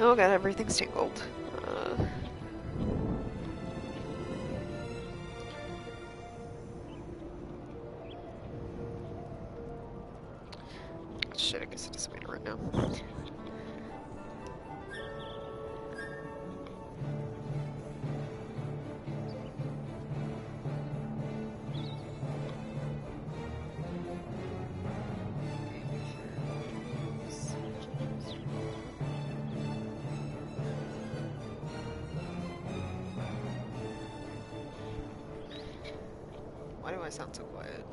Oh god, everything's tangled. Shit, I guess I just made it right now. Why do I sound so quiet?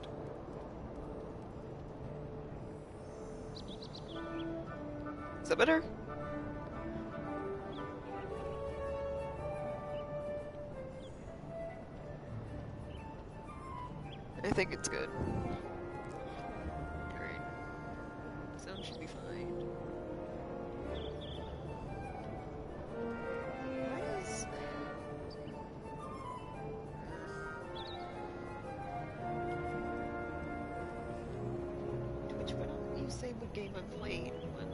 Is that better? I think it's good. Alright. Sound should be fine. Why is... Twitch, why don't you say what game I'm playing when I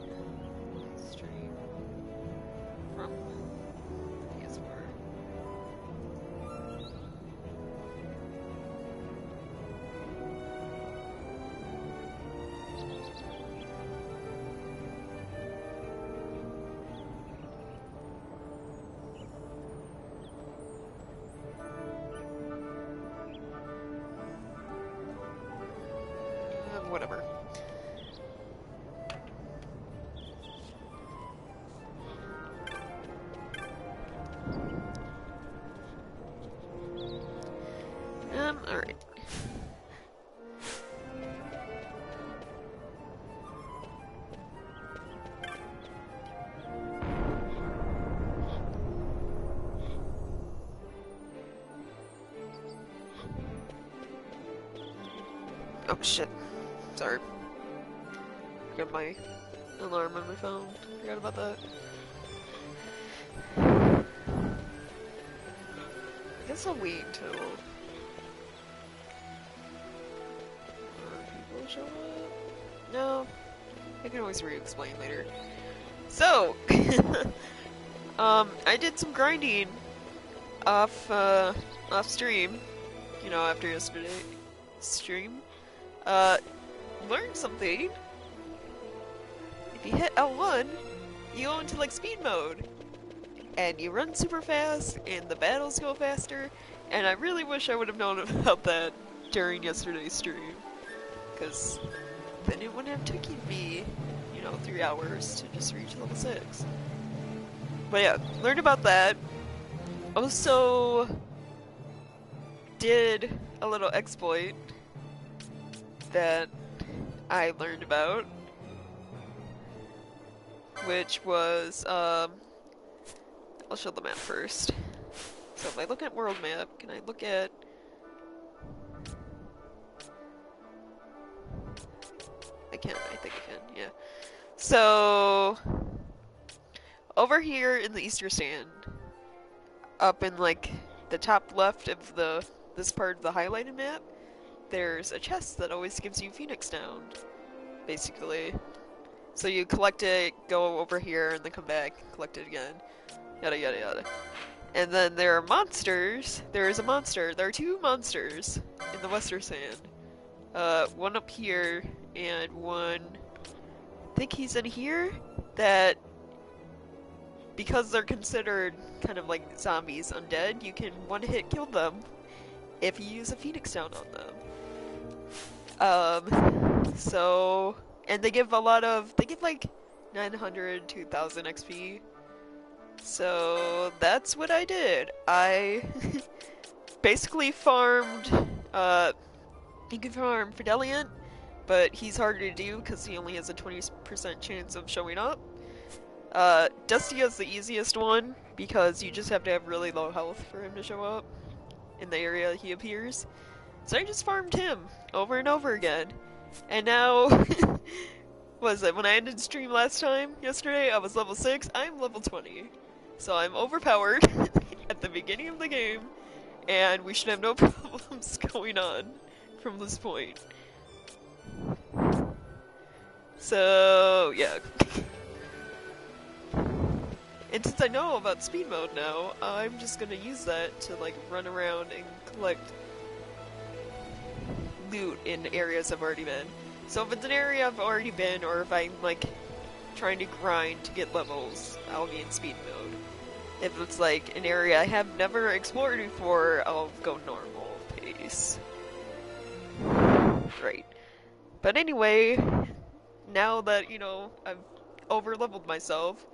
stream from the PS4? Whatever. Alright. Oh shit. Sorry. Got my alarm on my phone. Forgot about that. I guess I'll wait until people show up. No, I can always re-explain later. So, I did some grinding off stream. You know, after yesterday's stream. Learned something. If you hit L1, you go into like speed mode. And you run super fast, and the battles go faster. And I really wish I would have known about that during yesterday's stream. Because then it wouldn't have taken me, you know, 3 hours to just reach level 6. But yeah, learned about that. Also did a little exploit that I learned about, which was, I'll show the map first. So if I look at world map, can I look at... I can, I think I can, yeah. So, over here in the Easter Stand, up in like the top left of this part of the highlighted map, there's a chest that always gives you Phoenix down, basically. So you collect it, go over here, and then come back, collect it again. Yada yada yada. And then there are monsters. There is a monster. There are 2 monsters in the Western Sand. One up here, and one... I think he's in here? That... Because they're considered kind of like zombies, undead, you can one-hit kill them if you use a Phoenix down on them. So, and they give a lot of, they give like 900 to 1000 XP. So that's what I did. I basically farmed, you can farm Fideliant, but he's harder to do because he only has a 20% chance of showing up. Dusty is the easiest one because you just have to have really low health for him to show up in the area he appears. So I just farmed him over and over again. And now, was it when I ended stream last time, yesterday, I was level 6, I'm level 20. So I'm overpowered at the beginning of the game, and we should have no problems going on from this point. So, yeah. And since I know about speed mode now, I'm just gonna use that to like run around and collect loot in areas I've already been. So if it's an area I've already been, or if I'm like trying to grind to get levels, I'll be in speed mode. If it's like an area I have never explored before, I'll go normal pace. Right. But anyway, now that, you know, I've over-leveled myself,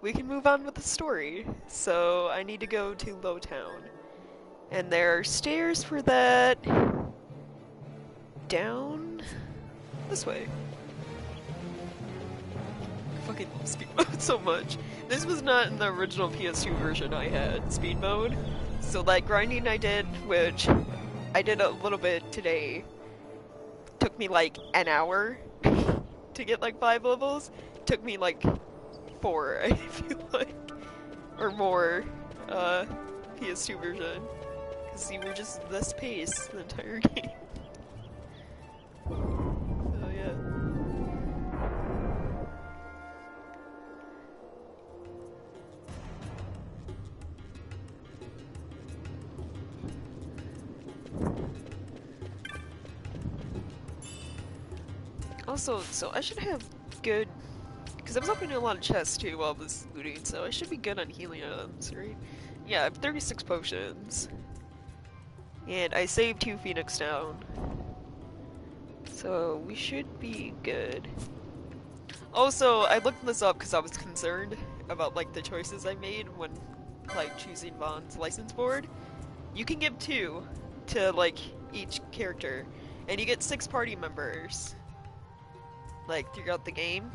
we can move on with the story. So I need to go to Lowtown. And there are stairs for that. Down this way. I fucking love speed mode so much. This was not in the original PS2 version I had, speed mode. So that grinding I did, which I did a little bit today, took me like an hour to get like 5 levels. Took me like 4, I feel like. Or more, PS2 version. Because you were just this pace the entire game. So yeah. Also, so I should have good, because I was opening a lot of chests too while I was looting, so I should be good on healing items, right? Yeah, I have 36 potions. And I saved 2 Phoenix down. So we should be good. Also, I looked this up because I was concerned about like the choices I made when like choosing Vaughn's license board. You can give 2 to like each character, and you get 6 party members like throughout the game.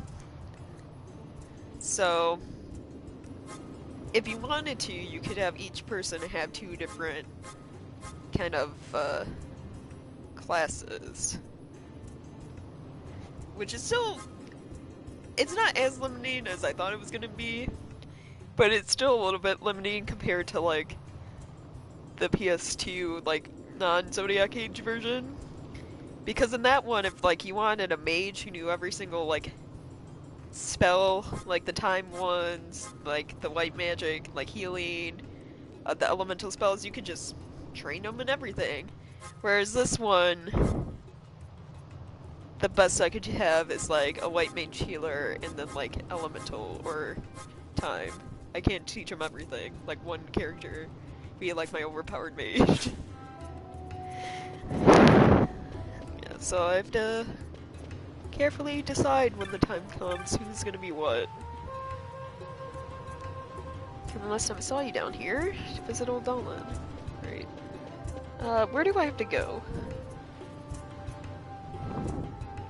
So if you wanted to, you could have each person have 2 different kind of classes, which is still, it's not as limiting as I thought it was gonna be, but it's still a little bit limiting compared to like the PS2 like non-Zodiac Age version. Because in that one, if like you wanted a mage who knew every single like spell, like the time ones, like the white magic, like healing, the elemental spells, you could just train them and everything. Whereas this one, the best I could have is like a white mage healer and then like elemental or time. I can't teach them everything. Like one character be like my overpowered mage. Yeah, so I have to carefully decide when the time comes who's gonna be what. From the last time I saw you down here to visit old Dolan. Right. Where do I have to go?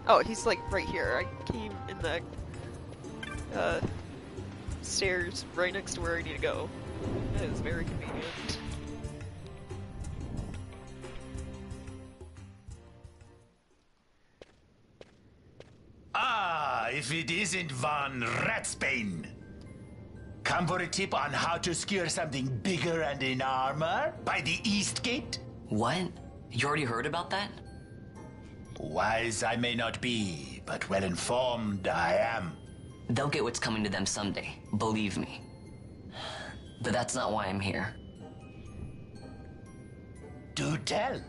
Oh, he's like right here. I came in the stairs right next to where I need to go. That is very convenient. Ah, if it isn't Von Ratsbane. Come for a tip on how to secure something bigger and in armor by the East Gate? What? You already heard about that? Wise I may not be, but well informed I am. They'll get what's coming to them someday, believe me. But that's not why I'm here. Do tell.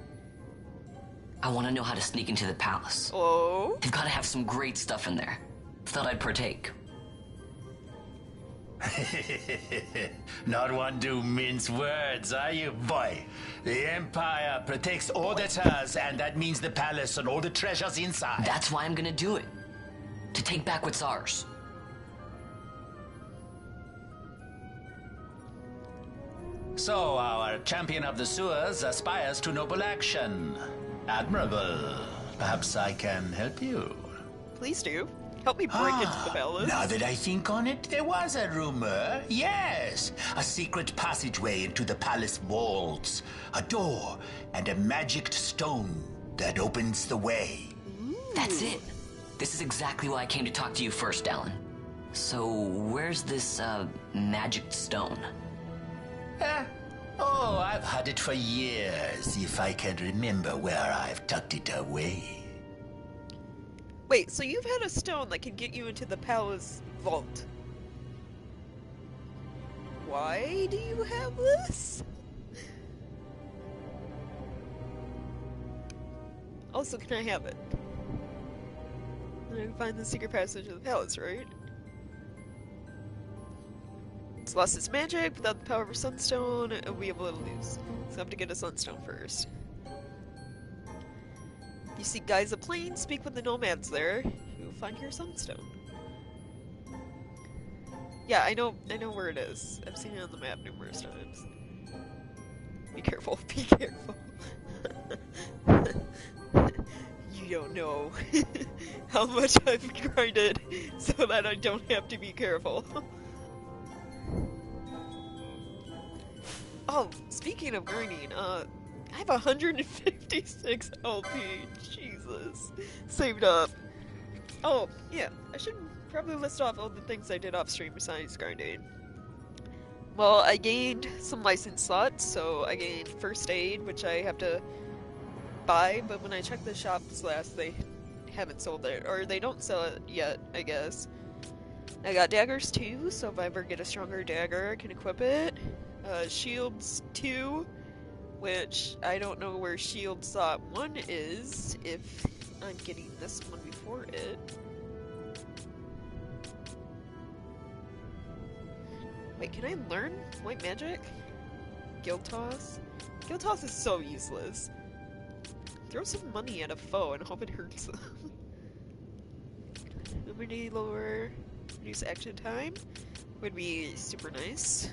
I want to know how to sneak into the palace. Oh? They've got to have some great stuff in there. Thought I'd partake. Not one to mince words, are you, boy? The Empire protects all that's hers, and that means the palace and all the treasures inside. That's why I'm gonna do it. To take back what's ours. So, our champion of the sewers aspires to noble action. Admirable. Perhaps I can help you. Please do. Help me break into the palace. Now that I think on it, there was a rumor. Yes, a secret passageway into the palace vaults. A door and a magic stone that opens the way. That's it. This is exactly why I came to talk to you first, Alan. So, where's this, magic stone? Oh, I've had it for years, if I can remember where I've tucked it away. Wait, so you've had a stone that can get you into the palace vault? why do you have this? Also, can I have it? I can find the secret passage of the palace, right? It's lost its magic. Without the power of a sunstone, it will be able to lose. So I have to get a sunstone first. You see guys of plain, speak with the nomads there. You'll find your sunstone. Yeah, I know where it is. I've seen it on the map numerous times. Be careful, be careful. You don't know how much I've grinded so that I don't have to be careful. Oh, speaking of grinding, I have 156 LP. Jesus. Saved up. Oh, yeah, I should probably list off all the things I did off stream besides grinding. Well, I gained some license slots, so I gained first aid, which I have to buy, but when I checked the shops last, they haven't sold it, or they don't sell it yet, I guess. I got daggers too, so if I ever get a stronger dagger, I can equip it. Shields 2, which I don't know where shield slot 1 is, if I'm getting this one before it. Wait, can I learn white magic? Guild toss? Guild toss is so useless. Throw some money at a foe and hope it hurts them. Luminity lore, reduce action time would be super nice.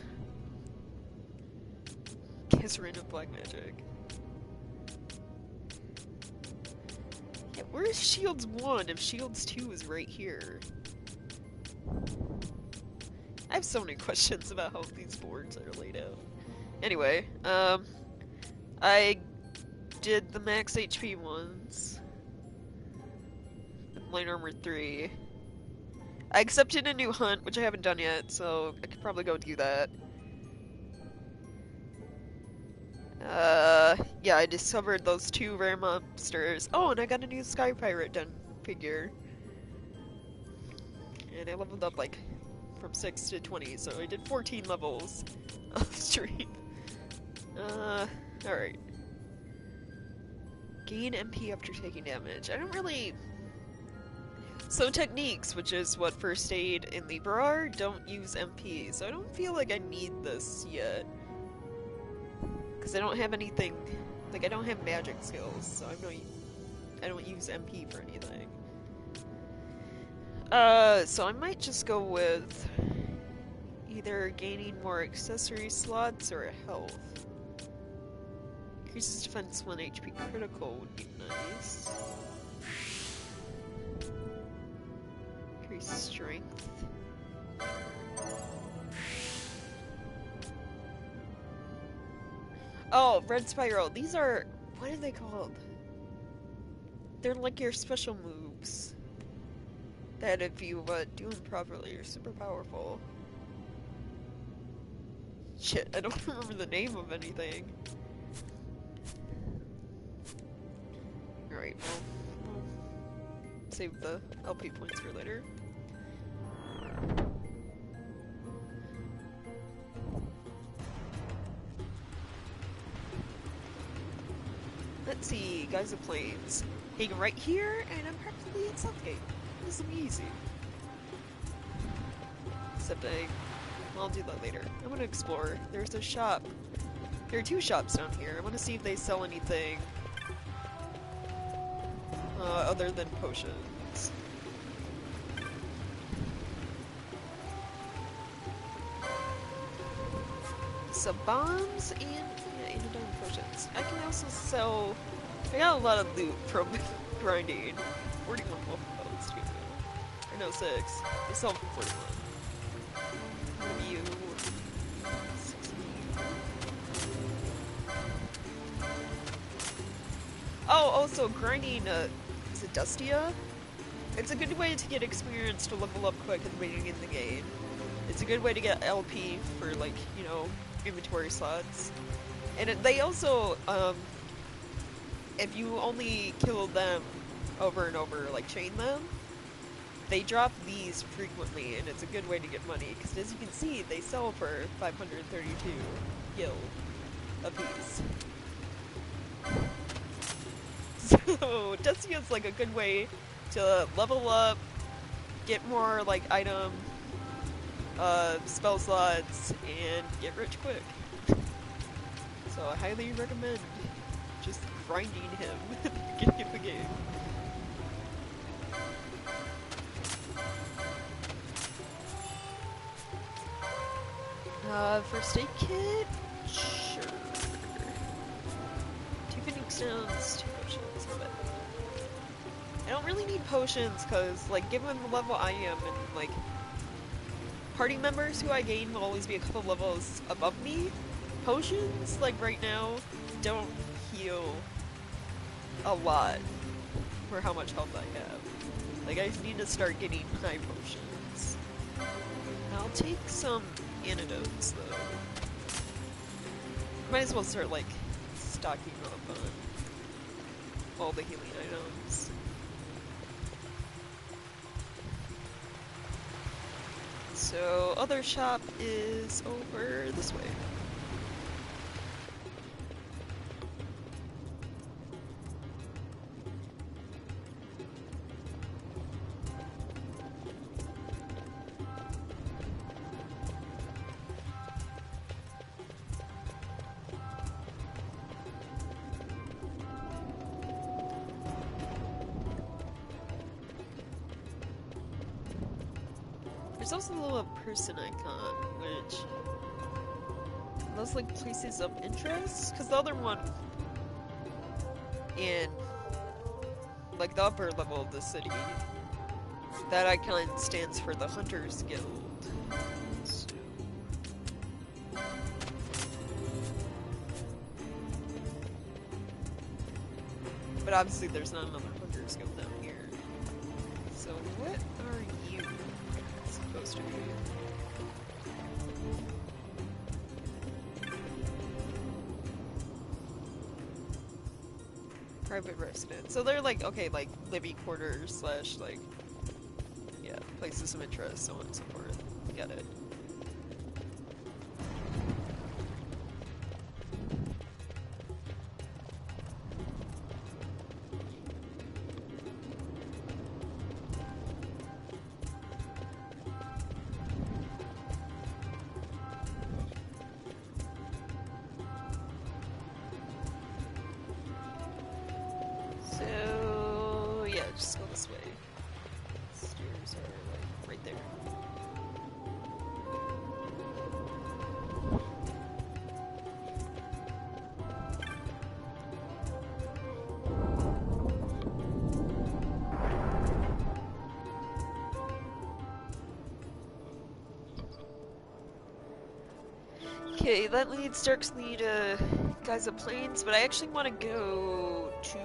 Guess random black magic. Yeah, where's Shields 1 if Shields 2 is right here? I have so many questions about how these boards are laid out. Anyway, I did the max HP ones. Light armor 3. I accepted a new hunt, which I haven't done yet, so I could probably go do that. Yeah, I discovered those 2 rare monsters. Oh, and I got a new Sky Pirate done figure. And I leveled up, like, from 6 to 20, so I did 14 levels off stream. Alright. Gain MP after taking damage. I don't really... So techniques, which is what first aid and Libra are, don't use MP, so I don't feel like I need this yet. Because I don't have anything... Like, I don't have magic skills, so I don't use MP for anything. So I might just go with either gaining more accessory slots or health. Increases defense 1 HP critical would be nice. Increase strength. Oh, red spiral. These are... What are they called? They're like your special moves. That if you do them properly, you're super powerful. Shit, I don't remember the name of anything. Alright, well, we'll save the LP points for later. Let's see, Guys of Plains. Hang right here, and I'm practically at Southgate. This will be easy. Except I'll do that later. I want to explore. There's a shop. There are 2 shops down here. I want to see if they sell anything other than potions. So bombs and anodyne potions. I can also sell. I got a lot of loot from grinding. 41 wolf pelts too. Or no, 6. They sell for 41. Review. 16. Oh, also grinding. Is it Dustia? It's a good way to get experience to level up quick at the beginning of the game. It's a good way to get LP for, like, you know, inventory slots. And they also, if you only kill them over and over, like chain them, they drop these frequently, and it's a good way to get money, because as you can see, they sell for 532 gil a piece. So, Dusty is like a good way to level up, get more like item, spell slots, and get rich quick. So I highly recommend just grinding him at the beginning of the game. First aid kit? Sure. 2 Phoenix Stones, 2 potions, love it. I don't really need potions, cause, like, given the level I am, and, like, party members who I gain will always be a couple levels above me, potions, like, right now, don't heal a lot for how much health I have. Like, I need to start getting high potions. I'll take some antidotes, though. Might as well start, like, stocking up on all the healing items. So, other shop is over this way. There's also the little person icon, which those like places of interest, because the other one in like the upper level of the city, that icon stands for the Hunters Guild. So... but obviously there's not another Hunters Guild down here. So what are you supposed to be? Private residence. So they're like, okay, like living quarters slash like, yeah, places of interest, so on and so forth. Got it. So, yeah, just go this way. Stairs are like right there. Okay, that starts me to Geyser Plains, but I actually want to go to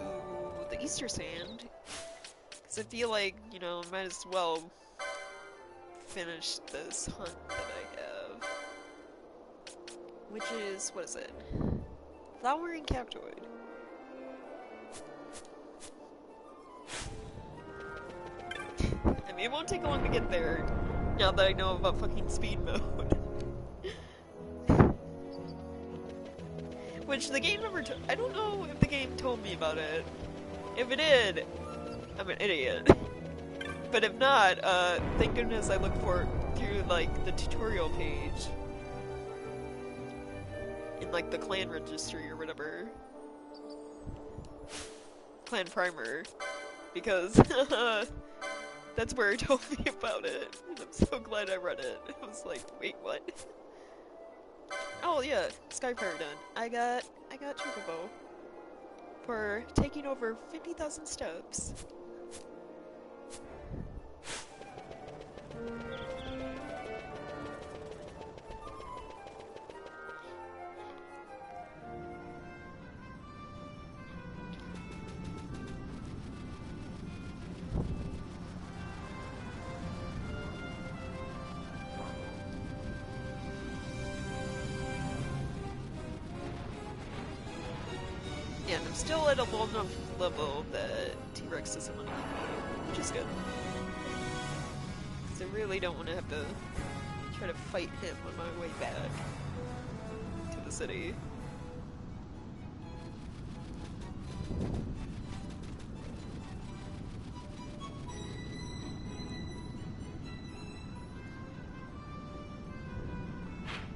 the Easter Sand, because I feel like, you know, might as well finish this hunt that I have. Which is, what is it? Flowering Captoid. I mean, it won't take long to get there, now that I know about fucking speed mode. Which the game never I don't know if the game told me about it. If it did, I'm an idiot. But if not, thank goodness I looked for through, like, the tutorial page. In, like, the clan registry or whatever. Clan primer. Because, that's where it told me about it. And I'm so glad I read it. I was like, wait, what? Oh yeah, Sky Paragon. I got Chocobo for taking over 50,000 steps. Yeah, and I'm still at a low enough level that T-Rex doesn't want to eat me, which is good. I really don't want to have to try to fight him on my way back to the city.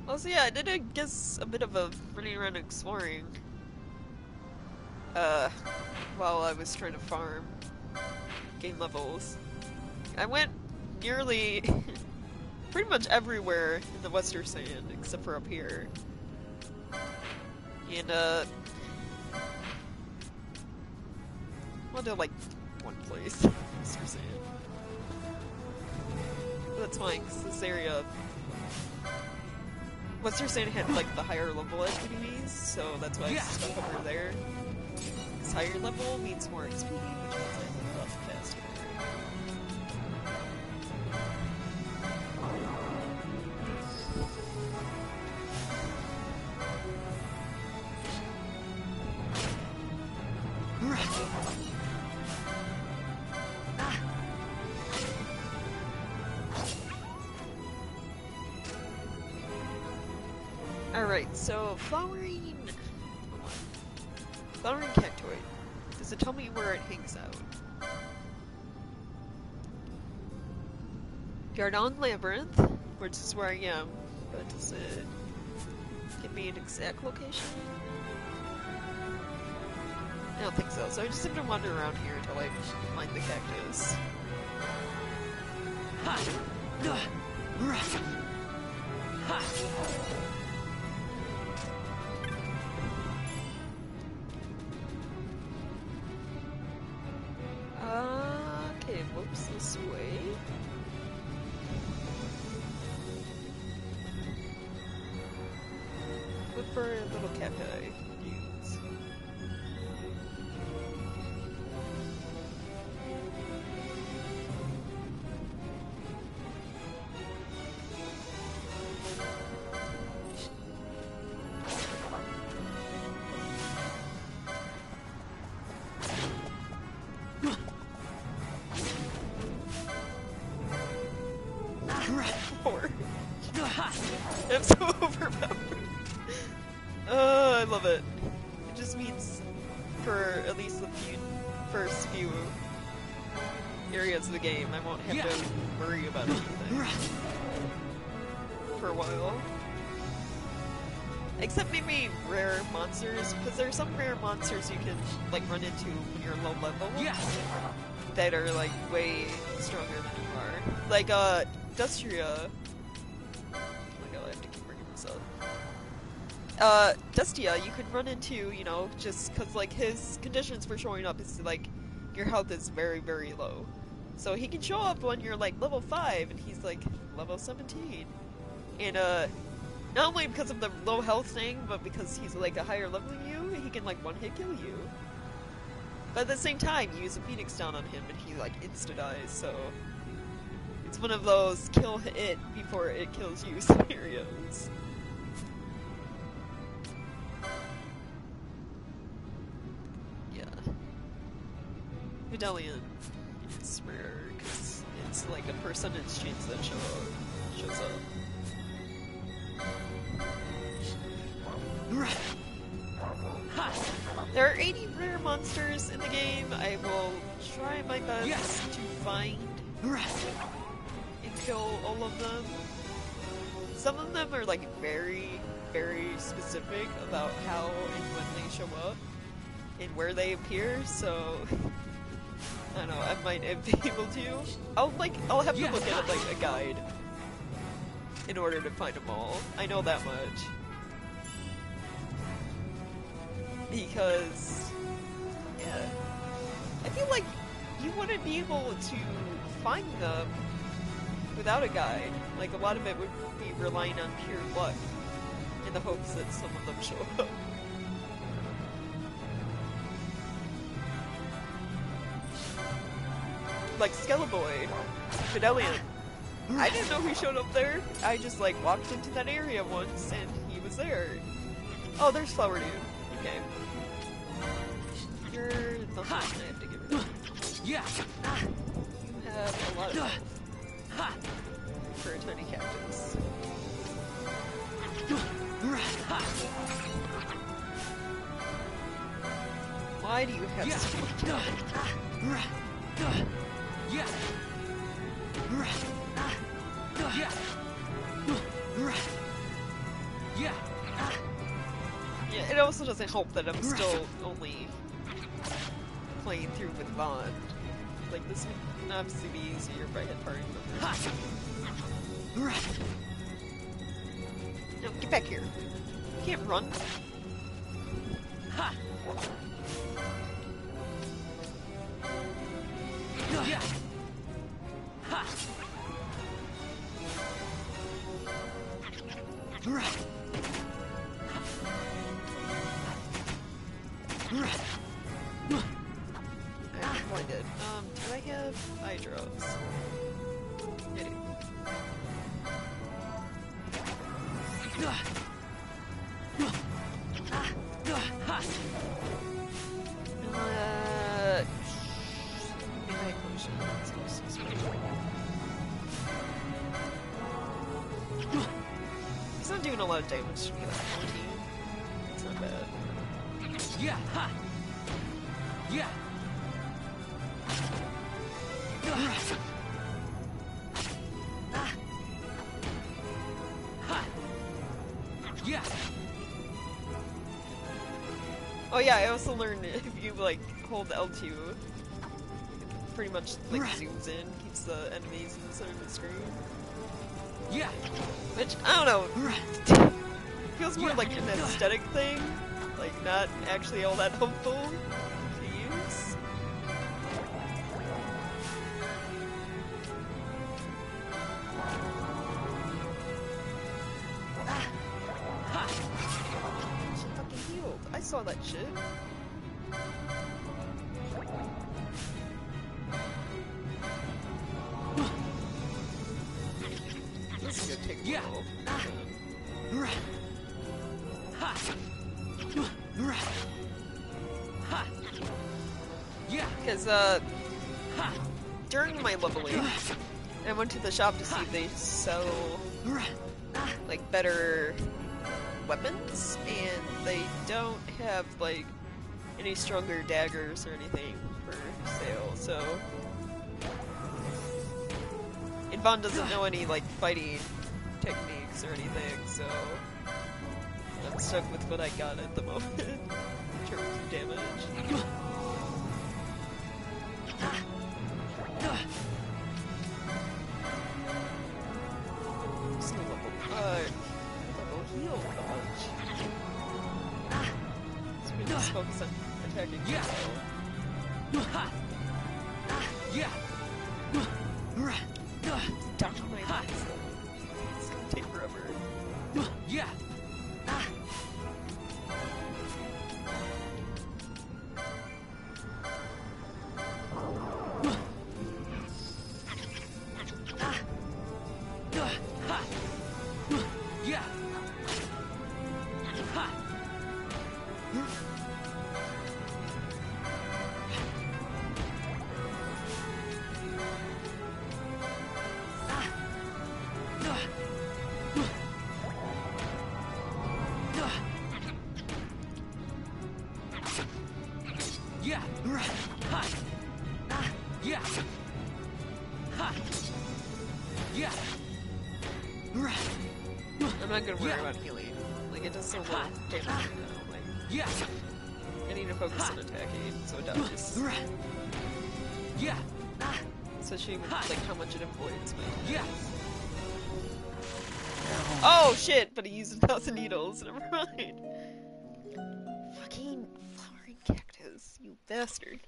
Also, yeah, I did, I guess, a bit of a running around exploring. While I was trying to farm, gain levels. I went nearly pretty much everywhere in the Western Sand, except for up here. And, well, to like one place, Western Sand. But that's fine, because this area, Western Sand had like the higher level activities, so that's why I stuck over there. Because higher level means more XP, which means I level up faster. Alright, so flowering cactoid. Does it tell me where it hangs out? Gardon Labyrinth, which is where I am, but does it give me an exact location? I don't think so, so I just have to wander around here until I find the cactus. Okay, whoops, this way. Look for a little cacti. Use. I'm so overpowered. I love it. It just means for at least the first few areas of the game, I won't have to worry about anything for a while. Except maybe rare monsters, because there are some rare monsters you can like run into when you're low level that are like way stronger than you are. Like Dustria. Dustia, you could run into, you know, just because, like, his conditions for showing up is, like, your health is very, very low. So he can show up when you're, like, level 5, and he's, like, level 17. And, not only because of the low health thing, but because he's, like, a higher level than you, he can, like, one-hit kill you. But at the same time, you use a Phoenix down on him, and he, like, insta-dies, so... It's one of those kill it before it kills you scenarios. Medallion. It's rare because it's like a percentage chance that shows up. There are 80 rare monsters in the game. I will try my best to find and kill all of them. Some of them are like very, very specific about how and when they show up and where they appear, so I don't know, I might be able to. I'll have to look at like a guide in order to find them all. I know that much. Because, yeah, I feel like you wouldn't be able to find them without a guide. Like, a lot of it would be relying on pure luck in the hopes that some of them show up. Like Skelevoid, Fidelian. I didn't know he showed up there. I just like walked into that area once and he was there. Oh, there's Flower Dude. Okay. You're the one I have to get rid of. You have a lot of health. for a tiny cactus. Why do you have so much Yeah, it also doesn't help that I'm still only playing through with Vaughn. Like, this would obviously be easier if I had party members. No, get back here. You can't run. I'm blinded. Do I have eye drops? I do. Midnight potion. He's not doing a lot of damage to me, like 14. It's not bad. Yeah, ha! Yeah! Yeah! Oh yeah, I also learned if you like hold L2, it pretty much like zooms in, keeps the enemies in the center of the screen. Yeah! Which, I don't know, feels more like an aesthetic thing, like not actually all that helpful to use. She fucking healed. I saw that shit. This is gonna take a while. Because, during my leveling, I went to the shop to see if they sell, like, better weapons, and they don't have, like, any stronger daggers or anything for sale, so... And Vaughn doesn't know any, like, fighting techniques or anything, so... I'm stuck with what I got at the moment, in terms of damage. Just a level heal dodge. So we just focus on attacking people. Yeah! Dodge my legs. It's gonna take forever. Yeah! I'm not gonna worry about healing. Like, it does so little damage right now. Like, I need to focus on attacking, so it dodges. Especially with, like, how much it avoids my attacks. Oh shit! But he used 1,000 needles. Never mind. Fucking flowering cactus, you bastard.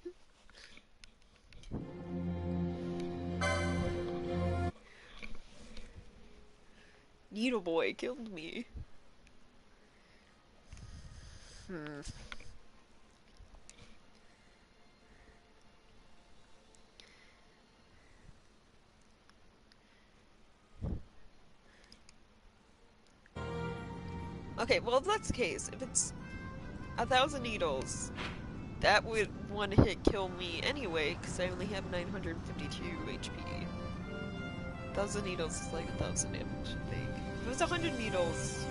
Needle boy killed me. Okay, well if that's the case, if it's 1,000 needles, that would one hit kill me anyway, because I only have 952 HP. 1,000 needles is like 1,000 damage, I think. If it was 100 needles,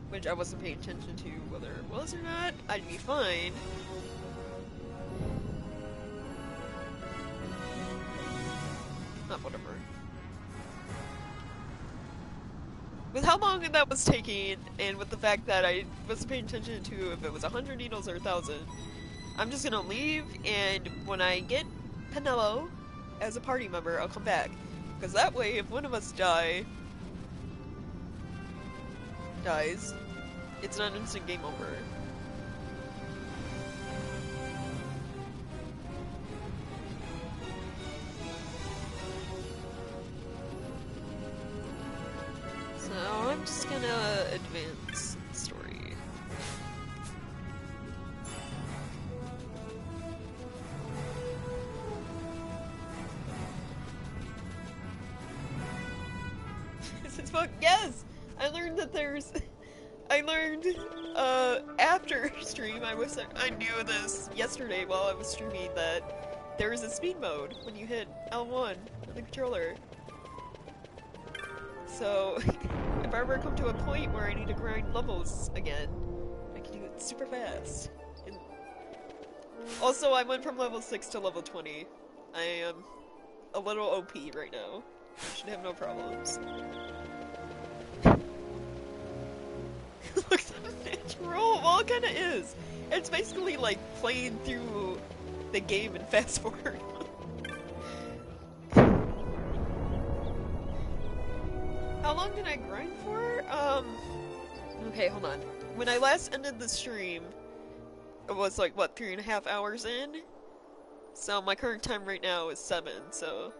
which I wasn't paying attention to whether it was or not, I'd be fine. Not whatever. With how long that was taking, and with the fact that I wasn't paying attention to if it was 100 needles or 1,000, I'm just gonna leave, and when I get Penelo as a party member, I'll come back. Because that way, if one of us dies, it's not an instant game over. So I'm just gonna advance the story. This is fun. Yes! I learned that there's... I learned, after stream, I knew this yesterday while I was streaming, that there is a speed mode when you hit L1 on the controller. So, if I ever come to a point where I need to grind levels again, I can do it super fast. And also, I went from level 6 to level 20. I am a little OP right now. Should have no problems. Looks unnatural. Well, it kinda is. It's basically like playing through the game and fast forward. How long did I grind for? Okay, hold on. When I last ended the stream, it was like, what, 3.5 hours in? So my current time right now is 7, so...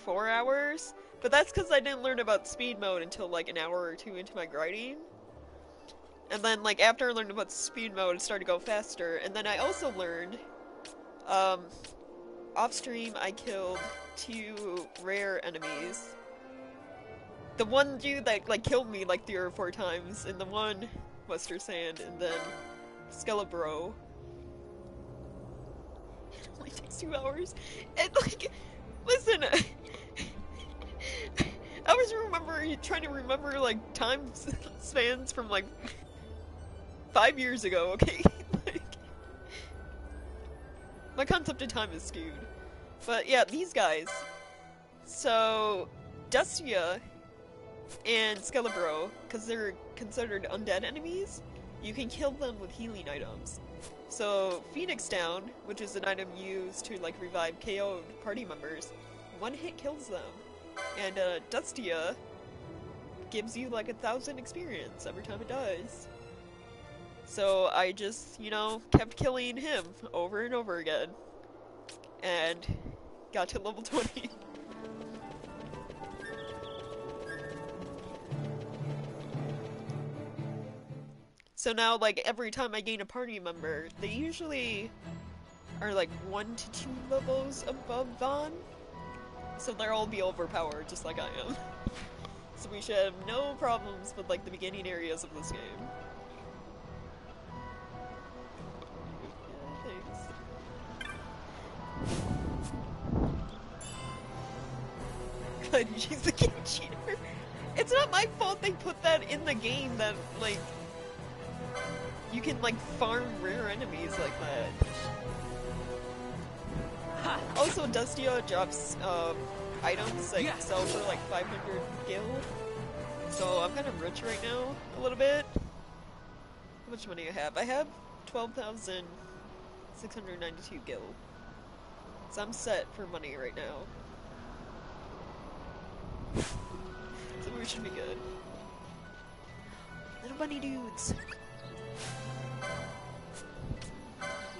4 hours? But that's because I didn't learn about speed mode until like an hour or two into my grinding. And then like after I learned about speed mode, it started to go faster. And then I also learned, off stream I killed 2 rare enemies. The one dude that like killed me like 3 or 4 times, and the one Western Sand, and then Skelebro. It only takes 2 hours. And like, listen, I was trying to remember like time spans from like 5 years ago, okay? Like, my concept of time is skewed. But yeah, these guys. So, Dustia and Skelebro, because they're considered undead enemies, you can kill them with healing items. So, Phoenix Down, which is an item used to like revive KO'd party members, one hit kills them. And Dustia gives you like 1,000 experience every time it dies. So I just, you know, kept killing him over and over again. And got to level 20. So now, like, every time I gain a party member, they usually are like 1 to 2 levels above Vaughn. So they'll all be overpowered, just like I am. So we should have no problems with, like, the beginning areas of this game. Yeah, thanks. God, she's a game cheater. It's not my fault they put that in the game that, like, you can, like, farm rare enemies like that. Also, Dustia drops items that sell for like 500 gil. So I'm kind of rich right now, a little bit. How much money I have? I have 12,692 gil. So I'm set for money right now. So we should be good. Little bunny dudes.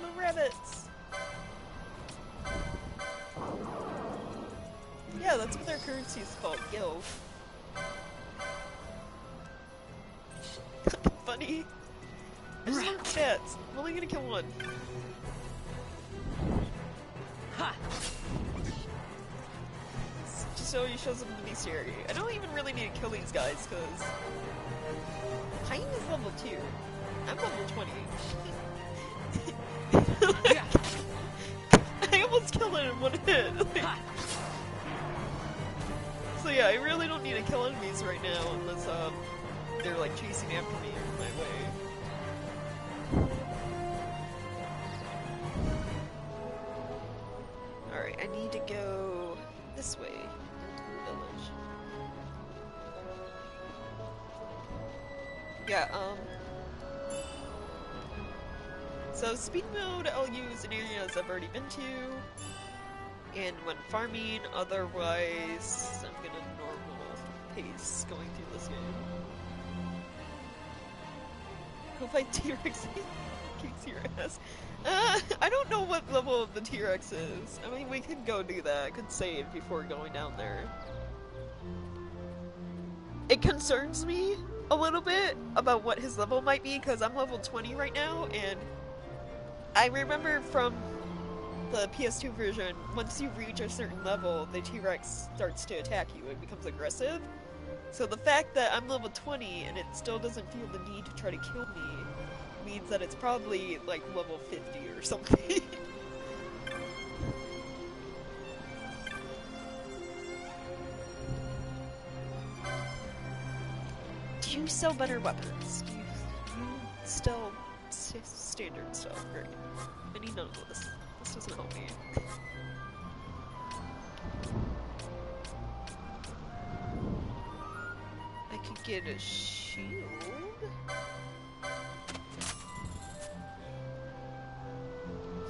Little rabbits. Yeah, that's what their currency is called, gil. Funny. I just learned stats. I'm only gonna kill one. Just so he shows up in the bestiary. I don't even really need to kill these guys, because Pain is level 2. I'm level 20. I almost killed it in one hit. So yeah, I really don't need to kill enemies right now unless they're like chasing after me or in my way. Alright, I need to go this way into the village. Yeah, so speed mode I'll use in areas I've already been to, and when farming, otherwise I'm gonna normal pace going through this game. Go fight T-Rex kicks your ass. I don't know what level of the T-Rex is. I mean, we could go do that. I could save before going down there. It concerns me a little bit about what his level might be, because I'm level 20 right now, and I remember from the PS2 version, once you reach a certain level, the T-Rex starts to attack you. It becomes aggressive. So the fact that I'm level 20 and it still doesn't feel the need to try to kill me means that it's probably like level 50 or something. Do you sell better weapons? Do you sell standard stuff? Great. I need none of this. This doesn't help me. I could get a shield.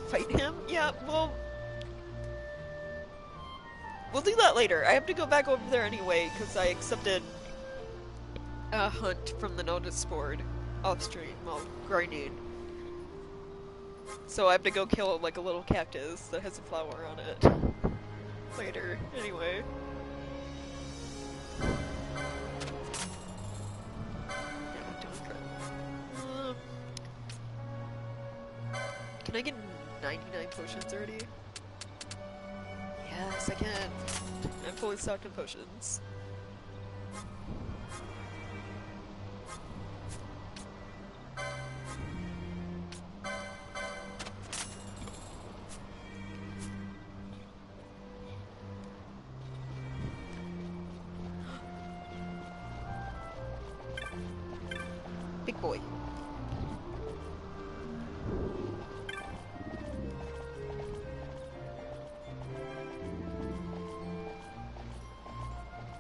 Fight him? Yeah, well, we'll do that later. I have to go back over there anyway, because I accepted a hunt from the notice board off stream while grinding. So I have to go kill like a little cactus that has a flower on it later. Anyway. Yeah, don't cry. Can I get 99 potions already? Yes, I can. I'm fully stocked in potions. Big boy.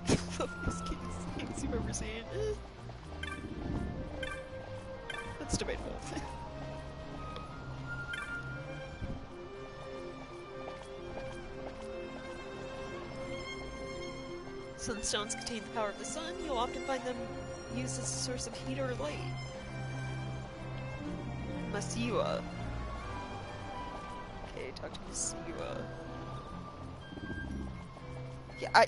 These games you've ever seen. That's debatable. Sunstones contain the power of the sun. You'll often find them used as a source of heat or light. Masiwa. Okay, talk to Masiwa. Yeah,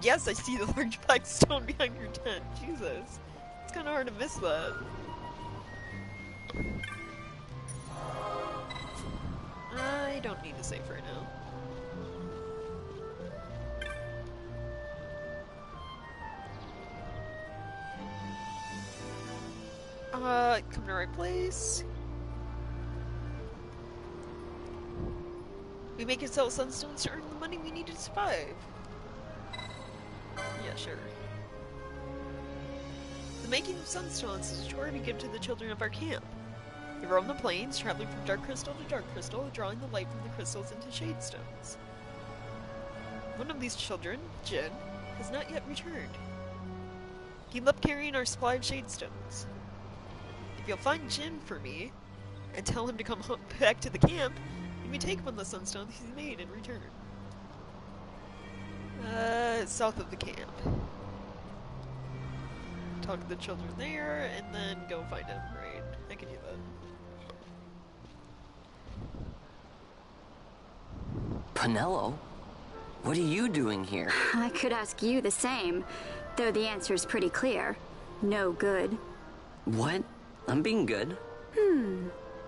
yes, I see the large black stone behind your tent. Jesus. It's kind of hard to miss that. I don't need to save right now. Come to the right place. We make it sell sunstones to earn the money we need to survive. Yeah, sure. The making of sunstones is a chore we give to the children of our camp. We roam the plains, traveling from dark crystal to dark crystal, drawing the light from the crystals into shade stones. One of these children, Jin, has not yet returned. He left carrying our supply of shade stones. If you'll find Jin for me, and tell him to come back to the camp, you may take one of the sunstones he's made in return. South of the camp. Talk to the children there, and then go find him, right? I can do that. Pinello? What are you doing here? I could ask you the same, though the answer's pretty clear. No good. What? I'm being good.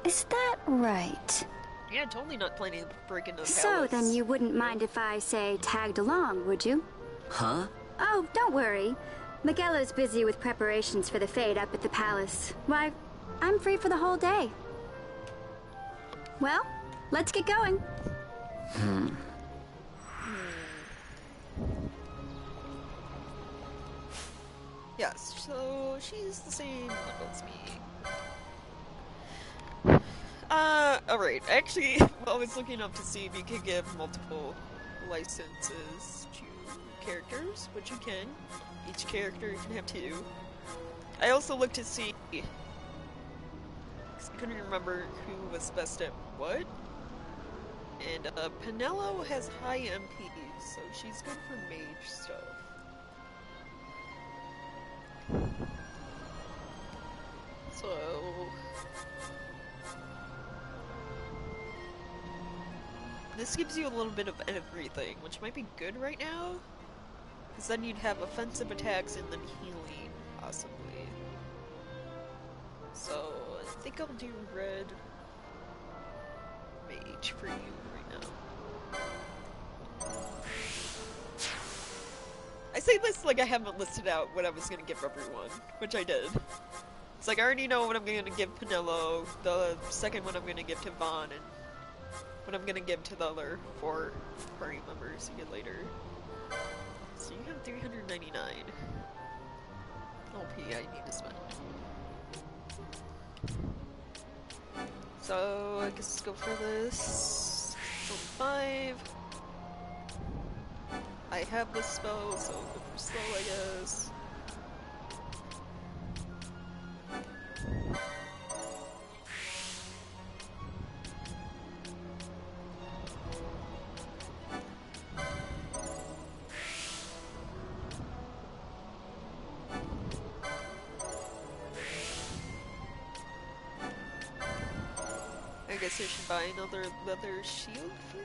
Is that right? Yeah, totally not planning to break into the So palace. then you wouldn't mind if I, say, tagged along, would you? Huh? Oh, don't worry. Miguelo's busy with preparations for the fete up at the palace. Why, I'm free for the whole day. Well, let's get going. she's the same level as me. Alright. Actually, I was looking up to see if you could give multiple licenses to characters, which you can. Each character can have 2. I also looked to see, because I couldn't remember who was best at what. And, Penelo has high MP, so she's good for mage stuff. So... this gives you a little bit of everything, which might be good right now. Because then you'd have offensive attacks and then healing, possibly. So, I think I'll do red mage for you right now. I say this like I haven't listed out what I was gonna give everyone, which I did. It's like I already know what I'm gonna give Penelo, the second one I'm gonna give to Vaughn, and what I'm gonna give to the other 4 party members you get later. So you have 399 LP I need to spend. So I guess let's go for this. Level 5. I have this spell, so go for slow, I guess. I guess I should buy another leather shield for you?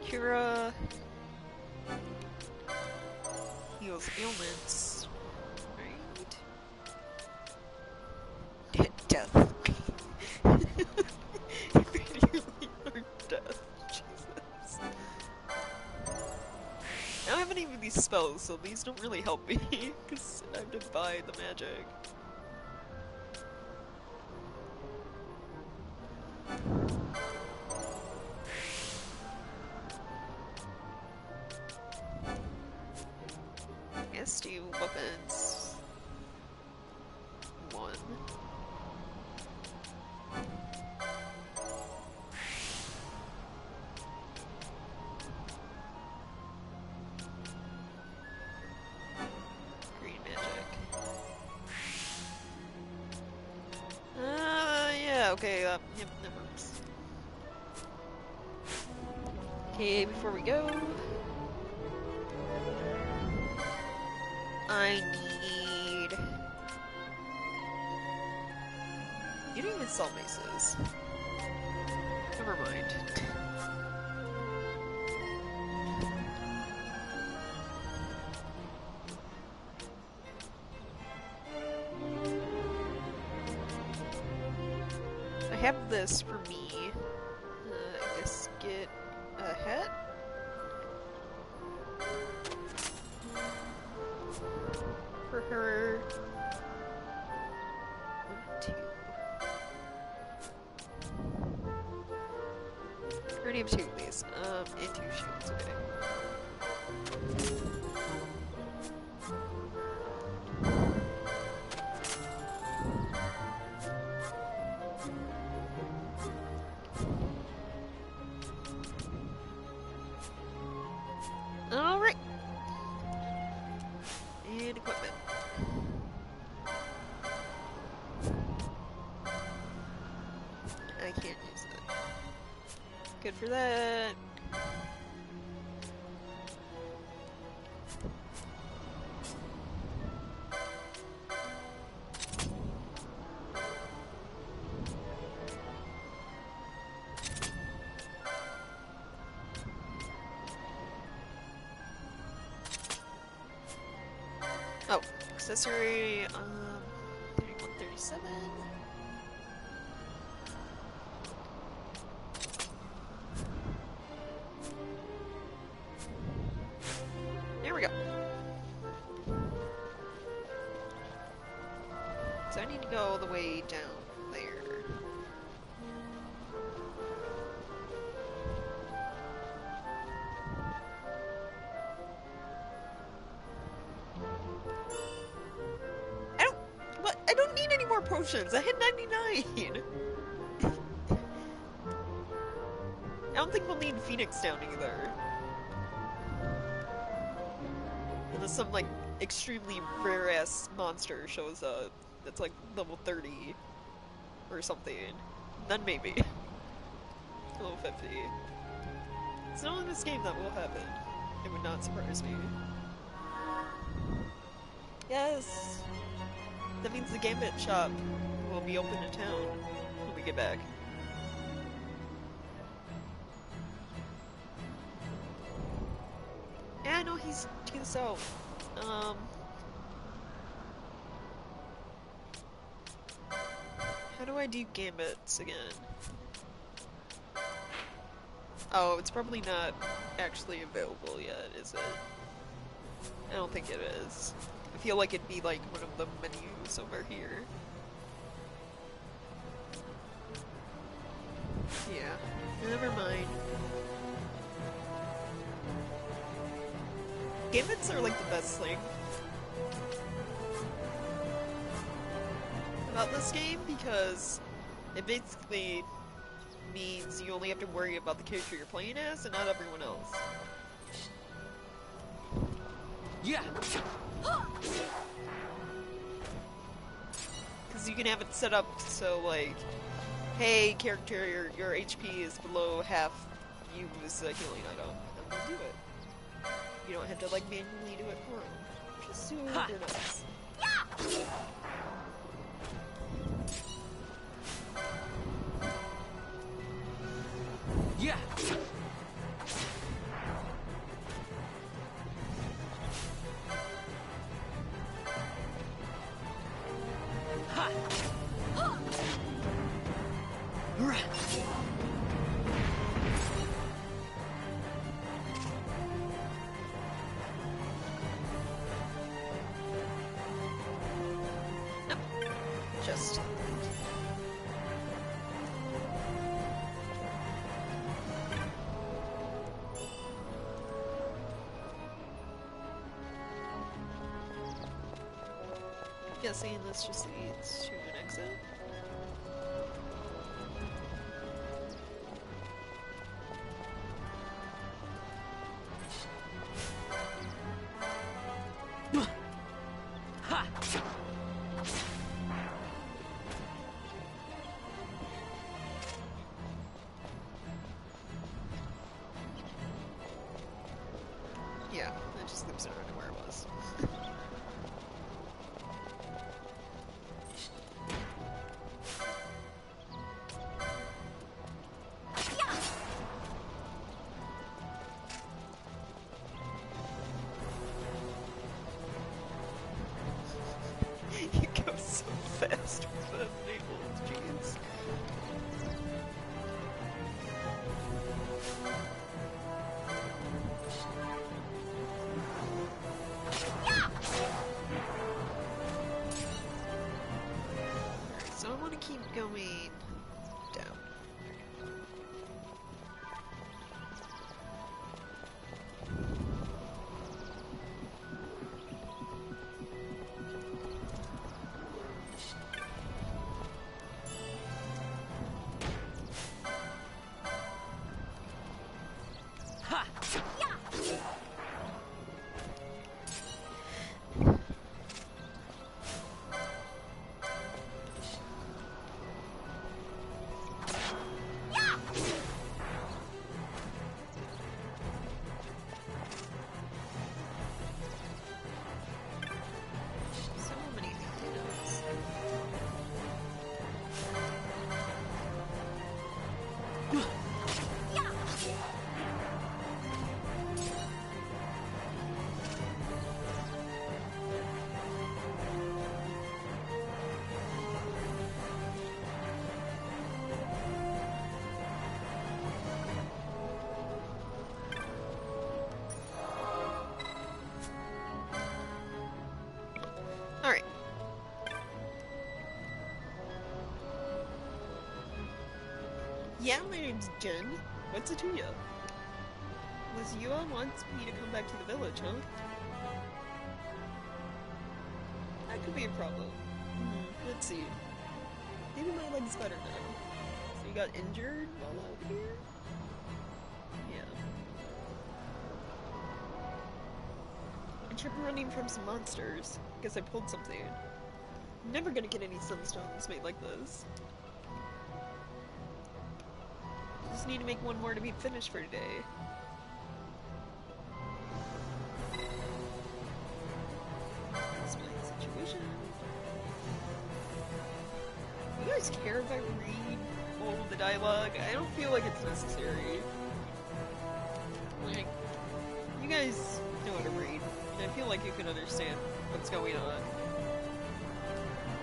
Cura heals ailments, right? Death. Immediately or death. Jesus. I don't have any of these spells, so these don't really help me, because I have to buy the magic. Guess do weapons. 1. Green magic. Yeah, okay, yep, that works. Okay, before we go, I need... You don't even sell maces. Never mind. I have this for me. I guess get a hat? For her. 1, 2. I already have 2 of these. And 2 shields, okay. Alright. And equipment. I can't use it. Good for that. Oh, accessory, 3137. There we go. So I need to go all the way down potions. I hit 99. I don't think we'll need Phoenix down either. Unless some like extremely rare ass monster shows up that's like level 30 or something. Then maybe. Level 50. It's not in this game that will happen. It would not surprise me. Yes! That means the Gambit shop will be open in town when we get back. Yeah, I know he's to the south. How do I do Gambits again? Oh, it's probably not actually available yet, is it? I don't think it is. I feel like it'd be like one of the menus over here. Yeah, never mind. Gambits are like the best thing about this game because it basically means you only have to worry about the character you're playing as and not everyone else. Yeah. Because you can have it set up so like, hey character, your HP is below half, use a healing item, and we'll do it. You don't have to like manually do it for him, which is super nice. Yeah. Ha. Right. Just. Guessing this just leads to an exit. Ha. Yeah, it just loops around to where it was. He goes so fast with the enabled, jeez. So I want to keep going down. Ha. So many items. Alright. Yeah, my name's Jen. What's it to you? Liz Yua wants me to come back to the village, huh? That could be a problem. Let's see. Maybe my leg's better now. So you got injured while out here? Yeah. I kept running from some monsters. Guess I pulled something. I'm never gonna get any sunstones made like this. Just need to make one more to be finished for today. Explain the situation. You guys care if I read all of the dialogue? I don't feel like it's necessary. Like, you guys know how to read, and I feel like you can understand what's going on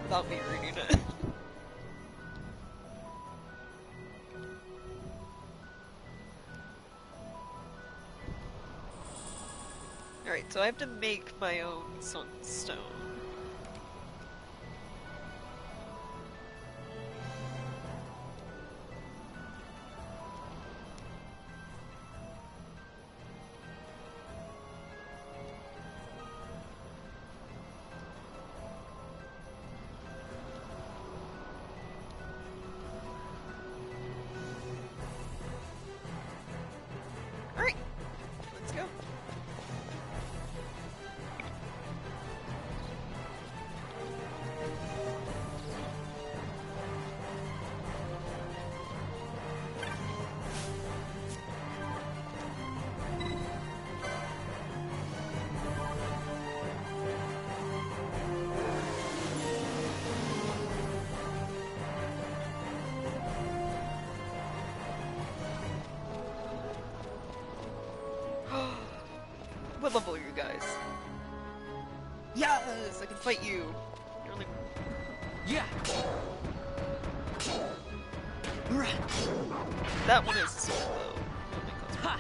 without me reading it. Alright, so I have to make my own sunstone. Alright, let's go. What level are you guys? Yes, I can fight you. You're like, Yeah. that one is sword though. Ha.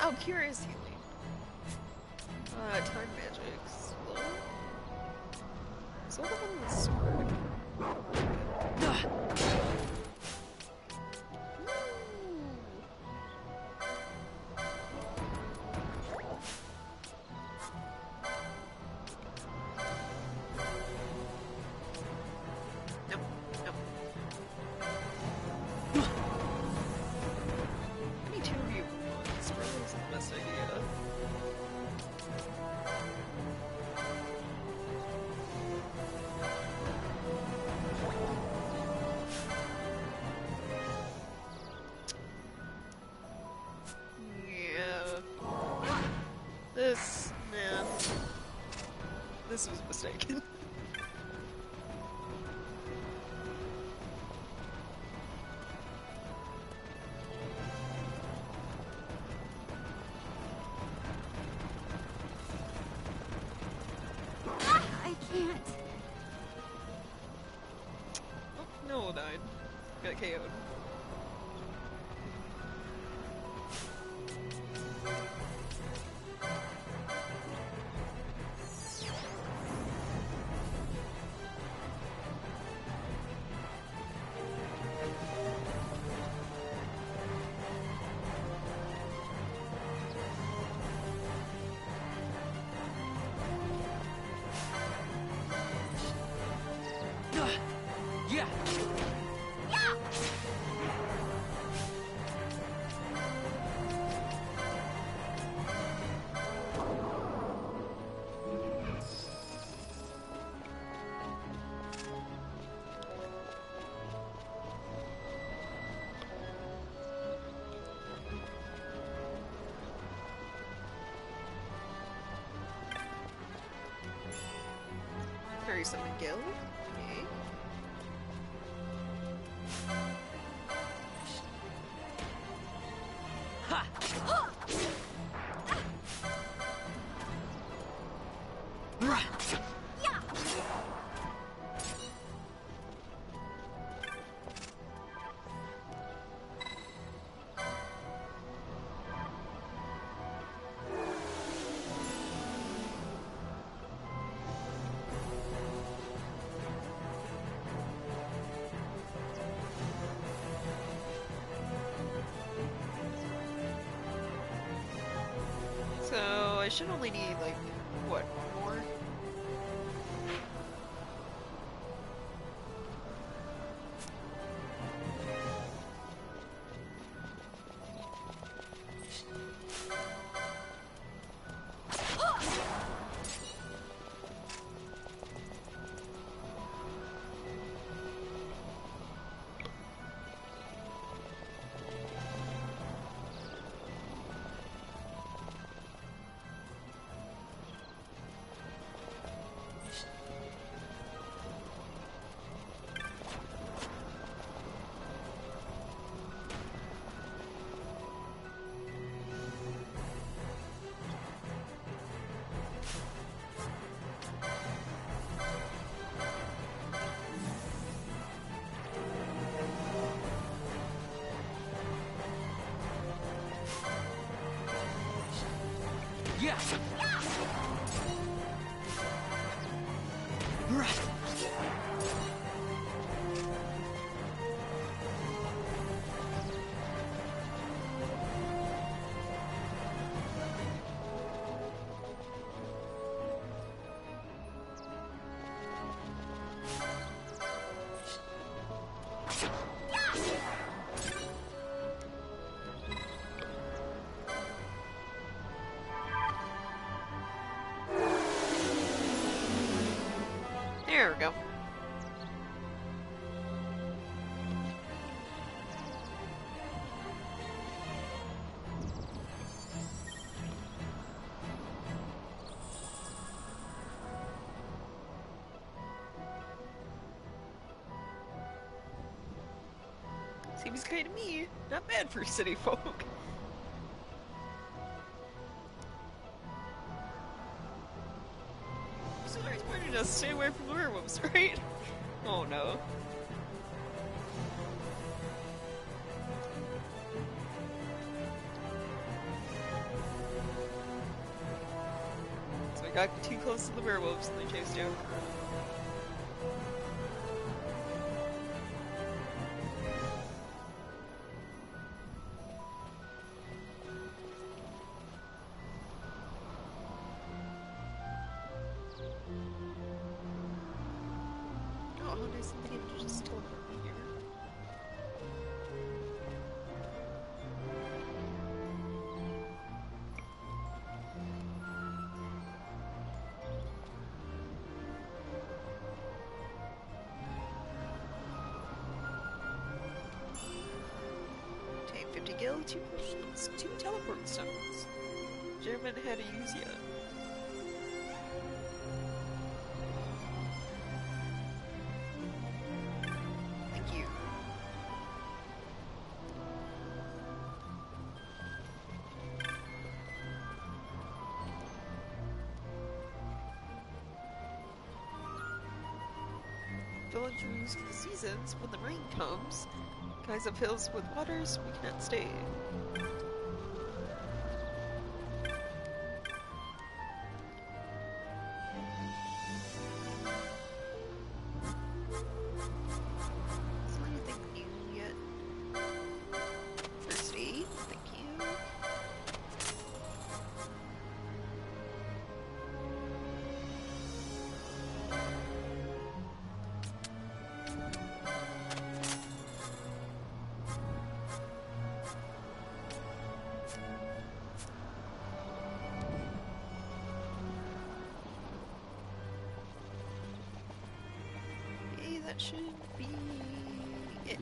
Oh, curious healing. Time magic. Slow. Slow the one with sword. Nope, nope. Maybe two of you at once probably isn't the best idea. Yeah. This, man. This was a mistake. I can't. Oh, no, died. Got KO'd. Yeah. Fairy Summon Guild. Okay. Ha. I should only need, like, what, one more? Yeah. Right. There we go. Seems kind of me. Not bad for city folk. Somebody's warning us, stay away from the werewolves, right? Oh no. So I got too close to the werewolves and they chased after us. Oh, how nice of the game to just teleport me here. Take 50 gil, 2 potions, 2 teleport stones. German had to use yet. Thank you. Village moves with the seasons. When the rain comes, guys up hills with waters, we cannot stay. Is there anything new yet? First aid, thank you. Okay, that should be it.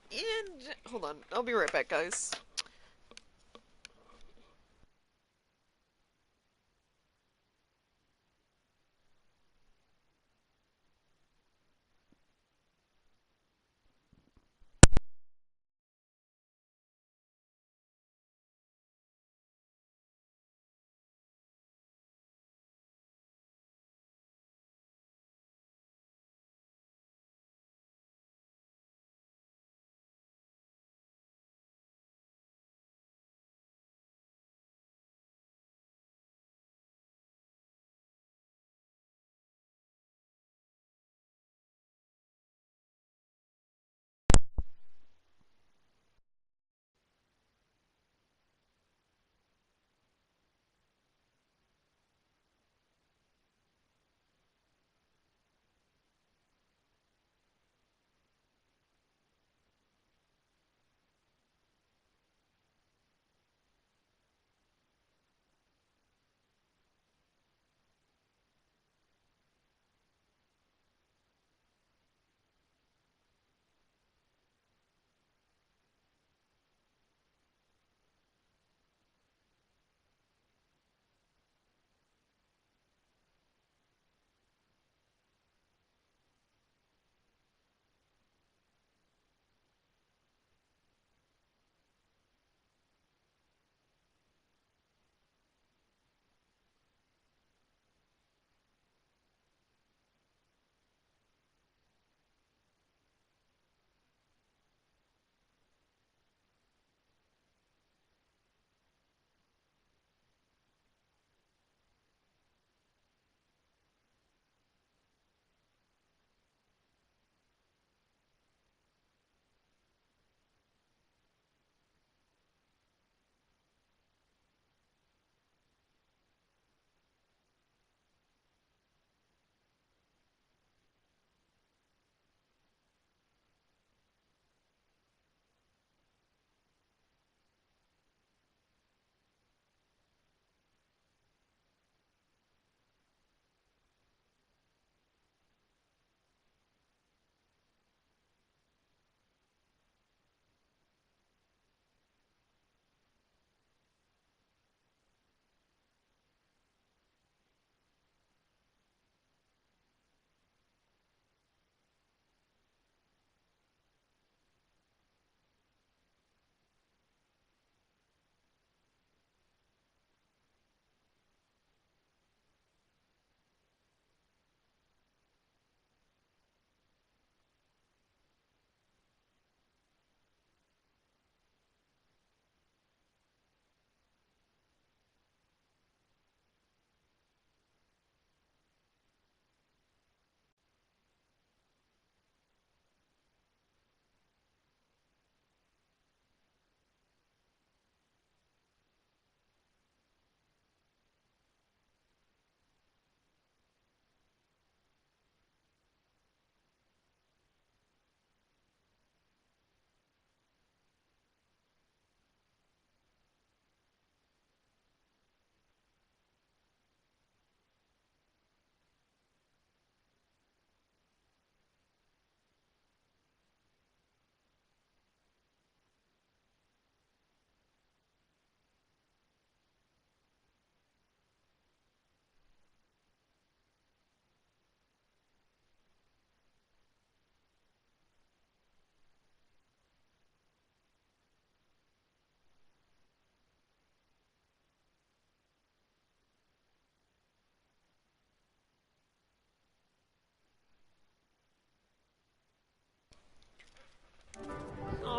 And hold on, I'll be right back, guys.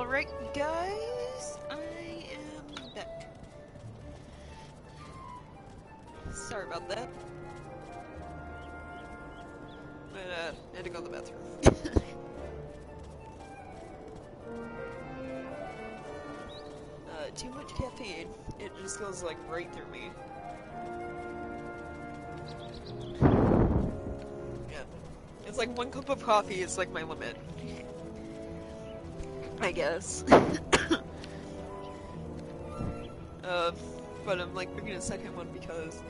Alright, guys, I am back. Sorry about that. But, I had to go to the bathroom. Too much caffeine. It just goes, like, right through me. Yeah. It's like 1 cup of coffee is, like, my limit. I guess. But I'm, like, bringing a second one because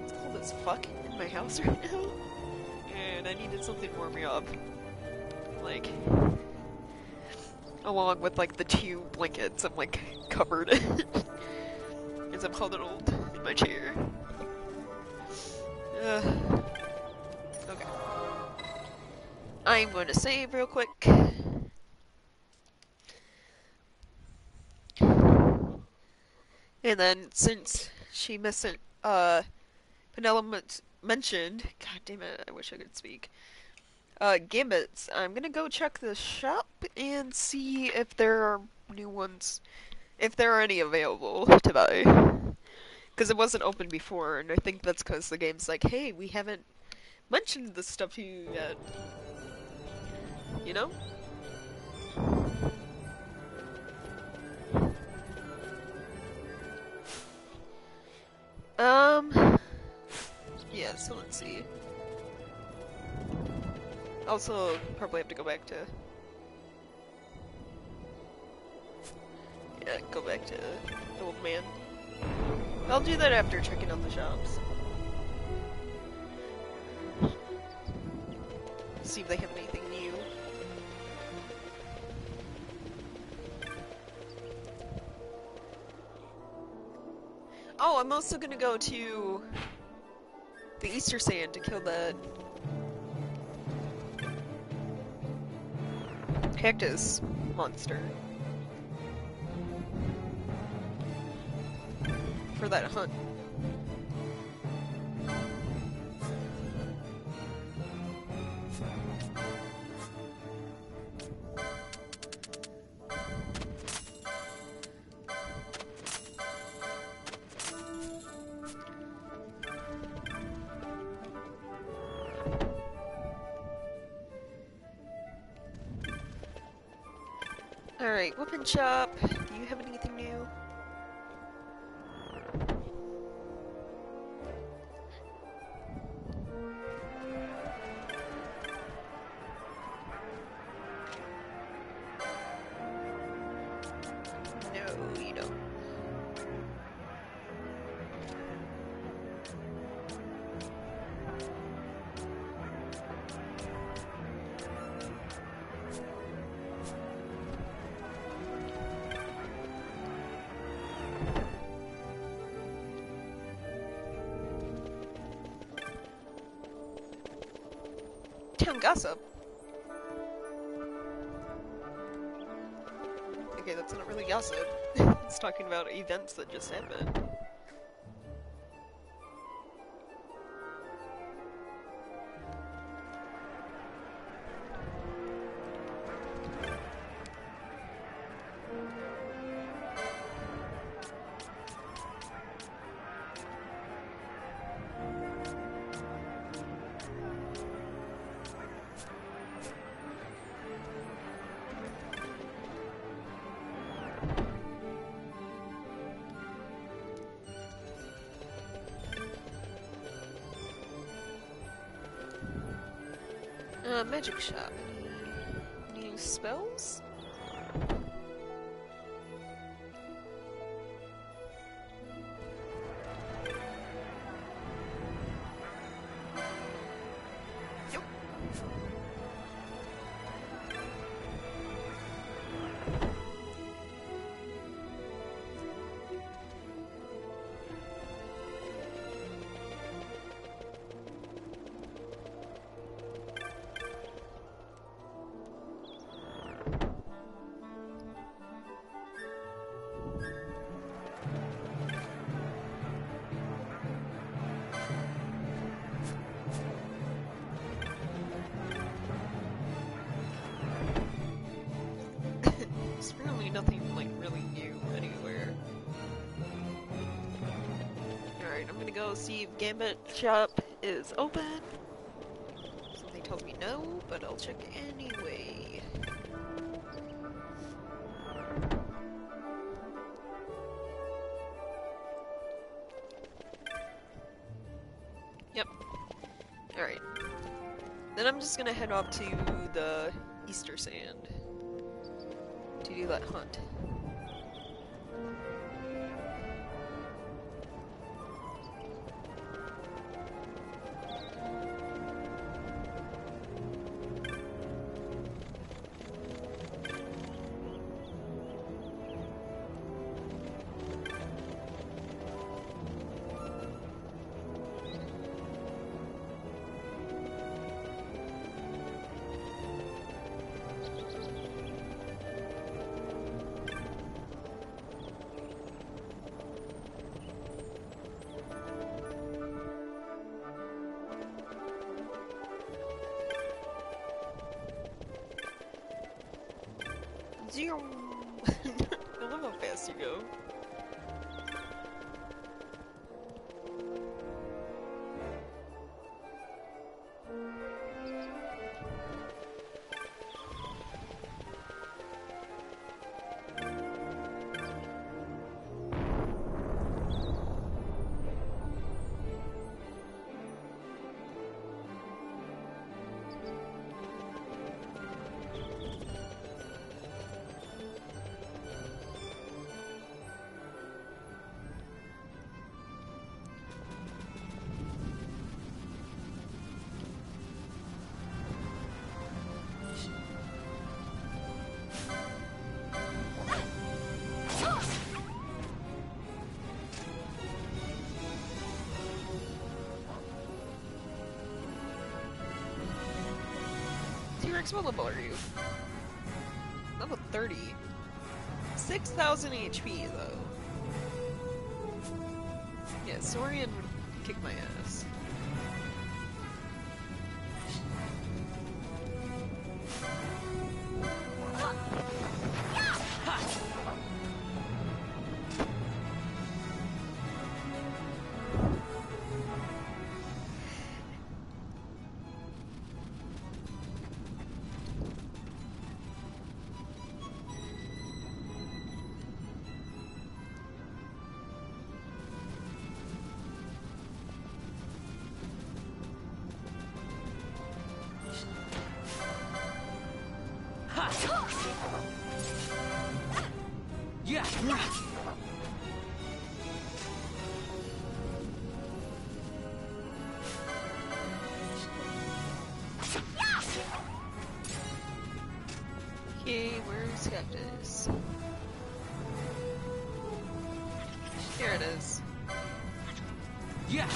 it's cold as fuck in my house right now. And I needed something to warm me up. Like, along with, like, the 2 blankets I'm, like, covered as I'm huddled in my chair. Okay. I'm going to save real quick. And then, since she Penelope mentioned, god damn it, I wish I could speak, Gambits, I'm gonna go check the shop and see if there are new ones, if there are any available to buy. Because it wasn't open before, and I think that's because the game's like, hey, we haven't mentioned this stuff to you yet. You know? Yeah, so let's see. Also, probably have to go back to... Yeah, go back to the old man. I'll do that after checking out the shops. See if they have anything new. Oh, I'm also gonna go to the Easter Sand to kill that cactus monster. For that hunt. Alright, weapon shop. Do you have anything new? No, you don't. Town gossip. Okay, that's not really gossip. It's talking about events that just happened. Magic shop. Any new spells? Nope. nothing like really new anywhere. Alright, I'm gonna go see if Gambit shop is open. Something tells me no, but I'll check anyway. Yep. Alright. Then I'm just gonna head off to the Easter Sand to do that hunt. I love how fast you go. T-Rex, what level are you? Level 30. 6,000 HP though. Yeah, Saurian would kick my ass. Yeah. Okay, where's Cactus? Here it is. Yeah.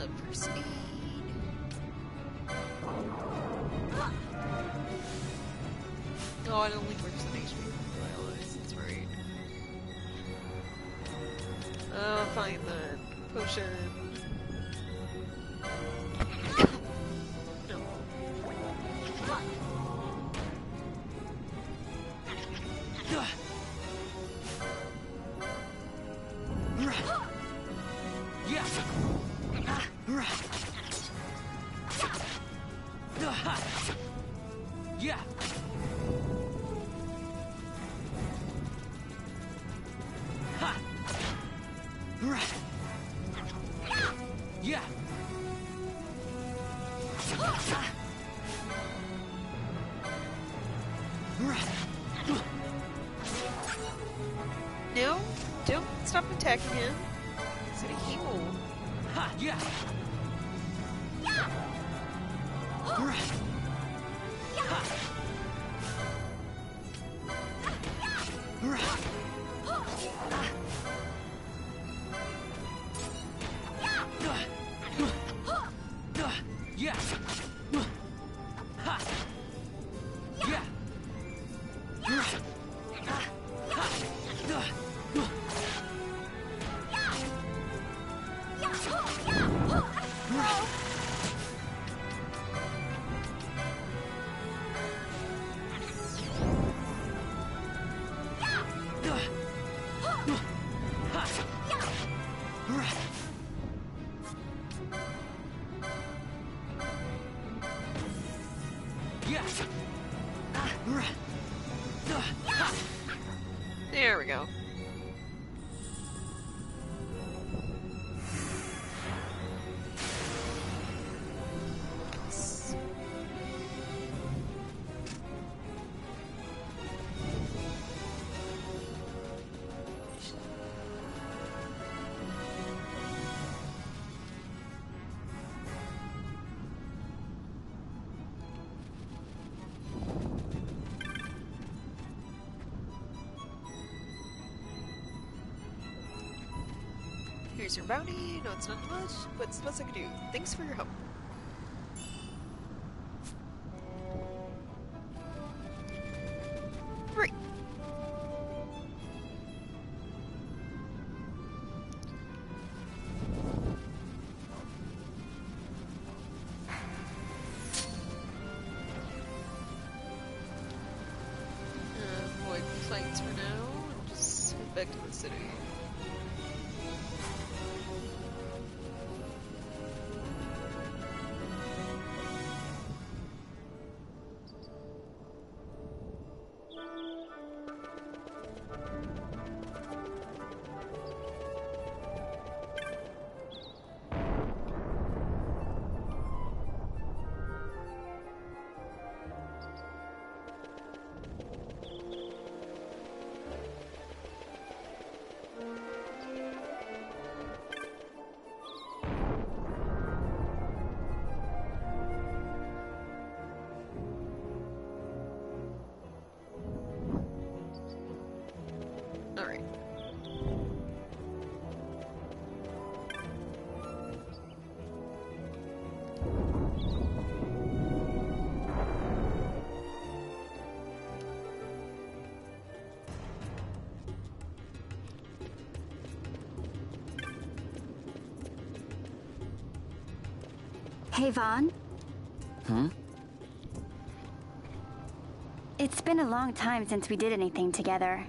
For speed. Oh, I don't think we're just an HP violence, that's right. Oh, fine then. Potion. No. Yeah. No, don't stop attacking him. He's gonna heal. Ha! Yeah! Yeah! Ha! Yeah! There we go. Here's your bounty. No, it's not much, but it's the best I can do. Thanks for your help. Right. Avoid fights for now, and just head back to the city. Alright. Hey, Vaughn. Hmm? It's been a long time since we did anything together.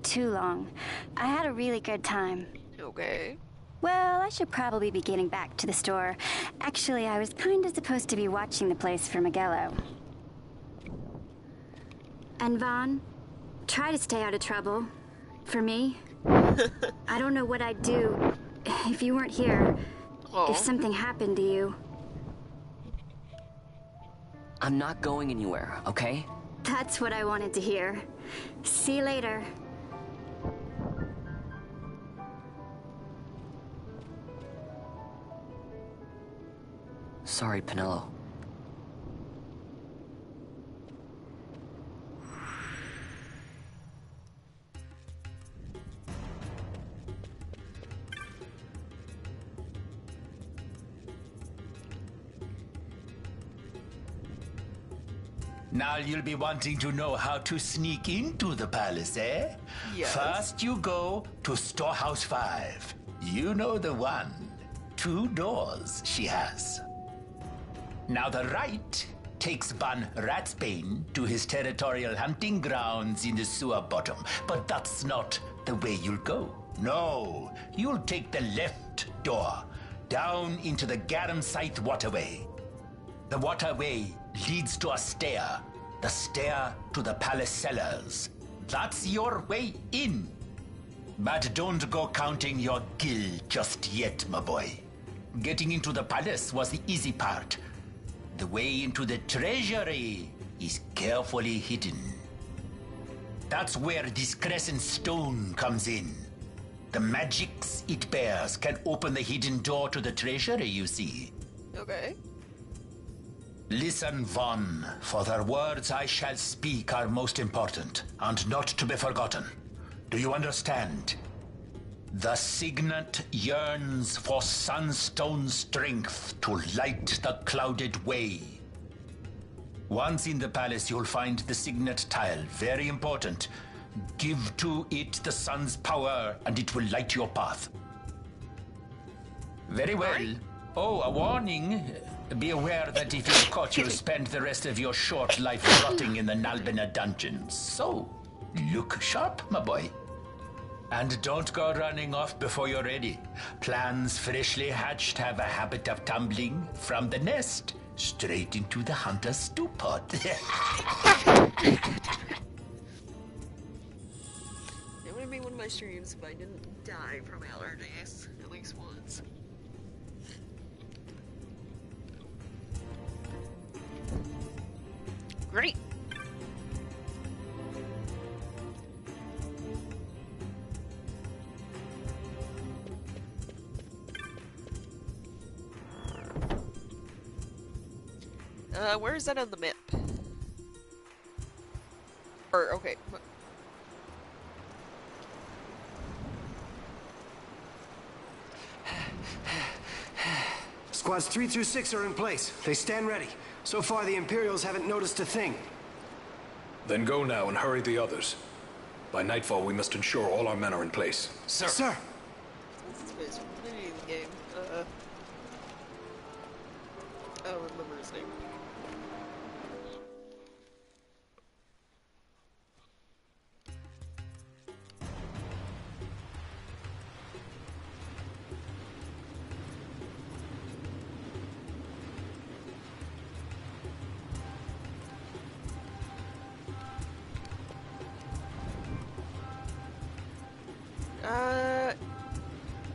Too long. I had a really good time. Okay. Well, I should probably be getting back to the store. Actually, I was kinda supposed to be watching the place for Miguelo. And Vaughn, try to stay out of trouble. For me. I don't know what I'd do if you weren't here. Oh. If something happened to you. I'm not going anywhere, okay? That's what I wanted to hear. See you later. Sorry, Penelo. Now you'll be wanting to know how to sneak into the palace, eh? Yes. First you go to Storehouse 5. You know the one. 2 doors she has. Now the right takes Ban Ratsbane to his territorial hunting grounds in the sewer bottom. But that's not the way you'll go. No, you'll take the left door, down into the Garum Scythe waterway. The waterway leads to a stair. The stair to the palace cellars. That's your way in. But don't go counting your gil just yet, my boy. Getting into the palace was the easy part. The way into the treasury is carefully hidden. That's where this crescent stone comes in. The magics it bears can open the hidden door to the treasury, you see. Okay. Listen, Von, for the words I shall speak are most important, and not to be forgotten. Do you understand? The signet yearns for sunstone strength to light the clouded way. Once in the palace, you'll find the signet tile. Very important. Give to it the sun's power, and it will light your path. Very well. Right. Oh, a warning. Be aware that if you're caught, you'll spend the rest of your short life rotting in the Nalbina dungeons. So, look sharp, my boy. And don't go running off before you're ready. Plans freshly hatched have a habit of tumbling from the nest straight into the hunter's stew pot. It would have been one of my streams if I didn't die from allergies at least once. Great. Where is that on the map? Or, okay. Squads 3 through 6 are in place. They stand ready. So far, the Imperials haven't noticed a thing. Then go now and hurry the others. By nightfall, we must ensure all our men are in place. Sir. Sir! This is really the game. I don't remember his name.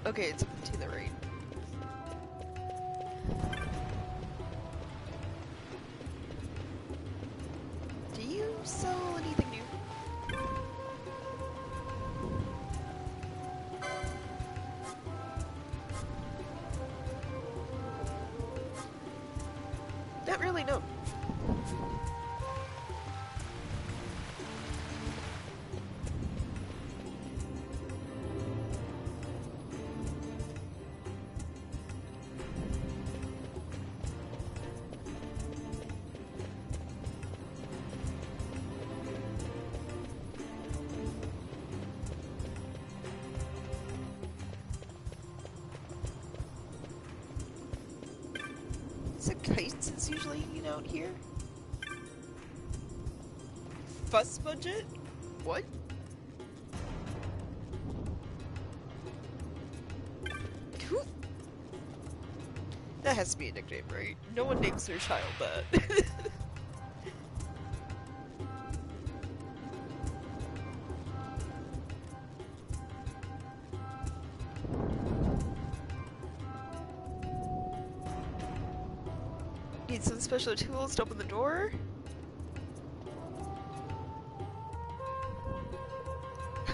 Okay, it's up to the right. Do you sell anything new? Not really, no. Is it kites is usually hanging out here? Fuss budget? What? Who? That has to be a nickname, right? No one names their child that. Need some special tools to open the door?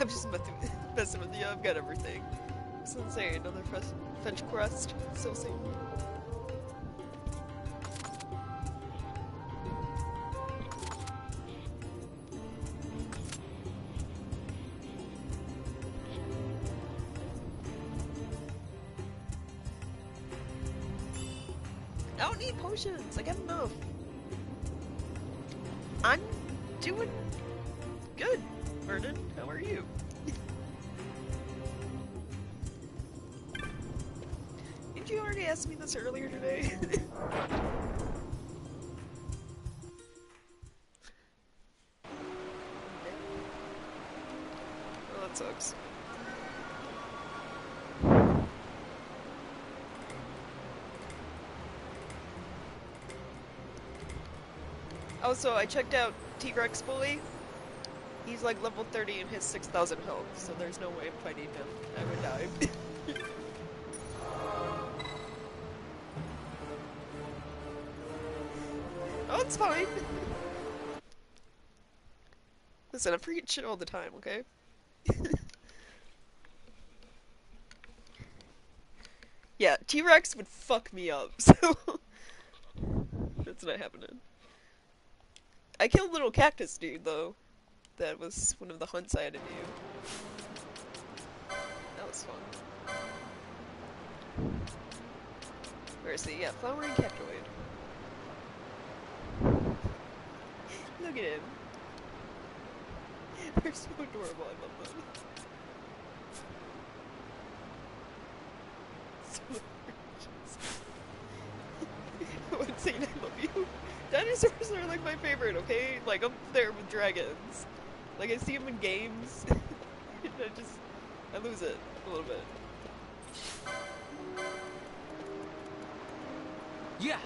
I'm just messing with you, I've got everything. It's insane, another fetch quest, so soon. I don't need potions, I got enough. I'm doing good, Vernon. How are you? Didn't you already ask me this earlier today? Oh, that sucks. Also, I checked out T-Rex Bully. He's like level 30 and his 6,000 health, so there's no way I'm fighting him. I would die. Oh, it's fine. Listen, I'm freaking shit all the time, okay? Yeah, T-Rex would fuck me up, so that's not happening. I killed little cactus dude though. That was one of the hunts I had to do. That was fun. Where is he? Yeah, flowering cactoid. Look at him. They're so adorable, I love them. So I would say I love you. Dinosaurs are like my favorite, okay? Like up there with dragons. Like I see them in games, and I lose it a little bit. Yeah.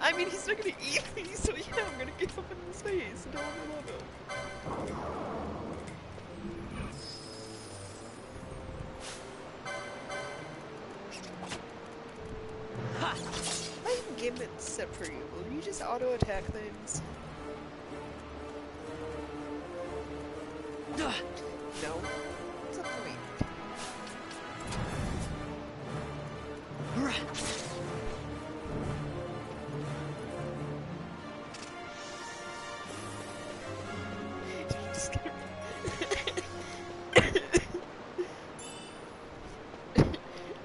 I mean, he's not gonna eat me, so yeah, I'm gonna get up in his face and tell him I love him. Ha. I can game it set for you. Will you just auto attack things? Ugh. No. What's the point? Just gonna...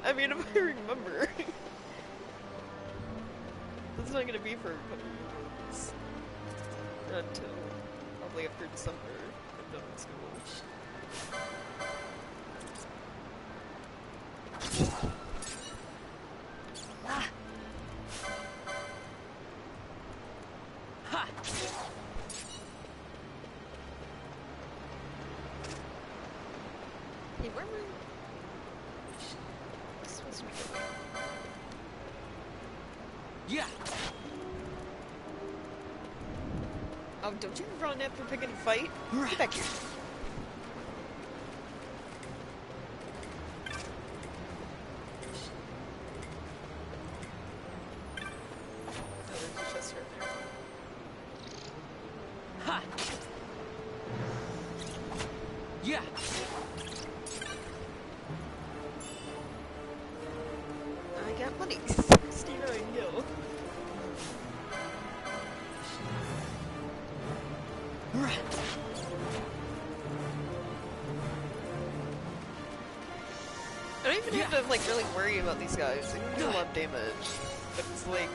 I mean, if I remember. That's not gonna be for a couple of months. Not until probably after December. I'm done with school. Ah. Ha. Hey, where am I? I'm supposed to be going. Yeah. Oh, don't you run after picking a fight? Get back here. Oh, there's a chest right there. Ha. Yeah. I got money. 69 gil. I don't even have to like really worry about these guys. They don't do a lot of damage, but it's like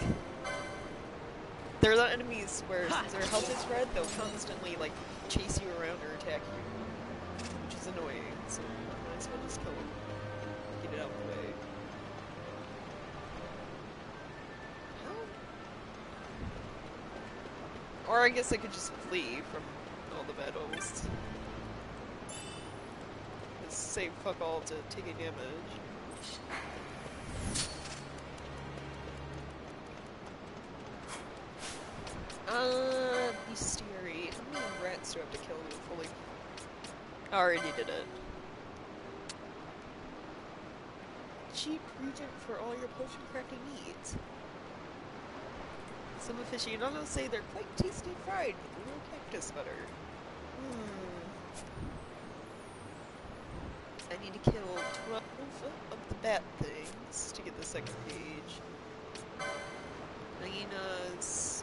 they're the enemies where since their health is red, they'll constantly like chase you around or attack you, which is annoying. So might as well just kill them, get it out of the way. How? Or I guess I could just flee from all the battles. Just say fuck all to taking damage. Bestiary. How many rats do I have to kill to fully... I already did it. Cheap regent for all your potion crafting needs. Some aficionados say they're quite tasty fried with a little cactus butter. I need to kill 12 of the bat things to get the second page. Hyenas.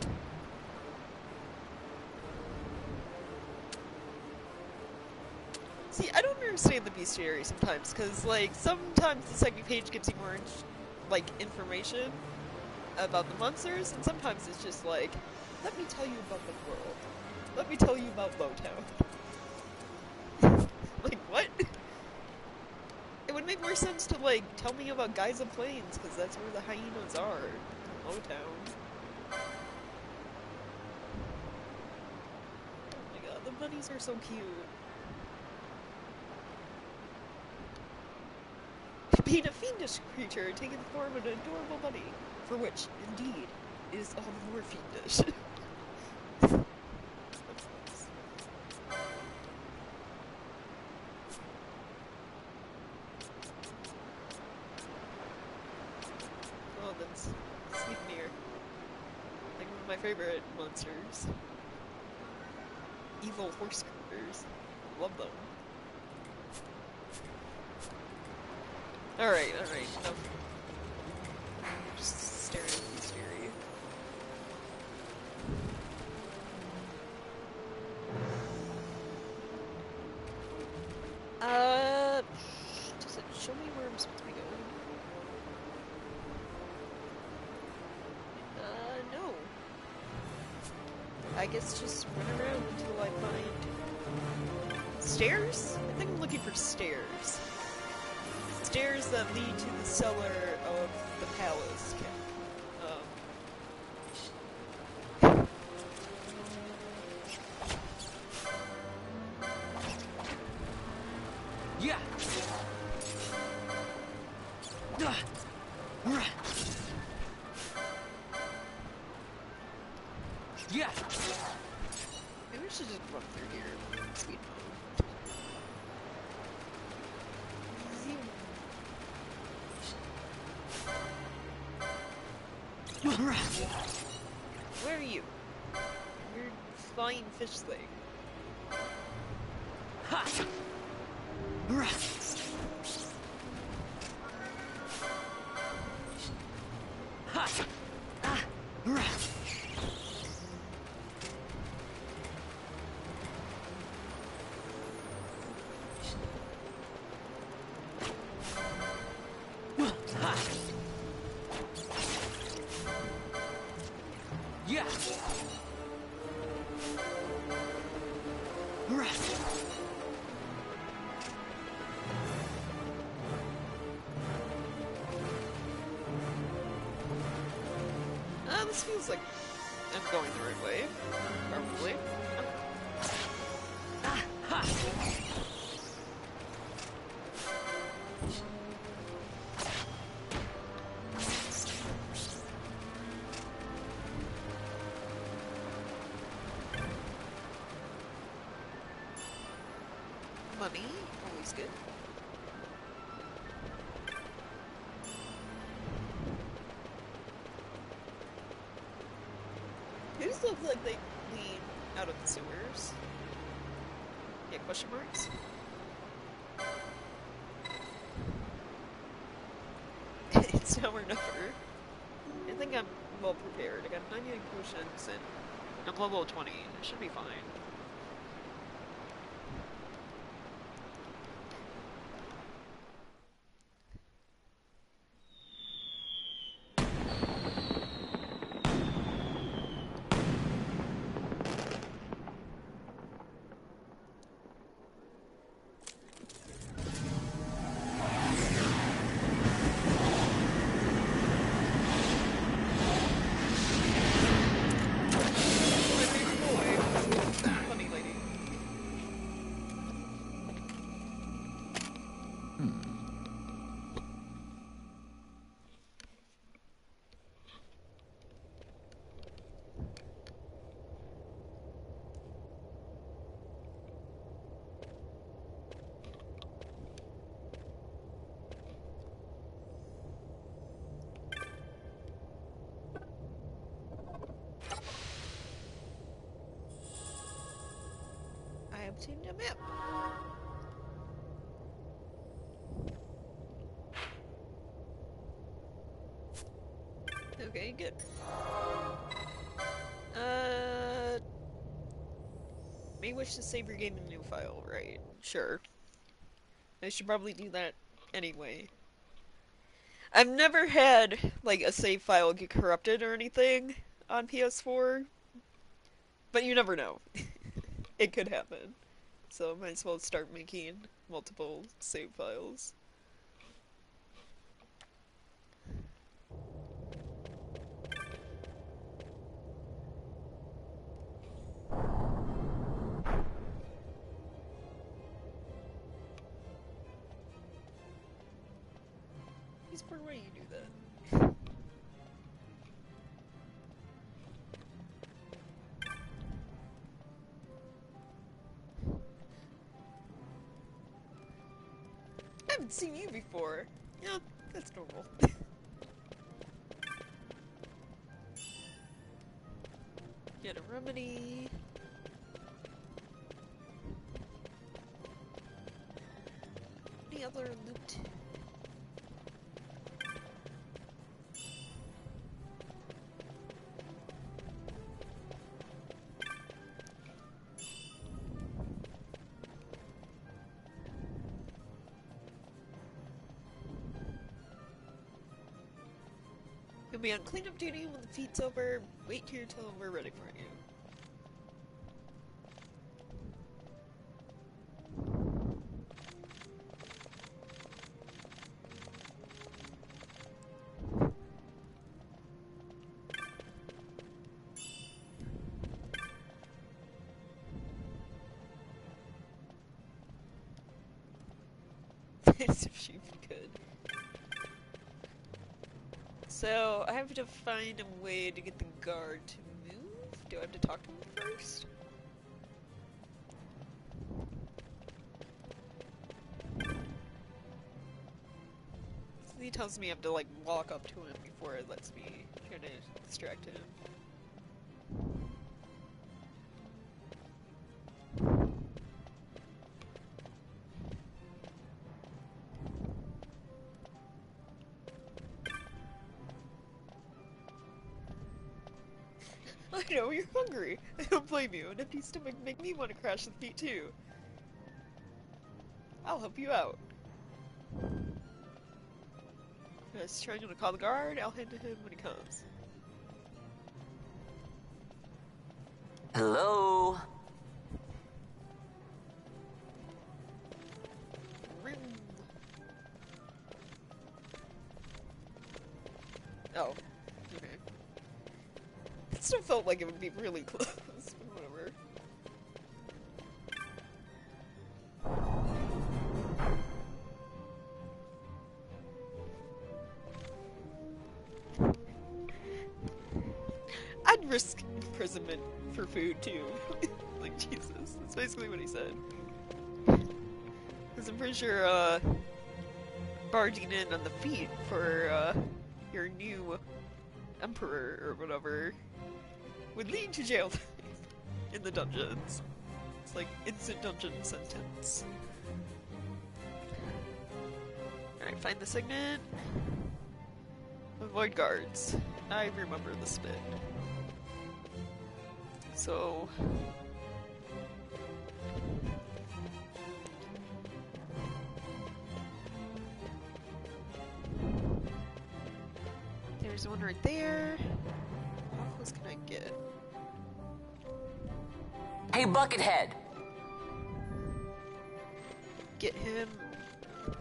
See, I don't understand the bestiary sometimes, because, like, sometimes the second page gives you more, like, information about the monsters, and sometimes it's just like, let me tell you about the world. Let me tell you about Lowtown. Like, what? It would make more sense to, like, tell me about Geyser Plains, because that's where the hyenas are. In Lowtown. Oh my god, the bunnies are so cute. Being a fiendish creature, taking the form of an adorable bunny, for which, indeed, is all the more fiendish. Oh, that's sleep near. Like my favorite monsters. Evil horse critters. Love them. Alright, enough. Just staring at this theory. Does it show me where I'm supposed to be going? No. I guess just run around until I find... Stairs? I think I'm looking for stairs. Stairs that lead to the cellar of the palace. Yeah. Yeah. Maybe we should just run through here. Speed mode. Where are you? Weird flying fish thing. Ha. Yeah. This feels like I'm going the right way. Probably. Money, always good. These look like they lead out of the sewers. Yeah, question marks? It's now or never. I think I'm well prepared. I got 99 potions and I'm level 20. It should be fine. I obtained a map. Okay, good. May wish to save your game in a new file, right? Sure. I should probably do that anyway. I've never had, like, a save file get corrupted or anything on PS4, but you never know. It could happen. So I might as well start making multiple save files. He's pretty way you do that. I haven't seen you before. Yeah, that's normal. Get a remedy. Any other loot? You'll be on cleanup duty when the feed's over. Wait here till we're ready for you. As if she could. So, I have to find a way to get the guard to move? Do I have to talk to him first? He tells me I have to, like, walk up to him before it lets me try to distract him. I know, you're hungry. I don't blame you. An empty stomach make me want to crash the feet too. I'll help you out. Just trying to call the guard. I'll hand to him when he comes. Hello? Oh, okay. It still felt like it would be really close, but whatever. I'd risk imprisonment for food too. Like, Jesus. That's basically what he said. Because I'm pretty sure, barging in on the feet for, your new emperor or whatever would lead to jail time in the dungeons. It's like instant dungeon sentence. Alright, find the signet. Avoid guards. I remember this bit. So... there's one right there. How close can I get? Hey, Buckethead! Get him.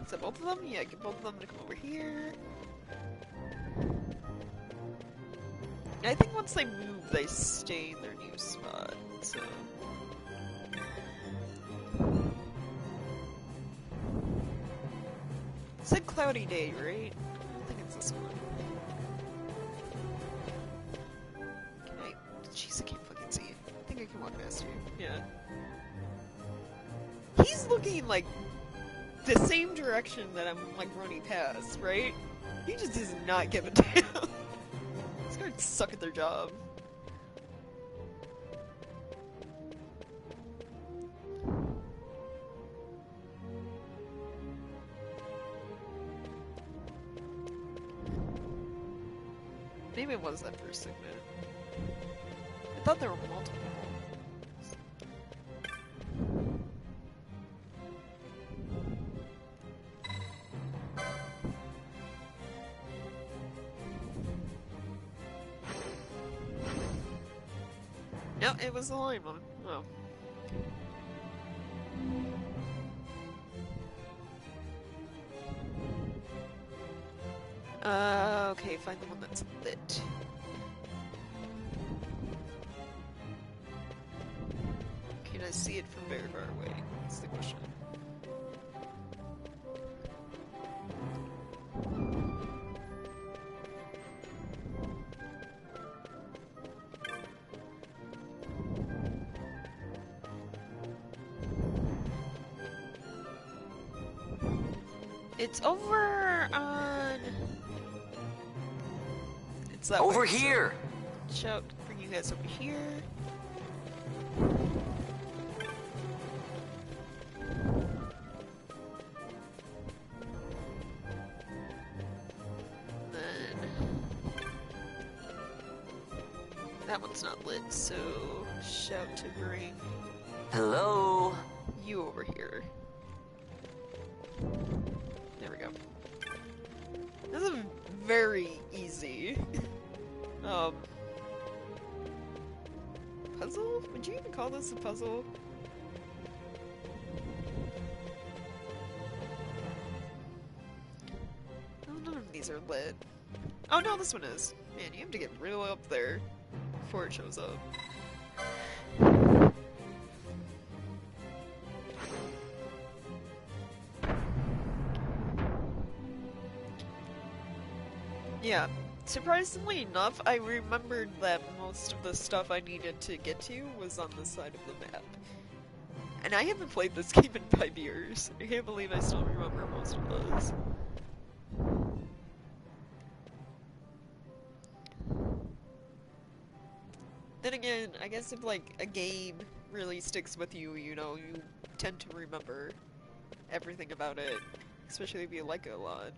Is that both of them? Yeah, get both of them to come over here. I think once they move, they stay in their new spot, so... It said cloudy day, right? I don't think it's this one. Can I... Jeez, I can't fucking see. I think I can walk past you. Yeah. He's looking, like, the same direction that I'm, like, running past, right? He just does not give a damn. These guards suck at their job. Maybe it was that first segment. I thought there were multiple. No, it was the line one. Oh. Okay, find the one that's lit. Can I see it from very far away? That's the question. It's over on... It's that Over way, so here! shout for bring you guys over here. That one's not lit, so shout to bring Hello? you over here. There we go. This is very easy. Puzzle? Would you even call this a puzzle? Oh, none of these are lit. Oh no, this one is. Man, you have to get real up there before it shows up. Yeah, surprisingly enough, I remembered that most of the stuff I needed to get to was on this side of the map. And I haven't played this game in 5 years. I can't believe I still remember most of those. Then again, I guess if like a game really sticks with you, you know, you tend to remember everything about it, especially if you like it a lot.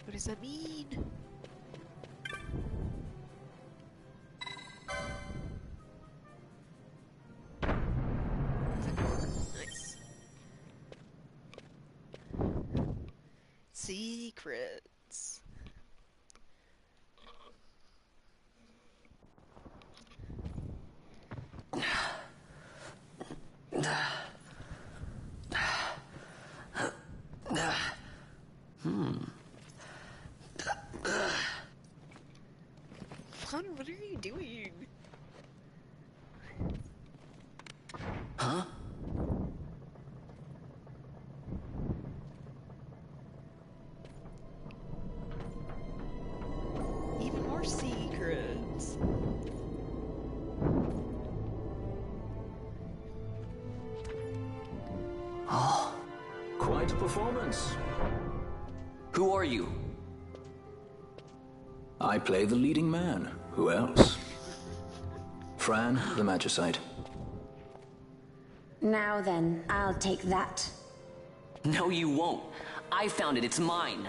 What does that mean? Nice. Secrets. What are you doing? Huh? Even more secrets. Oh. Quite a performance. Who are you? I play the leading man. Who else? Fran, the Magicite. Now then, I'll take that. No, you won't. I found it. It's mine.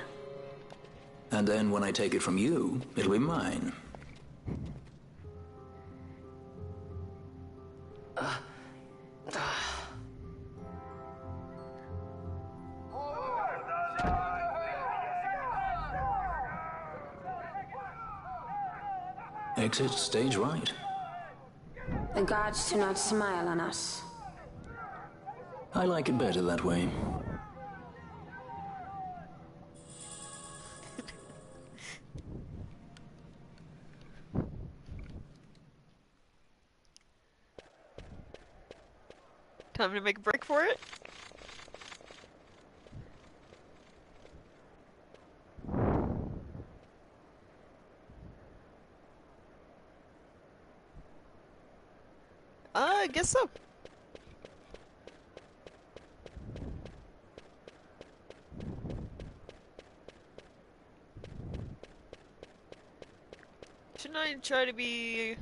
And then when I take it from you, it'll be mine. Exit stage right. The gods do not smile on us. I like it better that way. Time to make a break for it? I guess so. Shouldn't I try to be...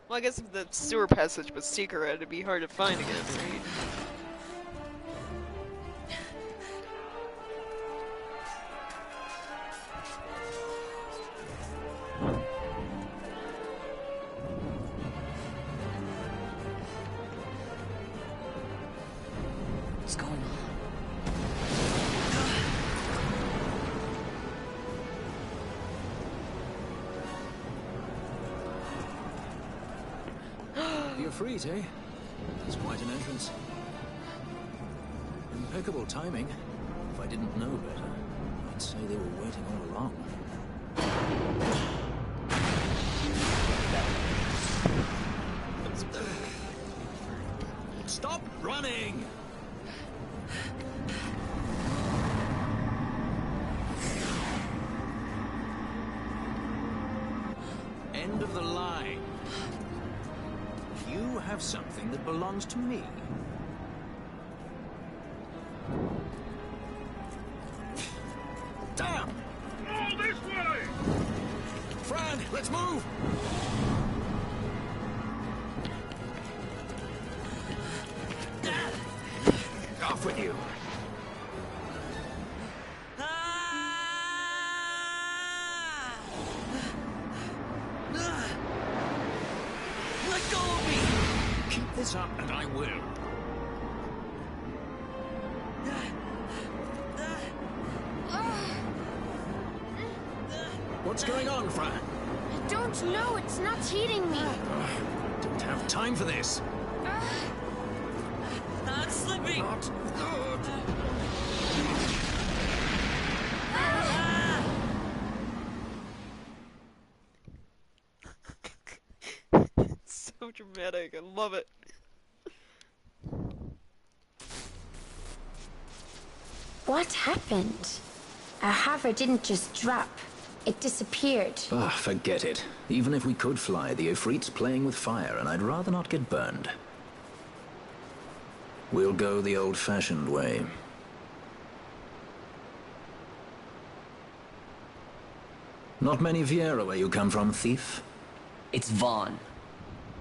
Well, I guess if the sewer passage was secret, it'd be hard to find again, right? What's going on? You're freed, eh? That's quite an entrance. Impeccable timing. If I didn't know better, I'd say they were waiting all along. Stop running! End of the line. You have something that belongs to me. Damn! All this way! Fran, let's move! Off with you. Let go of me! Keep this up and I will. What's going on, Fran? I don't know. It's not heating me. Don't have time for this. I'm slipping! Not good. So dramatic. I love it. What happened? Our hover didn't just drop. It disappeared. Ah, forget it. Even if we could fly, the Ifrit's playing with fire, and I'd rather not get burned. We'll go the old-fashioned way. Not many Viera where you come from, thief? It's Vaughn.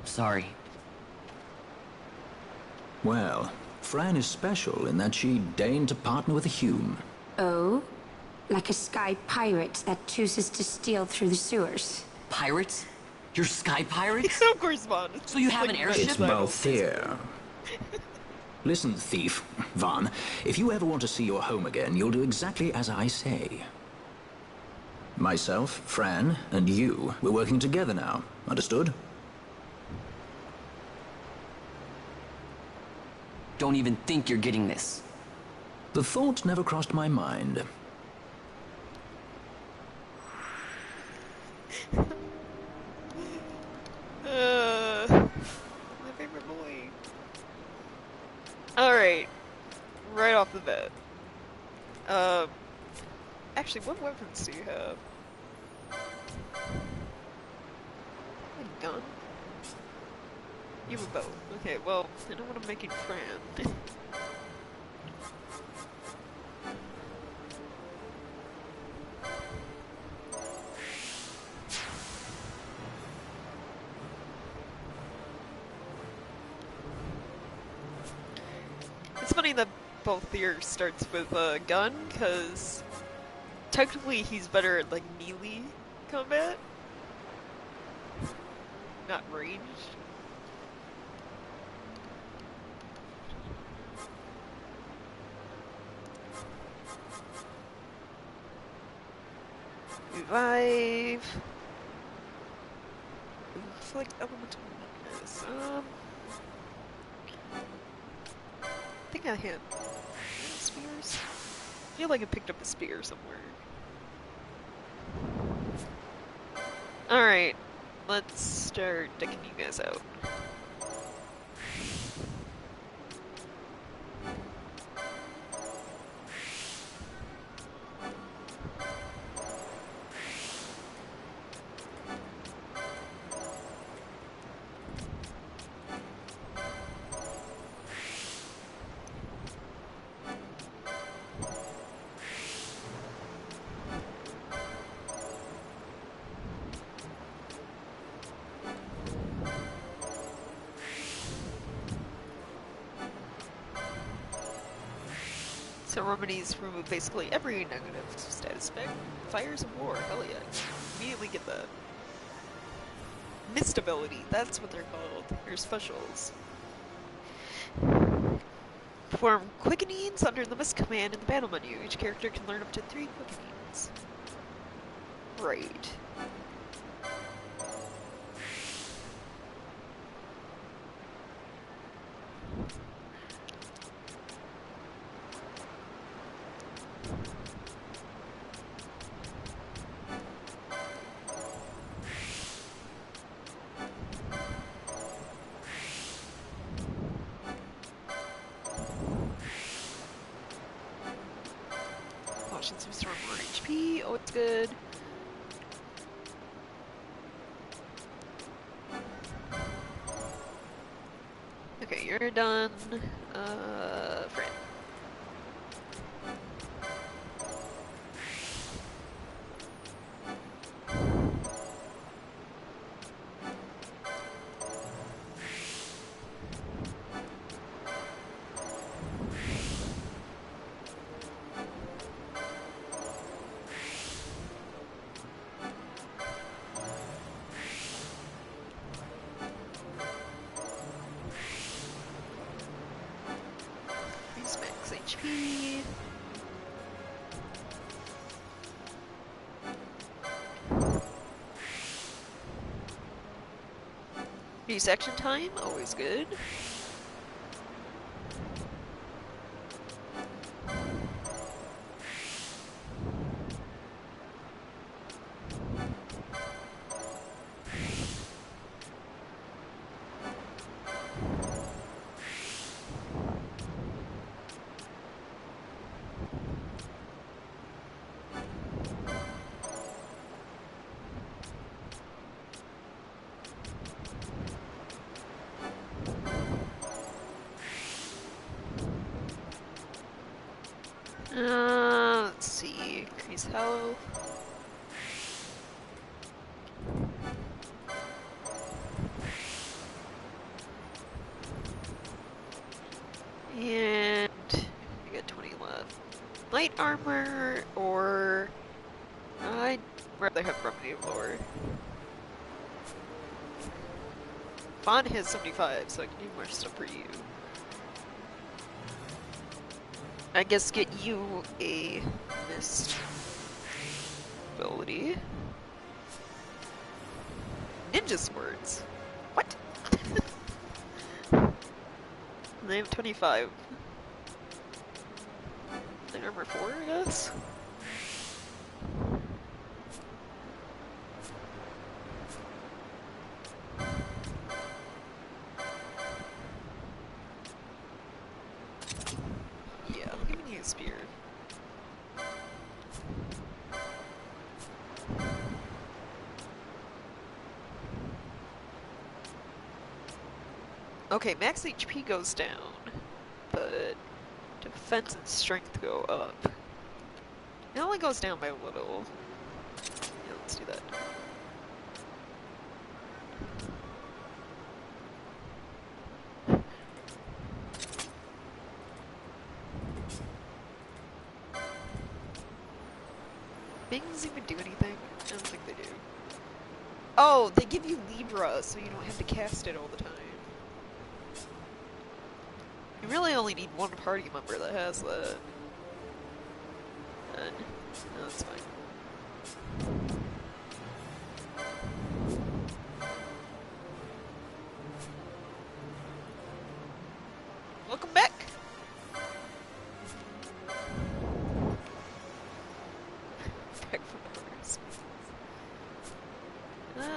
Sorry. Well, Fran is special in that she deigned to partner with a Hume. Oh? Like a sky pirate that chooses to steal through the sewers. Pirates? You're sky pirates? Of course, Vaughn. So you have an airship? It's both here. Listen, thief, Vaughn, if you ever want to see your home again, you'll do exactly as I say. Myself, Fran, and you, we're working together now. Understood? Don't even think you're getting this. The thought never crossed my mind. My favorite boy. Alright. Right off the bat. Actually, what weapons do you have? A gun? You have a bow. Okay, well, I know what I'm making Fran. It's funny that both here starts with a gun, because technically he's better at, like, melee combat. Not ranged. Revive. It's like elemental weakness. I think I had spears. I feel like I picked up a spear somewhere. Alright, let's start decking you guys out. So remedies remove basically every negative status effect. Fires of War, hell yeah. Immediately get that. Mist ability, that's what they're called. They're specials. Perform quickenings under the Mist command in the battle menu. Each character can learn up to 3 quickenings. Right. Potions restore more HP. Oh, it's good. Okay, you're done. Fran. Use max HP. Use action time, always good. Let's see. Increase health. And I got 20 left. Light armor, or I'd rather have remedy of lore. Vaughn has 75, so I can do more stuff for you. I guess get you a mist ability. Ninja swords. What? They have 25. Light armor 4, I guess? Yeah, I'm giving you a spear. Okay, max HP goes down, but defense and strength go up. It only goes down by a little. Yeah, let's do that. Things even do anything? I don't think they do. Oh, they give you Libra, so you don't have to cast it all the time. You really only need one party member that has that. No, that's fine. Welcome back! Back from outer space.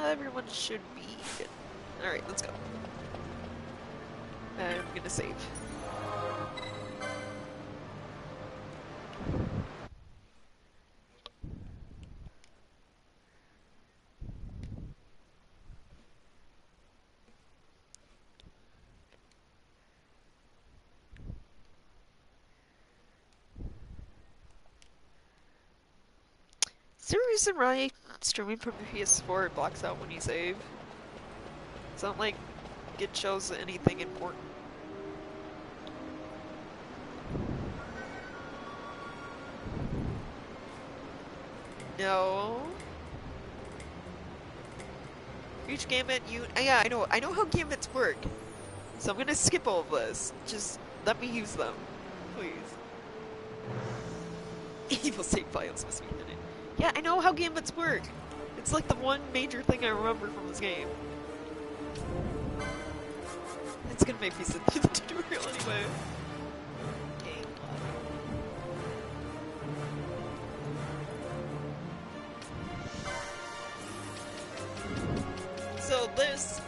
Everyone should be good. Alright, let's go. I'm gonna save. Is there a reason why streaming from the PS4 blocks out when you save? It's not like it shows anything important. No. Each gambit yeah, I know how gambits work. So I'm gonna skip all of this. Just let me use them. Please. Evil save files must be hidden. Yeah, I know how gambits work. It's like the one major thing I remember from this game. It's gonna make me sit through the tutorial anyway. Game. So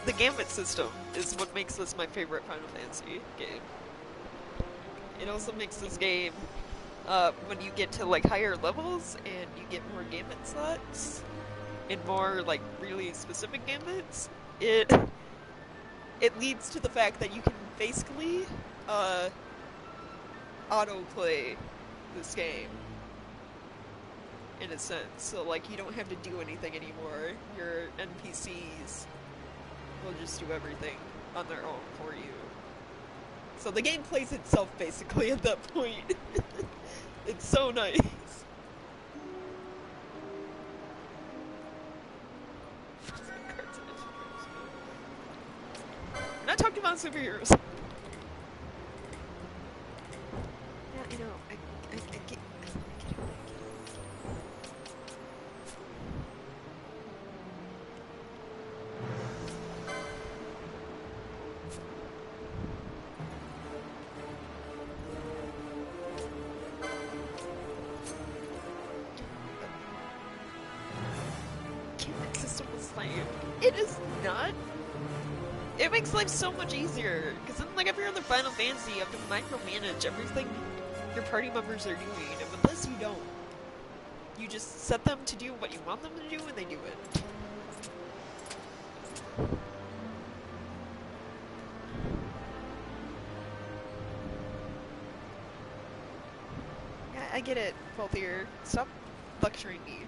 the gambit system is what makes this my favorite Final Fantasy game. It also makes this game, when you get to like higher levels and you get more gambit slots and more like really specific gambits, it leads to the fact that you can basically autoplay this game in a sense. So like you don't have to do anything anymore. Your NPCs will just do everything on their own for you. So the game plays itself basically at that point. It's so nice. We're not talking about superheroes. Yeah, you know, I get system is like, it is not. It makes life so much easier, because then, like every other Final Fantasy, you have to micromanage everything your party members are doing, and with this, you don't. You just set them to do what you want them to do, and they do it. Yeah, I get it, Voltier. Stop lecturing me.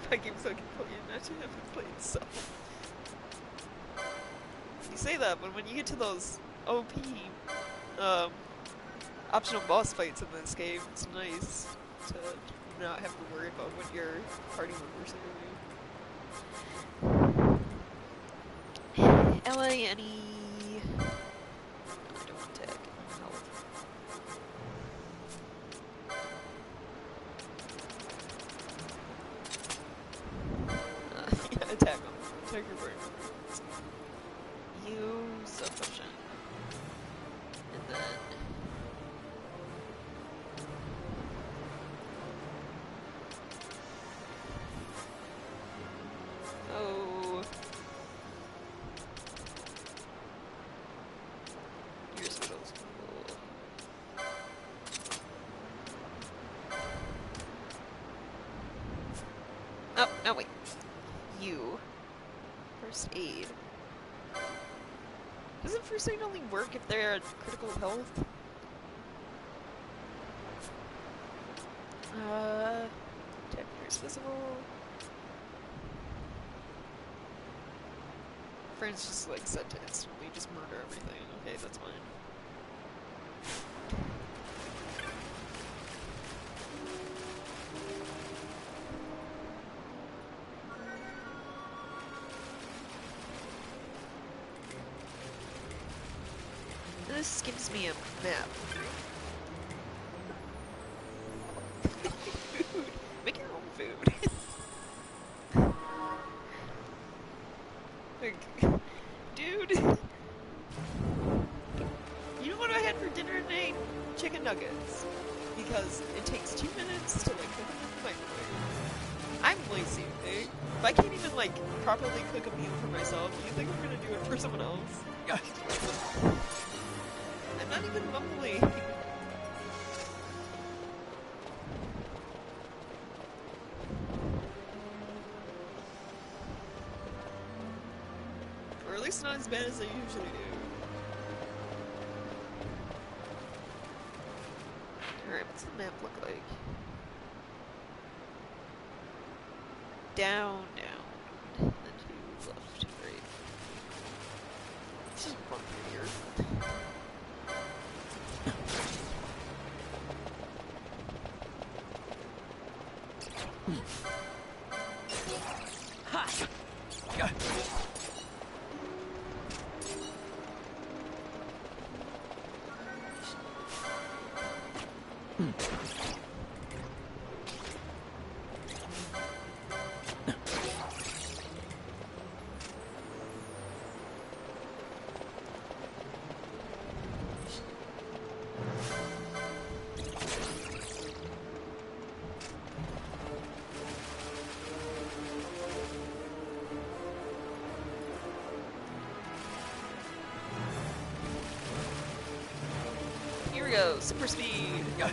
That game's so completely imagine if it played itself. You say that, but when you get to those OP optional boss fights in this game, it's nice to not have to worry about what your party members are doing. LA, any... I don't attack. Health. Yeah, attack them. Attack your brain. Use a potion. And then... Oh... Your skittles. Oh, no wait. You. First aid. Doesn't first aid only work if they're at critical health? Attackers visible. Friends just like set to instantly just murder everything. Okay, that's fine. This gives me a map. Food. Make your own food. Like, dude. You know what I had for dinner today? Chicken nuggets. Because it takes 2 minutes to like cook them in the microwave. I'm lazy, okay? If I can't even like properly cook a meal for myself, do you think I'm gonna do it for someone else? I'm not even mumbling. Or at least not as bad as I usually do. Alright, what's the map look like? Down, down. And then to left, to right. Let's just run through here. go, super speed. Yeah.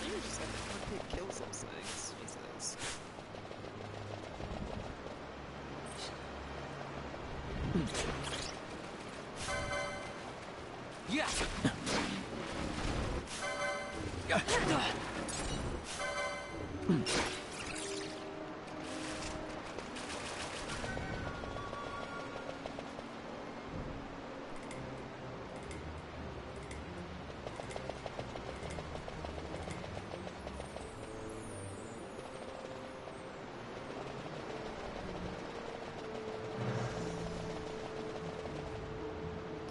You just have to kill some things. Jesus. Yeah.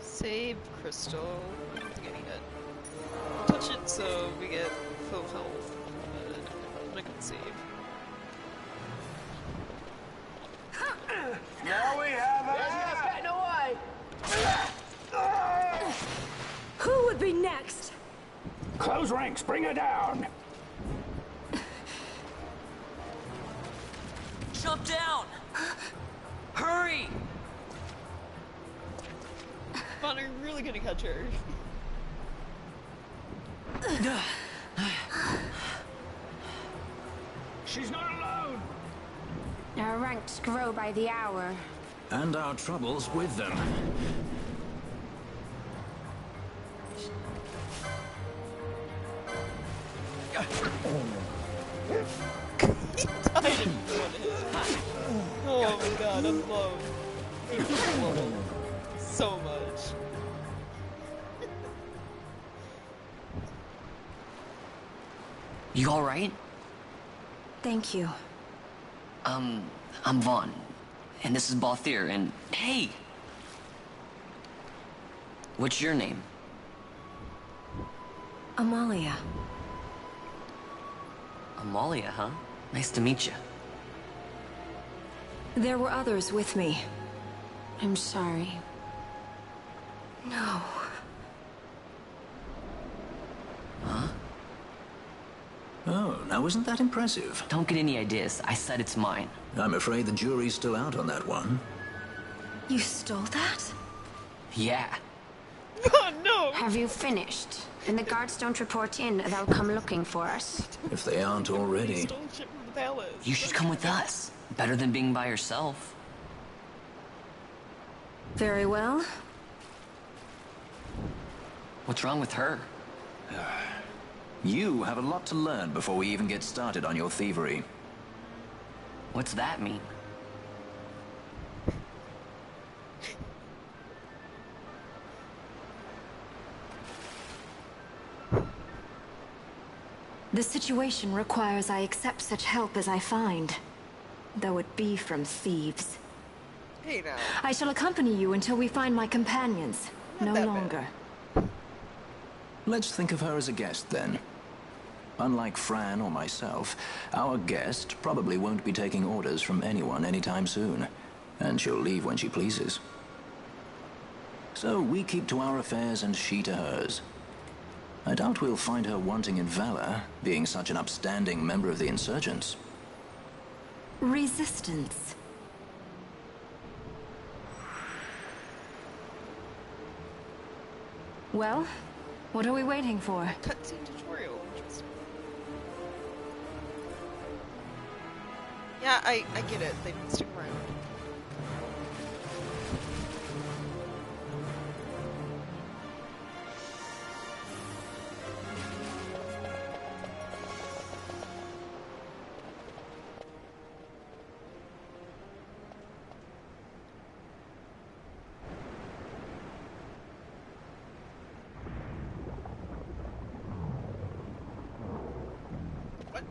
Save crystal. I don't think I need it. Touch it so we get full health. But I'm not gonna save. Now we have Who would be next? Close ranks, bring her down. Jump down! Hurry! Fun, are you really gonna catch her? She's not alone. Our ranks grow by the hour. And our troubles with them. Oh my god, I love it so much. You alright? Thank you. I'm Vaughn. And this is Balthier, and hey! What's your name? Amalia. Amalia, huh? Nice to meet you. There were others with me. I'm sorry. No. Huh? Oh, now isn't that impressive? Don't get any ideas. I said it's mine. I'm afraid the jury's still out on that one. You stole that? Yeah. Oh no! Have you finished? And the guards don't report in, they'll come looking for us. If they aren't They already. stole shit from the palace. You should come with us. Better than being by yourself. Very well. What's wrong with her? You have a lot to learn before we even get started on your thievery. What's that mean? The situation requires I accept such help as I find, though it be from thieves. Hey now. I shall accompany you until we find my companions. Not No that bad. longer. Let's think of her as a guest, then. Unlike Fran or myself, our guest probably won't be taking orders from anyone anytime soon, and she'll leave when she pleases. So we keep to our affairs and she to hers. I doubt we'll find her wanting in valor, being such an upstanding member of the insurgents. Resistance. Well, what are we waiting for? Cutscene tutorial. Interesting. Yeah, I get it. They didn't stick around. What?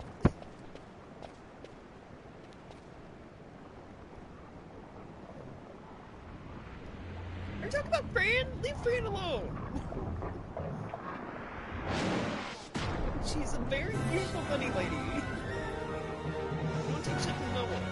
Are you talking about Fran? Leave Fran alone. she's a very beautiful bunny lady. Don't take shit from no one.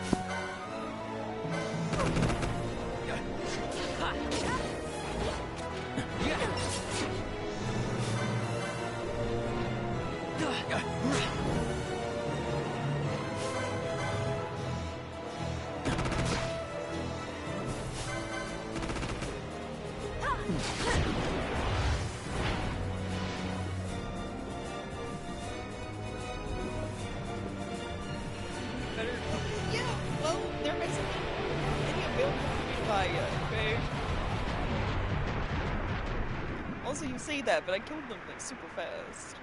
Also, you say that, but I killed them like super fast.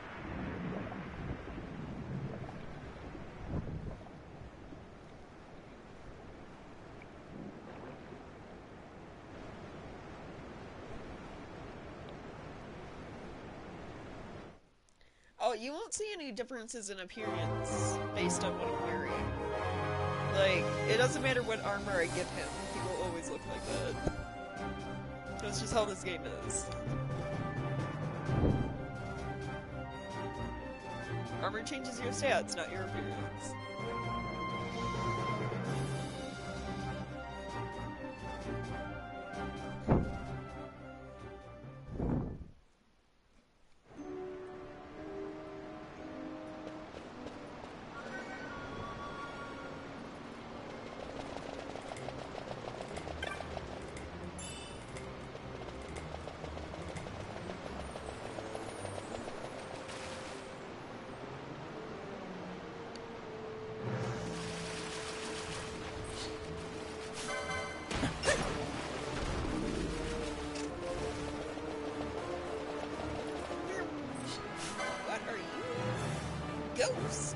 Oh, you won't see any differences in appearance based on what I'm wearing. Like, it doesn't matter what armor I give him, he will always look like that. That's just how this game is. Armor changes your stats, not your appearance. Ghost.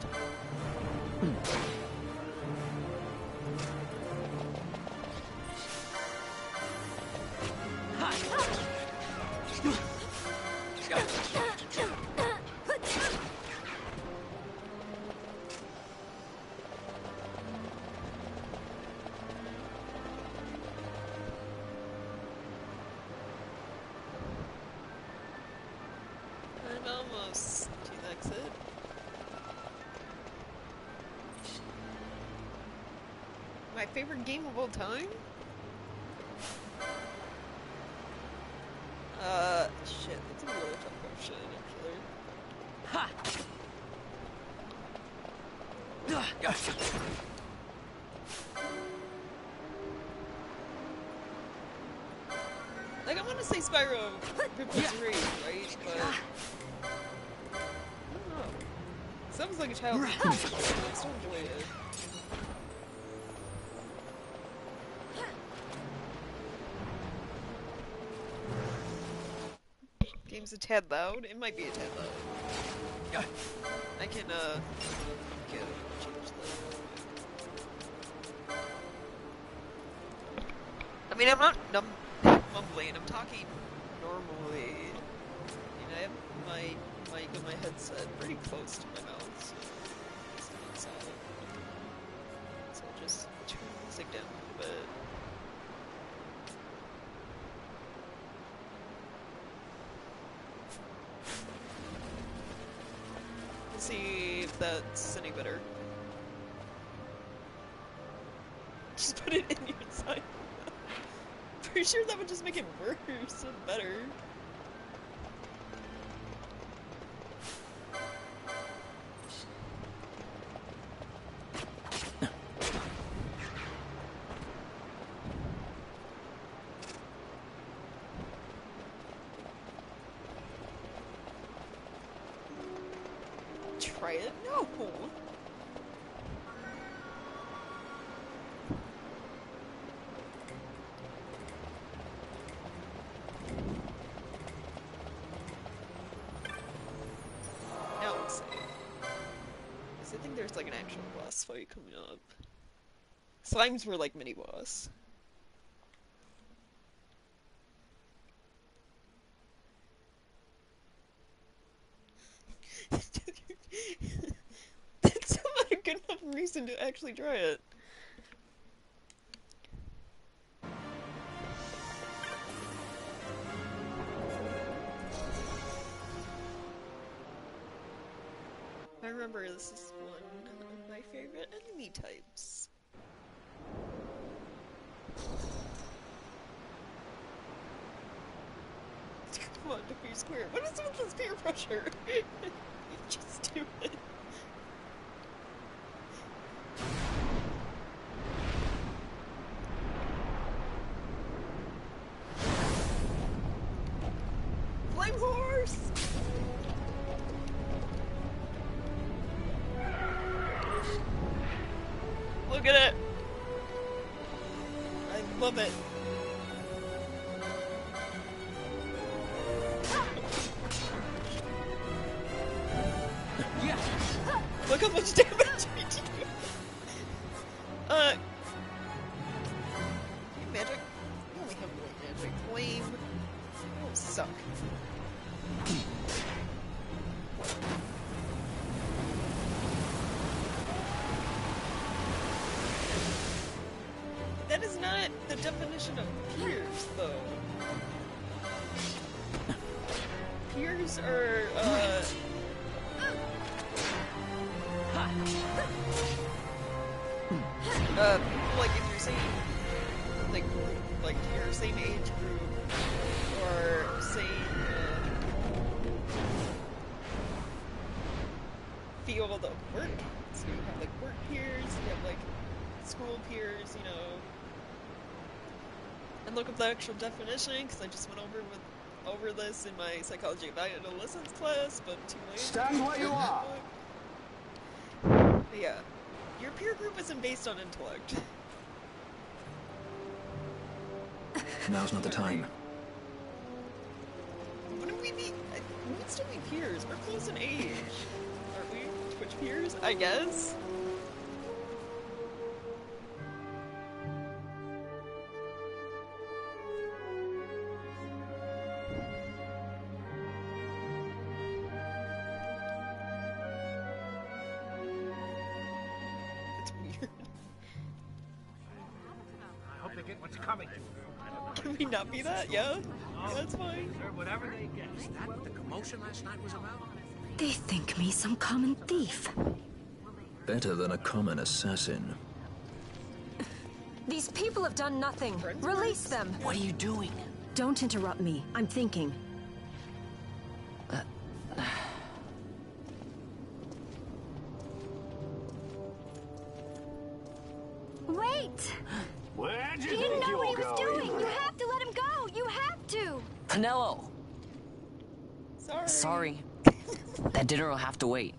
I'm almost to the exit. My favorite game of all time? Shit, that's a really tough question, actually. Like, I want to say Spyro Princess Rage, right? But I don't know. Sounds like a child's game, but I still enjoy it. Game's a tad loud? It might be a tad loud. I can, change that. I mean, I'm not mumbling, I'm talking normally. I mean, I have my mic and my headset pretty close to my mouth, so it's not solid. So I'll just turn the music down a little bit. See if that's any better. Just put it in your side. Pretty sure that would just make it worse and better. Try it? No! Now let's see. Because I think there's like an actual boss fight coming up. Slimes were like mini-boss. That's not a good enough reason to actually try it. I remember this is one of my favorite enemy types. Come on, defuse square. What is with this peer pressure? Just do it. Flame horse! Look at it! I love it. Yeah. Look how much damage we do! Magic? You only have white magic. Flame. Oh, suck. That is not the definition of peers, though. Peers are, like if you're saying, like your same age group, or same, field of work. So you have, like, work peers, you have, like, school peers, you know. And look up the actual definition, because I just went over this in my psychology of adolescence class, but too late. Stand where you are! But yeah. Your peer group isn't based on intellect. Now's not the time. Wouldn't we be... we would still be peers. We're close in age. Aren't we? Twitch peers? I guess? It's weird. I hope they get what's coming. Can we not be that? Yeah? Yeah, that's fine. Whatever they get. Is that what the commotion last night was about? They think me some common thief. Better than a common assassin. These people have done nothing. Release them. What are you doing? Don't interrupt me. I'm thinking. Wait! Where'd He didn't know what he was doing! You have to let him go! You have to! Pinello! Sorry. Sorry. That dinner will have to wait.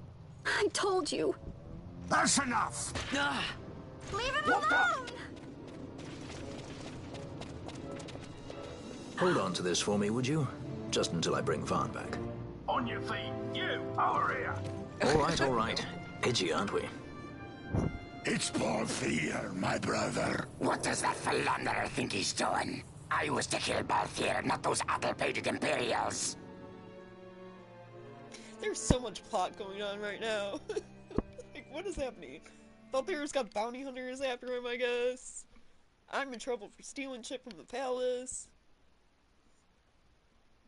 I told you. That's enough! Ah! Leave him alone! Hold on to this for me, would you? Just until I bring Vaughn back. On your feet, you, over here. All right. Edgy, aren't we? It's Balthier, my brother. What does that philanderer think he's doing? I was to kill Balthier, not those addle-pated Imperials. There's so much plot going on right now. Like, what is happening? Balthier's got bounty hunters after him, I guess. I'm in trouble for stealing shit from the palace.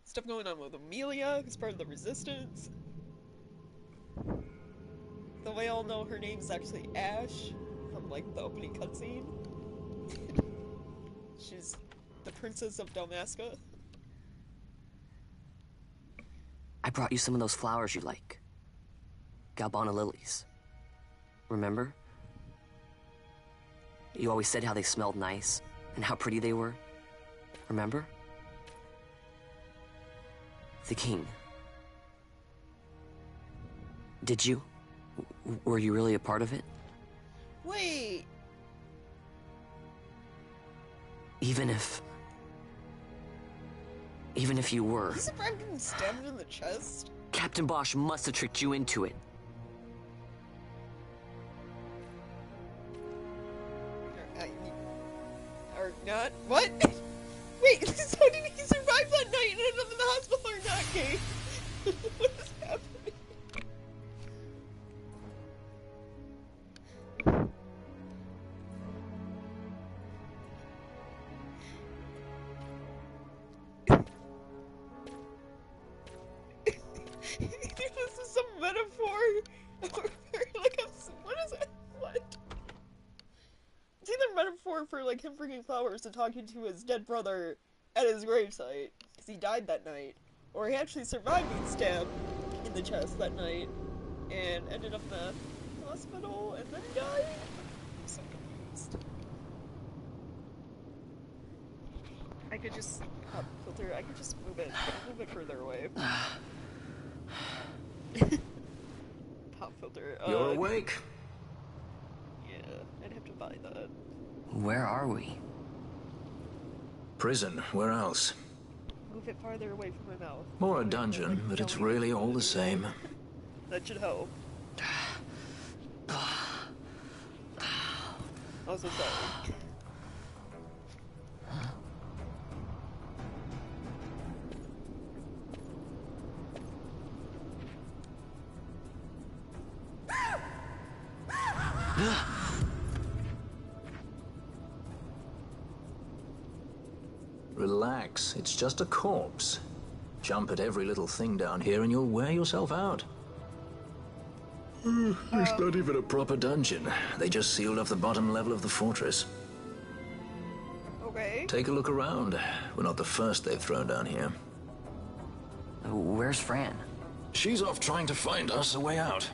Stuff going on with Amelia, who's part of the Resistance. Though we all know her name's actually Ash, from, like, the opening cutscene. She's the Princess of Dalmasca. I brought you some of those flowers you like. Galbana lilies. Remember? You always said how they smelled nice, and how pretty they were. Remember? The king. Did you? Were you really a part of it? Wait! Even if you were, You survived getting stabbed in the chest? Captain Bosch must have tricked you into it. Or not? What? Wait, so did he survive that night and end up in the hospital or not, Kate? What is happening? This is some metaphor like, what is it? What? It's either a metaphor for like him bringing flowers and talking to his dead brother at his gravesite, because he died that night, or he actually survived being stabbed in the chest that night and ended up in the hospital and then died. I'm so confused. I could just pop filter. I could just move it further away. Pop filter. You're awake. Yeah, I'd have to buy that. Where are we? Prison. Where else? Move it farther away from my mouth. Or a dungeon, but it's really all the same. That should help. Also sorry. Relax, it's just a corpse. Jump at every little thing down here and you'll wear yourself out. It's not even a proper dungeon. They just sealed off the bottom level of the fortress. Okay. Take a look around. We're not the first they've thrown down here. Where's Fran? She's off trying to find us a way out.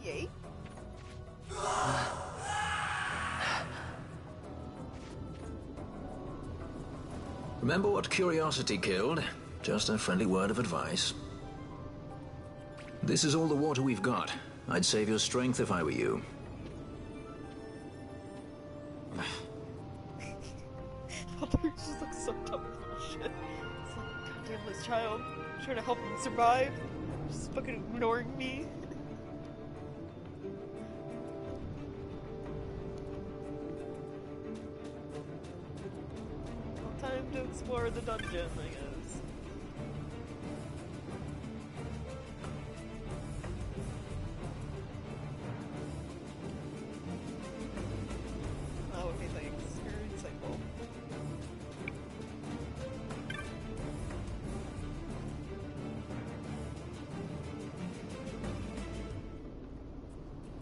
Yay. Remember what curiosity killed? Just a friendly word of advice. This is all the water we've got. I'd save your strength if I were you. Father just looks so dumb with shit. It's like, goddamn this child. I'm trying to help him survive. Just fucking ignoring me. Well, time to explore the dungeon, I guess. That would be the experience cycle.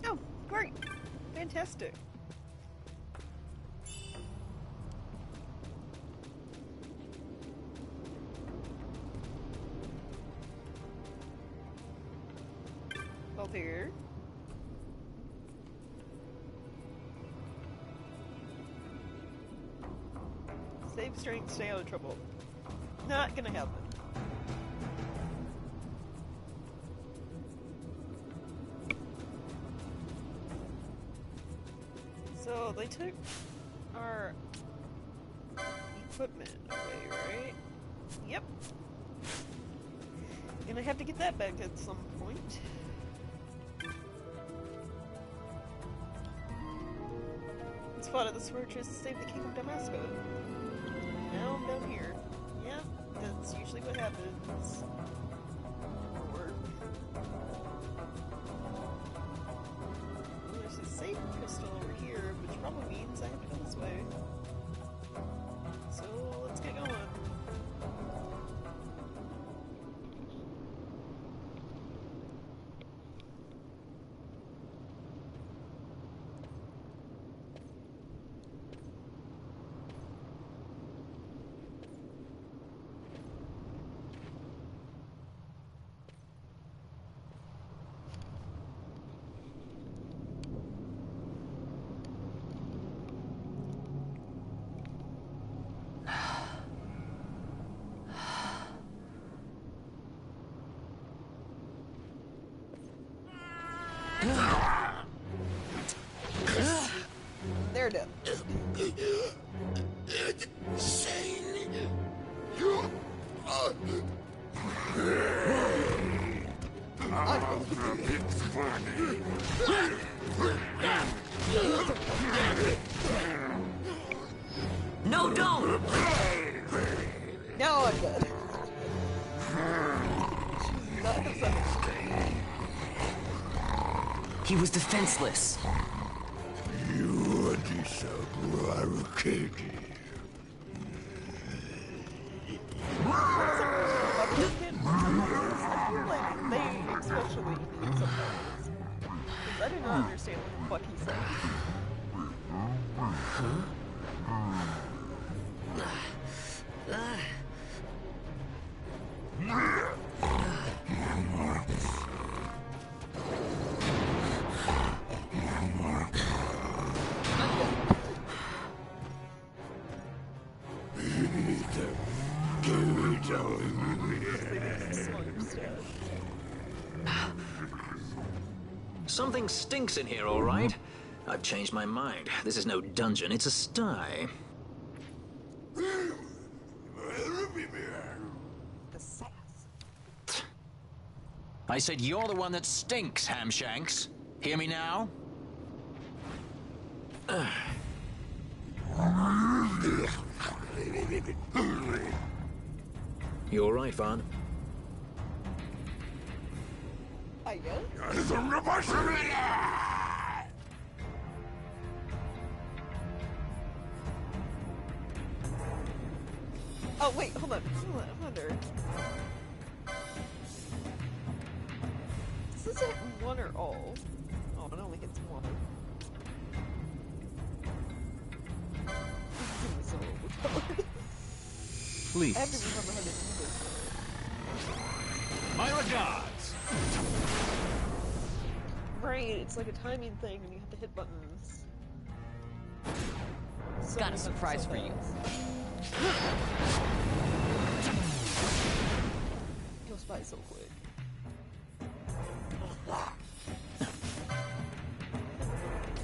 Oh, great! Fantastic. Both here. Save strength, stay out of trouble. Not gonna happen. So they took our equipment away, right? Yep. Gonna have to get that back at some point. It's fought at the fortress to save the king of Damascus. Now I'm down here. Yeah, that's usually what happens. Or... There's a save crystal over here, which probably means I have to go this way. So let's get going. They're dead. Insane. You are... It's funny. No, don't! Now I'm dead. Not upset. He was defenseless. You are disappointed. I feel like they especially need something. I did not understand what the fuck he said. Something stinks in here, all right. I've changed my mind. This is no dungeon, it's a sty. The sass. I said you're the one that stinks, Hamshanks. Hear me now? You all right, Vaughn? I guess. Oh wait, hold on. I wonder. This isn't one or all. Oh, it only hits one. This is so overpowered. Please. I have to remember how to do this. My regards. Right, it's like a timing thing, and you have to hit buttons. So Got a surprise for you. Goes by so quick.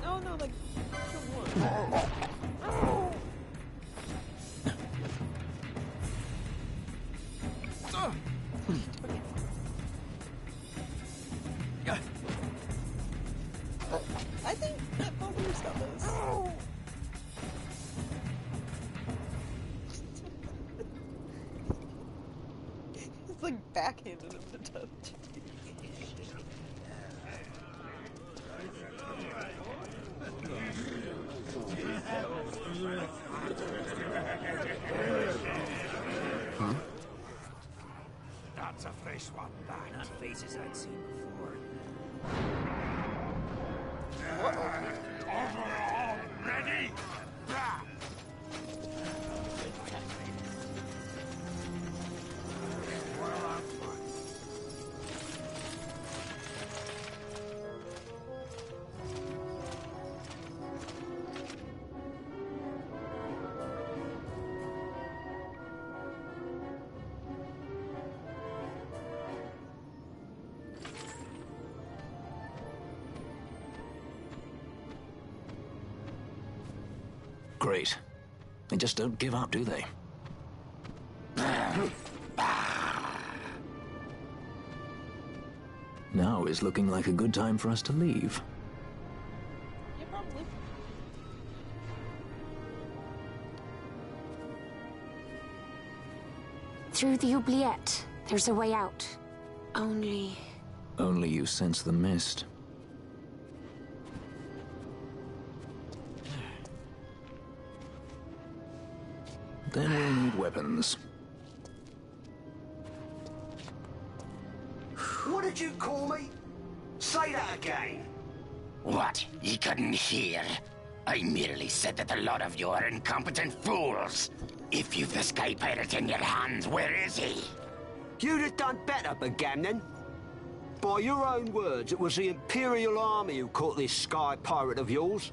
No, no, like, kill one. I think that Baltimore's got this. It's like backhanded him to touch. Huh? That's a fresh one, that. Not faces I'd seen before. Ready? Great. They just don't give up, do they? Now is looking like a good time for us to leave. Yeah, probably. Through the oubliette. There's a way out. Only... Only you sense the mist. Then we'll need weapons. What did you call me? Say that again. What? You couldn't hear? I merely said that a lot of you are incompetent fools. If you've the Sky Pirate in your hands, where is he? You'd have done better, Bagamnon. By your own words, it was the Imperial Army who caught this Sky Pirate of yours.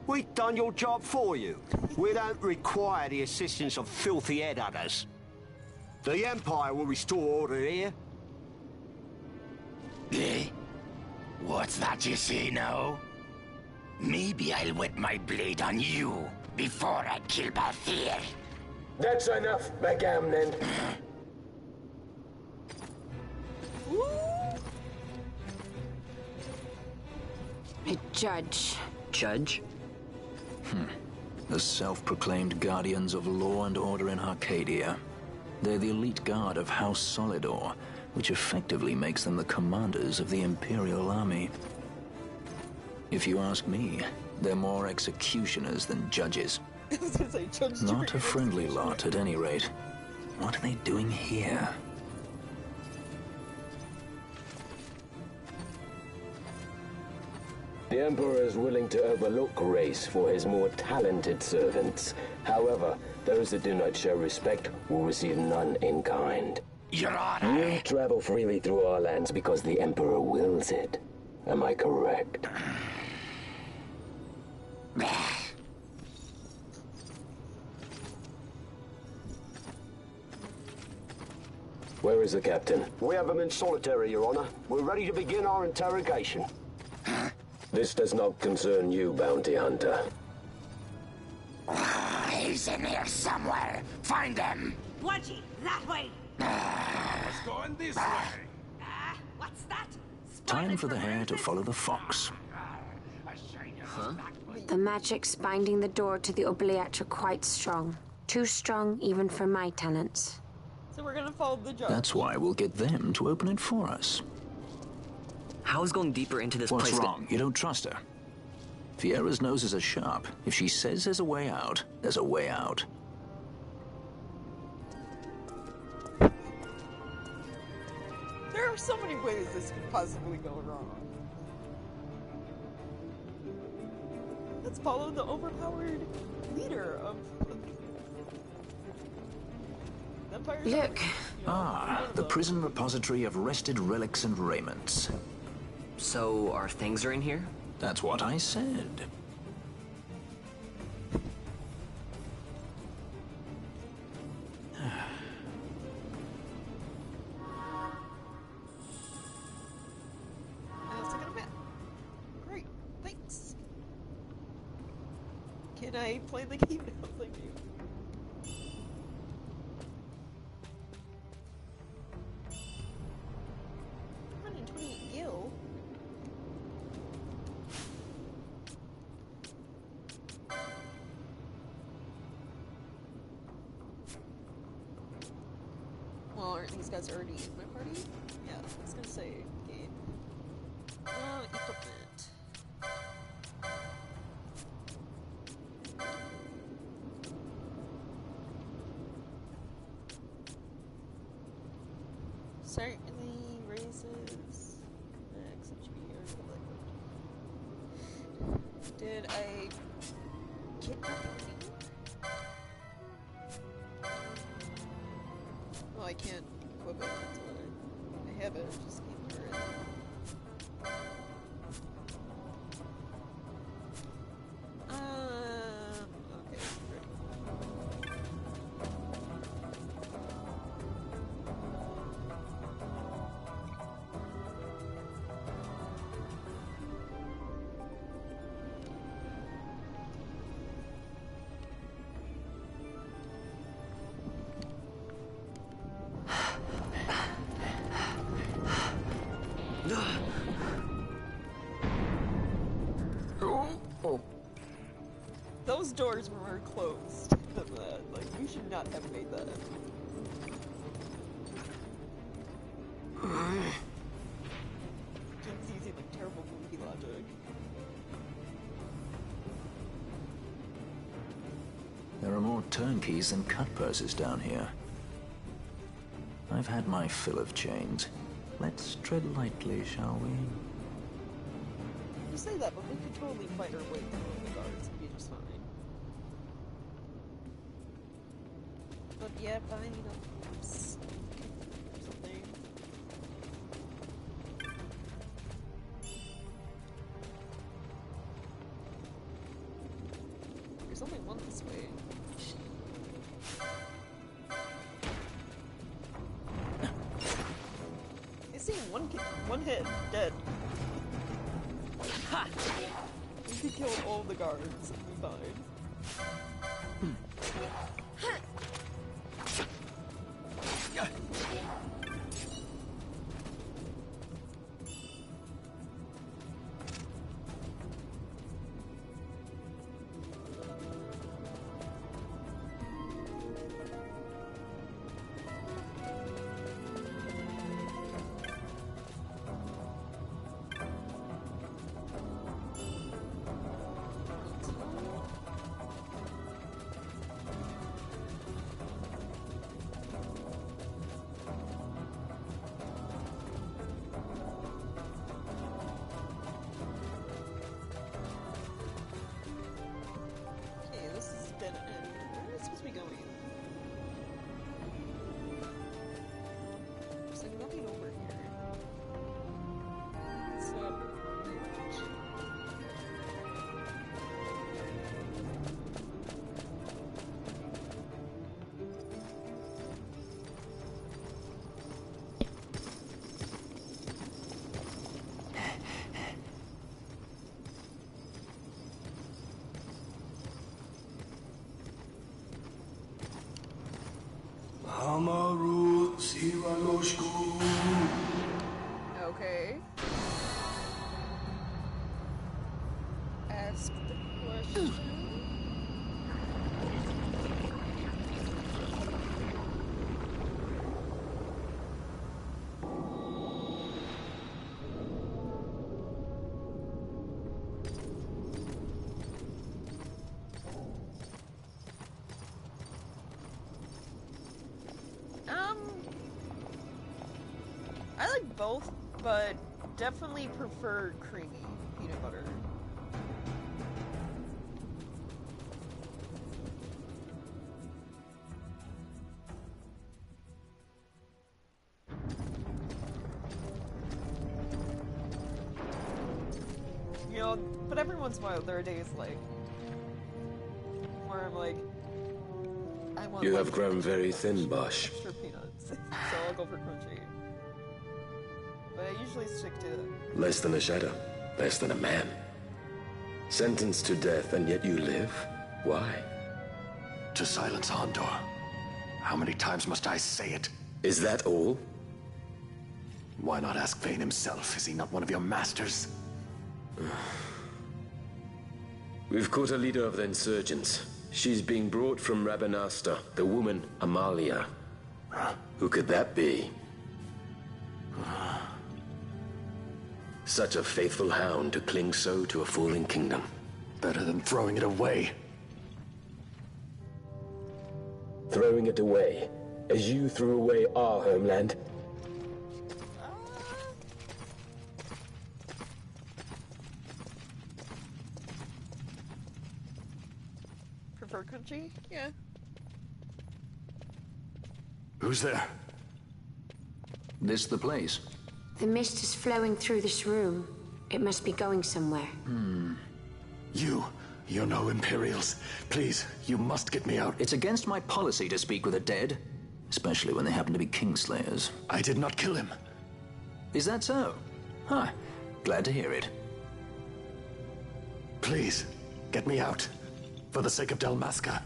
We've done your job for you. We don't require the assistance of filthy headhunters. The Empire will restore order here. Eh? What's that you say now? Maybe I'll wet my blade on you before I kill Bathir. That's enough, Bagamnon. a judge. Judge? The self-proclaimed guardians of law and order in Arcadia. They're the elite guard of House Solidor, which effectively makes them the commanders of the Imperial Army. If you ask me, they're more executioners than judges. Not a friendly lot, at any rate. What are they doing here? The Emperor is willing to overlook grace for his more talented servants. However, those that do not show respect will receive none in kind. Your Honor. You travel freely through our lands because the Emperor wills it. Am I correct? Where is the captain? We have him in solitary, Your Honor. We're ready to begin our interrogation. This does not concern you, bounty hunter. He's in here somewhere. Find him. Wedgie, that way! Let's go in this way. What's that? Time for the hare to follow the fox. Huh? The magics binding the door to the oubliette are quite strong. Too strong even for my talents. So we're gonna follow the judge. That's why we'll get them to open it for us. How is going deeper into this What's place? wrong? You don't trust her? Fiera's noses are sharp. If she says there's a way out, there's a way out. There are so many ways this could possibly go wrong. Let's follow the overpowered leader of the Empire. Look. Ah, the prison repository of wrested relics and raiments. So, our things are in here? That's what I said. Great, thanks. Can I play the game now? Thank you. Gil. Well, aren't these guys already in my party? Yeah, I was gonna say game. Equipment. Certainly raises max HP or liquid. Did I get anything? Well, I can't equip it, that's what I have it, just keep her in. Okay, great. Those doors were closed. Like, you should not have made that. Game's using like terrible movie logic. There are more turnkeys than cut purses down here. I've had my fill of chains. Let's tread lightly, shall we? You say that, but we could totally fight our way through the guards and be just fine. But yeah, fine, you know, something. There's only one this way. I see one hit, dead. Ha! We could kill all the guards and be fine. both, but definitely prefer creamy peanut butter. You know, but every once in a while there are days like where I'm like, I want. You have grown very thin, Bosch. Extra peanuts, so I'll go for crunchy. But I usually stick to Less than a shadow, less than a man. Sentenced to death, and yet you live? Why? To silence Hondor. How many times must I say it? Is that all? Why not ask Vane himself? Is he not one of your masters? We've caught a leader of the insurgents. She's being brought from Rabanasta, the woman Amalia. Who could that be? Such a faithful hound to cling so to a falling kingdom. Better than throwing it away. Throwing it away, as you threw away our homeland. prefer crunchy. Yeah. Who's there? This the place? The mist is flowing through this room. It must be going somewhere. You're no Imperials. Please, you must get me out. It's against my policy to speak with the dead, especially when they happen to be Kingslayers. I did not kill him. Is that so? Huh. Glad to hear it. Please, get me out. For the sake of Dalmasca.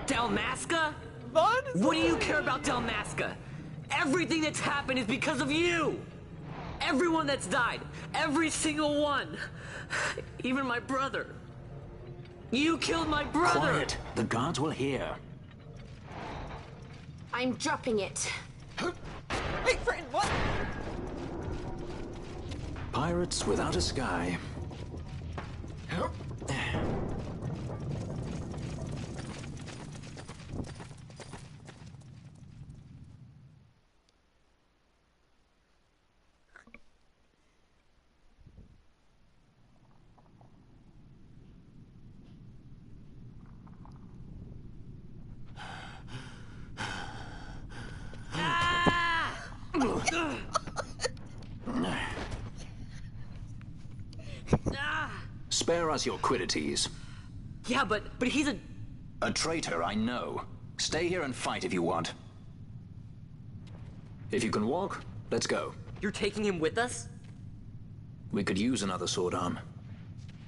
Dalmasca? What do you care about Dalmasca? Everything that's happened is because of you! Everyone that's died. Every single one. Even my brother. You killed my brother! Quiet. The guards will hear. I'm dropping it. Wait, friend, what? Pirates without a sky. Spare us your quiddities. Yeah, but he's a... A traitor, I know. Stay here and fight if you want. If you can walk, let's go. You're taking him with us? We could use another sword arm.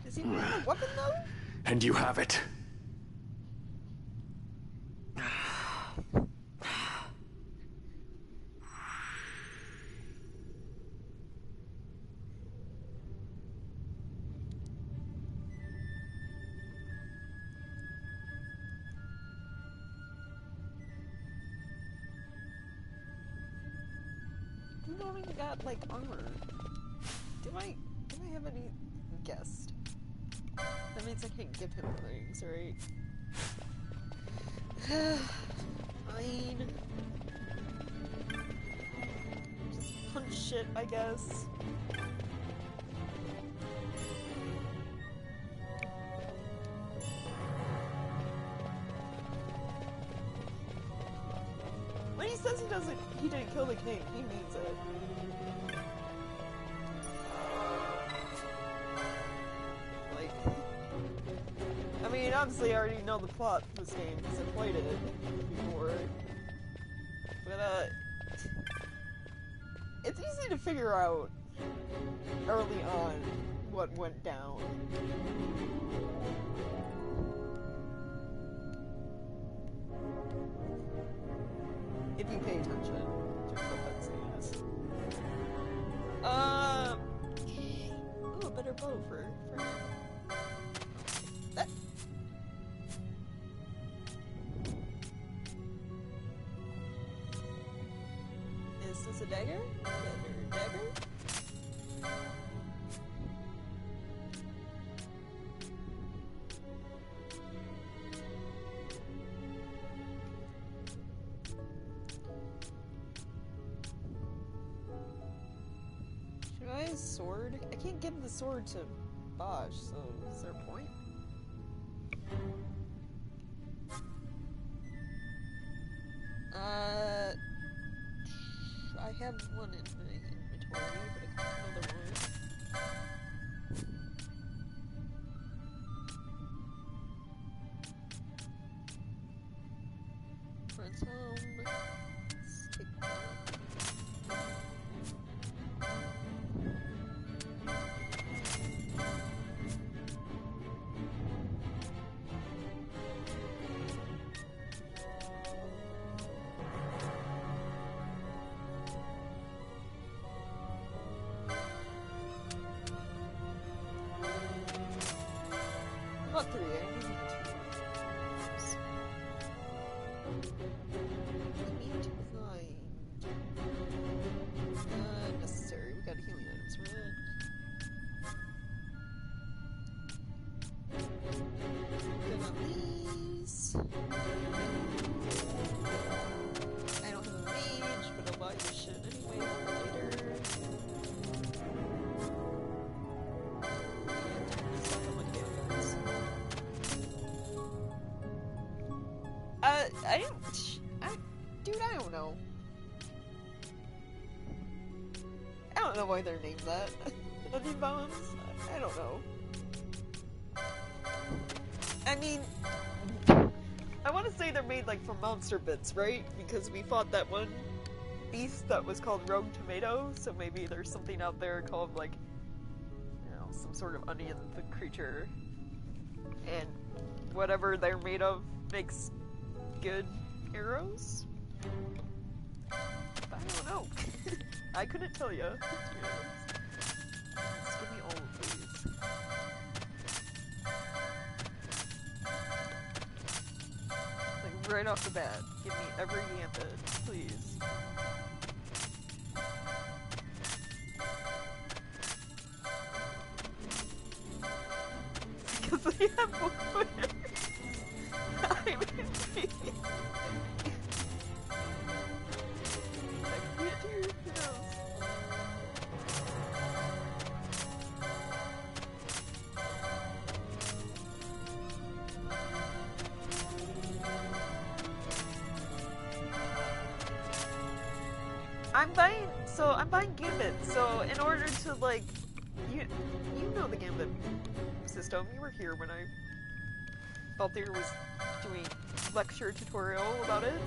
Does he bring a weapon, though? And you have it. You don't even got, like, armor. Do I have any guessed? That means I can't give him things, right? Fine. Just punch shit, I guess. When he says he didn't kill the king, he means it. Like, I mean, obviously I already know the plot of this game because I played it before. But, it's easy to figure out early on what went down. If you pay attention to the cutscenes. Ooh, a better bow for that. Is this a dagger? Better dagger? his sword? I can't give the sword to Bosch, so is there a point? I have one in my inventory, but I can get another one. Friends home. Let's take that. Not 3, I need 2. We need to find... necessary. We got healing items for that. Then on these... I don't have a mage, but I'll buy this shit anyway for later. Dude, I don't know. I don't know why they're named that. Onion bombs? I don't know. I mean, I want to say they're made like from monster bits, right? Because we fought that one beast that was called Rogue Tomato, so maybe there's something out there called like, you know, some sort of onion creature. And whatever they're made of makes good arrows? I don't know. I couldn't tell you. Just give me all of these. Like right off the bat, give me every gambit, please. Because they have more. I mean, I'm buying Gambit, so in order to like, you know the Gambit system, you were here when Balthier was doing lecture tutorial about it.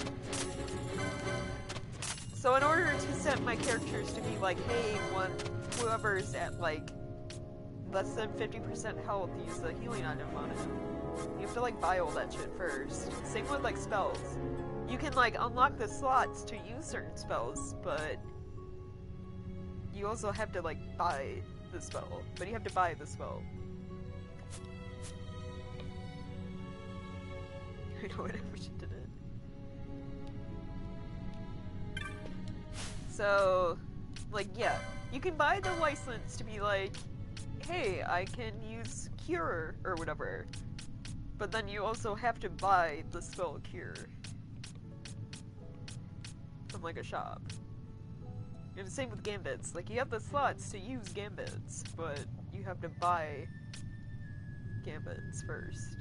So in order to set my characters to be like, hey, when whoever's at like less than 50% health, use the healing item on him. You have to like buy all that shit first. Same with like spells. You can like unlock the slots to use certain spells, but you also have to like buy the spell. But you have to buy the spell. I know what I wish it did it. So, like, yeah, you can buy the license to be like, hey, I can use Cure or whatever. But then you also have to buy the spell Cure from like a shop. And the same with Gambits. Like, you have the slots to use Gambits, but you have to buy Gambits first.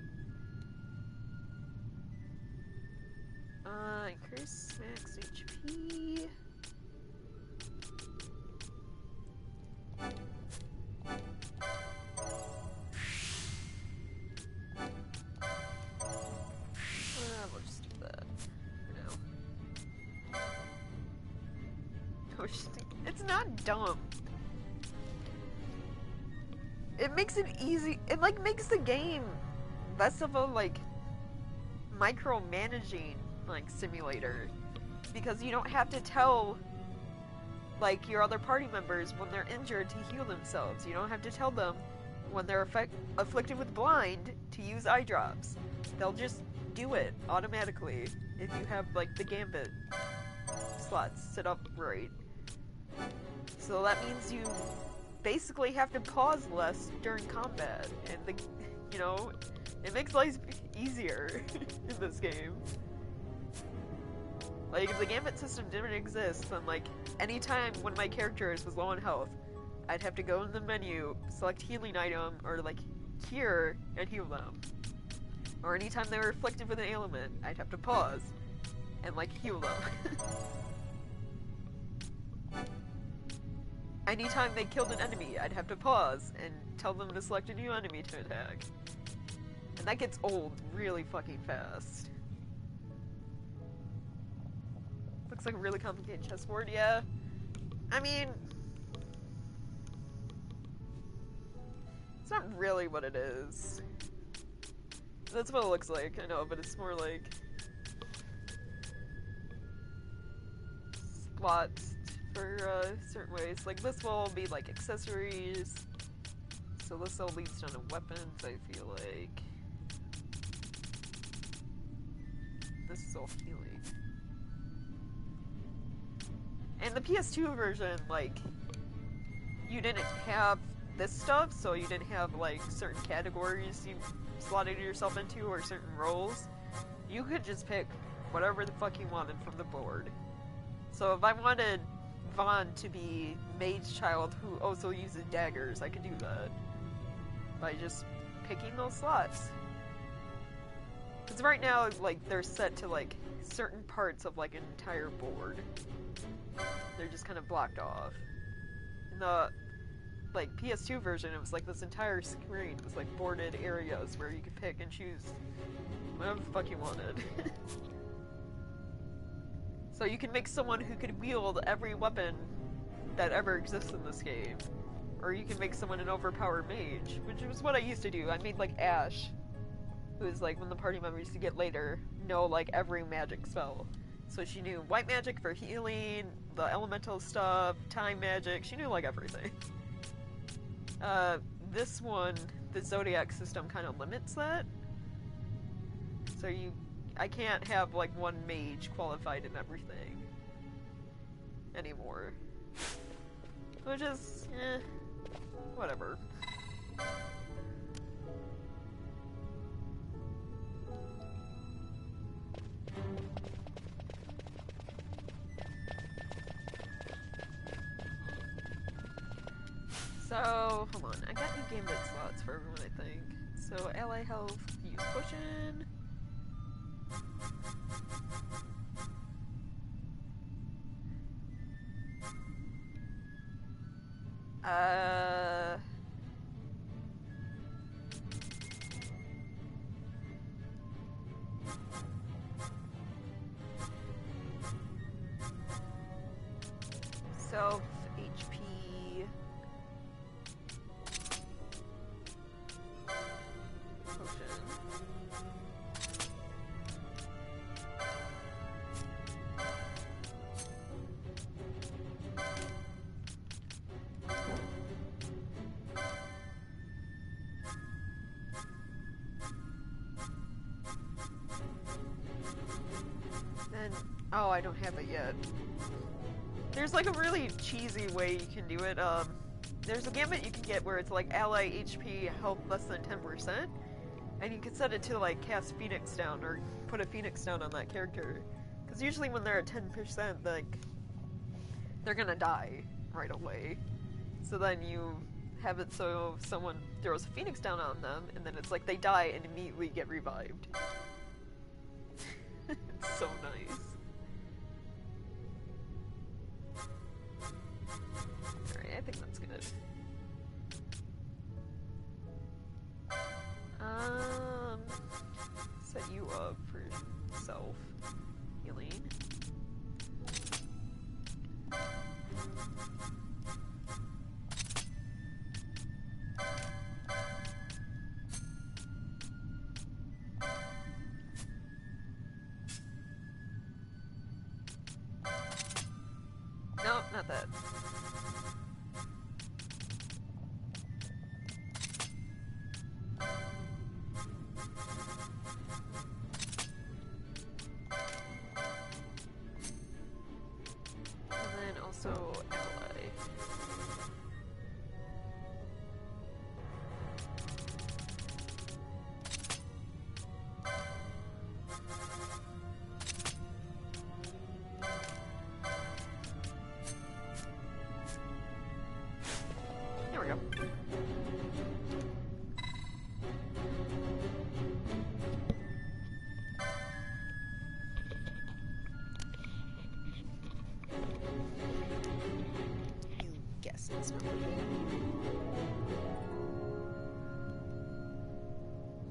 Increase max HP. We'll just do that for now. It's not dumb. It makes it easy. It like makes the game less of a like micromanaging like simulator, because you don't have to tell like your other party members when they're injured to heal themselves. You don't have to tell them when they're afflicted with blind to use eye drops. They'll just do it automatically if you have like the Gambit slots set up right. So that means you basically have to pause less during combat, and the, you know, it makes life easier in this game. Like, if the Gambit system didn't exist, then like, anytime one of my characters was low on health, I'd have to go in the menu, select healing item, or like cure, and heal them. Or anytime they were afflicted with an ailment, I'd have to pause and like heal them. Anytime they killed an enemy, I'd have to pause and tell them to select a new enemy to attack. And that gets old really fucking fast. Looks like a really complicated chessboard, yeah. I mean, it's not really what it is. That's what it looks like, I know, but it's more like slots for certain ways. Like this will be like accessories. So this all leads down to weapons, I feel like. This is all healing. And the PS2 version, like, you didn't have this stuff, so you didn't have like certain categories you slotted yourself into or certain roles. You could just pick whatever the fuck you wanted from the board. So if I wanted Vaughn to be Mage Child who also uses daggers, I could do that by just picking those slots. Because right now, like, they're set to like certain parts of like an entire board. They're just kind of blocked off. In the like PS2 version, it was like this entire screen was like boarded areas where you could pick and choose whatever the fuck you wanted. So you can make someone who could wield every weapon that ever exists in this game. Or you can make someone an overpowered mage, which was what I used to do. I made like Ash, who is like one of the party members used to get later, know like every magic spell. So she knew white magic for healing, the elemental stuff, time magic, she knew like everything. This one, the Zodiac system kind of limits that. So I can't have like one mage qualified in everything anymore. Which is, whatever. So, hold on, I got new gambit slots for everyone, I think. So, ally health, use potion. Self HP. Potion. Then, oh, I don't have it yet. There's like a really cheesy way you can do it. There's a gambit you can get where it's like ally HP health less than 10%, and you can set it to like cast Phoenix down or put a Phoenix down on that character. Because usually when they're at 10%, like, they're gonna die right away. So then you have it so if someone throws a Phoenix down on them, and then it's like they die and immediately get revived. It's so nice. Alright, I think that's good. Set you up for self healing. Nope, not that. And then also ally. That's not working.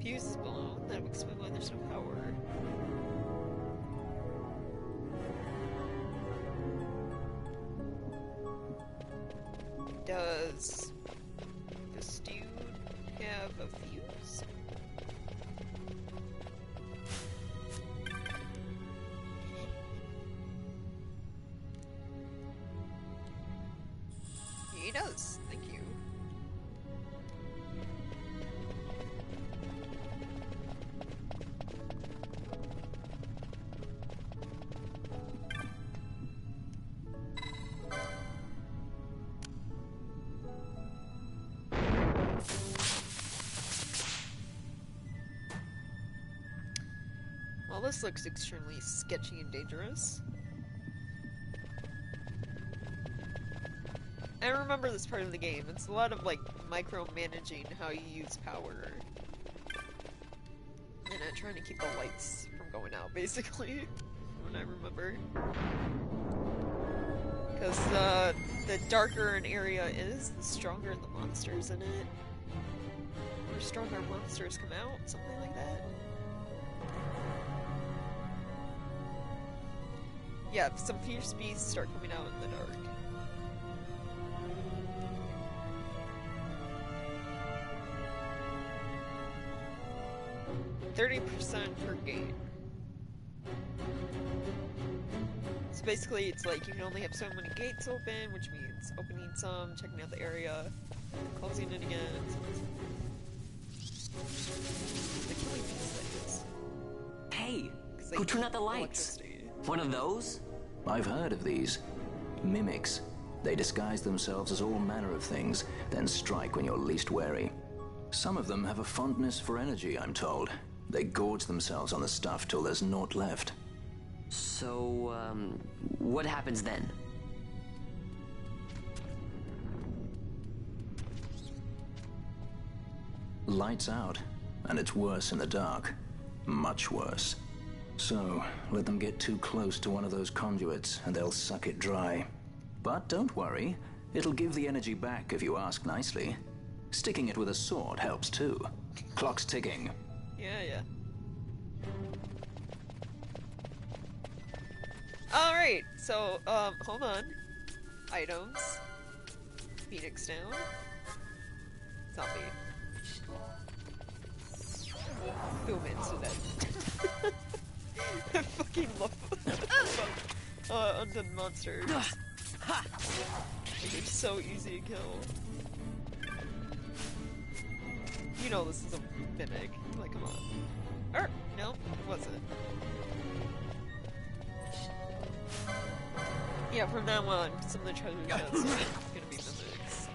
Fuse is blown. That would explain why there's no power. Does this dude have a fuse? He does. Thank you. Well, this looks extremely sketchy and dangerous. I remember this part of the game. It's a lot of, like, micromanaging how you use power. And trying to keep the lights from going out, basically. When I remember. Because, the darker an area is, the stronger the monsters in it. Or stronger monsters come out, something like that. Yeah, some fierce beasts start coming out in the dark. 30% per gate. So basically it's like you can only have so many gates open, which means opening some, checking out the area, and closing it again. The killing these things. Hey, who turned out the lights? One of those? I've heard of these. Mimics. They disguise themselves as all manner of things, then strike when you're least wary. Some of them have a fondness for energy, I'm told. They gorge themselves on the stuff till there's naught left. So, what happens then? Lights out, and it's worse in the dark. Much worse. So, let them get too close to one of those conduits, and they'll suck it dry. But don't worry, it'll give the energy back if you ask nicely. Sticking it with a sword helps too. Clock's ticking. Yeah. Alright, so, hold on. Items. Phoenix down. Zombie. Boom, incident. I fucking love undead monsters. They're so easy to kill. You know this is a mimic. Like, come on. No, it wasn't. Yeah, from now on, some of the treasure chests are gonna be mimics.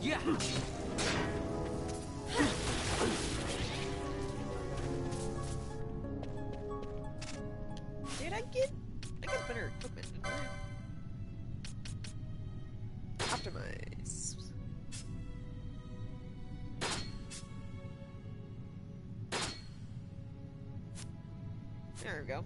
Yeah. Did I get better equipment, didn't I? Optimize. There we go.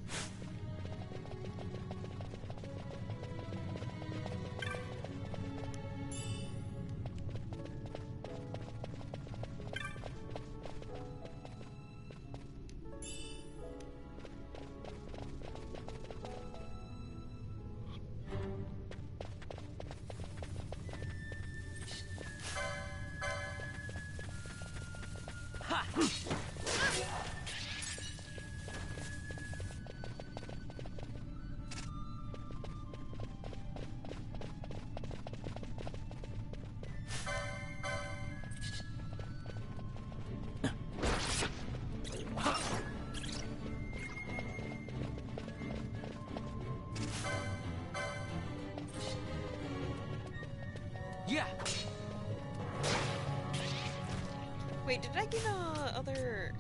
Yeah. Wait, did I get other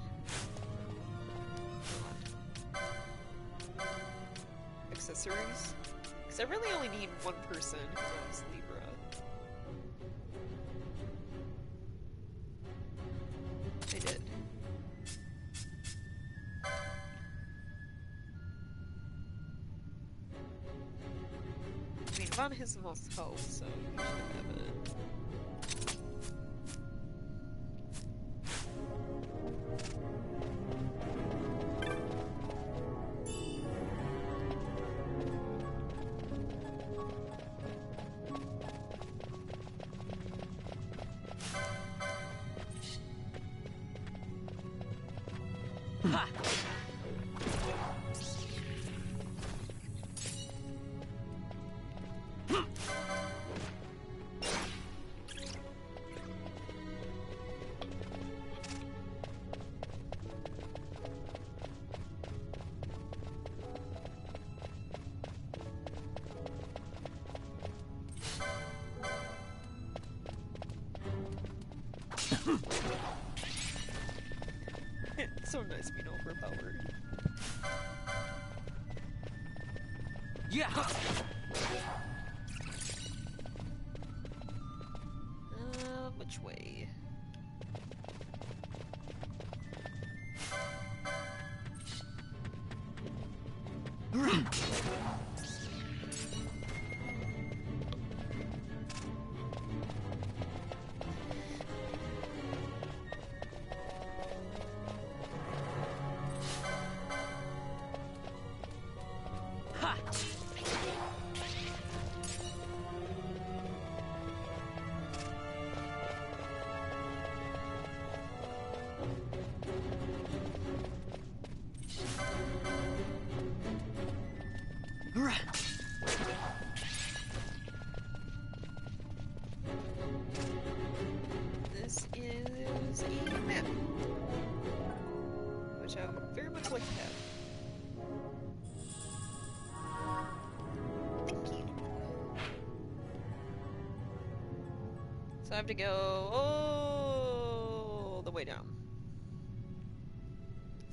accessories? Because I really only need one person who knows Libra. I did. I mean, Vaughn has the most health, so he should have it. Ha! It's so nice being overpowered. Yeah. Which way? Ha! This is a map, which I would very much like to have. Thank you. So I have to go all the way down.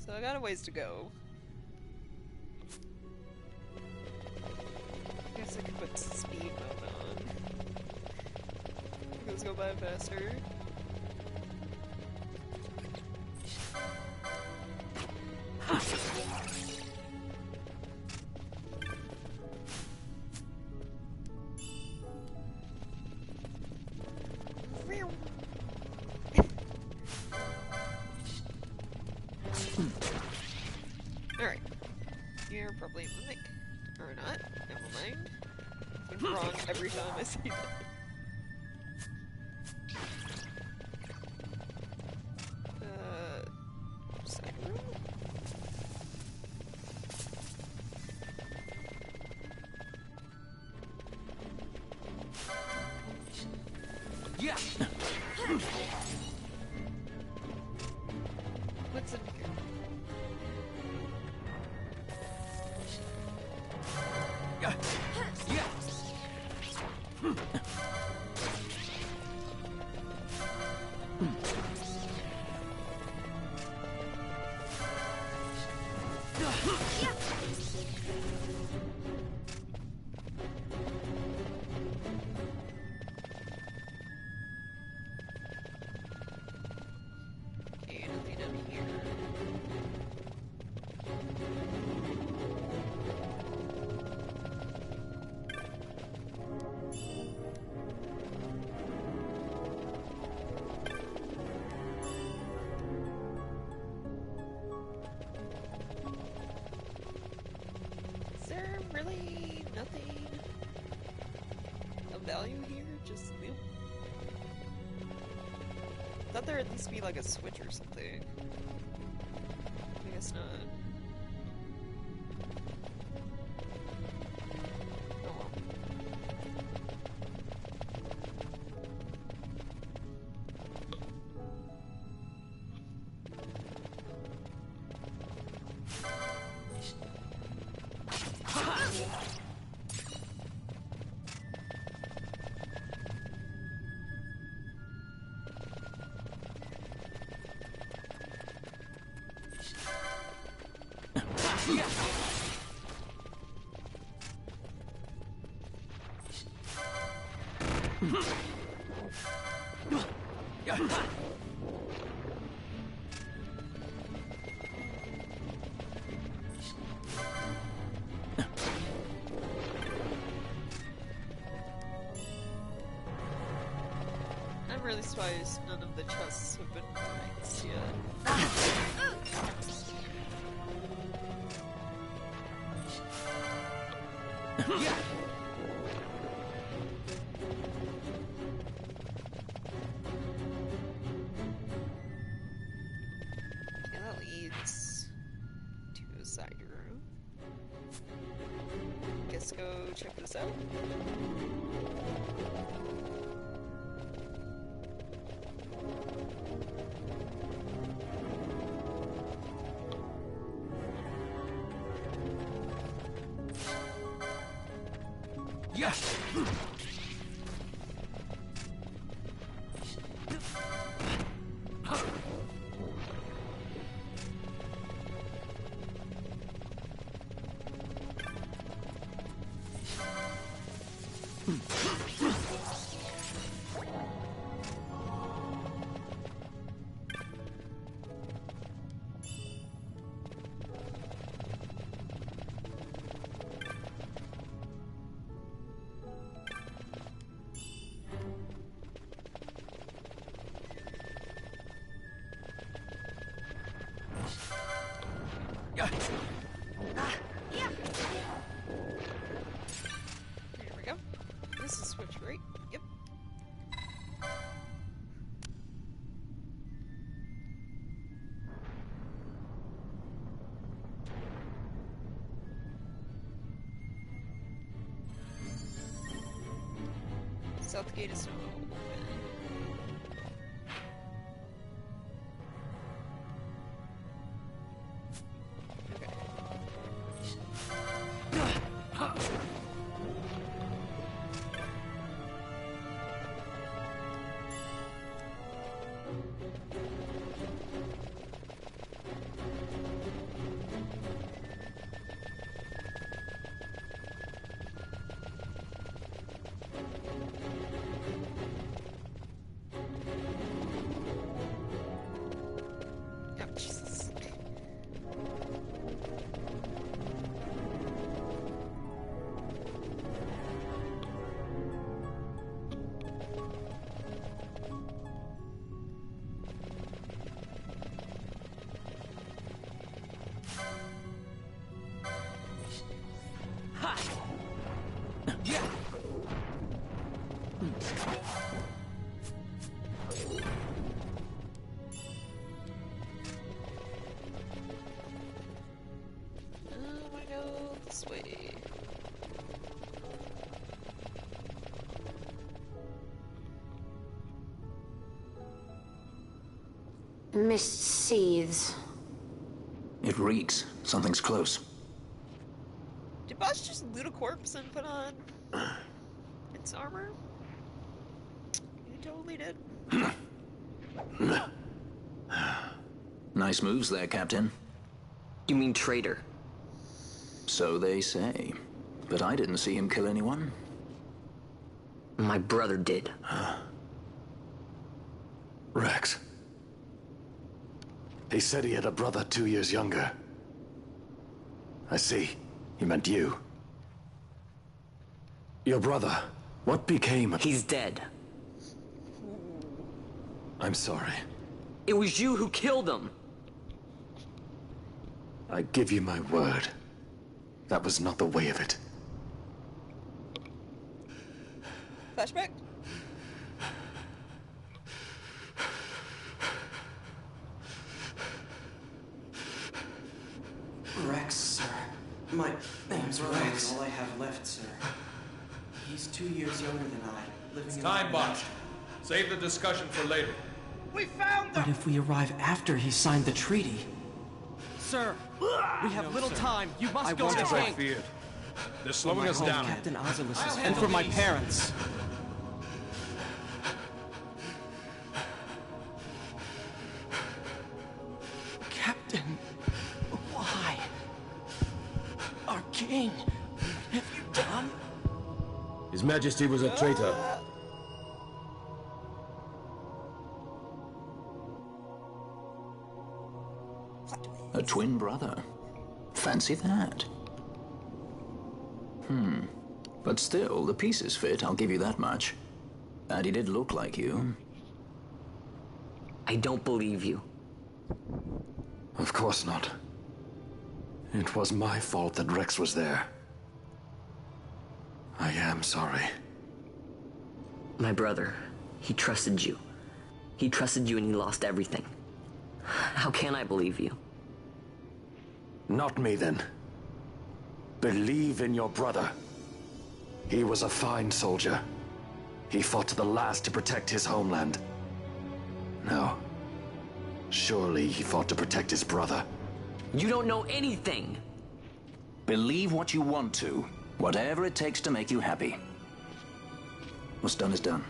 So I got a ways to go. I guess I could put speed mode on. Those go by faster. Alright. You're probably a mimic. Or not. Never mind. I'm wrong every time I say that. Sakura? Yeah. What's in here? Yeah. Yeah. Okay, nothing in here. Is there really nothing of value here? Just loot? Thought there'd at least be like a switch or something. I guess not. Oh well. I'm really surprised none of the chests have been maxed yet. Okay, that leads to a side room. Guess go check this out. Yes! There we go. This is switch, right? Yep. South gate is now open. Jesus. This way. Mist seethes. It reeks. Something's close. Did Boss just loot a corpse and put on its armor? You totally did. Nice moves there, Captain. You mean traitor? So they say. But I didn't see him kill anyone. My brother did. Rex. He said he had a brother 2 years younger. I see. He meant you. Your brother. What became of... He's dead. I'm sorry. It was you who killed him. I give you my word. That was not the way of it. Flashback? Rex, sir. My name's Rex. All I have left, sir. He's 2 years younger than I, living in Time, Bosch. Save the discussion for later. We found them! But if we arrive after he signed the treaty... Sir, we have little time. You must go to As the I bank. feared. They're For slowing my us home, down. Captain Ozilis' And for my parents. Captain, why? Majesty was a traitor. A twin brother. Fancy that. But still, the pieces fit, I'll give you that much. And he did look like you. I don't believe you. Of course not. It was my fault that Rex was there. I am sorry. My brother, he trusted you. He trusted you and he lost everything. How can I believe you? Not me, then. Believe in your brother. He was a fine soldier. He fought to the last to protect his homeland. No. Surely he fought to protect his brother. You don't know anything! Believe what you want to. Whatever it takes to make you happy. What's done is done.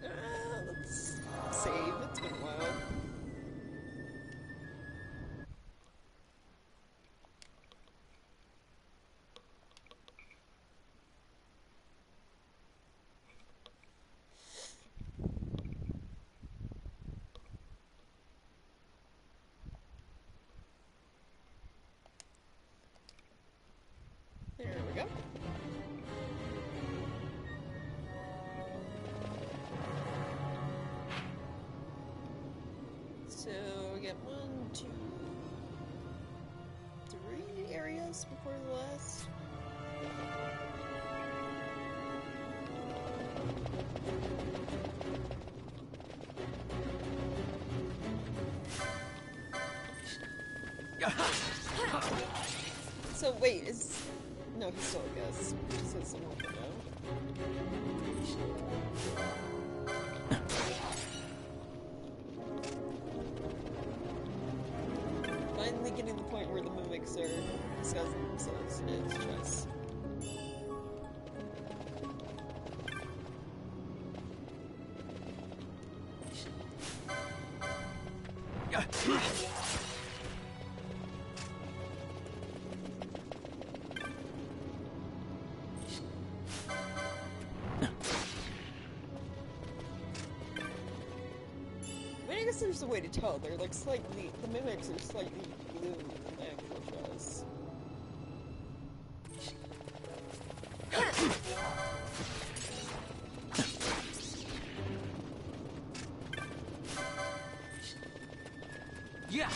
Let's save. It's been a while. There we go. So we get 1, 2, 3 areas before the last. So wait, is no, he's still a guest. He says someone will know. Finally getting to the point where the mimics are disguising themselves as chess. I guess there's a way to tell. They're like slightly, the mimics are slightly blue than the actual chess. Yeah!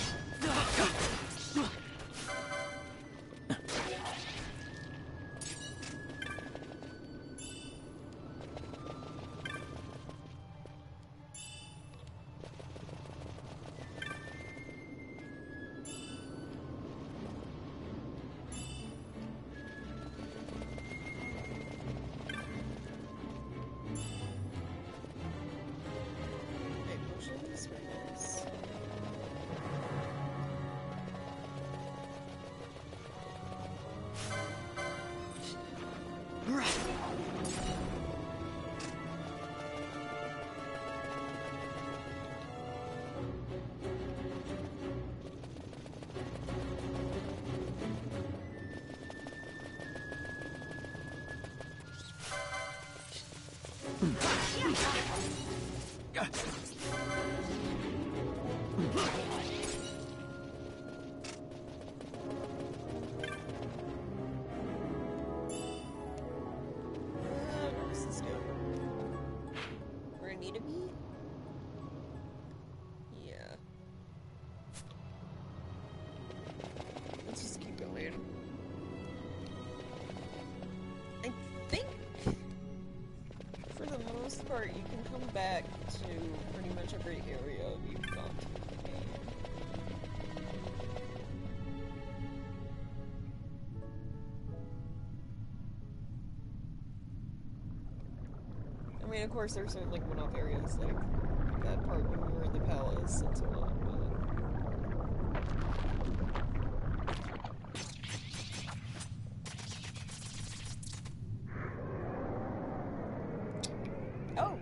Where's this go? Where I need to be? Yeah. Let's just keep going. I think, for the most part, you can come back to pretty much every area you've gone to in the game. I mean, of course, there's certain, like, one-off areas, like that part when we were in the palace and so on, but... Oh!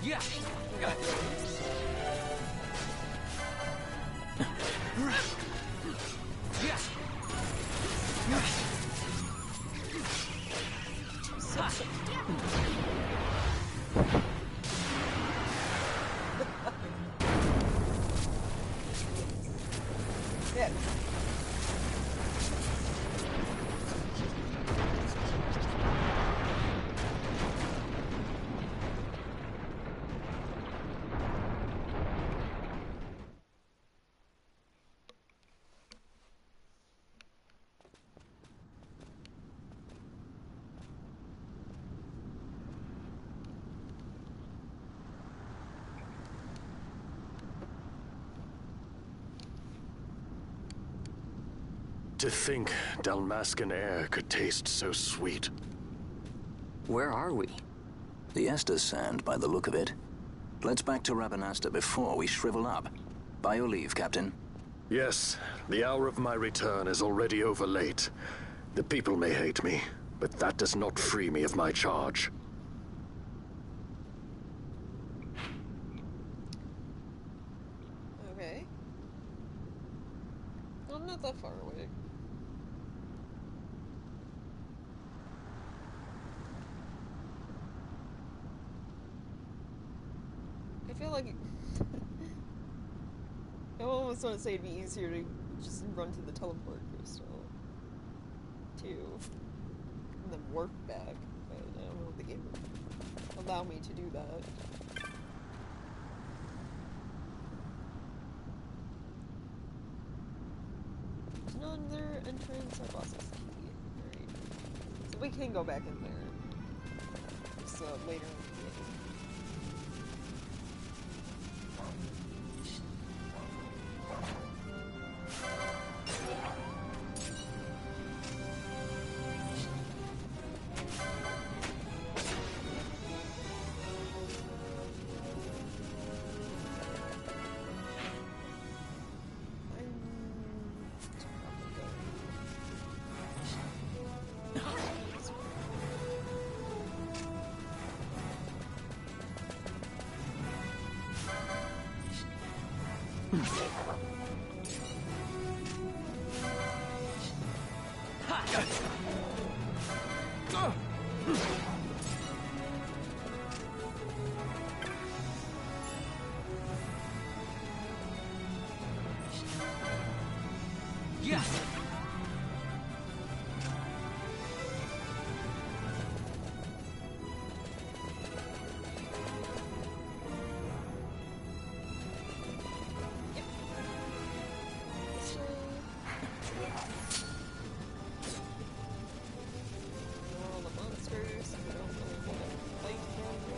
Yeah. Yeah. To think Dalmascan air could taste so sweet. Where are we? The Estes Sand, by the look of it. Let's back to Rabanasta before we shrivel up. By your leave, Captain. Yes, the hour of my return is already over late. The people may hate me, but that does not free me of my charge. Okay. I'm not that far away. I feel like I almost want to say it'd be easier to just run to the teleport crystal too, and then warp back, but I don't know if the game would allow me to do that. There's no other entrance or boss's key. Alright. So we can go back in there. Just later in the game. Yes! All the monsters, we don't really want to fight people.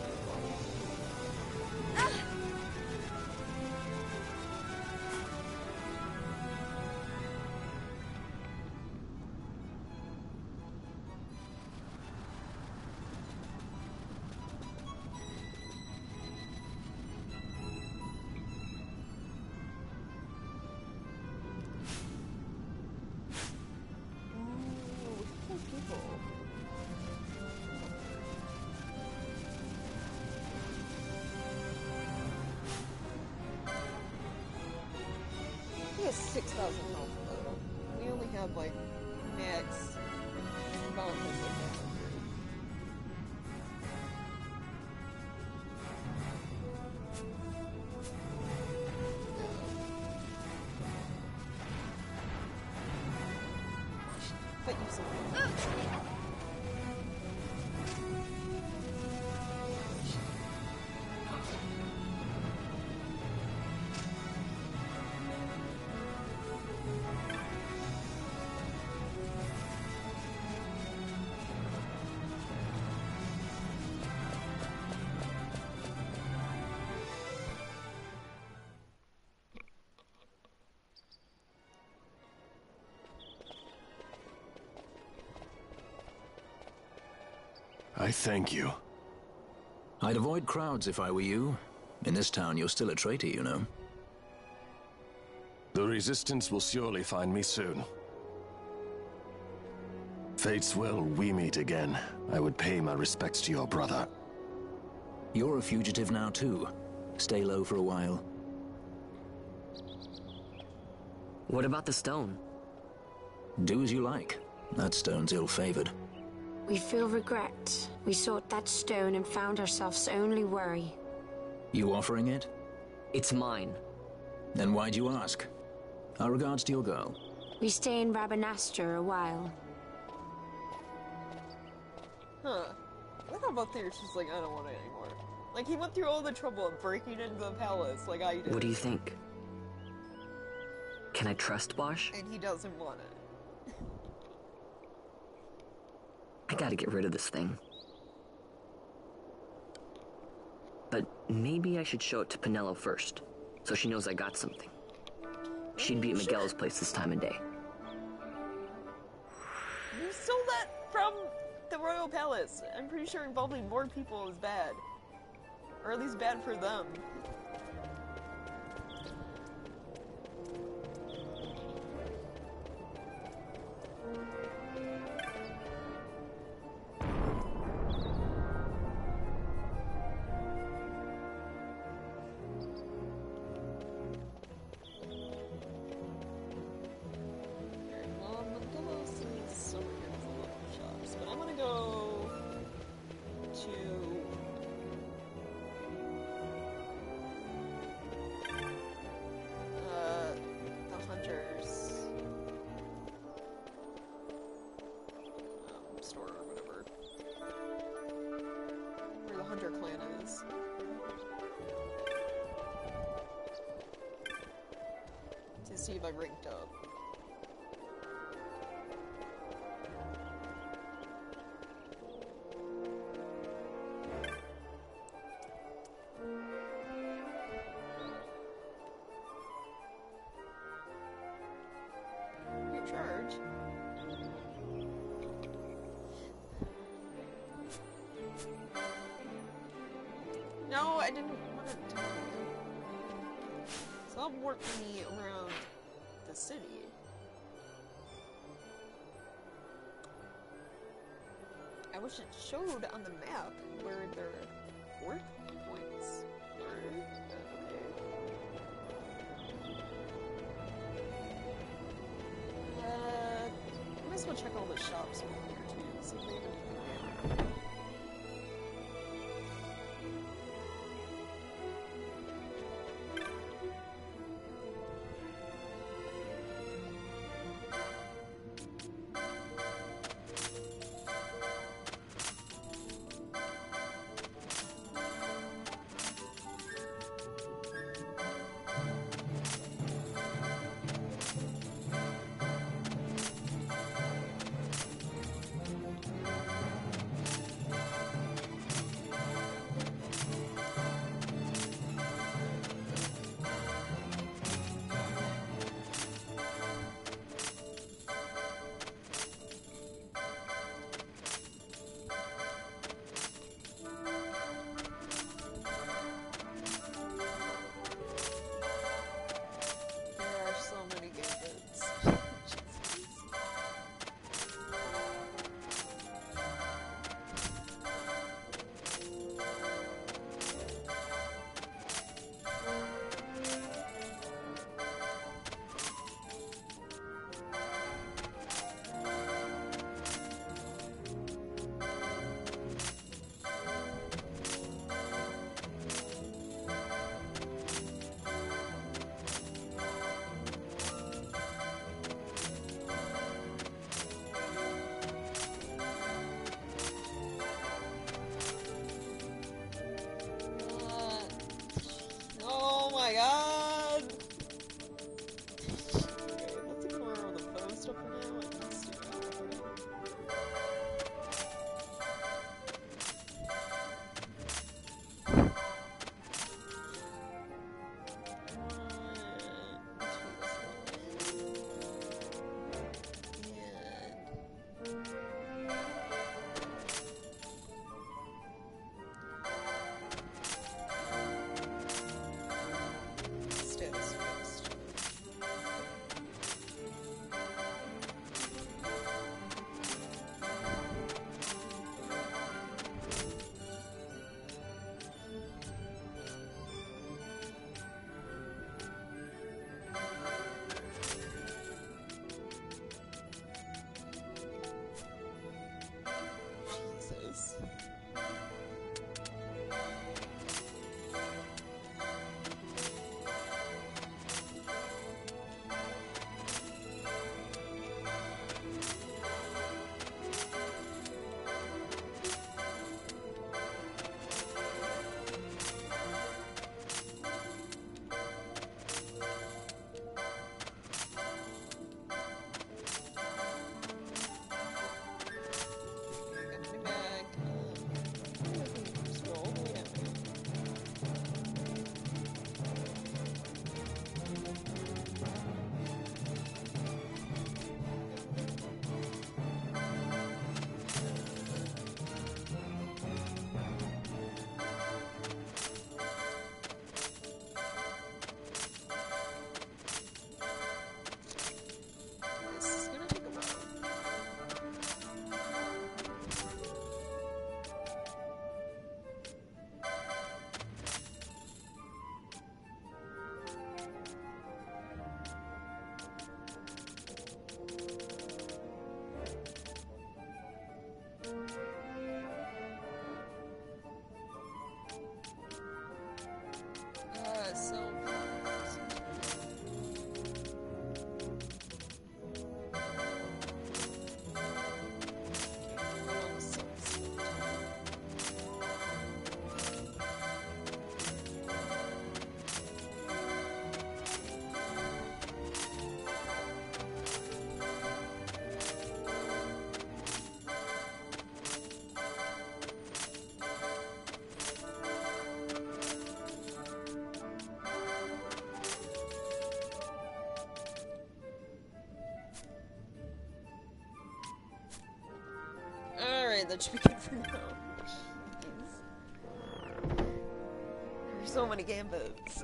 He has 6,000 health though. We only have like max bounties like 900. Fight you something. I thank you. I'd avoid crowds if I were you. In this town, you're still a traitor, you know. The Resistance will surely find me soon. Fate's will, we meet again. I would pay my respects to your brother. You're a fugitive now, too. Stay low for a while. What about the stone? Do as you like. That stone's ill-favored. We feel regret. We sought that stone and found ourselves only worry. You offering it? It's mine. Then why'd you ask? Our regards to your girl. We stay in Rabanastre a while. Huh. Look how both there's just like, I don't want it anymore. Like, he went through all the trouble of breaking into the palace like I did. What do you think? Can I trust Bosch? And he doesn't want it. I gotta get rid of this thing. But maybe I should show it to Penelo first, so she knows I got something. She'd be at Miguel's place this time of day. You stole that from the royal palace. I'm pretty sure involving more people is bad. Or at least bad for them. See if I ranked up. Your charge. No, I didn't want to talk to you. Stop warping me around the city. I wish it showed on the map where their work points were. Okay. Might as well check all the shops around here too, see if they have anything there. that should be good for now. Jeez. There's so many gambits.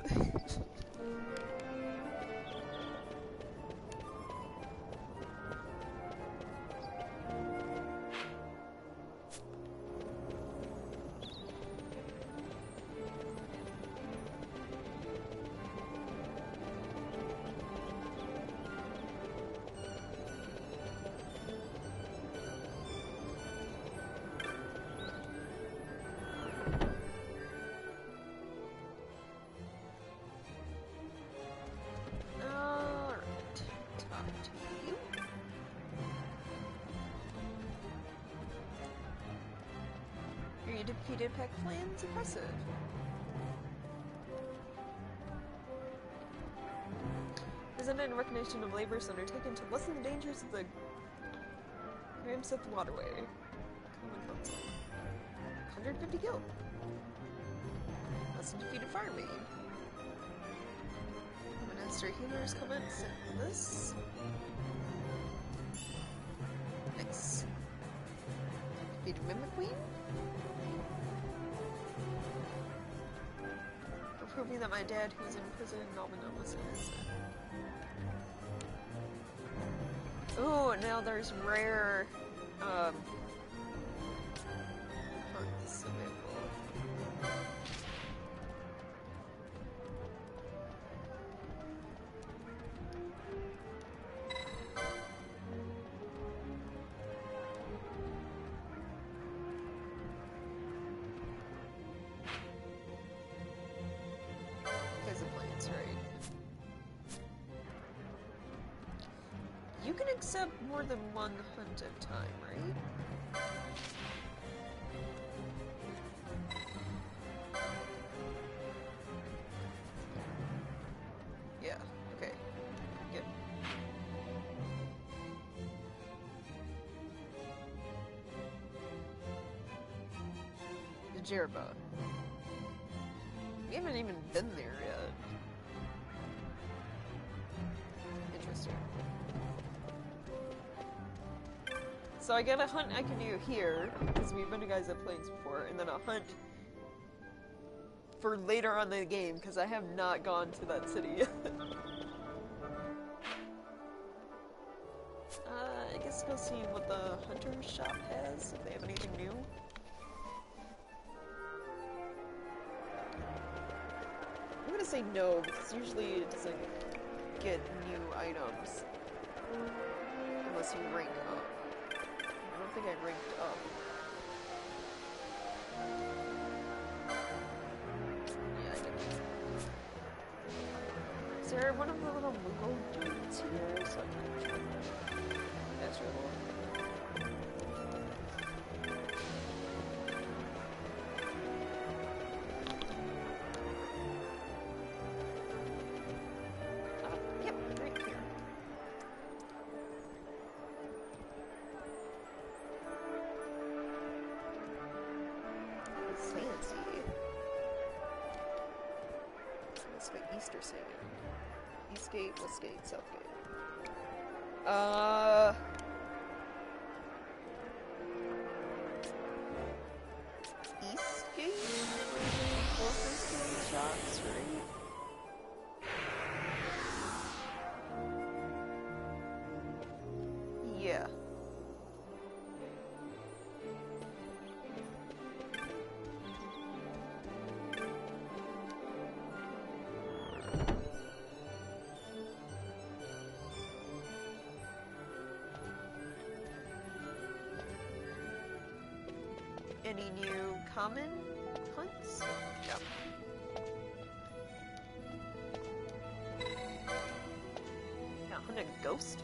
You defeated Pack Flames? Impressive. Presented in recognition of labors undertaken to lessen the dangers of the Gramseth waterway. Common council. 150 gil. Lesson defeated Fire Maid. Master Healer's comments in this. Nice. Defeated Mimic Queen. Proving that my dad, who's in prison in Albano, was innocent. Oh, now there's rare, hunts available. You can accept more than one hunt at a time, right? Yeah, okay. Good. The Jerba. We haven't even been there yet. Interesting. So I got a hunt I can do here, because we've been to guys at Plains before, and then a hunt for later on in the game, because I have not gone to that city yet. I guess go see what the hunter shop has, if they have anything new. I'm gonna say no, because usually it doesn't get new items. Unless you rank up. I don't think I ranked up. Yeah, I didn't. Is there one of the little Moogle dudes here? So I can that's your one. Yep, right here. Fancy. Let's go Easter Sand. Eastgate, Westgate, Southgate. Eastgate? Closest to the shops, right? Yeah. Any new common hunts? Yep. Now hunt a ghost?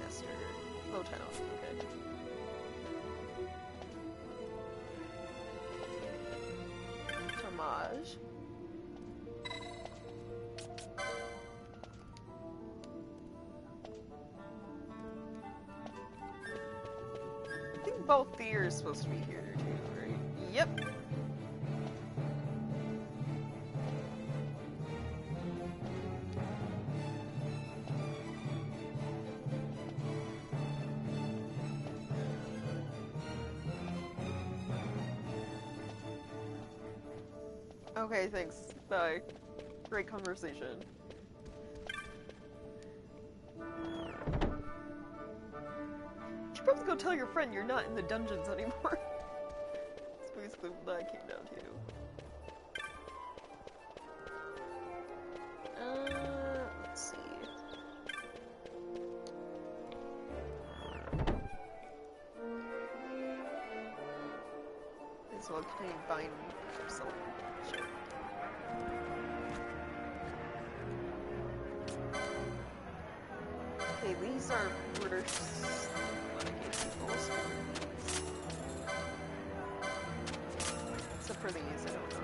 Master. Low town, okay. Fromage. I think both the are supposed to be here too, right? Yep. Okay, thanks. Bye. Great conversation. You should probably go tell your friend you're not in the dungeons anymore. That's basically what that came down to. Let's see. This will contain bind selling shit. Okay, these are British renegade people. Except for these, I don't know.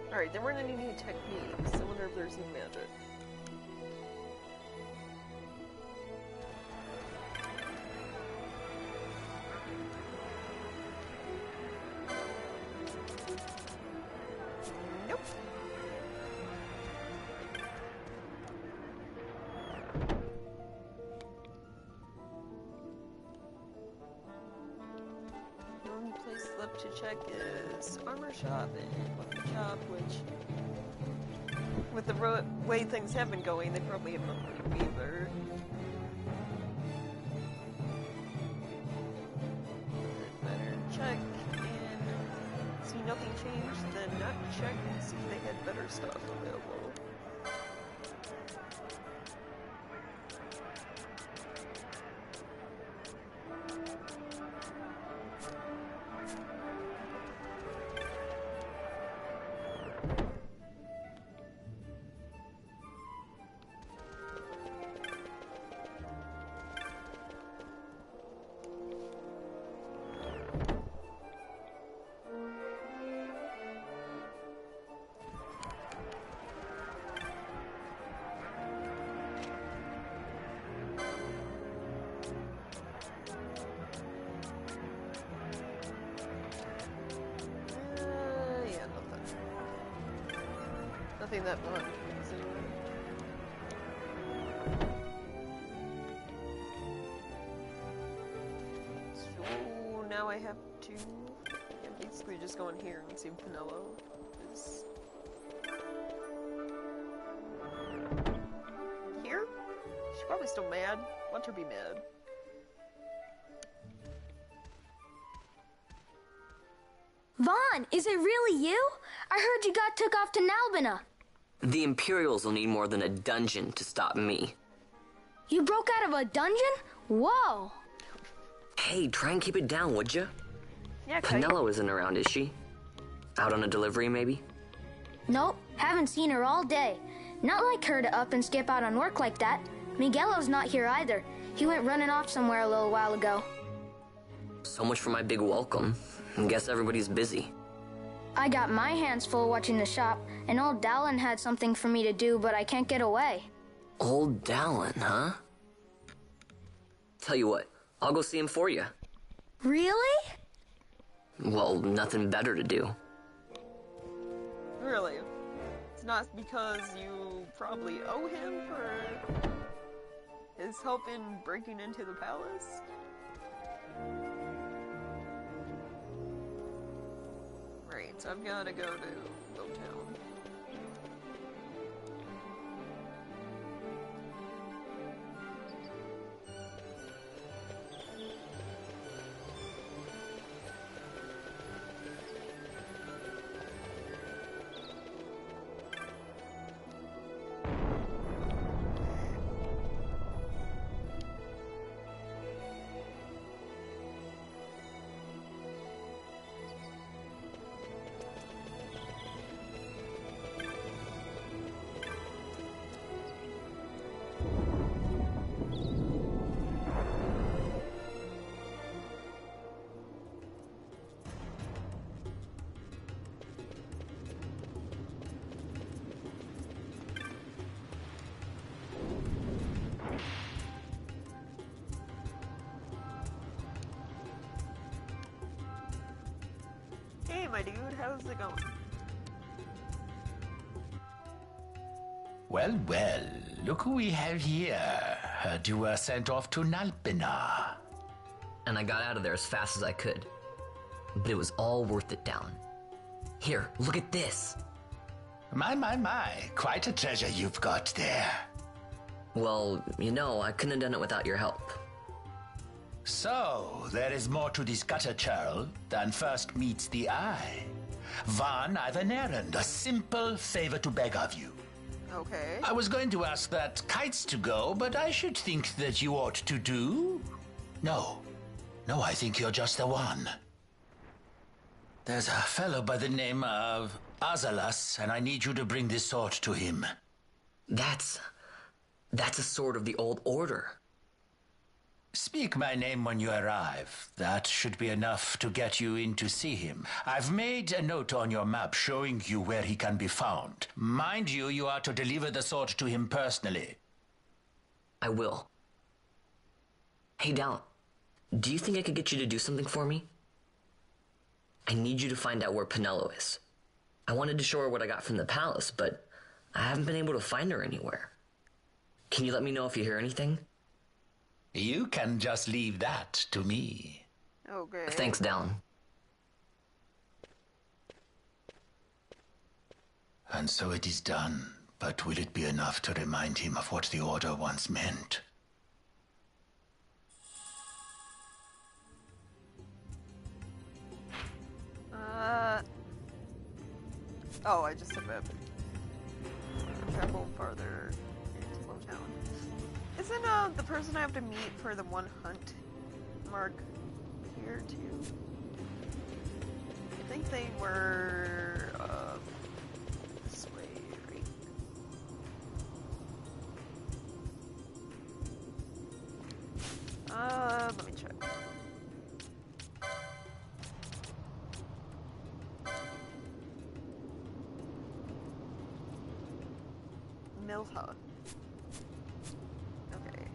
Alright, there weren't any new techniques. I wonder if there's new magic. Nope. The only place left to check is armor shop and weapon shop, which, with the way things have been going, they probably have nothing new either. Better check and see nothing changed, then not check and see they had better stuff available. Nothing that much. So now I have to basically just go in here and see if Pinello is here. She's probably still mad. Want her to be mad. Vaughn, is it really you? I heard you got took off to Nalbina. The Imperials will need more than a dungeon to stop me. You broke out of a dungeon? Whoa! Hey, try and keep it down, would you? Yeah, okay. Pinello isn't around, is she? Out on a delivery, maybe? Nope, haven't seen her all day. Not like her to up and skip out on work like that. Miguelo's not here either. He went running off somewhere a little while ago. So much for my big welcome. I guess everybody's busy. I got my hands full watching the shop, and old Dallin had something for me to do, but I can't get away. Old Dallin, huh? Tell you what, I'll go see him for you. Really? Well, nothing better to do. Really? It's not because you probably owe him for his help in breaking into the palace? Right, so I've gotta go to Lowtown. my dude? How's it going? Well, well, look who we have here. Heard you were sent off to Nalpina. And I got out of there as fast as I could. But it was all worth it, Dallin. Here, look at this. My. Quite a treasure you've got there. Well, you know, I couldn't have done it without your help. So, there is more to this gutter churl than first meets the eye. Van, I've an errand, a simple favor to beg of you. Okay. I was going to ask that kites to go, but I should think that you ought to do. No, I think you're just the one. There's a fellow by the name of Azalas, and I need you to bring this sword to him. That's a sword of the old order. Speak my name when you arrive. That should be enough to get you in to see him. I've made a note on your map showing you where he can be found. Mind you, you are to deliver the sword to him personally. I will. Hey, Dallin, do you think I could get you to do something for me? I need you to find out where Penelo is. I wanted to show her what I got from the palace, but I haven't been able to find her anywhere. Can you let me know if you hear anything? You can just leave that to me. Okay. Thanks, Dallin. And so it is done. But will it be enough to remind him of what the Order once meant? Oh, I just have to travel farther into Lowtown. Isn't the person I have to meet for the one hunt mark here too? I think they were this way, right? Let me check. Milha. Okay.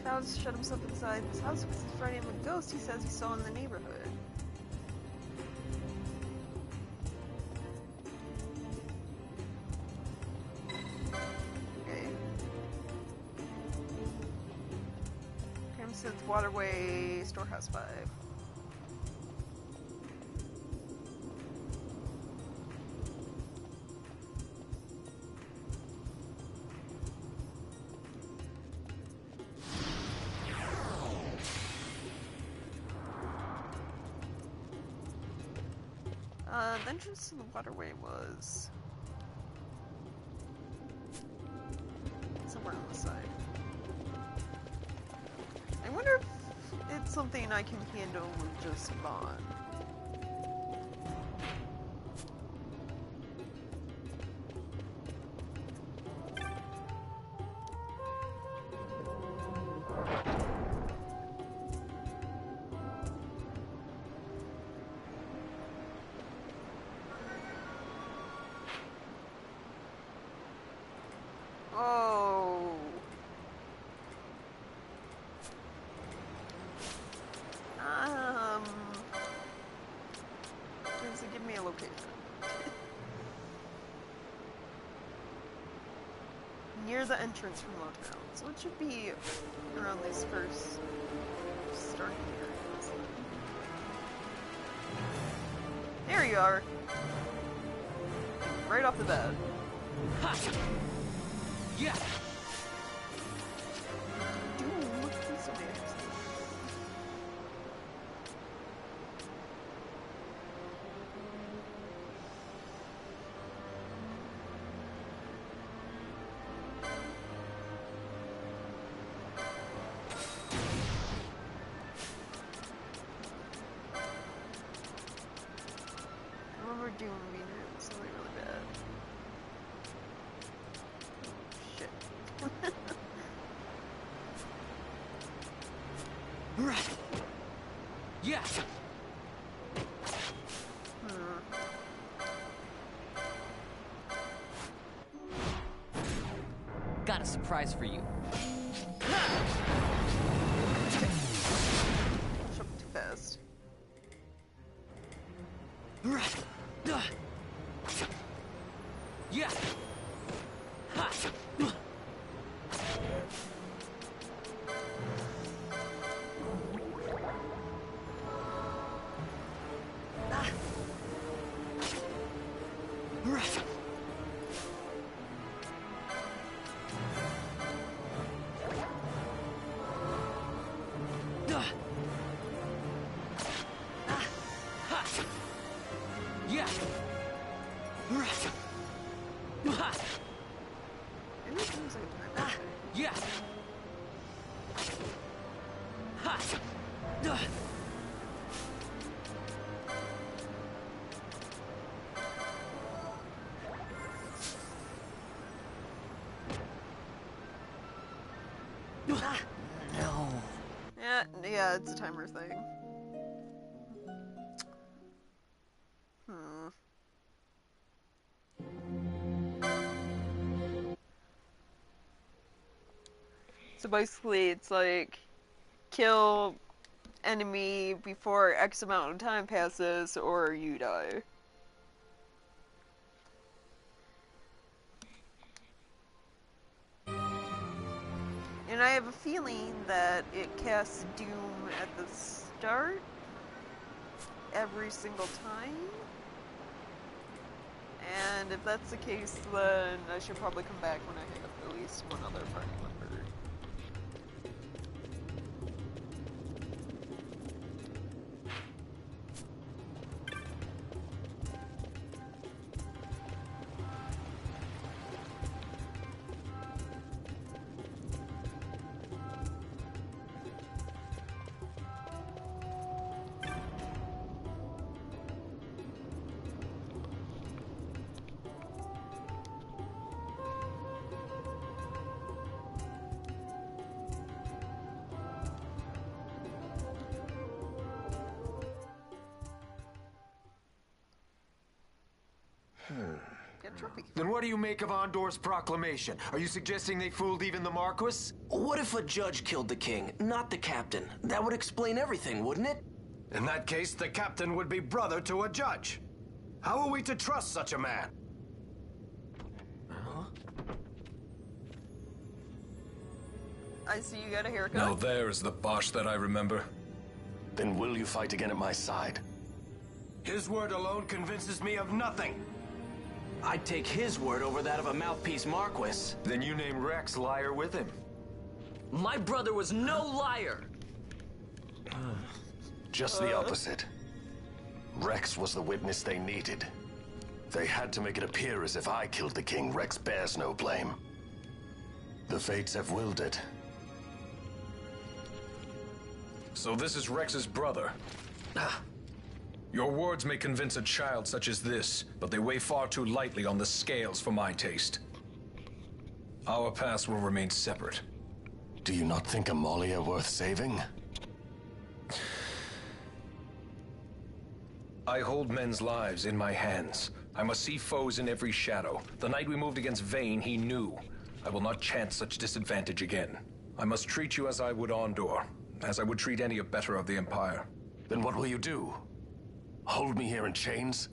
Clouds shut himself inside his house because he's fighting a ghost he says he saw in the neighborhood. Okay. Crimson's Waterway, Storehouse 5. The entrance to the waterway was somewhere on the side. I wonder if it's something I can handle with just Vaughn. Give me a location. Near the entrance from Lowtown. So it should be around these first starting areas. There you are. Right off the bat. Ha! Yeah. Doom. He's so dangerous. remember Doom being something really bad. Shit. Right. Yeah. Got a surprise for you. Jump too fast. Right. Yeah. Ha. Right. Yeah. Right. Maybe it seems like a time. Yeah. Ha. No. Yeah, it's a timer thing. So basically, it's like, kill enemy before X amount of time passes, or you die. And I have a feeling that it casts Doom at the start every single time. And if that's the case, then I should probably come back when I have at least one other party member. Then what do you make of Andor's proclamation? Are you suggesting they fooled even the Marquis? What if a judge killed the king, not the captain? That would explain everything, wouldn't it? In that case, the captain would be brother to a judge. How are we to trust such a man? I see you got a haircut. Now there is the Bosch that I remember. Then will you fight again at my side? His word alone convinces me of nothing. I'd take his word over that of a mouthpiece Marquis. Then you name Rex liar with him. My brother was no liar. Just the opposite. Rex was the witness they needed. They had to make it appear as if I killed the king. Rex bears no blame. The fates have willed it. So this is Rex's brother. Your words may convince a child such as this, but they weigh far too lightly on the scales for my taste. Our paths will remain separate. Do you not think Amalia worth saving? I hold men's lives in my hands. I must see foes in every shadow. The night we moved against Vayne, he knew. I will not chance such disadvantage again. I must treat you as I would Andor, as I would treat any abettor of the Empire. Then what will you do? Hold me here in chains?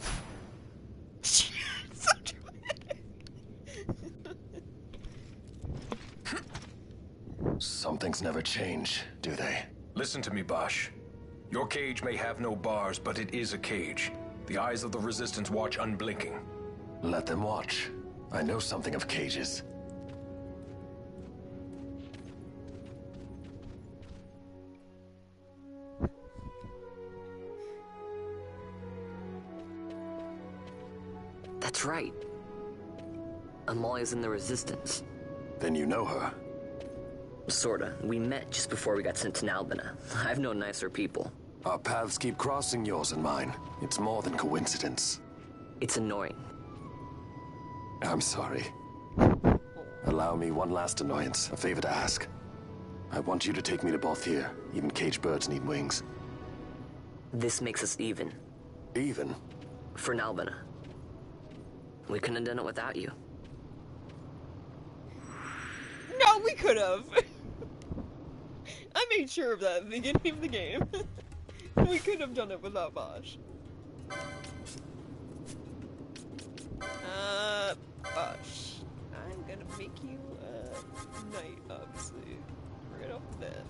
Some things never change, do they? Listen to me, Bosch. Your cage may have no bars, but it is a cage. The eyes of the Resistance watch unblinking. Let them watch. I know something of cages. That's right. Amalia's in the Resistance. Then you know her? Sorta. We met just before we got sent to Nalbina. I've known nicer people. Our paths keep crossing, yours and mine. It's more than coincidence. It's annoying. I'm sorry. Allow me one last annoyance, a favor to ask. I want you to take me to Balthier. Even caged birds need wings. This makes us even. Even? For Nalbina. We couldn't have done it without you. No, we could have. I made sure of that at the beginning of the game. We could have done it without Bosch. Bosch. I'm gonna make you a knight, obviously. Right off the bat.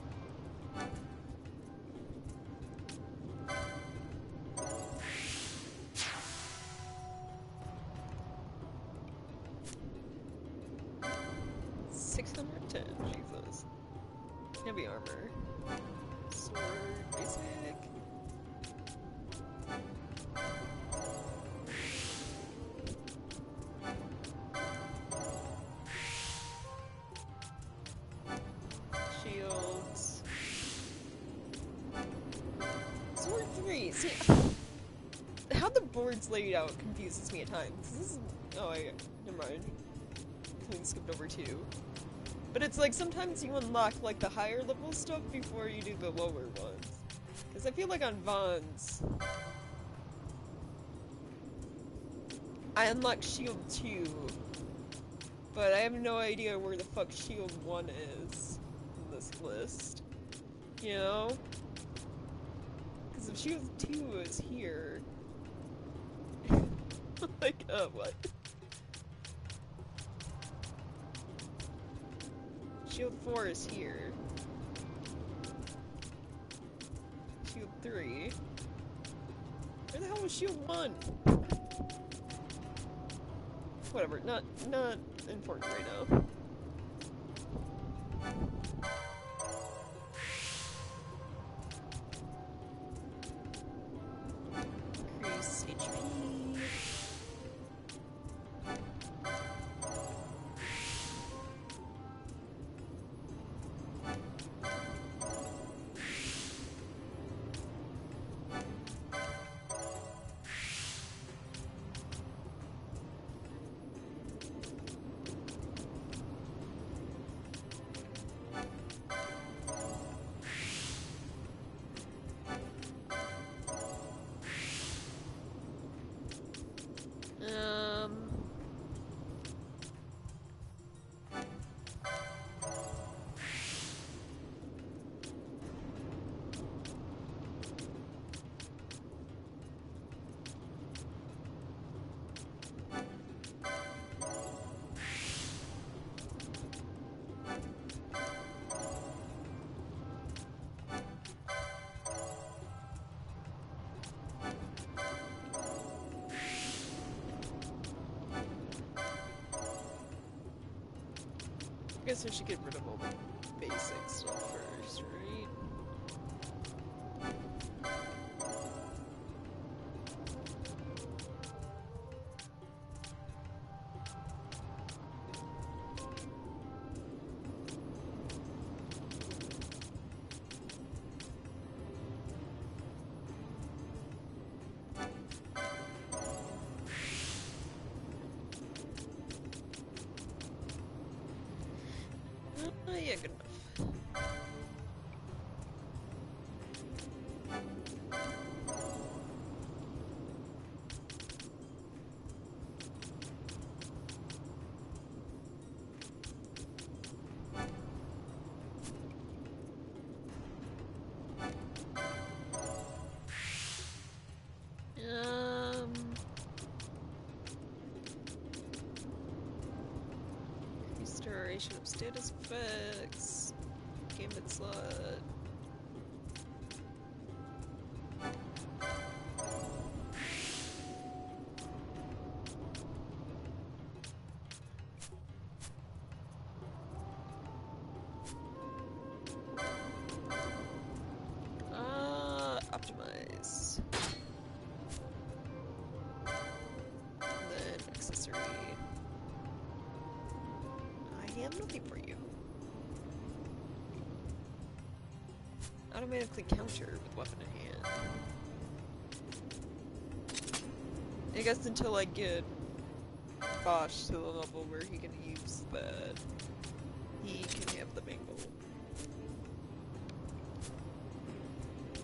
$610, Jesus. Heavy armor. Sword, basic. Shields. Sword 3. See, how the board's laid out confuses me at times. This is, oh, never mind. We skipped over 2. But it's like sometimes you unlock like the higher level stuff before you do the lower ones. Because I feel like on Vaughn's, I unlocked Shield 2, but I have no idea where the fuck Shield 1 is in this list. You know? Because if Shield 2 is here... like, what? Shield 4 is here. Shield 3. Where the hell was Shield 1? Whatever, not important right now. Increase HP. I guess I should get rid of all the basic stuff first, right? Yeah, good enough. Restoration of status effects. Gambit slot. Optimize. And then accessory. I have nothing for you. Automatically counter with weapon in hand. I guess until I get Bosch to the level where he can use that, he can have the mangle.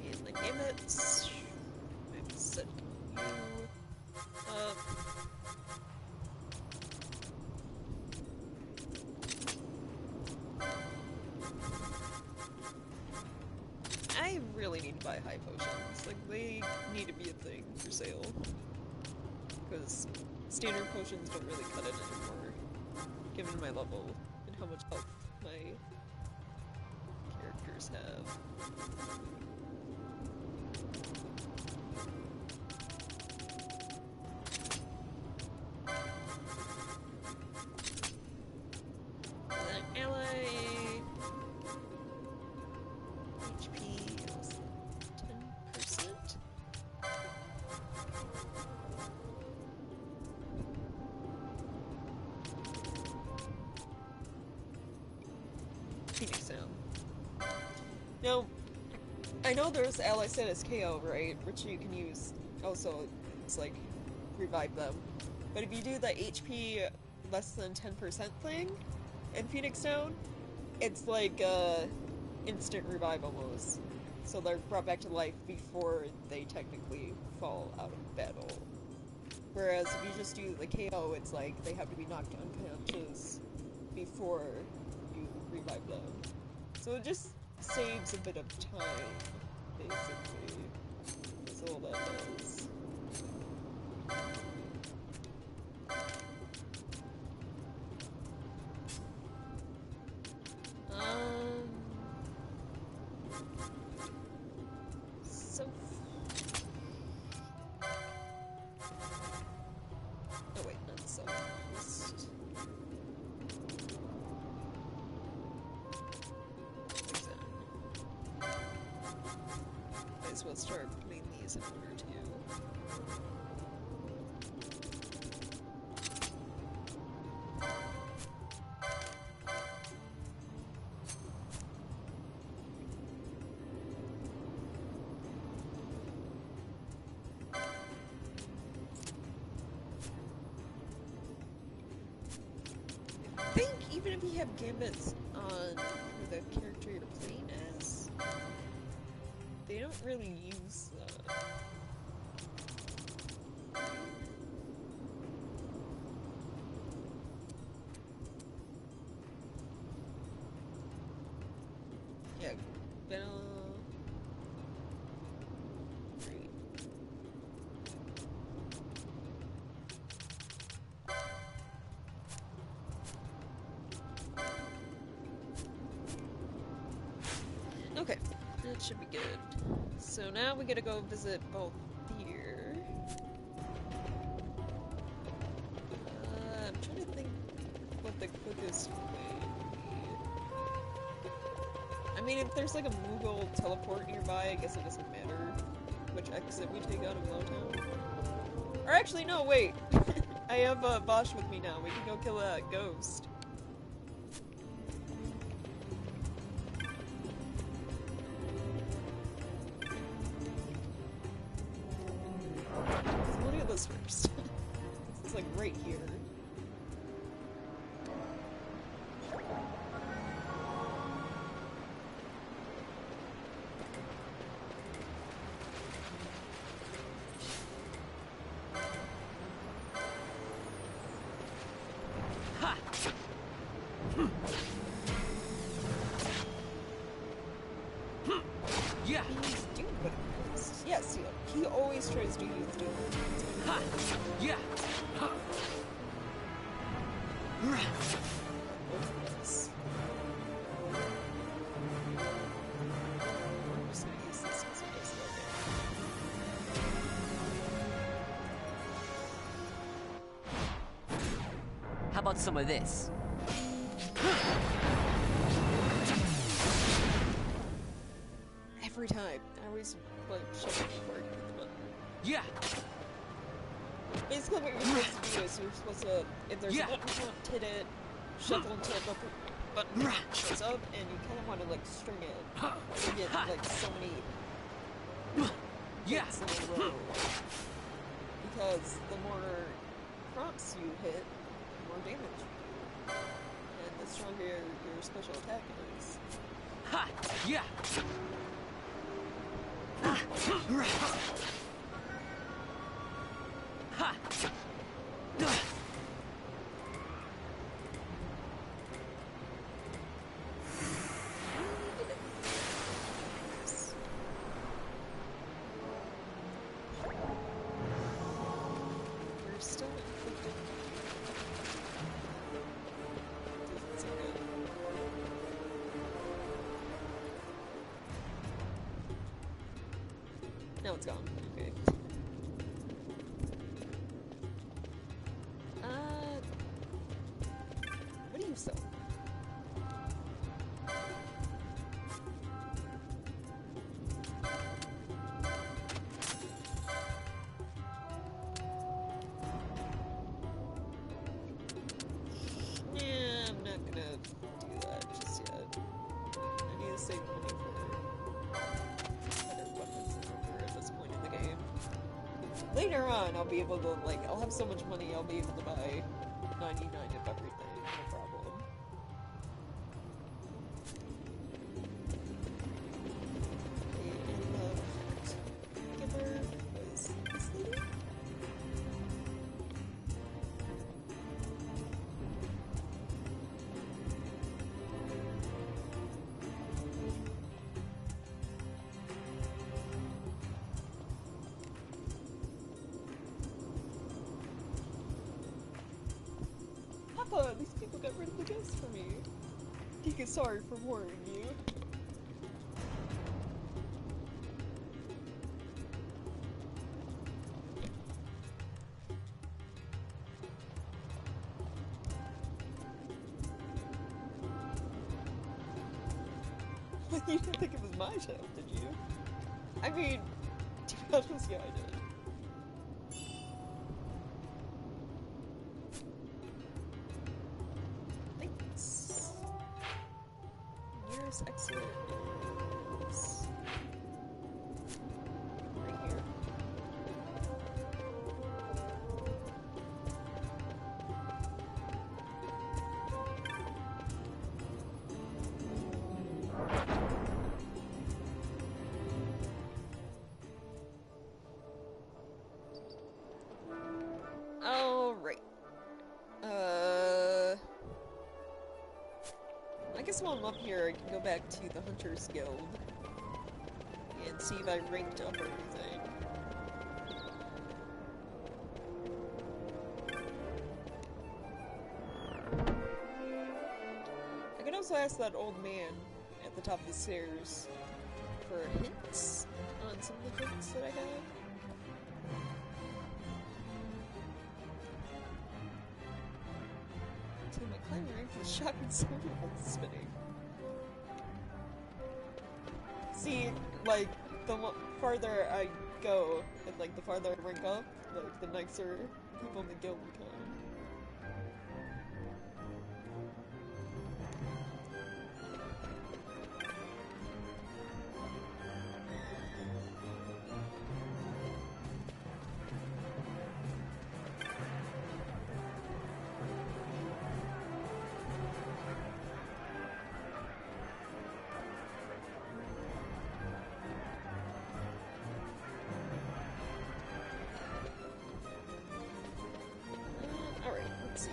And the gamuts, I'm setting you up. I really need to buy high potions. Like, they need to be a thing for sale. Because standard potions don't really cut it anymore, given my level and how much health my characters have. The ally HP is 10%. Phoenix Sound. Now, I know there's ally status KO, right? Which you can use also, it's like, revive them. But if you do the HP less than 10% thing in Phoenix Sound, it's like instant revive almost. So they're brought back to life before they technically fall out of battle. Whereas if you just do the KO, it's like they have to be knocked unconscious before you revive them. So it just saves a bit of time, basically. That's all that does. So... Oh wait, not so. Just... Might as well start putting these in order too. I think even if you have gambits on the character you're playing as, they don't really use yeah, Vanilla. Great. Okay, that should be good. So now we gotta go visit both here. I'm trying to think what the quickest way would be. I mean, if there's like a Moogle teleport nearby, I guess it doesn't matter which exit we take out of Lowtown. Or actually, no, wait! I have Bosch with me now. We can go kill a ghost. So look at this first. It's like right here. Yeah. He's doing what it is. Yes, he always tries to use doom. Ha! Yeah. Ha. Yes. I'm just gonna use this because it does that. How about some of this? Every time. I always like shuffle before I hit the button. Yeah. Basically what you're supposed to do is you're supposed to, if there's a button you want to hit it, shuffle until the button shows up, and you kind of want to like string it. So you get like so many hits in a row. because the more prompts you hit, the more damage. And the stronger your special attack is. Ha! Yeah! Ha! We're still inflicted. Doesn't seem good. Now it's gone. Okay. What do you sell? Yeah, I'm not gonna do that just yet. I need to save money for better weapons and armor at this point in the game. Later on, I'll be able to, like, I'll have so much money, I'll be able to buy 99 of everything, no problem. Okay, and the giver was this lady? Papa, these people got rid of the ghost for me. Geek is sorry for worrying you. You didn't think it was my show, did you? I mean, to be honest, yeah, I did. Thanks. Nearest exit is right here. Alright. I guess while I'm up here, I can go back to the Hunters Guild and see if I ranked up everything. I could also ask that old man at the top of the stairs for hints on some of the things that I have. My climb rank was shocking Zodiac spinning. See, like, the farther I go, and like the farther I rank up, like the nicer people in the guild become. Alright, let's see.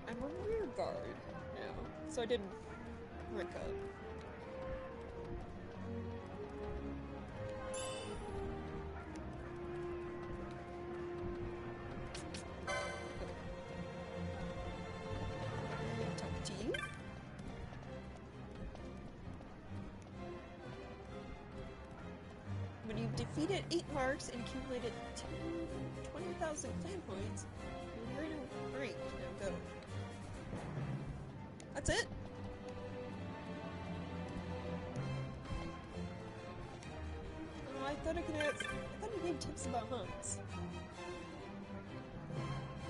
I'm a rear guard now, so I didn't rank up. Talk to you. When you've defeated 8 marks and accumulated 20,000 clan points, you're in a rank. Now go. That's it? Oh, I thought I could ask. I thought I gave tips about hunts.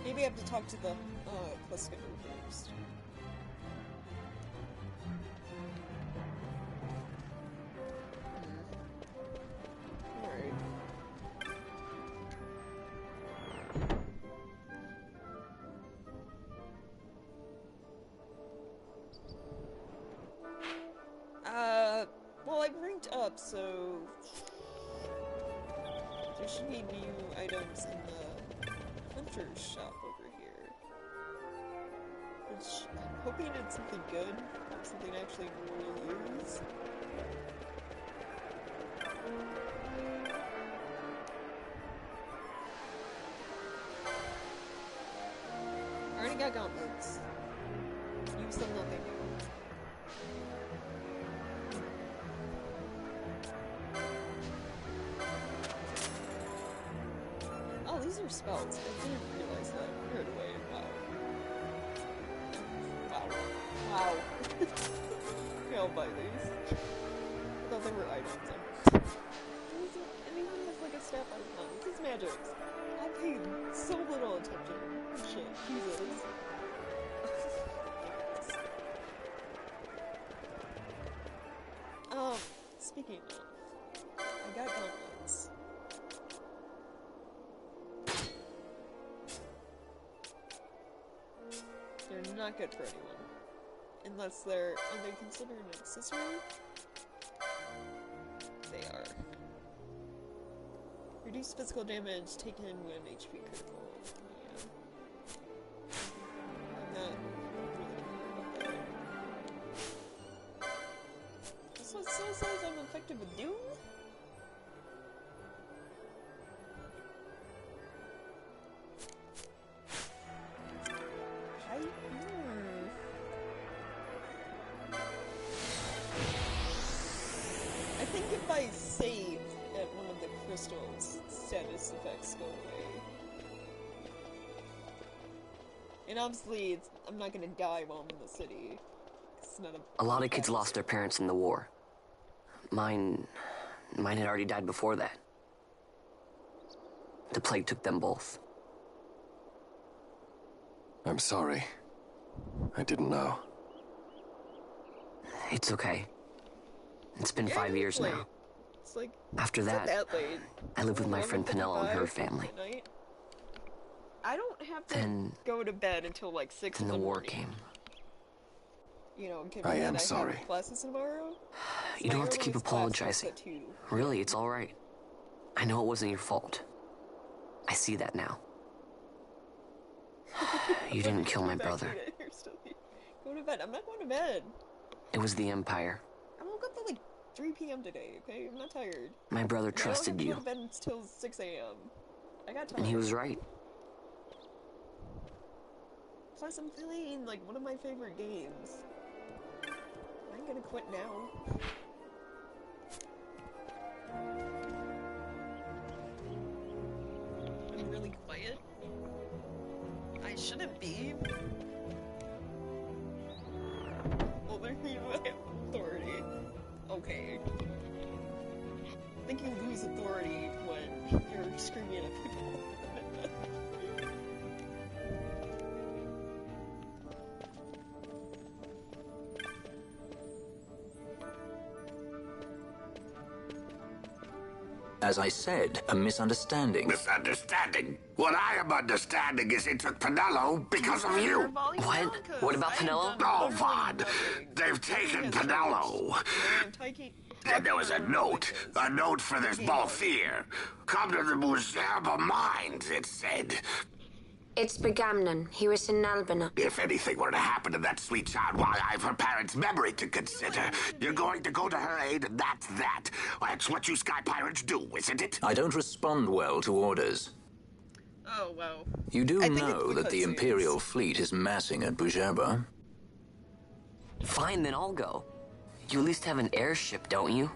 Maybe I have to talk to the quest giver first. shop, so there should be new items in the hunter's shop over here. Which I'm hoping it's something good, something I actually will use. I already got gauntlets. Use them nothing new. Oh, these are spells. I didn't realize that. Right away. Wow. Wow. Okay, I'll buy these. I thought they were items. And even has like a staff icon. This is magic. I paid so little attention. Shit. Jesus. Speaking of, I got gauntlets. They're not good for anyone. Unless are they considered an accessory? They are. Reduce physical damage taken when HP critical. Yeah. I'm not really worried about that. So it still says I'm infected with Doom? I think if I save at one of the crystals, status effects go away. And obviously, I'm not gonna die while I'm in the city. It's not A lot of kids lost their parents in the war. Mine had already died before that. The plague took them both. I'm sorry. I didn't know. It's okay. It's been 5 years now. It's like, after that, I lived with my friend Penella and her family. I don't have to go to bed until like 6 in the morning. Then the war came. You know, given I am that sorry. I have classes tomorrow. You don't have to keep apologizing. Really, it's alright. I know it wasn't your fault. I see that now. You didn't kill my brother. Go to bed. I'm not going to bed. It was the Empire. I woke up at like 3 p.m. today, okay? I'm not tired. My brother trusted you. I don't have to go to bed until 6 a.m. I got time. And he was right. Plus, I'm playing like one of my favorite games. I'm gonna quit now. I'm really quiet. I shouldn't be. Well, there you have authority. Okay. I think you lose authority when you're screaming at people. As I said, a misunderstanding. Misunderstanding? What I am understanding is it took Penello because of you. What? What about Penello? Oh, Vaughn. They've taken Penello. And there was a note for this Balthier. Come to the Museum of Mines, it said. It's Begamnon. He was in Albina. If anything were to happen to that sweet child, why, I've her parents' memory to consider. You're going to go to her aid, and that's that. That's what you sky pirates do, isn't it? I don't respond well to orders. Oh, wow. You do know that the Imperial fleet is massing at Bujerba. Fine, then I'll go. You at least have an airship, don't you?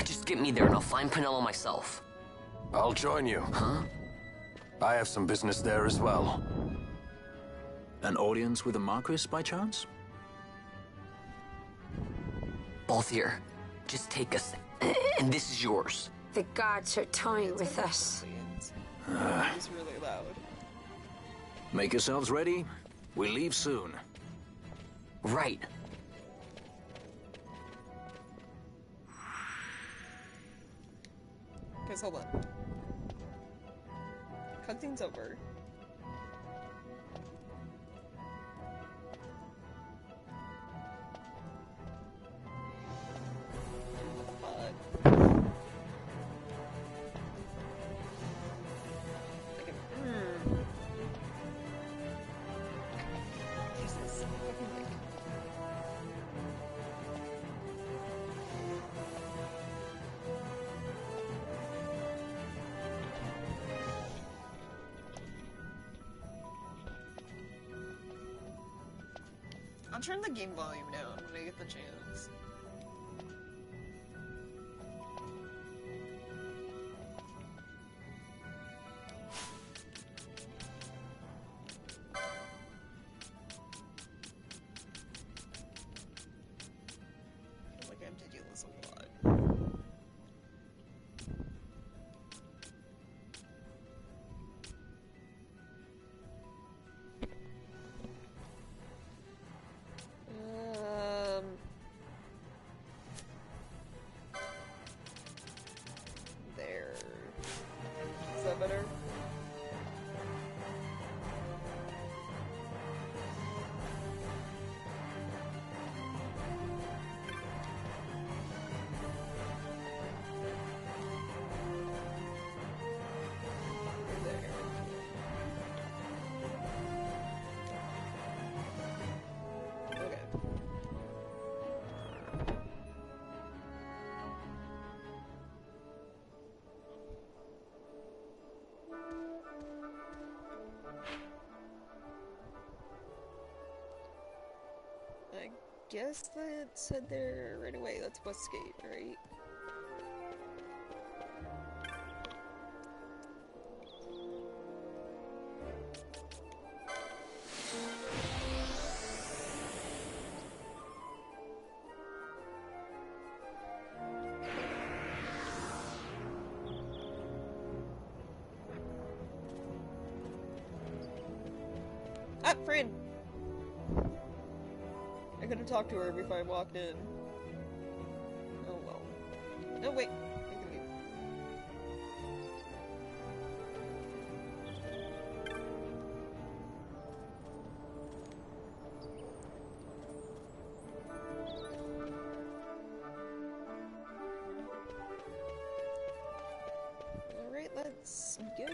Just get me there and I'll find Penello myself. I'll join you. Huh? I have some business there as well. An audience with the Marquis, by chance? Balthier, just take us, and this is yours. The guards are toying with us. It's really loud. Make yourselves ready. We leave soon. Right. Guys, hold on. Cutscene's over. I'll turn the game volume down when I get the chance. I feel like I have to do this a lot. There. Is that better? I guess that said there right away. That's Westgate, right? Ah, Fran! I could have talked to her before I walked in. Oh well. No, wait. I can leave. Alright, let's go.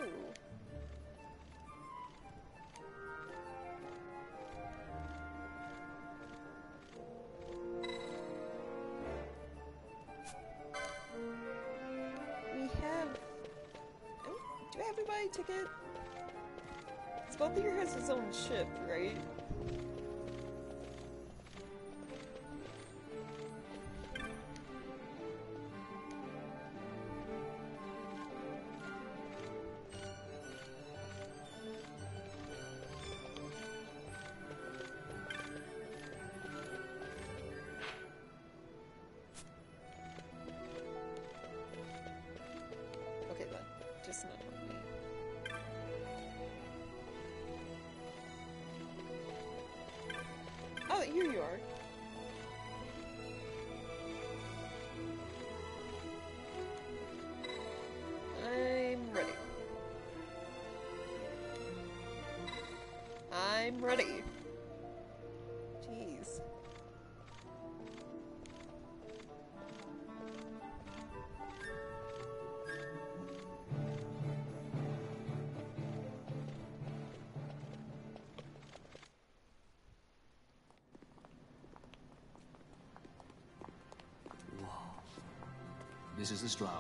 Do I have to buy a ticket? Spelthier has his own ship, right? Okay, then. Just not me. Oh, here you are. I'm ready. I'm ready. Jeez. This is the Stroud.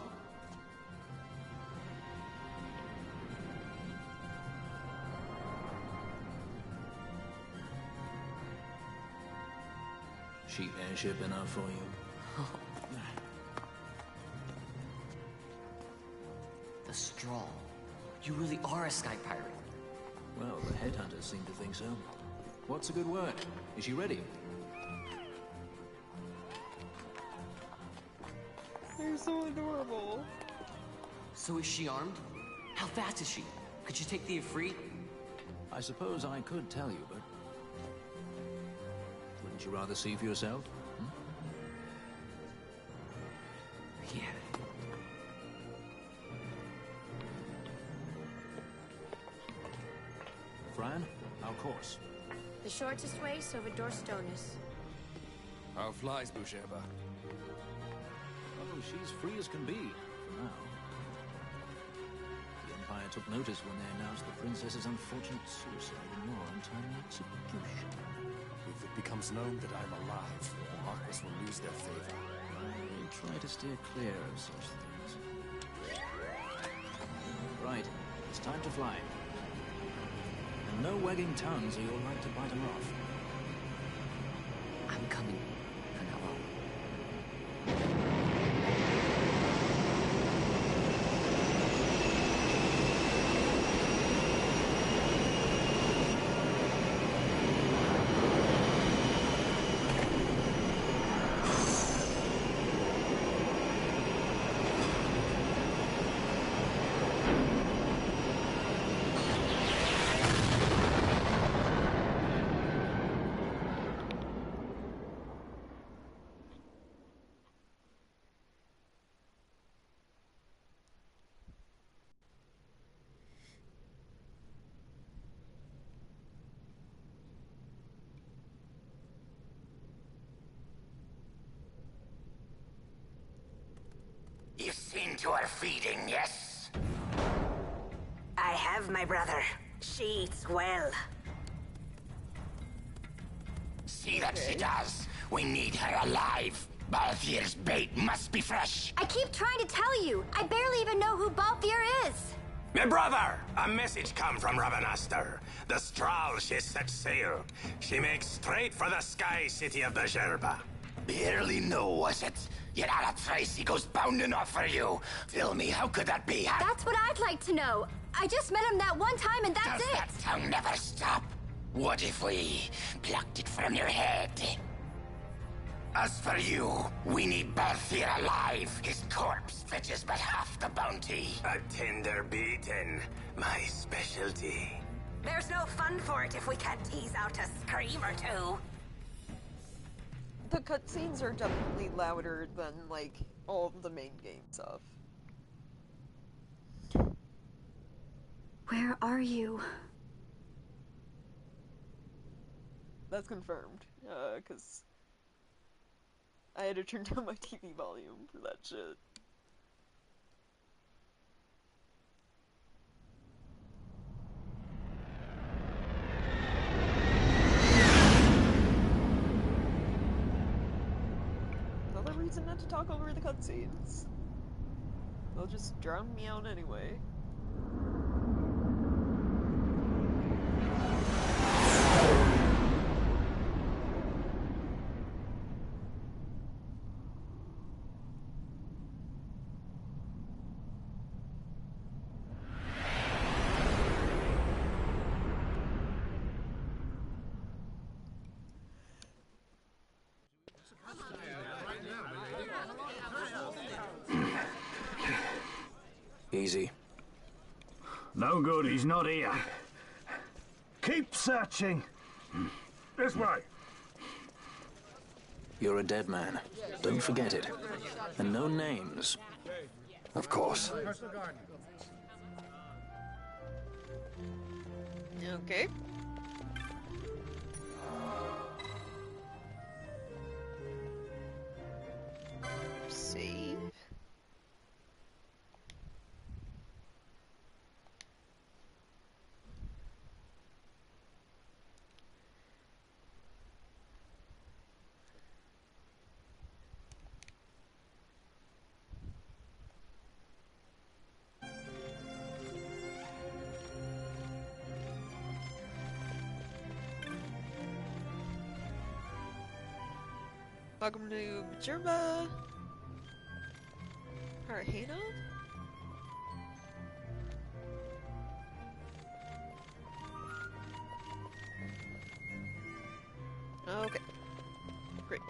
Cheap airship enough for you? The Straw. You really are a sky pirate. Well, the headhunters seem to think so. What's a good word? Is she ready? They're so adorable. So is she armed? How fast is she? Could you take the Ifrit? I suppose I could tell you, but... wouldn't you rather see for yourself? Yeah. Fran, our course. The shortest way is over Dorstones. How flies, Busheba? Oh, she's free as can be, for now. The Empire took notice when they announced the princess's unfortunate suicide and your untimely execution. If it becomes known that I'm alive, the Marquis will lose their favor. I try to steer clear of such things. Right, it's time to fly. And no wagging tongues or you'll like to bite them off. I'm coming, Penelo. You've seen to her feeding, yes? I have, my brother. She eats well. See that she does. We need her alive. Balthier's bait must be fresh. I keep trying to tell you. I barely even know who Balthier is. My brother! A message come from Ravenaster. The Strahl she set sail. She makes straight for the sky city of the Gerba. Barely know, was it? Yet Alatrace goes bounding off for you. Tell me, how could that be? That's what I'd like to know. I just met him that one time and that's Does that tongue never stop? What if we plucked it from your head? As for you, we need Balthier alive. His corpse fetches but half the bounty. A tender beaten, my specialty. There's no fun for it if we can't tease out a scream or two. The cutscenes are definitely louder than, like, all of the main game stuff. Where are you? That's confirmed, because I had to turn down my TV volume for that shit. Another reason not to talk over the cutscenes. They'll just drown me out anyway. Easy. No good, he's not here. Keep searching. This way. You're a dead man. Don't forget it. And no names. Of course. Okay. Save. Welcome to Gerba. Harhena? Okay. Great.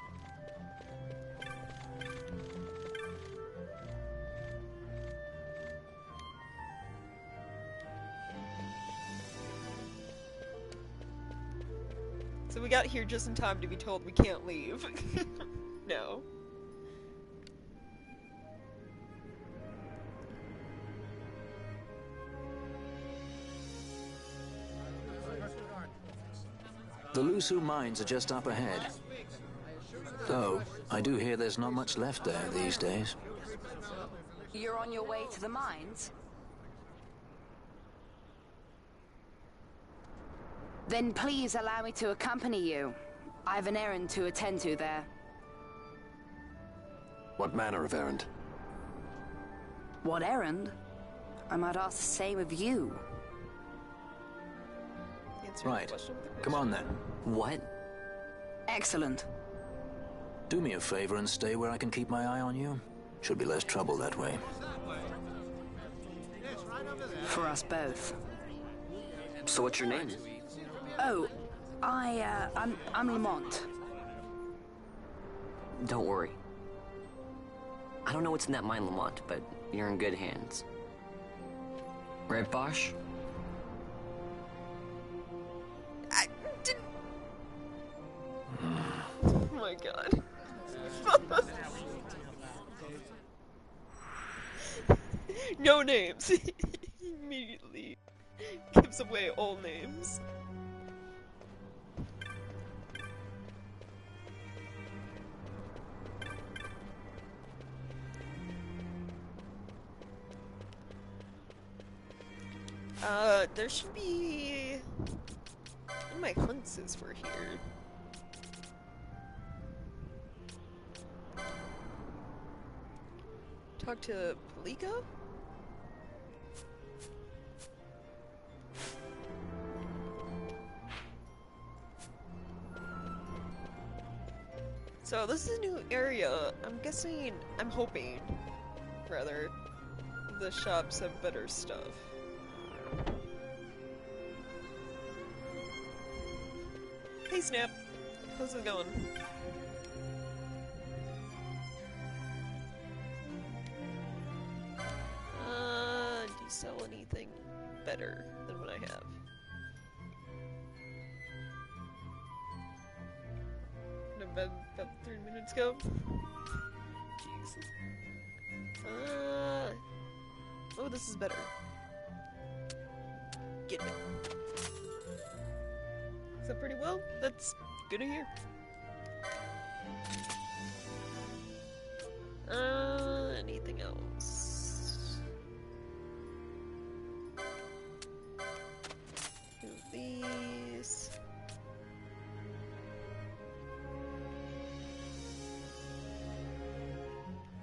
So we got here just in time to be told we can't leave. No. The Lusu mines are just up ahead. Though, I do hear there's not much left there these days. You're on your way to the mines? Then please allow me to accompany you. I have an errand to attend to there. What manner of errand? What errand? I might ask the same of you. Right. Come on then. What? Excellent. Do me a favor and stay where I can keep my eye on you. Should be less trouble that way. For us both. So what's your name? Oh, I'm Lamont. Don't worry. I don't know what's in that mine, Lamont, but you're in good hands. Right, Bosch? I didn't... Oh my god. No names. Immediately gives away all names. There should be... One of my hunts is for here. Talk to Palika? So this is a new area. I'm hoping, rather, the shops have better stuff. Hey Snap, how's it going? Do you sell anything better than what I have? About 3 minutes ago? Jeez. Oh, this is better. Get me. Is that pretty well? That's good to hear. Anything else? Two of these.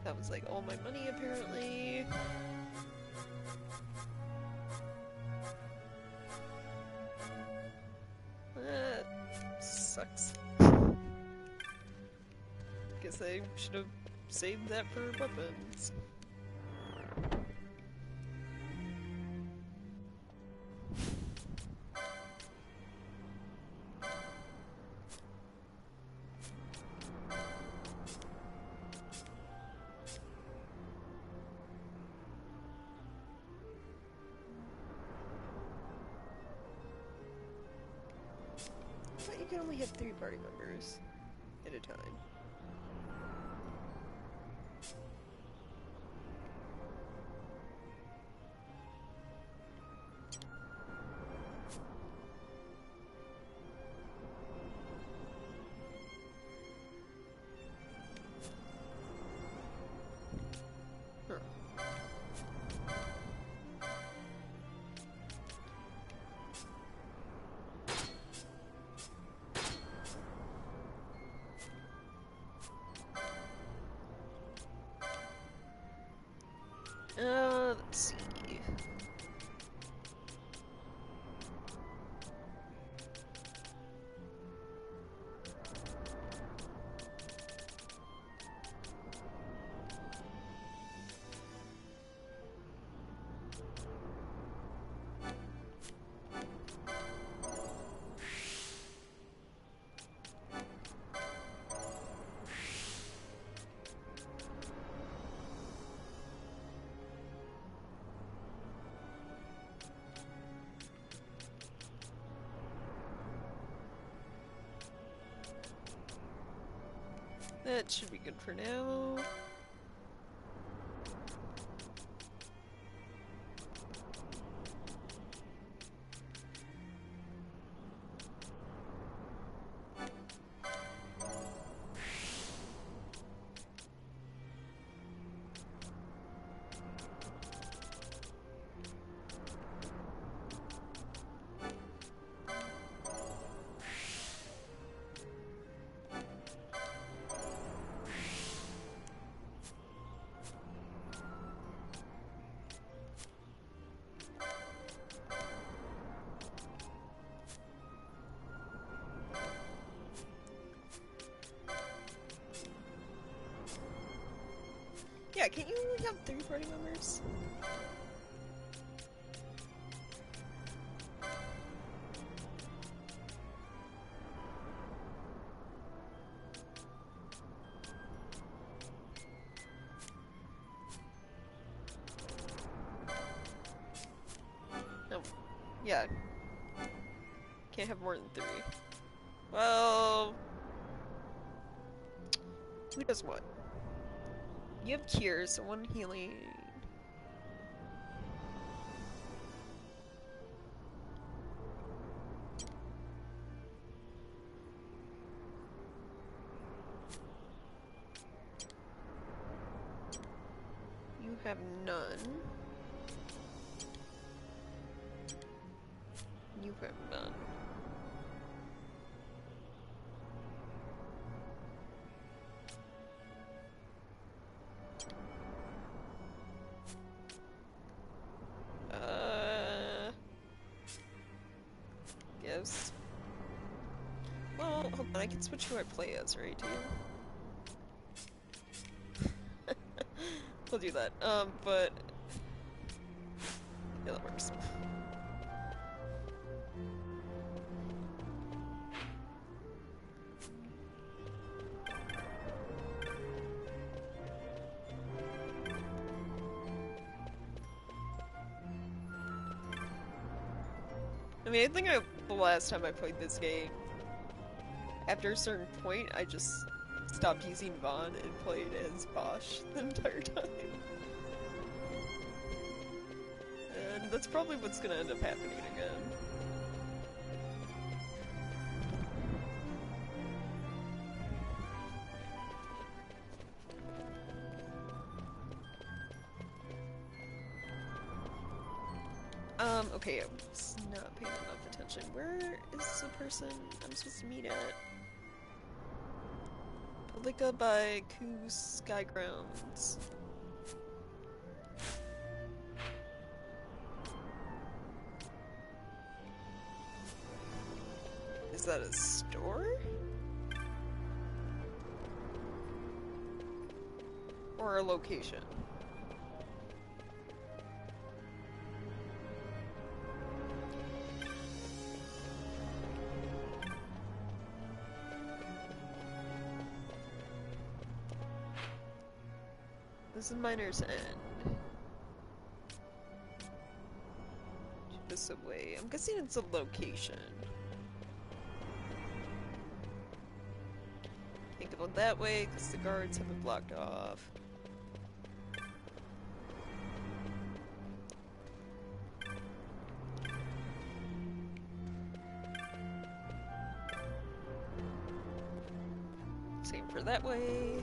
That was like all my money apparently. That sucks. Guess I should have saved that for weapons. But you can only have 3 party members at a time. Let's see. That should be good for now. can't you only have 3 party members? No. Yeah. Can't have more than 3. Well... Who does what? You have cure, so 1 healing. You have none. You have none. Yes. Well, hold on, I can switch who I play as, right, too? We'll do that. But... yeah, that works. I mean, I think the last time I played this game, after a certain point, I just stopped using Vaughn and played as Bosch the entire time. And that's probably what's gonna end up happening again. Okay, I was not paying enough attention. Where is the person I'm supposed to meet at? Polika by Ku Skygrounds. Is that a store? Or a location? This is Miner's End. This away. I'm guessing it's a location. Can't go that way because the guards have it blocked off. Same for that way.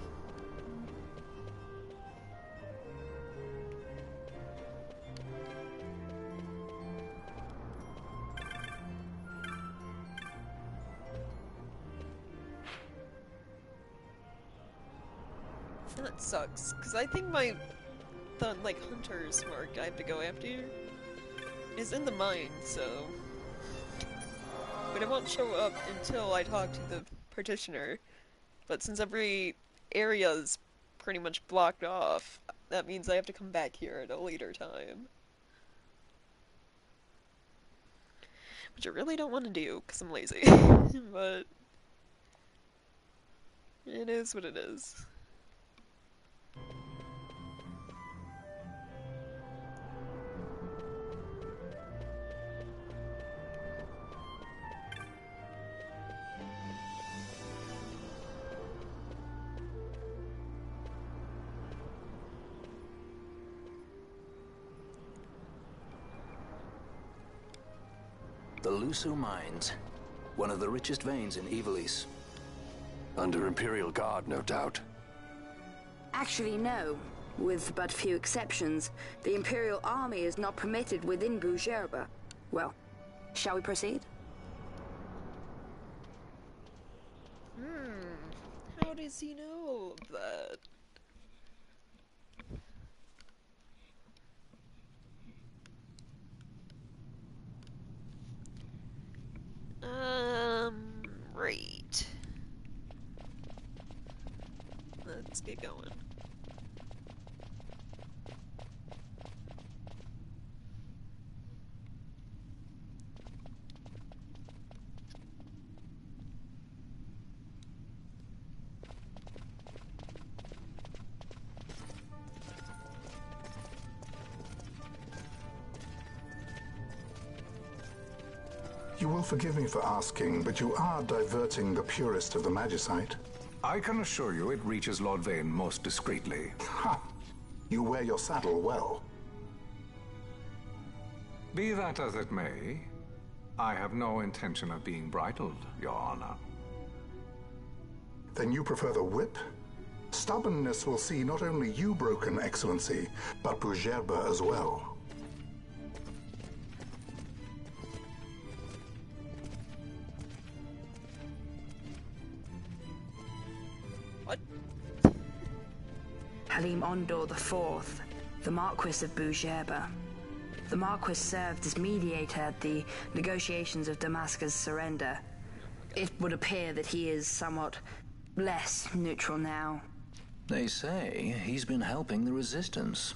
That sucks, because I think the hunter's mark I have to go after is in the mine, so... But it won't show up until I talk to the partitioner. But since every area is pretty much blocked off, that means I have to come back here at a later time. Which I really don't want to do, because I'm lazy. But... it is what it is. The Lusu Mines. One of the richest veins in Ivalice. Under Imperial Guard, no doubt. Actually, no. With but few exceptions, the Imperial Army is not permitted within Bujerba. Well, shall we proceed? How does he know all of that? Right. Let's get going. You will forgive me for asking, but you are diverting the purest of the Magicite. I can assure you it reaches Lord Vane most discreetly. Ha! You wear your saddle well. Be that as it may, I have no intention of being bridled, Your Honor. Then you prefer the whip? Stubbornness will see not only you broken, Excellency, but Bougerbe as well. What? Halim Ondor IV, the Marquis of Bougerbe. The Marquis served as mediator at the negotiations of Damascus' surrender. It would appear that he is somewhat less neutral now. They say he's been helping the resistance.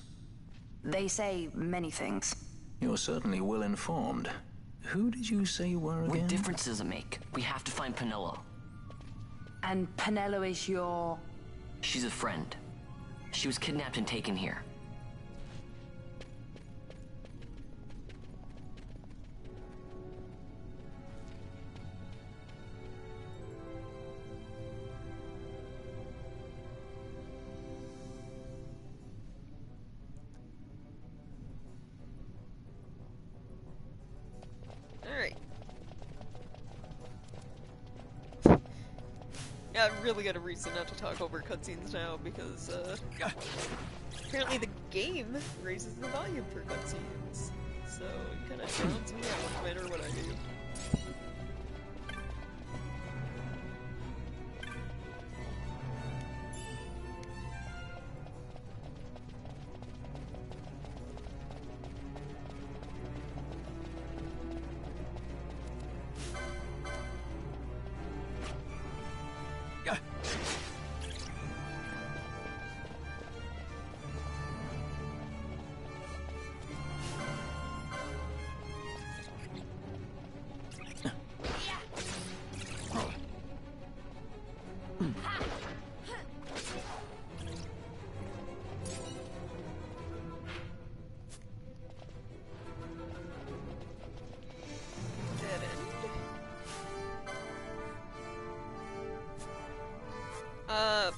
They say many things. You're certainly well informed. Who did you say you were again? What difference does it make? We have to find Penelo. And Penelo is your... She's a friend. She was kidnapped and taken here. Alright. Yeah, I'm really got a reason not to talk over cutscenes now because, apparently the game raises the volume for cutscenes. So it kinda drowns me out no matter what I do.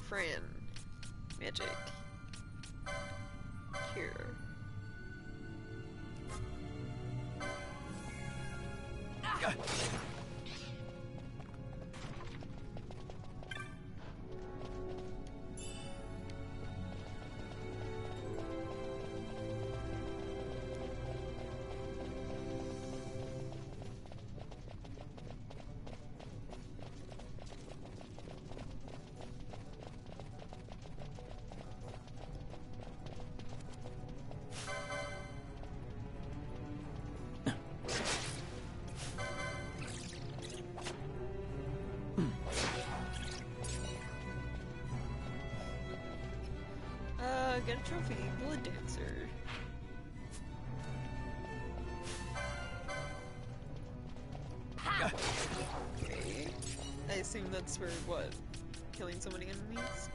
Fran. Magic. Cure. Get a trophy, Blood Dancer. Okay. I assume that's for what? Killing so many enemies?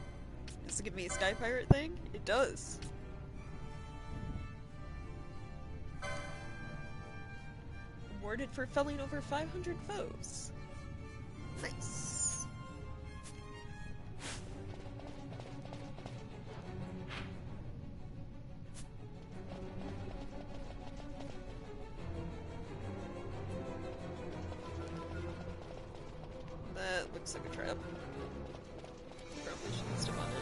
Does it give me a Sky Pirate thing? It does. Awarded for felling over 500 foes. Nice. Looks like a trap. Probably shouldn't step on it.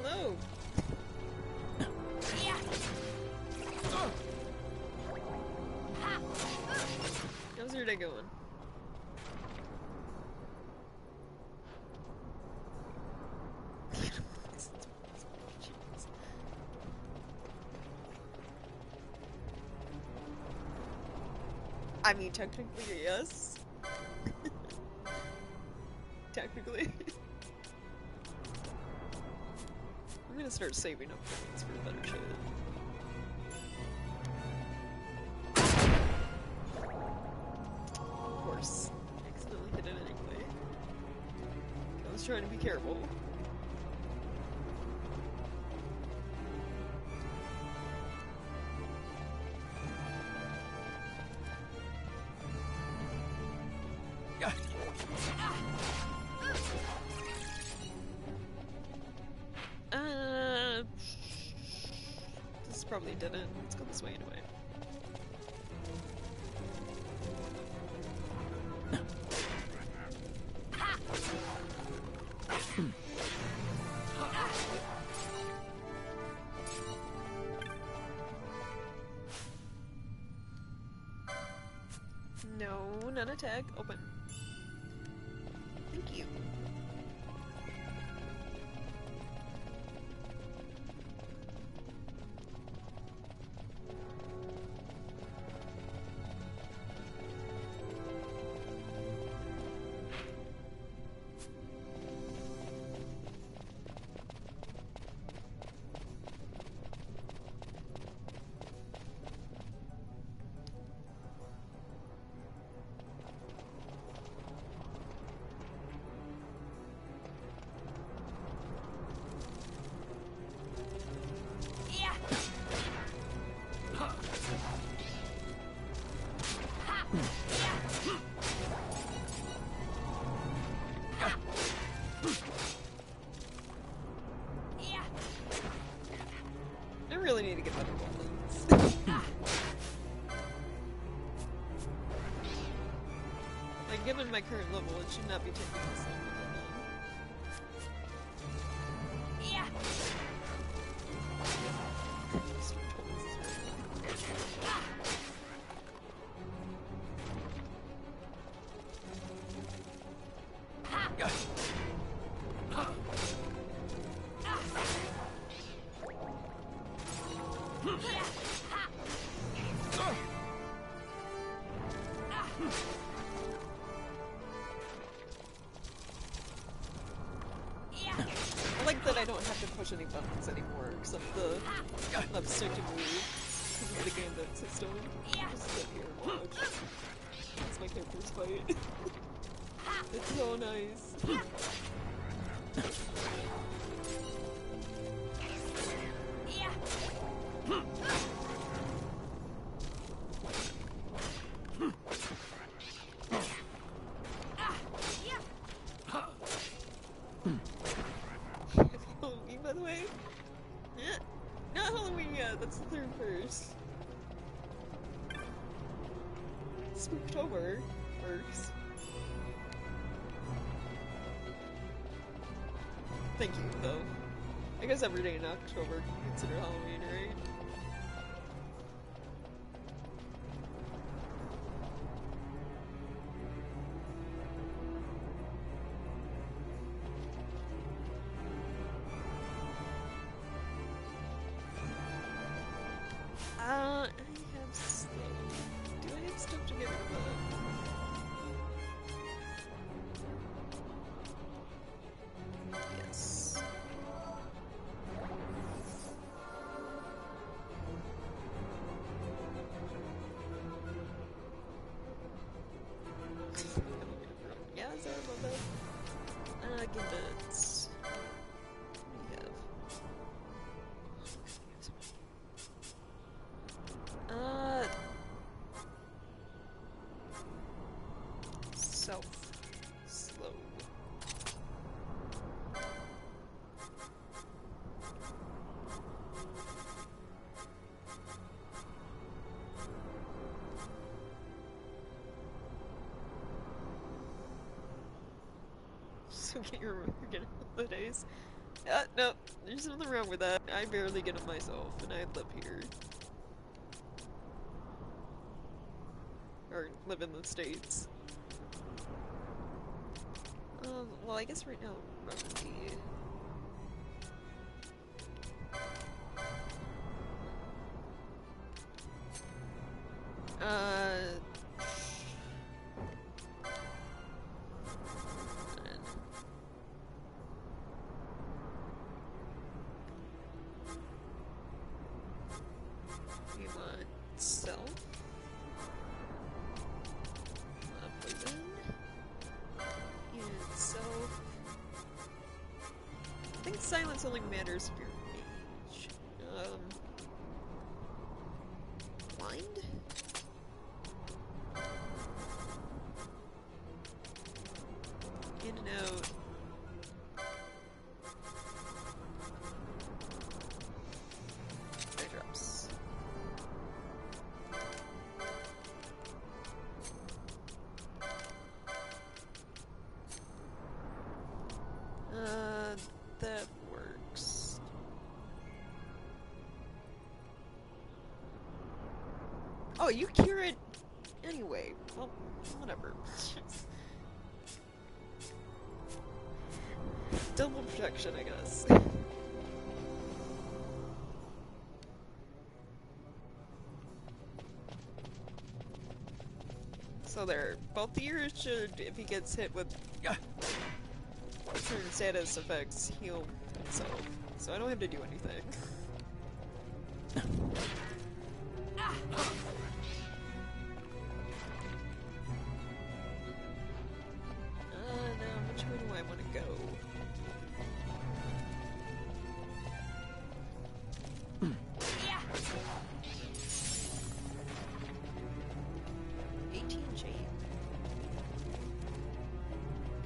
Hello. How's your day going? I mean, technically, yes. Technically. I'm gonna start saving up points for better shit. Of course. Accidentally hit it anyway. I was trying to be careful. This probably didn't. Let's go this way anyway. No, not attack. Open. Thank you. I really need to get better weapons. Like, given my current level, it should not be taking this long to get done. I like that I don't have to push any buttons anymore, except the left stick to move, because of the gambit system. Just sit here and watch. That's my character's fight. It's so nice. Halloween, by the way? Yeah, not Halloween yet, that's the 31st. Spooktober works. Thank you, though. I guess every day in October can be considered Halloween, right? I have stuff. Do I have stuff to get rid of that? Yes. Yeah, sorry about that. Gimbits. What do we have? Self. Slow. So get your holidays. No, there's nothing wrong with that. I barely get them myself, and I live here. Or live in the States. Well, I guess right now, remedy. silence only matters if you're mage. Blind? In and out. Eye drops. That works. Oh, you cure it anyway. Well, whatever. Double protection, I guess. So there, both ears should, if he gets hit with certain status effects, heal himself. So I don't have to do anything. Now, which way do I want to go?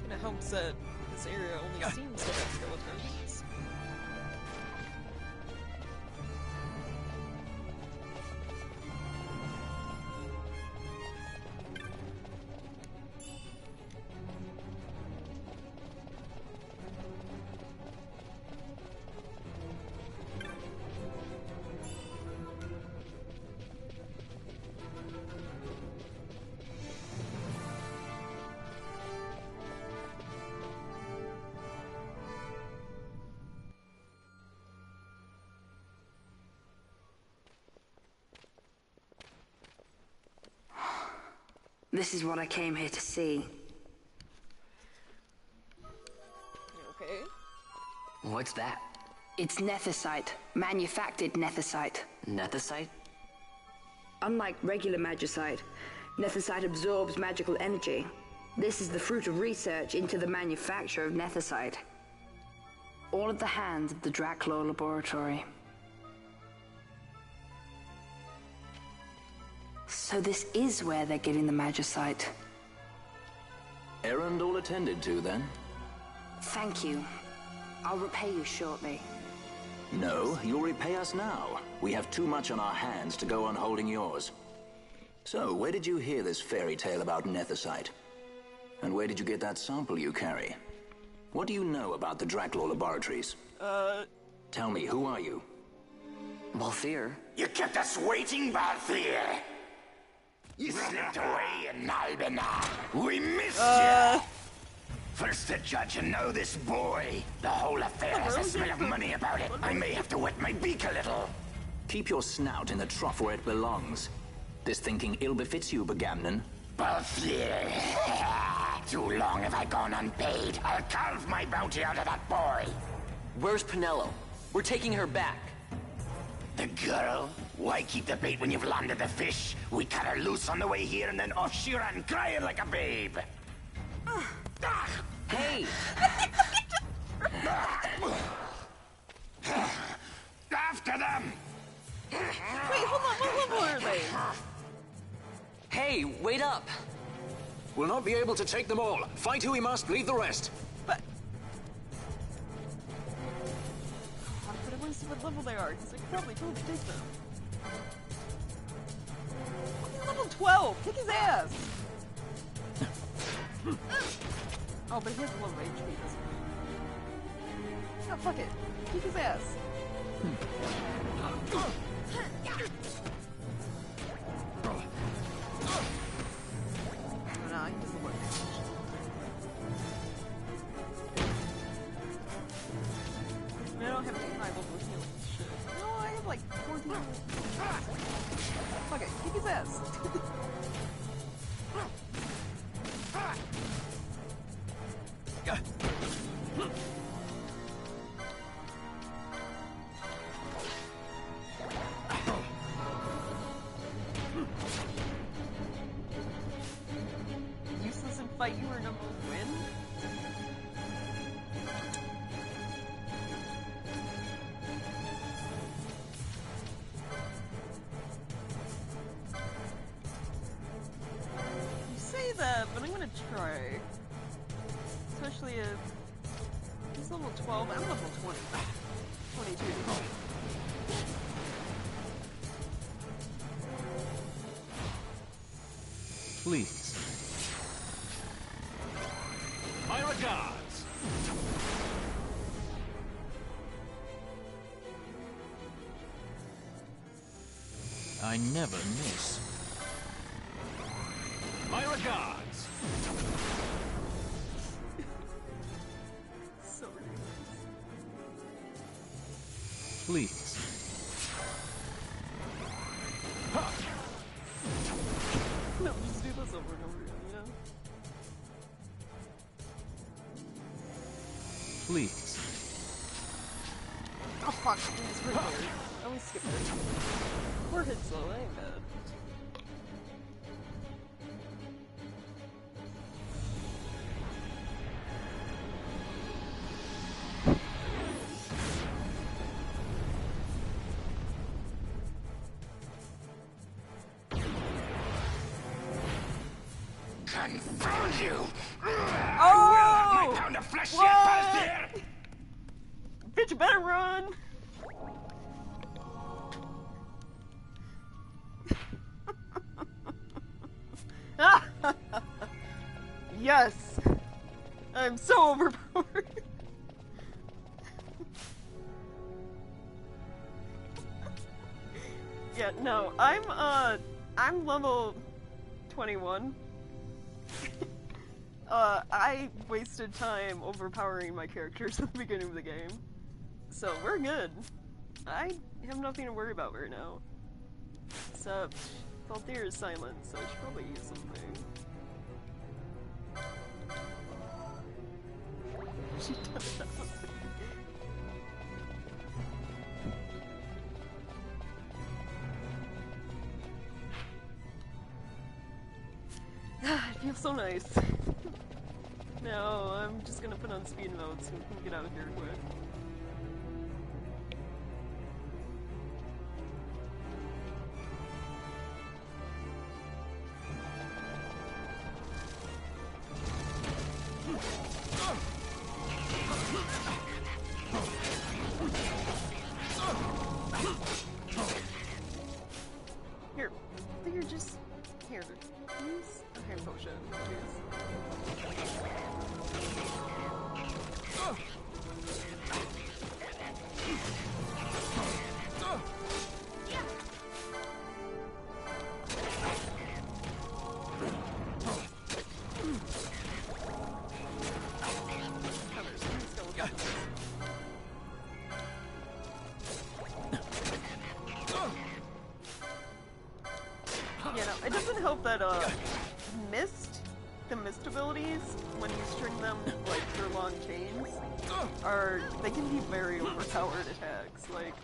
Kinda helps that this area only seems to have skeletons. This is what I came here to see. Okay. What's that? It's nethicite. Manufactured nethicite. Nethicite? Unlike regular magicite, nethicite absorbs magical energy. This is the fruit of research into the manufacture of nethicite. All at the hands of the Draclaw Laboratory. So this is where they're getting the magicite. Errand all attended to, then? Thank you. I'll repay you shortly. No, you'll repay us now. We have too much on our hands to go on holding yours. So, where did you hear this fairy tale about nethicite? And where did you get that sample you carry? What do you know about the Draclaw Laboratories? Tell me, who are you? Balthier. You kept us waiting, Balthier! You slipped away in Nalbina. We missed you! First the judge and now this boy. The whole affair has a smell of money about it. I may have to wet my beak a little. Keep your snout in the trough where it belongs. This thinking ill befits you, Begamnon. Balthier. Too long have I gone unpaid. I'll carve my bounty out of that boy. Where's Penelo? We're taking her back. The girl? Why keep the bait when you've landed the fish? We cut her loose on the way here and then off she ran crying like a babe. Hey! After them! Wait, hold on, what level are they? Hey, wait up! We'll not be able to take them all. Fight who we must, leave the rest. But I want to see what level they are, because I could probably totally take them. Level 12! Kick his ass! Oh, but he has a low range speed, doesn't he? Oh, fuck it. Kick his ass. No, he doesn't look range. I mean, I don't have any high level healing shit. No, I have like 14. Fuck it. Kick his ass. Useless in fight, you are number win? that, but I'm gonna try. Especially if he's level 12, I'm level 20. 22. Please. My regards. I never miss. My regards. So ridiculous. Please. No, just do this over and over again, you know? Please. Oh fuck, it's right there. I always skip it. Poor hit slow, I ain't bad. Confound you! Oh! I will have my pound of flesh yet, Balthier! Bitch, better run! Yes! I'm so overpowered. Yeah, no, I'm level 21. I wasted time overpowering my characters at the beginning of the game. So, we're good. I have nothing to worry about right now. Except, Balthier is silent, so I should probably use something. She does that. It feels so nice. No, I'm just gonna put on speed mode so we can get out of here quick. Here, I think you're just here. Use a hand potion, please. Yeah, no, it doesn't help that, the mist abilities, when you string them, like, through long chains, they can be very overpowered attacks, like,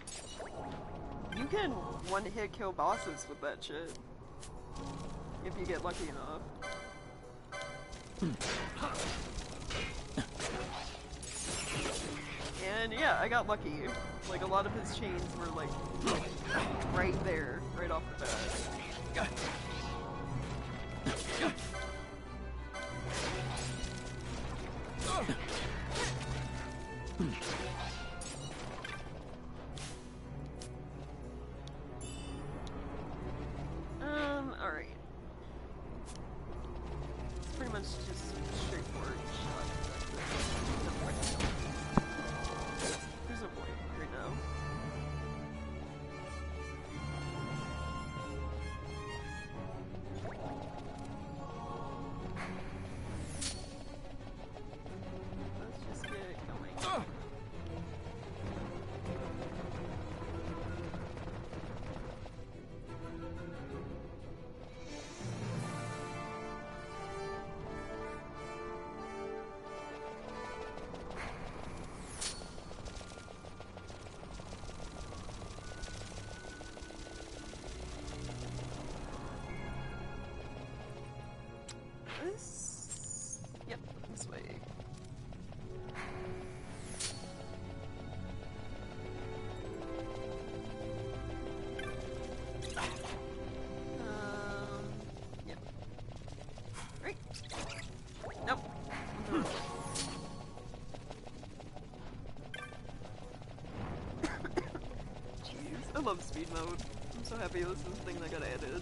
you can one-hit kill bosses with that shit, if you get lucky enough. And yeah, I got lucky, like, a lot of his chains were, like, right there, right off the bat. Alright. It's pretty much just straightforward shot. There's no point right now. Let's just get it going. This? Yep, this way. Yep. Right. love speed mode. I'm so happy this is the thing that got added.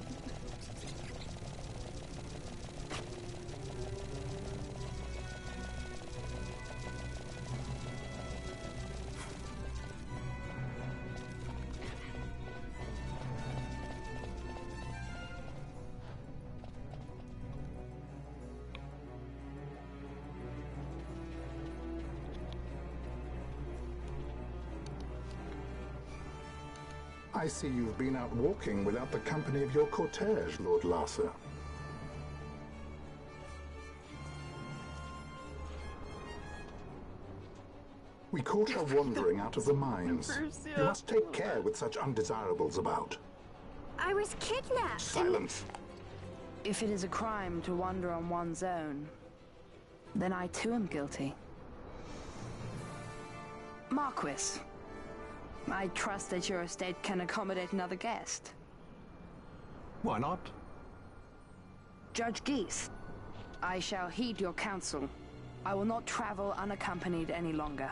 I see you've been out walking without the company of your cortege, Lord Larsa. We caught her wandering out of the mines. You must take care with such undesirables about. I was kidnapped. Silence. If it is a crime to wander on one's own, then I too am guilty. Marquis, I trust that your estate can accommodate another guest. Why not? Judge Geese, I shall heed your counsel. I will not travel unaccompanied any longer.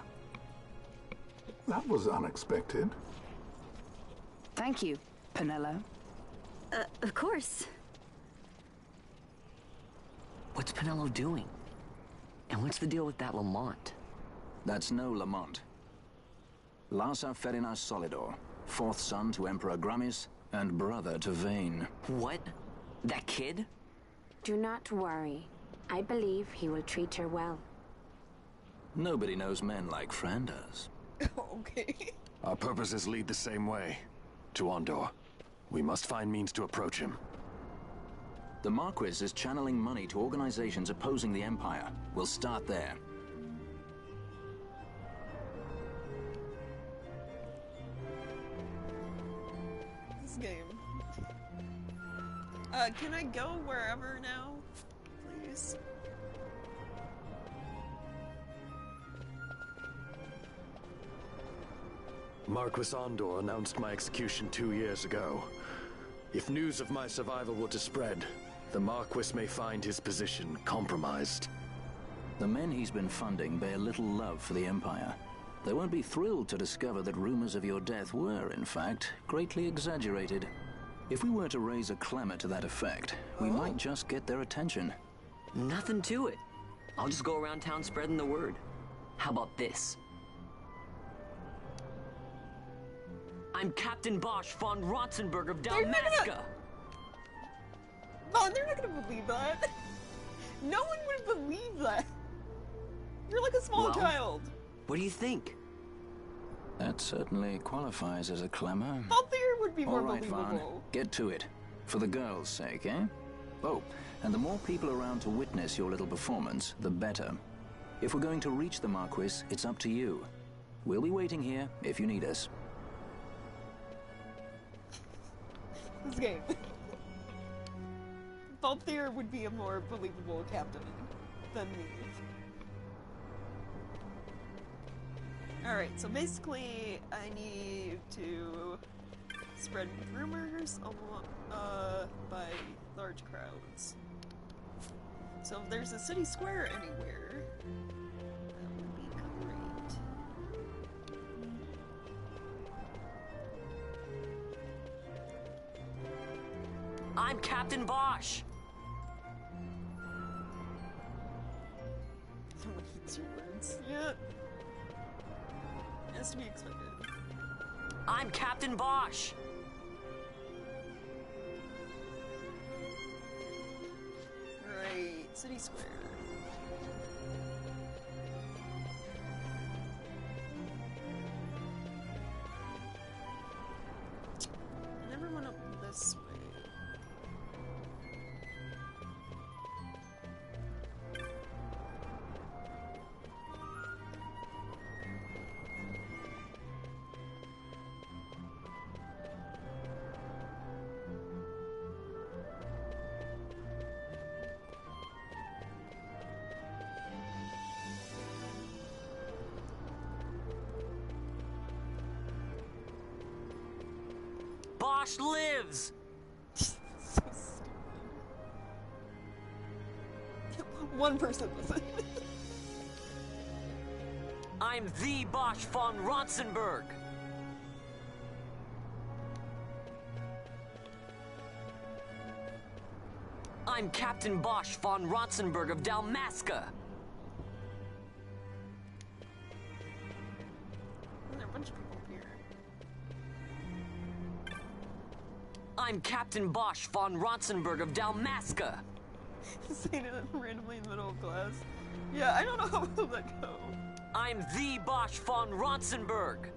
That was unexpected. Thank you, Penelo. Of course. What's Penelo doing? And what's the deal with that Lamont? That's no Lamont. Larsa Ferinas Solidor, fourth son to Emperor Gramis and brother to Vane. What? That kid? Do not worry. I believe he will treat her well. Nobody knows men like Fran does. Okay. Our purposes lead the same way. To Ondor. We must find means to approach him. The Marquis is channeling money to organizations opposing the Empire. We'll start there. This game. Can I go wherever now? Please? Marquis Ondor announced my execution 2 years ago. If news of my survival were to spread, the Marquis may find his position compromised. The men he's been funding bear little love for the Empire. They won't be thrilled to discover that rumors of your death were, in fact, greatly exaggerated. If we were to raise a clamor to that effect, we might just get their attention. Nothing to it. I'll just go around town spreading the word. How about this? I'm Captain Bosch von Rotzenberg of Dalmasca. Vaughn, they're not gonna believe that. No one would believe that. You're like a small child. What do you think? That certainly qualifies as a clamor. Balthier would be more All right, believable. Vaughn, get to it. For the girls' sake, eh? Oh, and the more people around to witness your little performance, the better. If we're going to reach the Marquis, it's up to you. We'll be waiting here if you need us. This game. Balthier would be a more believable captain than me. Alright, so basically, I need to spread rumors by large crowds. So if there's a city square anywhere, that would be great. I'm Captain Bosch. Someone hates your words. Yeah. Has to be expected. I'm Captain Bosch. Right, city square. And everyone up this way. Bosch lives! One person listen. I'm the Bosch von Rotzenberg. I'm Captain Bosch von Ronsenberg of Dalmasca. There are a bunch of people here. I'm Captain Bosch von Ronsenberg of Dalmasca. Saying it randomly in the middle of class. Yeah, I don't know how will that go. I'm the Bosch von Ronsenberg.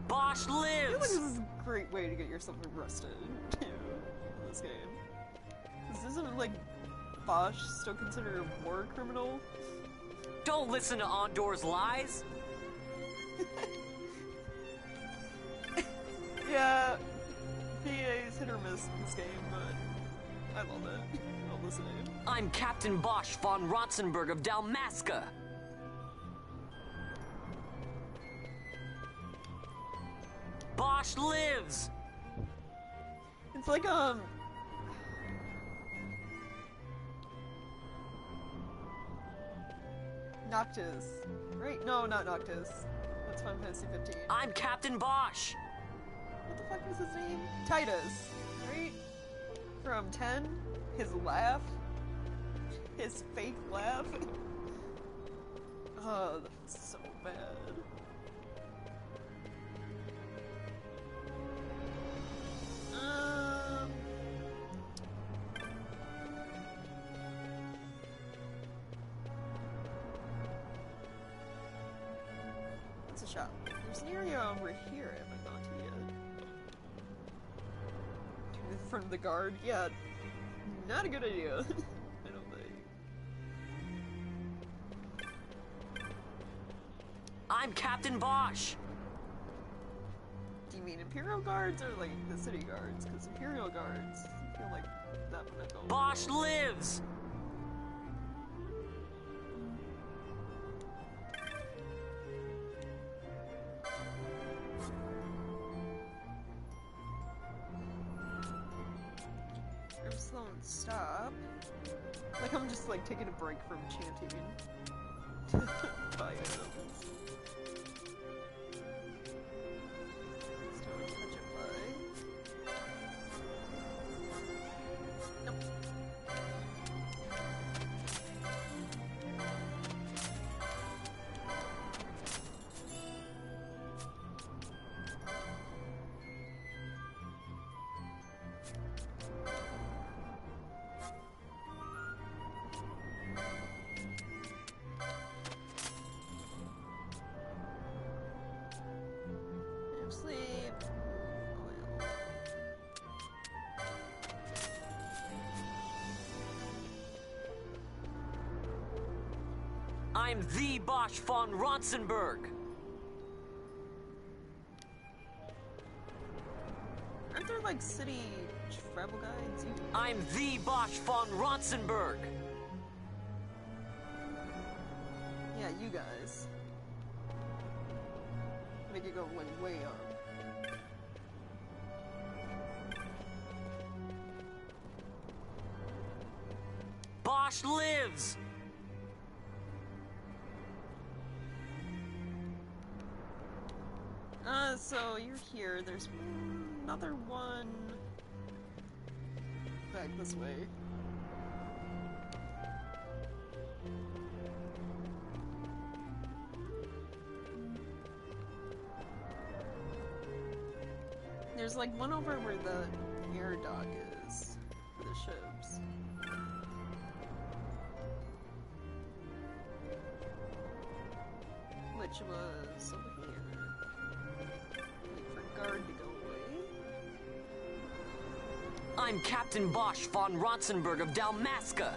Bosch I feel like lives! this is a great way to get yourself arrested, too, in this game. This isn't like Bosch still considered a war criminal? Don't listen to Ondor's lies! Yeah, PA's hit or miss in this game, but I love it. I'll listen to him. I'm Captain Bosch von Ronsenberg of Dalmasca. Bosch lives! It's like, Noctis. Right? No, not Noctis. That's Final Fantasy 15. I'm Captain Bosch! What the fuck was his name? Titus. Right? From 10? His laugh? His fake laugh? Oh, that's so bad. It's a shop. There's an area over here I haven't gone to yet. In front of the guard? Yeah, not a good idea. I don't think. I'm Captain Bosch! Do you mean Imperial Guards or like the city guards? Because Imperial Guards, I feel like that would not go. Bosch lives! I'm slow and stop. Like I'm just like taking a break from chanting. Buy items. Sleep. I'm the Bosch von Ronsenberg! Aren't there like city travel guides? I'm the Bosch von Ronsenberg! Yeah, you guys. Make it go like way up. Bosch lives! So you're here. There's another one back this way. There's like one over where the air dock is for the ships. Which was over here. Wait for guard to go away. I'm Captain Bosch von Ronsenberg of Dalmasca!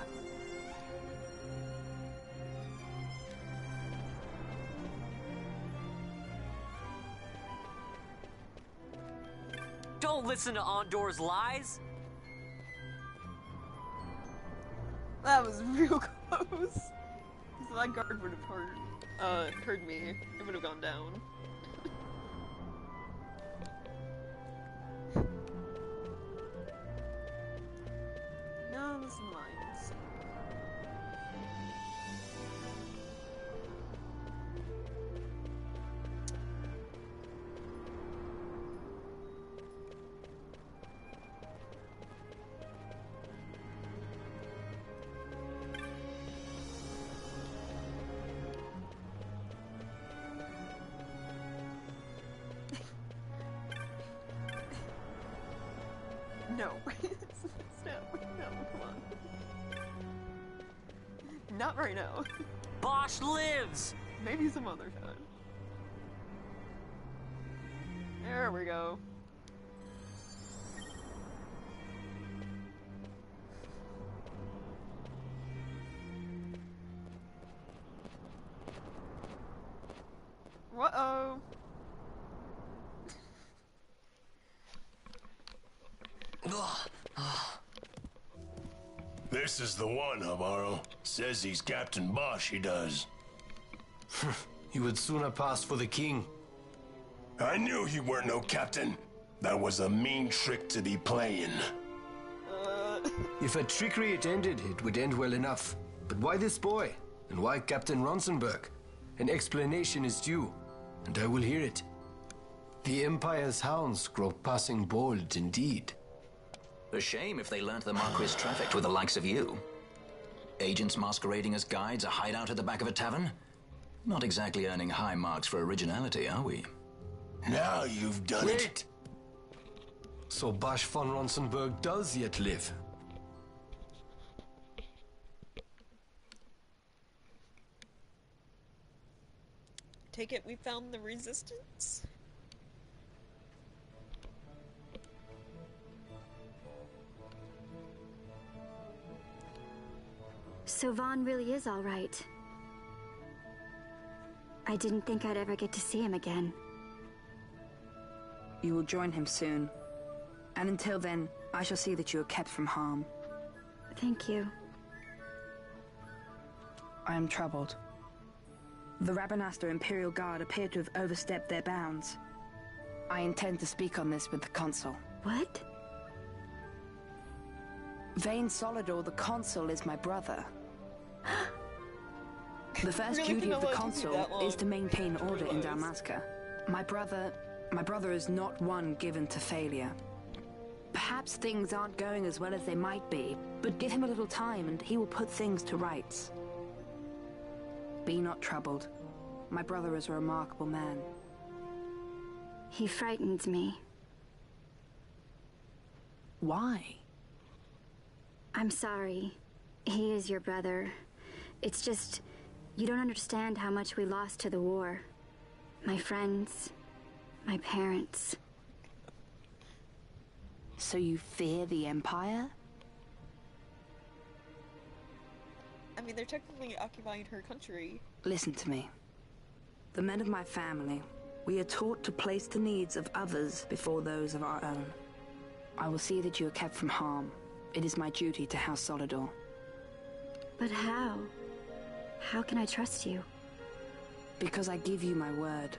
Don't listen to Ondor's lies! That was real close. So that guard would have heard me. It would have gone down. No, this is mines. No. Snap. No, come on. Not right now. Bosch lives! Maybe some other time. There we go. Uh-oh. This is the one, Amaro. Says he's Captain Bosch, he does. He would sooner pass for the king. I knew he weren't no captain. That was a mean trick to be playing. If a trickery it ended, it would end well enough. But why this boy? And why Captain Ronsenberg? An explanation is due, and I will hear it. The Empire's hounds grow passing bold indeed. A shame if they learnt the Marquis trafficked with the likes of you. Agents masquerading as guides, a hideout at the back of a tavern? Not exactly earning high marks for originality, are we? Now you've done it. Wait! So Bosch von Ronsenberg does yet live. Take it we found the resistance? So Vaughn really is all right. I didn't think I'd ever get to see him again. You will join him soon. And until then, I shall see that you are kept from harm. Thank you. I am troubled. The Rabanastre Imperial Guard appear to have overstepped their bounds. I intend to speak on this with the Consul. What? Vane Solidor, the Consul, is my brother. The first Really duty of the gonna let you do Consul that long? is to maintain Didn't order in realize. Dalmasca. My brother is not one given to failure. Perhaps things aren't going as well as they might be, but give him a little time and he will put things to rights. Be not troubled. My brother is a remarkable man. He frightens me. Why? I'm sorry. He is your brother. It's just, you don't understand how much we lost to the war. My friends, my parents. So you fear the Empire? I mean, they're technically occupying her country. Listen to me. The men of my family, we are taught to place the needs of others before those of our own. I will see that you are kept from harm. It is my duty to House Solidor. But how? How can I trust you? Because I give you my word.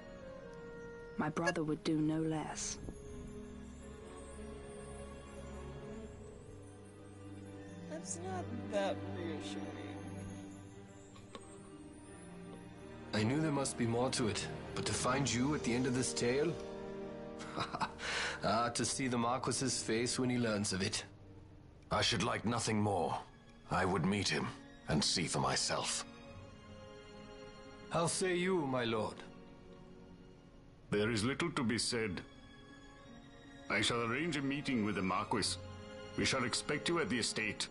My brother would do no less. That's not that reassuring. I knew there must be more to it, but to find you at the end of this tale? To see the Marquis's face when he learns of it. I should like nothing more. I would meet him and see for myself. How say you, my lord? There is little to be said. I shall arrange a meeting with the Marquis. We shall expect you at the estate.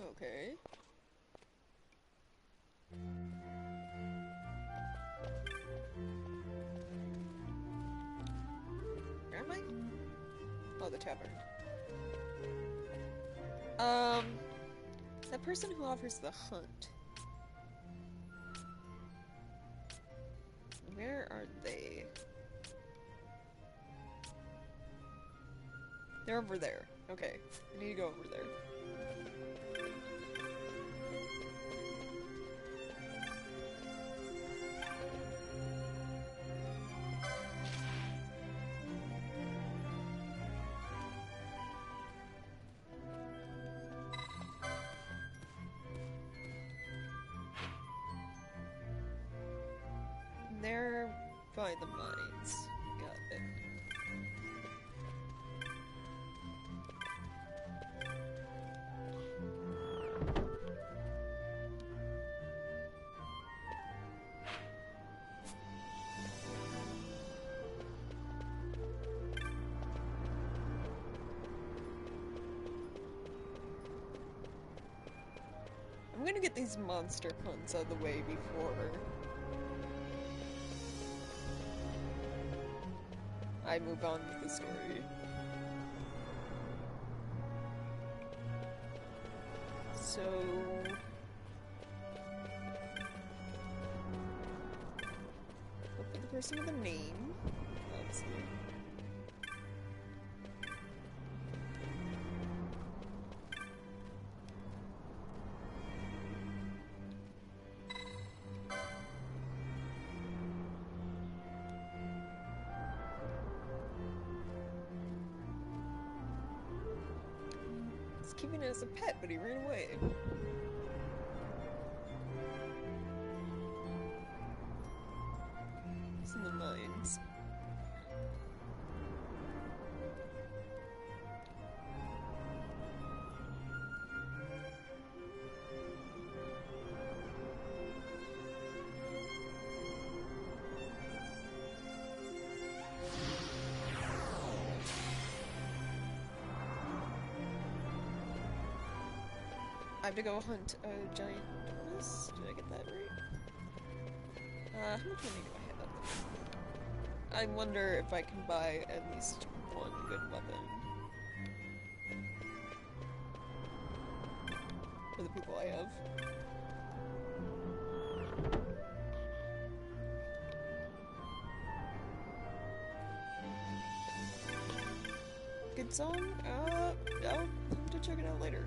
Okay. Where am I? Oh, the tavern. That person who offers the hunt. Where are they? They're over there. Okay, I need to go over there. They're by the mines. Got it. I'm gonna get these monster hunts out of the way before I move on with the story. So... look for the person with a name. Let's see. He's keeping it as a pet, but he ran away. He's in the mines. I have to go hunt a giant tortoise. Did I get that right? How much money do I have? I wonder if I can buy at least one good weapon for the people I have. Good song? I'll have to check it out later.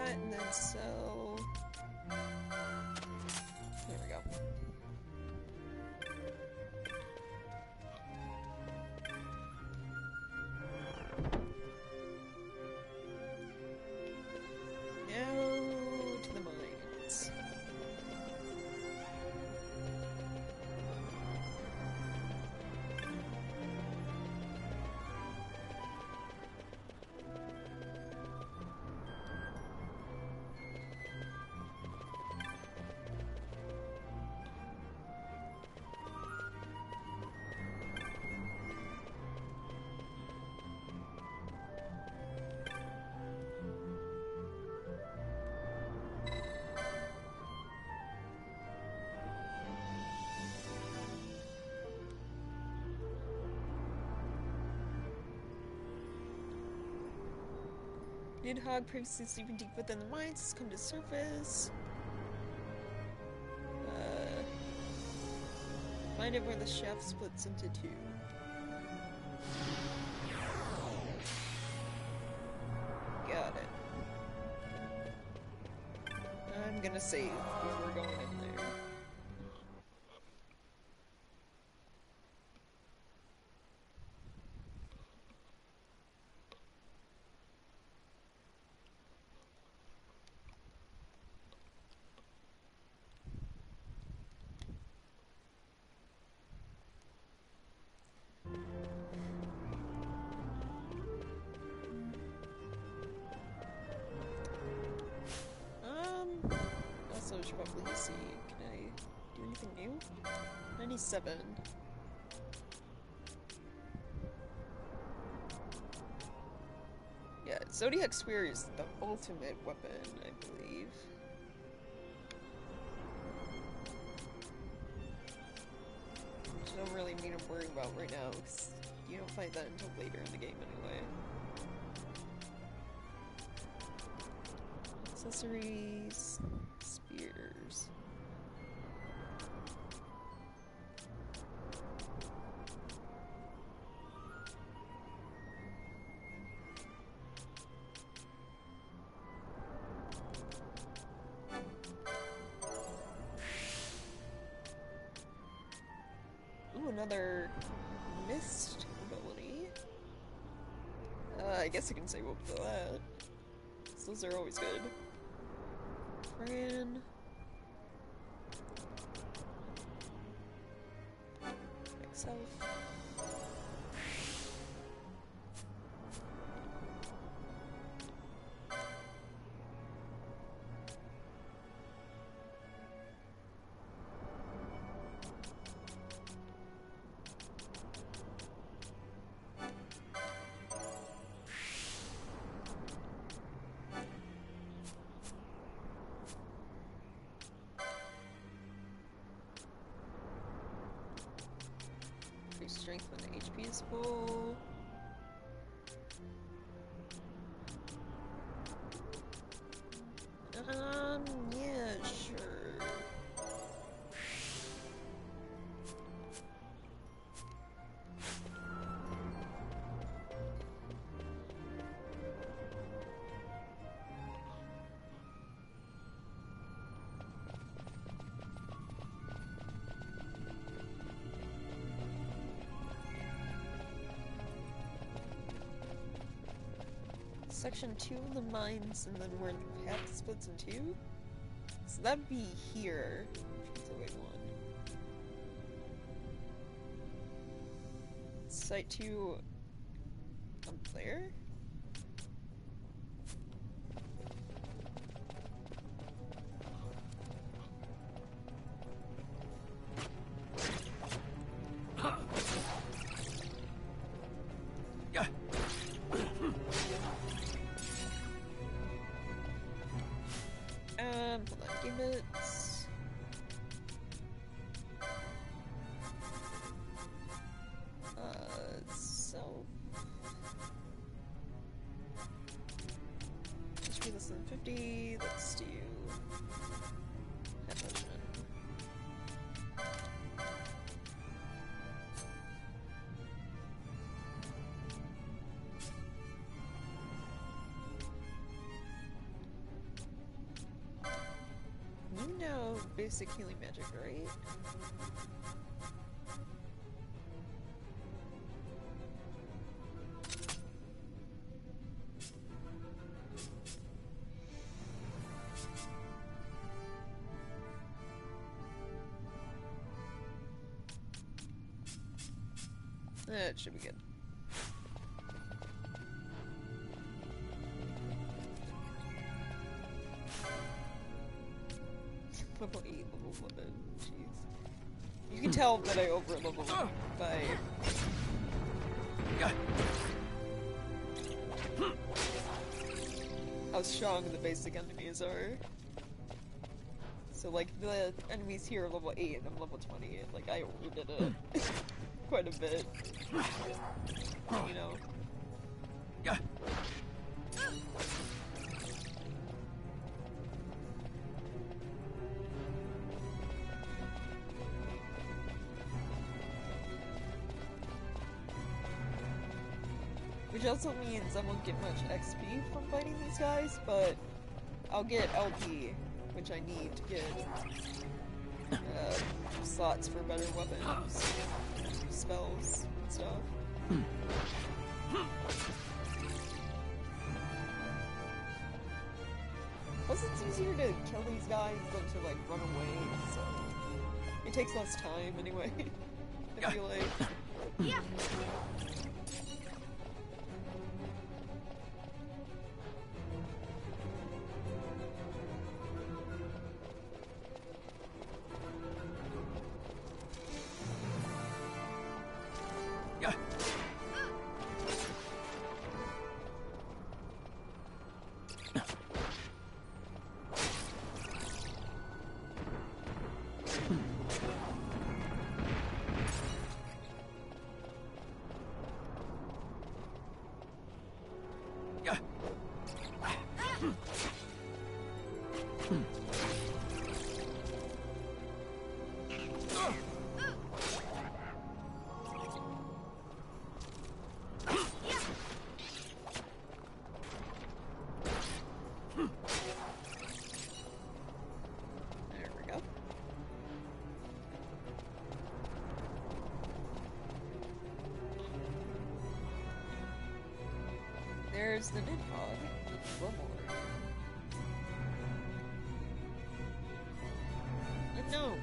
And then sell. There we go. Now to the mines. Nidhogg, previously sleeping deep within the mines, has come to surface. Find out where the shaft splits into two. Got it. I'm gonna save before going in there. Also, I should probably see, can I do anything new? 97. Yeah, Zodiac Spear is the ultimate weapon, I believe. Which I don't really mean to worry about right now, because you don't find that until later in the game anyway. Accessories, spears. another mist ability. I guess I can save up for that. So those are always good. Fran. Myself. Strength when the HP is full. Yeah, sure. Section 2 of the mines, and then where the path splits in two? So that'd be here. So wait, one. Site 2 up there? Hold on, give it... so... HP less than 50, let's do... half potion. You know basic healing magic, right? It should be good. Level 8, level 11, jeez. You can tell that I over-leveled by... how strong the basic enemies are. So like, the enemies here are level 8 and I'm level 20, like I overdid it quite a bit. You know? Which also means I won't get much XP from fighting these guys, but I'll get LP, which I need to get slots for better weapons, spells, and stuff. Plus it's easier to kill these guys than to like run away, so it takes less time anyway, I feel like. Yeah. Where's the Nidhogg? One more. No.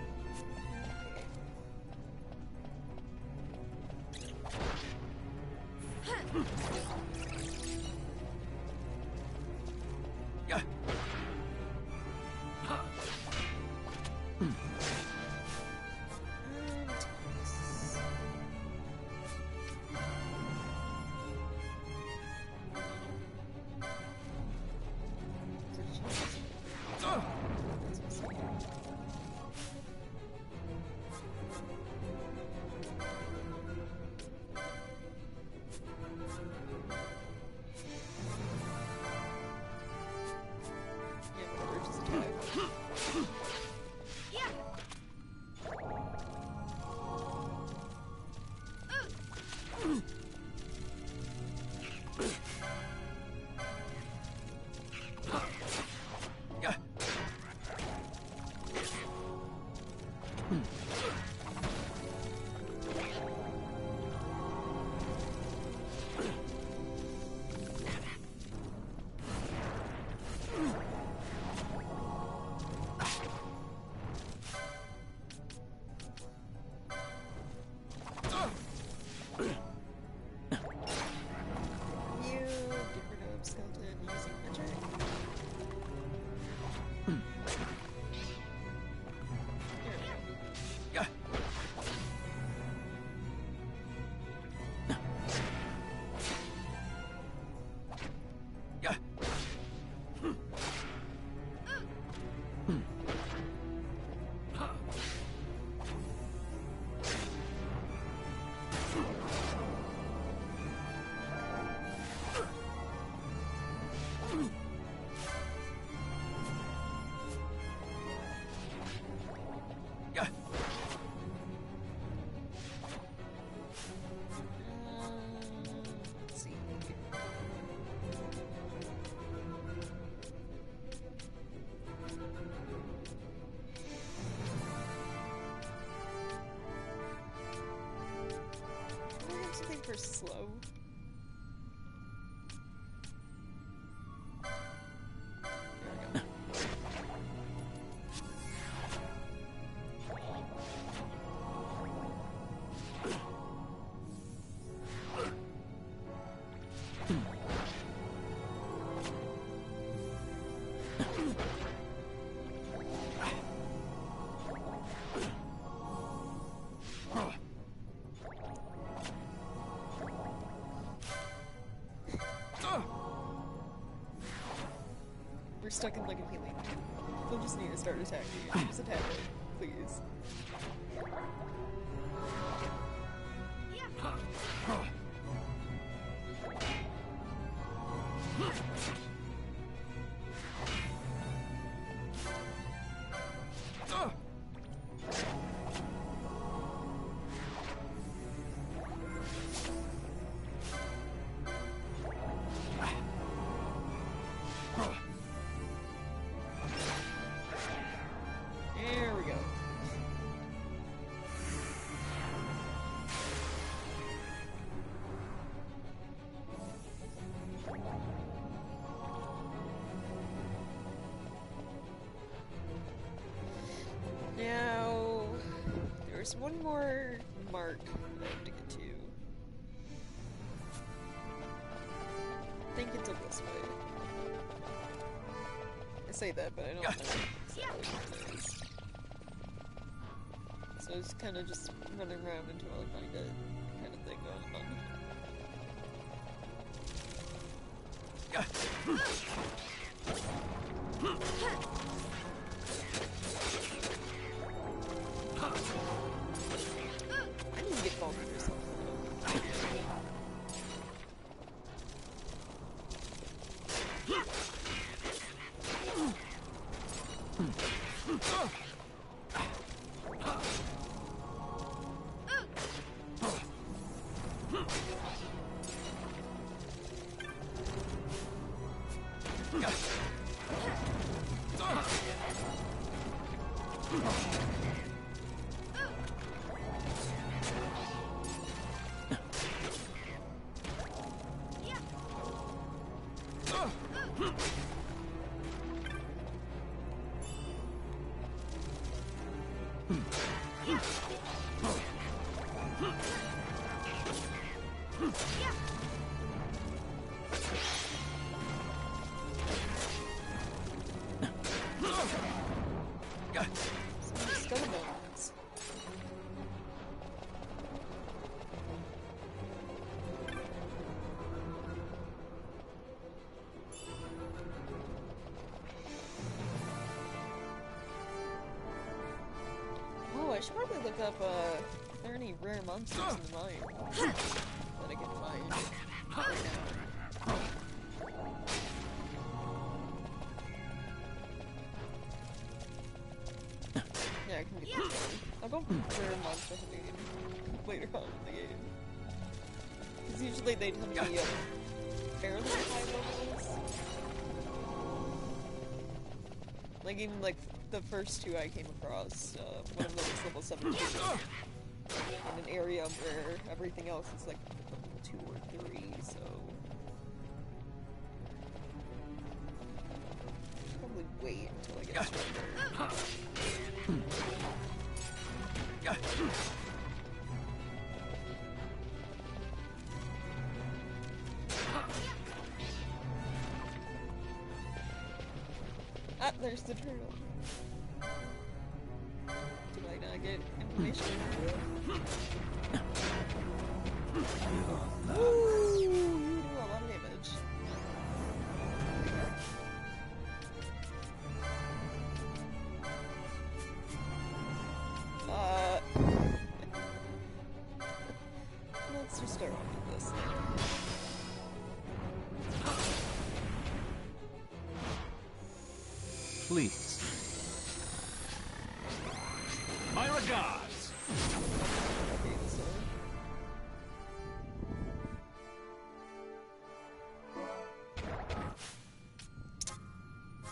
For slow. We're stuck in like a healing. We'll just need to start attacking. Just attack it, please. There we go. Now, there's one more mark I have to get to. I think it's up this way. I say that, but I don't know exactly where it is. So it's kind of just running around until I find it, kind of thing going on. I need to get Vulcan or something. Skeletons. Oh, I should probably look up if there are any rare monsters in mine that I can find right now. Yeah, I can get this. I'll go for rare monster hunting later on in the game. Because usually they tend to be fairly high levels. Like even like the first two I came across, one of them was level 17 in an area where everything else is like level 2 or 3, so probably wait until I get stronger. Ah, there's the turtle. Did I not get information? Ooh, you do a lot of damage. Let's just start off with this thing. Please. My regards! Okay, so...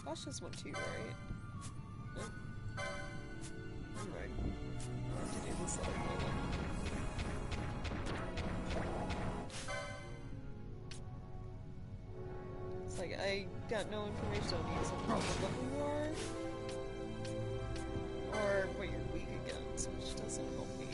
Gosh, this one too, right? Nope. Alright. I have to do this other one. It's like, I got no information on you, so I'm looking for. Or what you're weak against, which doesn't help me.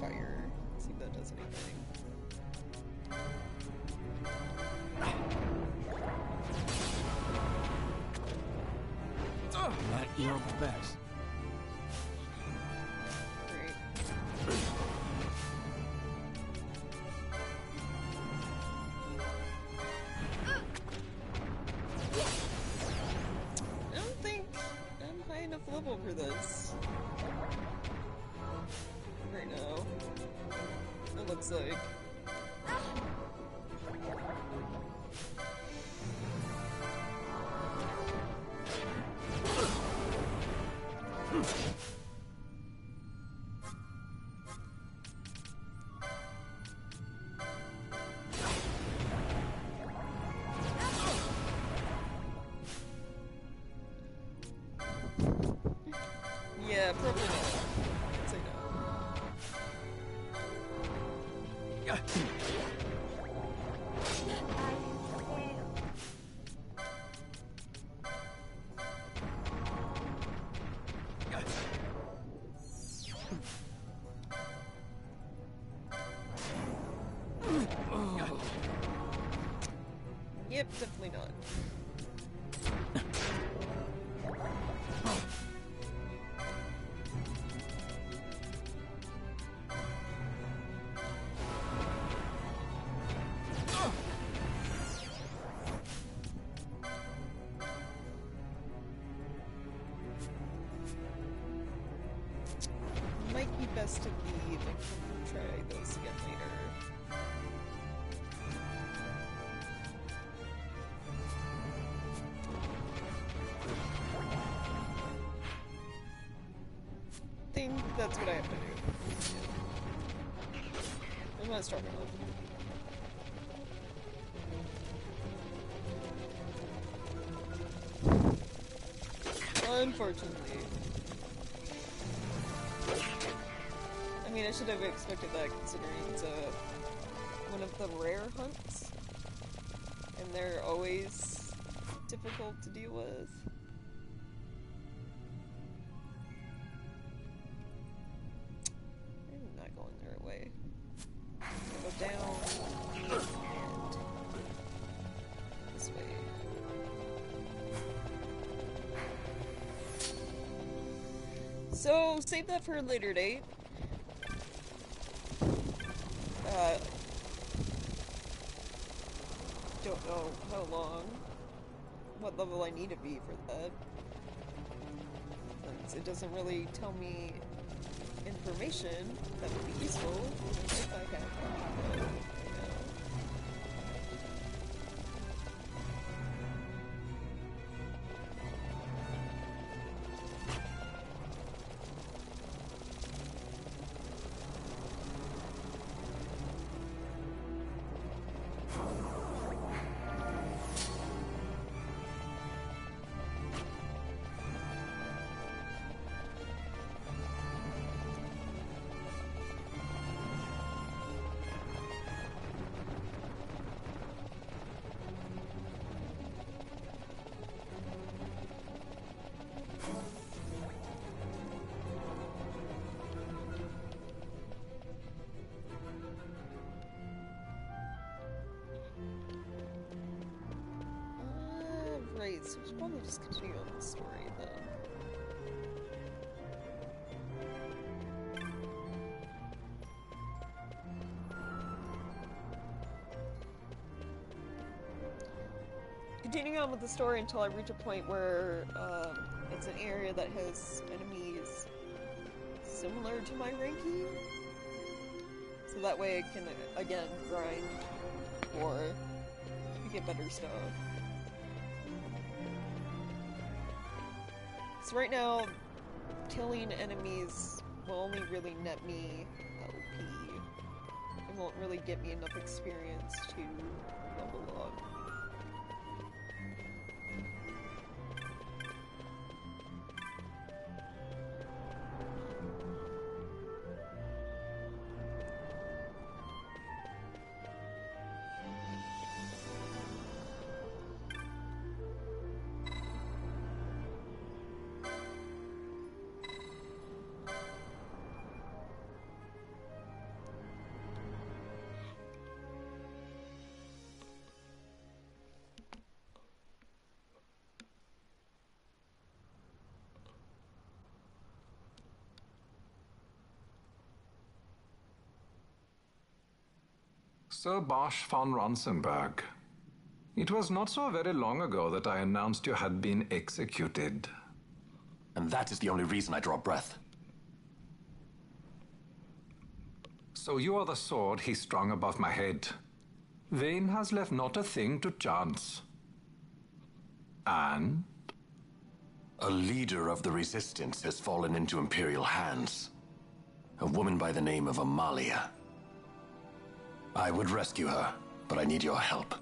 Fire. See if that does anything. At your best. Great. I don't think I'm high enough level for this. Right now. It looks like. Yeah, probably not. I'd say no. Yep, definitely not. Might be best to leave and try those again later. think that's what I have to do. I'm gonna start it off. Unfortunately. I mean, I should have expected that considering it's one of the rare hunts. And they're always difficult to deal with. I'm not going the right way. Go down and this way. So, save that for a later date. Don't know how long, what level I need to be for that. Since it doesn't really tell me information that would be useful if I had that. Right, so we should probably just continue on the story then. Continuing on with the story until I reach a point where it's an area that has enemies similar to my ranking. So that way I can, again, grind or get better stuff. So right now, killing enemies will only really net me OP. It won't really get me enough experience to level up. Sir Bosch von Ronsenberg. It was not so very long ago that I announced you had been executed. And that is the only reason I draw breath. So you are the sword he strung above my head. Vane has left not a thing to chance. And? A leader of the resistance has fallen into Imperial hands. A woman by the name of Amalia. I would rescue her, but I need your help.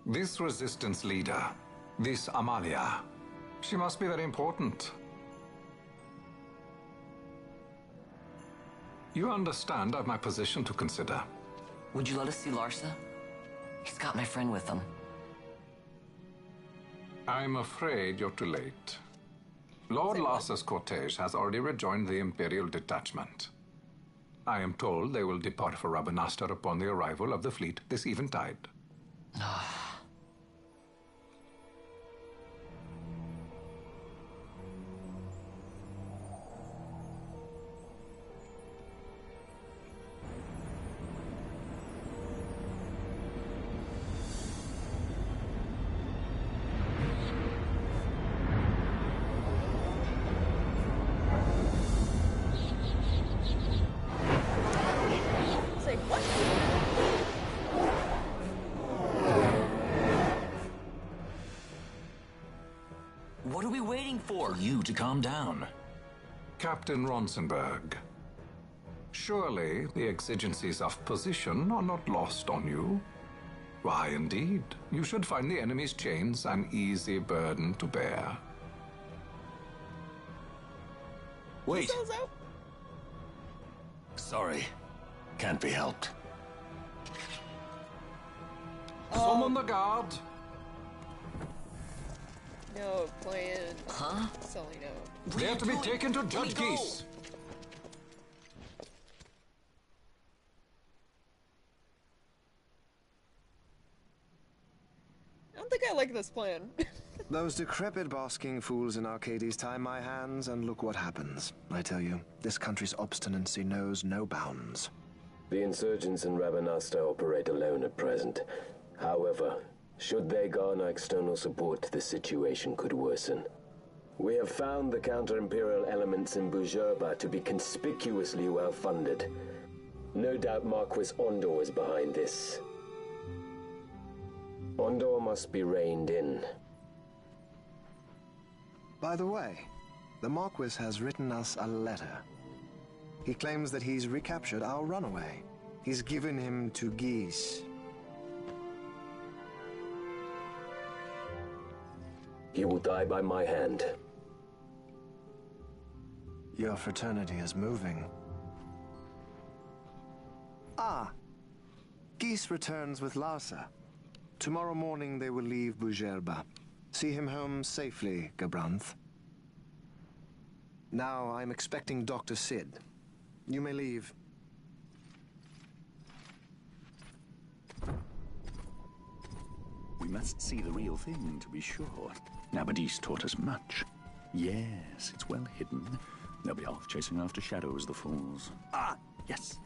This resistance leader, this Amalia, she must be very important. You understand I've my position to consider. Would you let us see Larsa? He's got my friend with him. I'm afraid you're too late. Lord Larsa's cortege has already rejoined the Imperial detachment. I am told they will depart for Rabanastre upon the arrival of the fleet this eventide. What are we waiting for? For you to calm down. Captain Ronsenberg. Surely the exigencies of position are not lost on you. Why, indeed, you should find the enemy's chains an easy burden to bear. Wait. Sorry. Can't be helped. Summon the guard. No, playing. Huh? Selling out. They are to be taken to Judge Geese. I don't think I like this plan. Those decrepit basking fools in Arcades tie my hands, and look what happens. I tell you, this country's obstinacy knows no bounds. The insurgents in Rabanasta operate alone at present. However, should they garner external support, the situation could worsen. We have found the counter-imperial elements in Bujerba to be conspicuously well-funded. No doubt Marquis Ondor is behind this. Ondor must be reined in. By the way, the Marquis has written us a letter. He claims that he's recaptured our runaway. He's given him to Geese. He will die by my hand. Your fraternity is moving. Ah, Geese returns with Larsa. Tomorrow morning they will leave Bujerba. See him home safely, Gabranth. Now I'm expecting Dr. Sid. You may leave. We must see the real thing, to be sure. Nabadis taught us much. Yes, it's well hidden. They'll be off chasing after shadows, the fools. Ah, yes.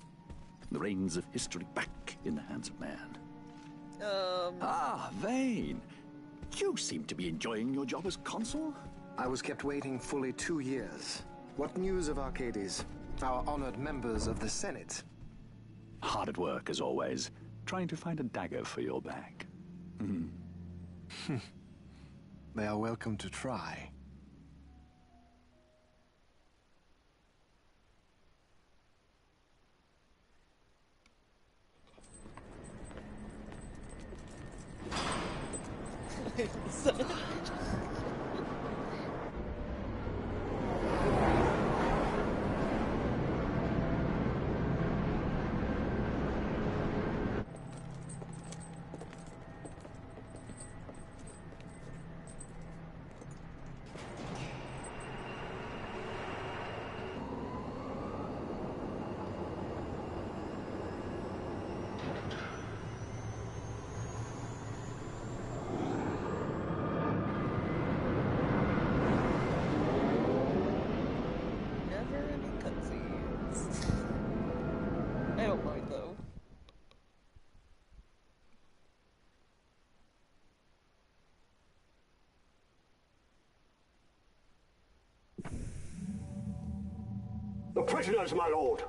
The reins of history back in the hands of man. Ah, Vane. You seem to be enjoying your job as consul? I was kept waiting fully 2 years. What news of Arcades? Our honored members of the Senate? Hard at work, as always, trying to find a dagger for your back. They are welcome to try. I don't mind though. The prisoners, my lord.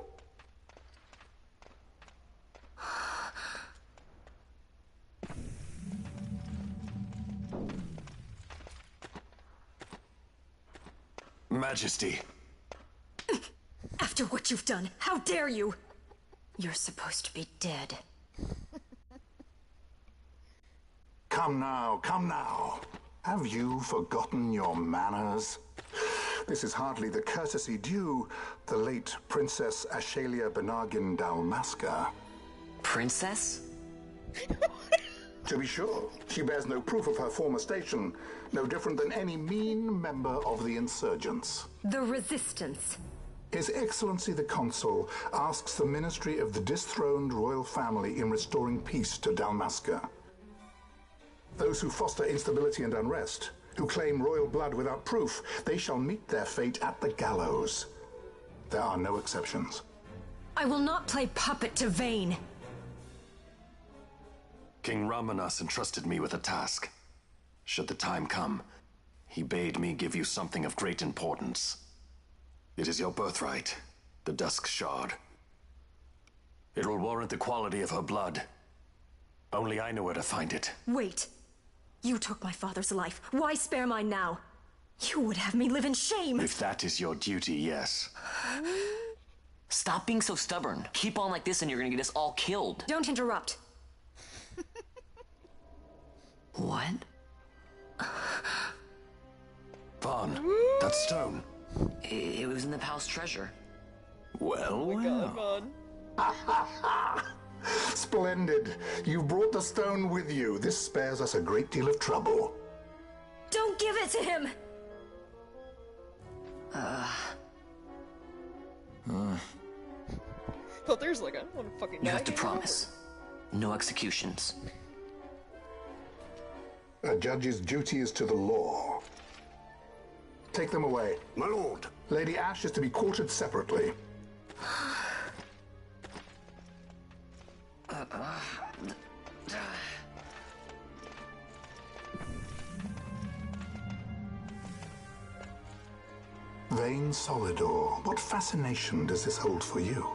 Majesty. After what you've done, how dare you? You're supposed to be dead. Come now, come now. Have you forgotten your manners? This is hardly the courtesy due the late Princess Ashalia Benargin Dalmasca. Princess? To be sure, she bears no proof of her former station, no different than any mean member of the insurgents. The Resistance. His Excellency the Consul asks the ministry of the dethroned royal family in restoring peace to Dalmasca. Those who foster instability and unrest, who claim royal blood without proof, they shall meet their fate at the gallows. There are no exceptions. I will not play puppet to Vane. King Ramanas entrusted me with a task. Should the time come, he bade me give you something of great importance. It is your birthright, the Dusk Shard. It will warrant the quality of her blood. Only I know where to find it. Wait. You took my father's life. Why spare mine now? You would have me live in shame. If that is your duty, yes. Stop being so stubborn. Keep on like this and you're gonna get us all killed. Don't interrupt. What? Vaughn, that stone. It was in the palace treasure. Well, Oh my god, Vaughn. Splendid. You've brought the stone with you. This spares us a great deal of trouble. Don't give it to him! But there's like, I don't want to fucking die. You have to promise. No executions. A judge's duty is to the law. Take them away. My lord. Lady Ash is to be quartered separately. Vain Solidor, what fascination does this hold for you?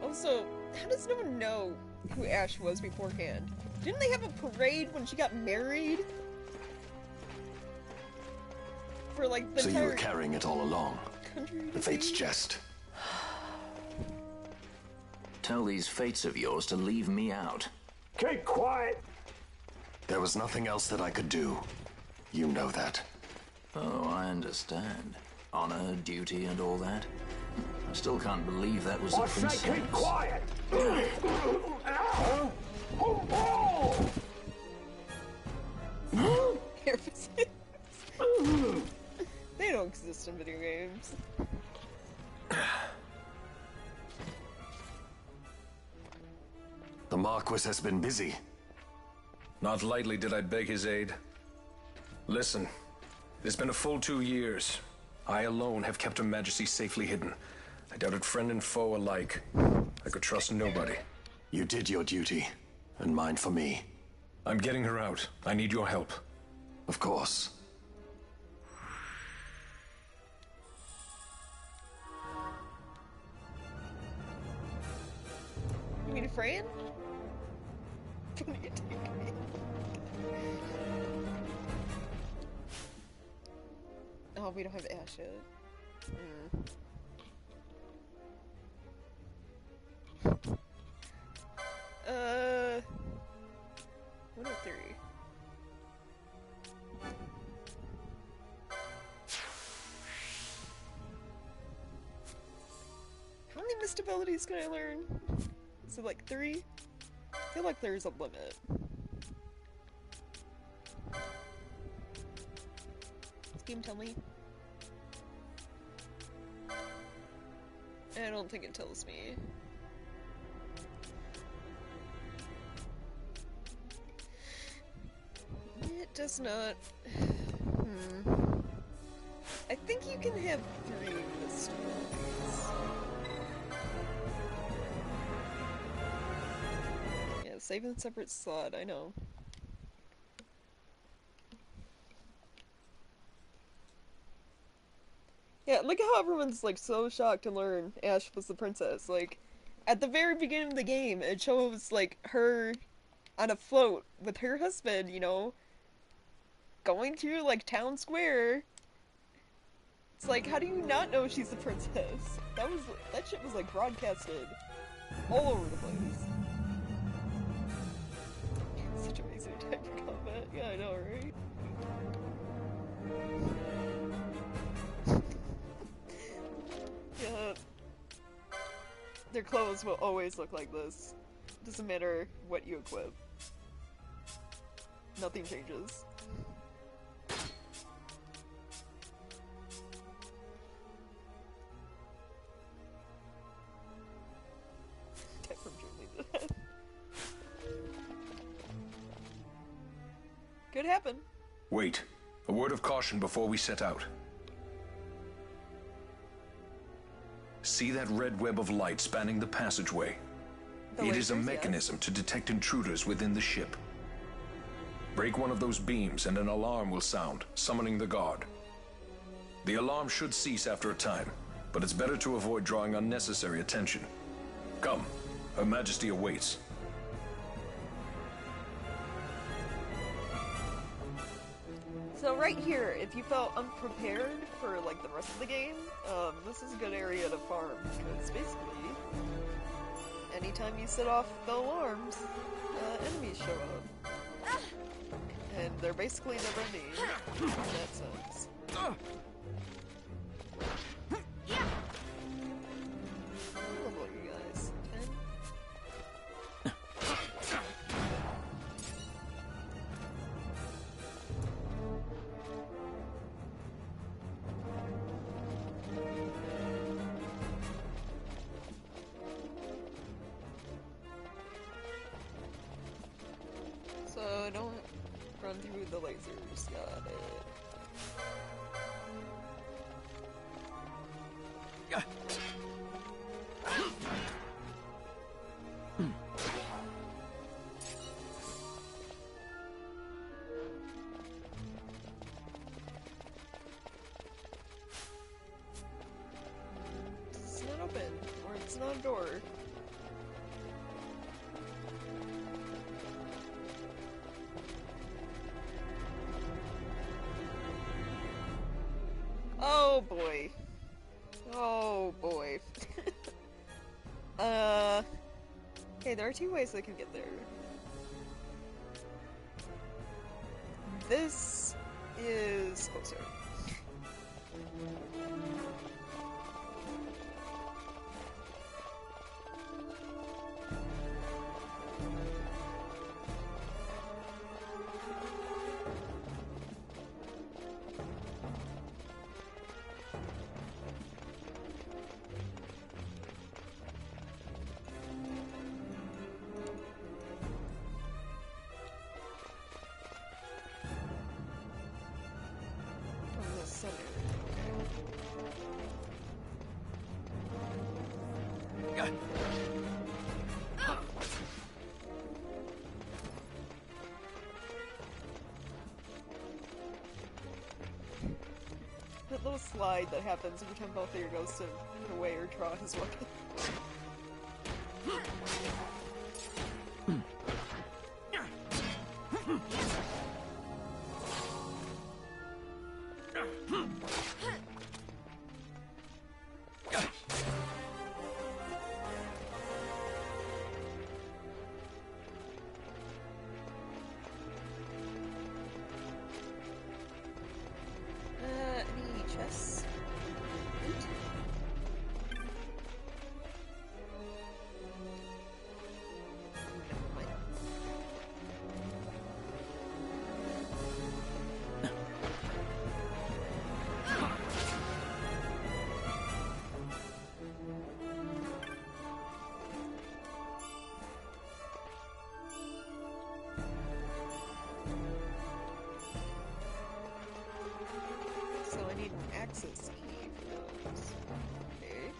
Also, how does no one know who Ash was beforehand? Didn't they have a parade when she got married? For like the So entire you were carrying it all along. country to The fate's see? jest. Tell these fates of yours to leave me out. Keep quiet. There was nothing else that I could do. You know that. Oh, I understand. Honor, duty, and all that. I still can't believe that was the I say princess. keep quiet. They don't exist in video games. The Marquis has been busy. Not lightly did I beg his aid. Listen, it's been a full 2 years. I alone have kept Her Majesty safely hidden. I doubted friend and foe alike. I could trust nobody. You did your duty, and mine for me. I'm getting her out. I need your help. Of course. You mean Fran? What are you taking? Oh, we don't have Ash yet. Hmm. 103. How many missed abilities can I learn? Is it like 3? I feel like there's a limit. Does game tell me? I don't think it tells me. It does not. I think you can have 3 missed abilities. Yeah, save in a separate slot, I know. Yeah, look at how everyone's like so shocked to learn Ash was the princess. Like, at the very beginning of the game, it shows like her on a float with her husband, you know, going through like town square. It's like, how do you not know she's the princess? That shit was like broadcasted all over the place. Such amazing type of combat. Yeah, I know, right? Yeah. Their clothes will always look like this. Doesn't matter what you equip. Nothing changes. Could happen. Wait. A word of caution before we set out. See that red web of light spanning the passageway? It is a mechanism to detect intruders within the ship. Break one of those beams and an alarm will sound, summoning the guard. The alarm should cease after a time, but it's better to avoid drawing unnecessary attention. Come, Her Majesty awaits. So right here, if you felt unprepared for like the rest of the game, this is a good area to farm, because basically, anytime you set off the alarms, enemies show up. And they're basically never ending, in that sense. Oh boy, you guys. 10? So don't run through the lasers, got it. It's not open, or it's not a door. Oh boy. Oh boy. Okay, there are two ways I can get there. This is closer. From the center. That little slide that happens every time both of your ghosts have away or draw his weapon. Any chests? Loot? Never mind. So I need an access key for those. Okay.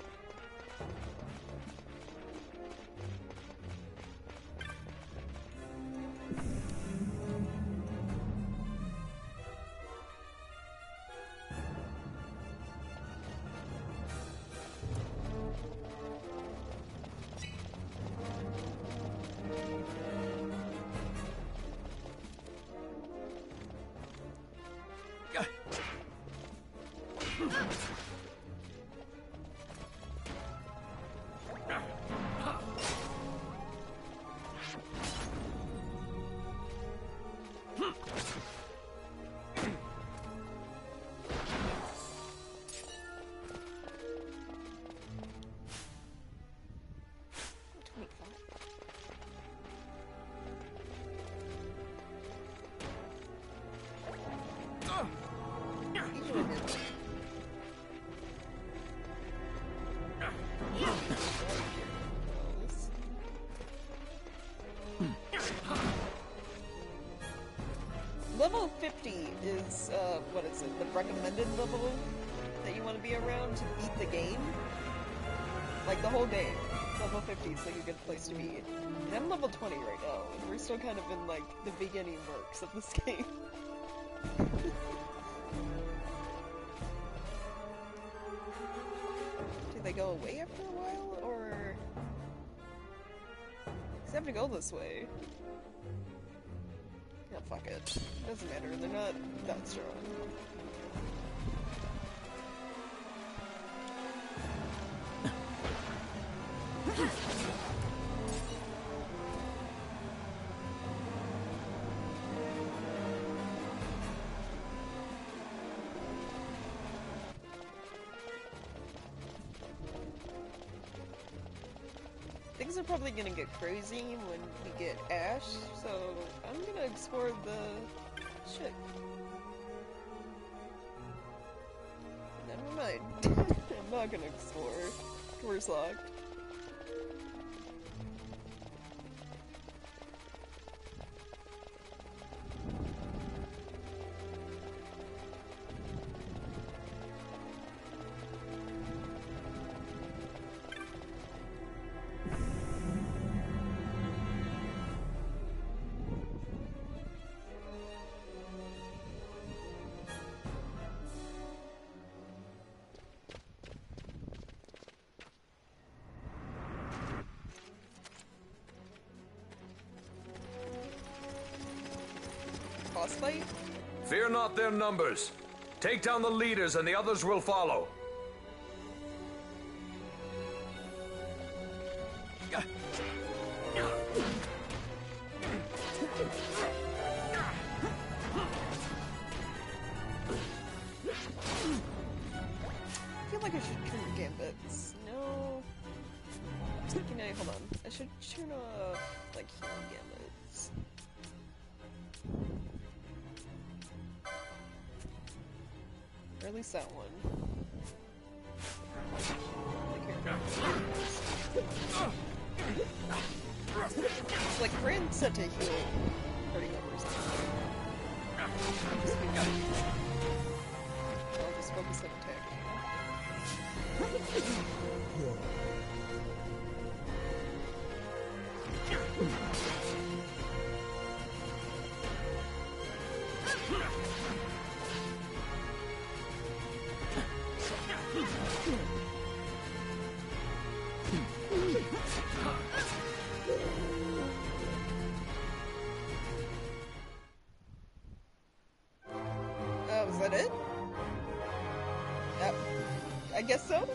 Level 50 is, what is it, the recommended level that you want to be around to beat the game? Like, the whole game. Level 50 is like a good place to be. And I'm level 20 right now, and we're still kind of in, like, the beginning works of this game. Do they go away after a while, or... 'Cause I have to go this way. fuck it. Doesn't matter, they're not that strong. Things are probably gonna get crazy when we get Ash, so I'm gonna explore the ship. Never mind. I'm not gonna explore. Door's locked. Boss fight? Fear not their numbers. Take down the leaders and the others will follow. I feel like I should turn gambits. No. Can I, hold on. I should turn off, like, healing gambits. Or at least that one. It's like Brand's set to heal party members. I'll just focus on attacking. Oh, is that it? Yep. I guess so?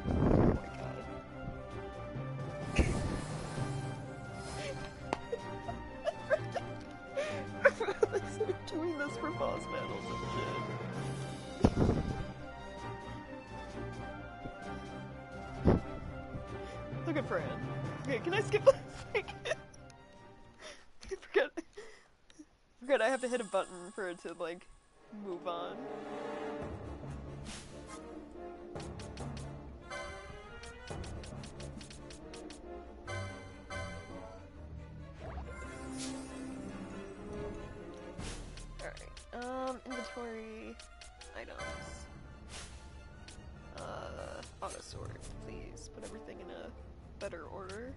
Oh my god. They're doing this for boss battles and shit. Look at Fran. Okay, can I skip this? Forget I have to hit a button for it to, like, move on. Alright, inventory, items. Auto sort, please. Put everything in a better order.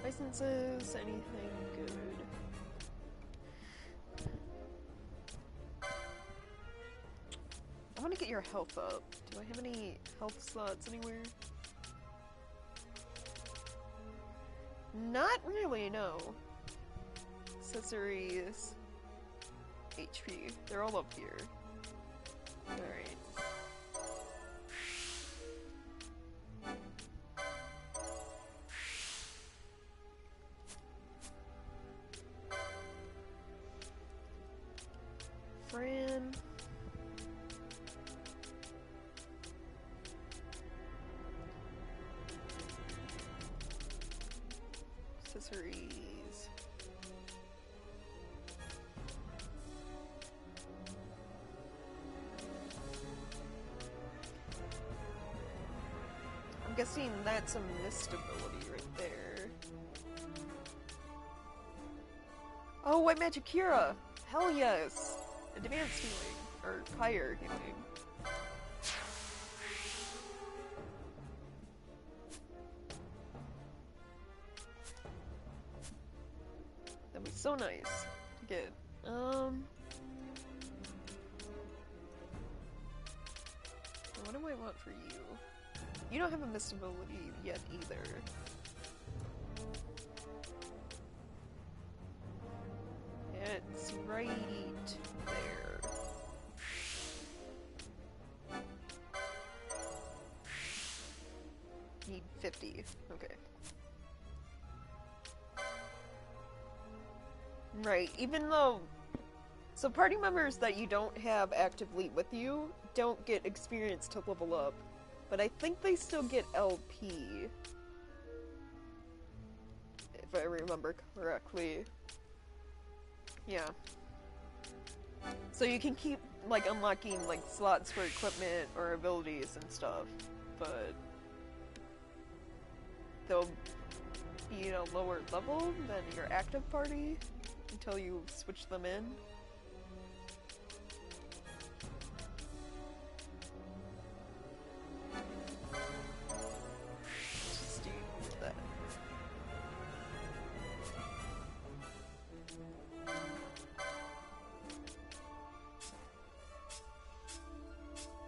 Licenses, anything good. I want to get your health up. Do I have any health slots anywhere? Not really, no. Accessories, HP. They're all up here. Alright. Fran. Accessories. I'm guessing that's a mist ability right there. Oh, White Magic Cura! Hell yes! Advanced healing, or higher healing. That'd be so nice to get. What do I want for you? You don't have a mist ability yet either. is right there. Need 50. Okay. Right, even though... So party members that you don't have actively with you don't get experience to level up. But I think they still get LP. If I remember correctly. Yeah. So you can keep, like, unlocking, like, slots for equipment or abilities and stuff. But... they'll be at a lower level than your active party until you switch them in. Just do that.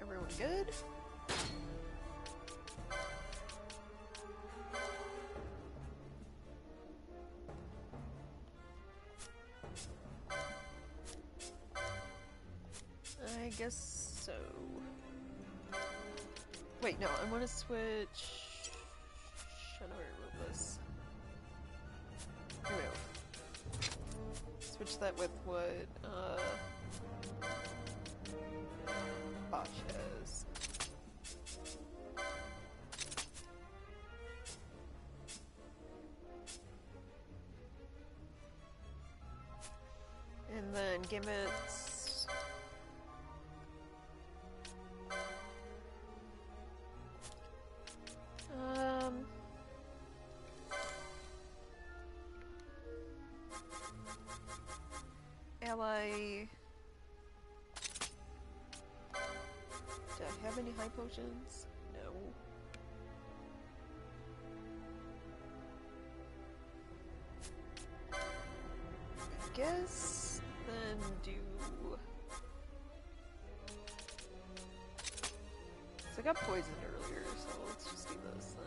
Everyone good? I guess so. Wait, no, I want to switch... How do I remove this? Here we go. Switch that with what, Bosch has. And then Gimmit's... Ally... Do I have any high potions? No. I guess then do... So I got poisoned earlier, so let's just do this then.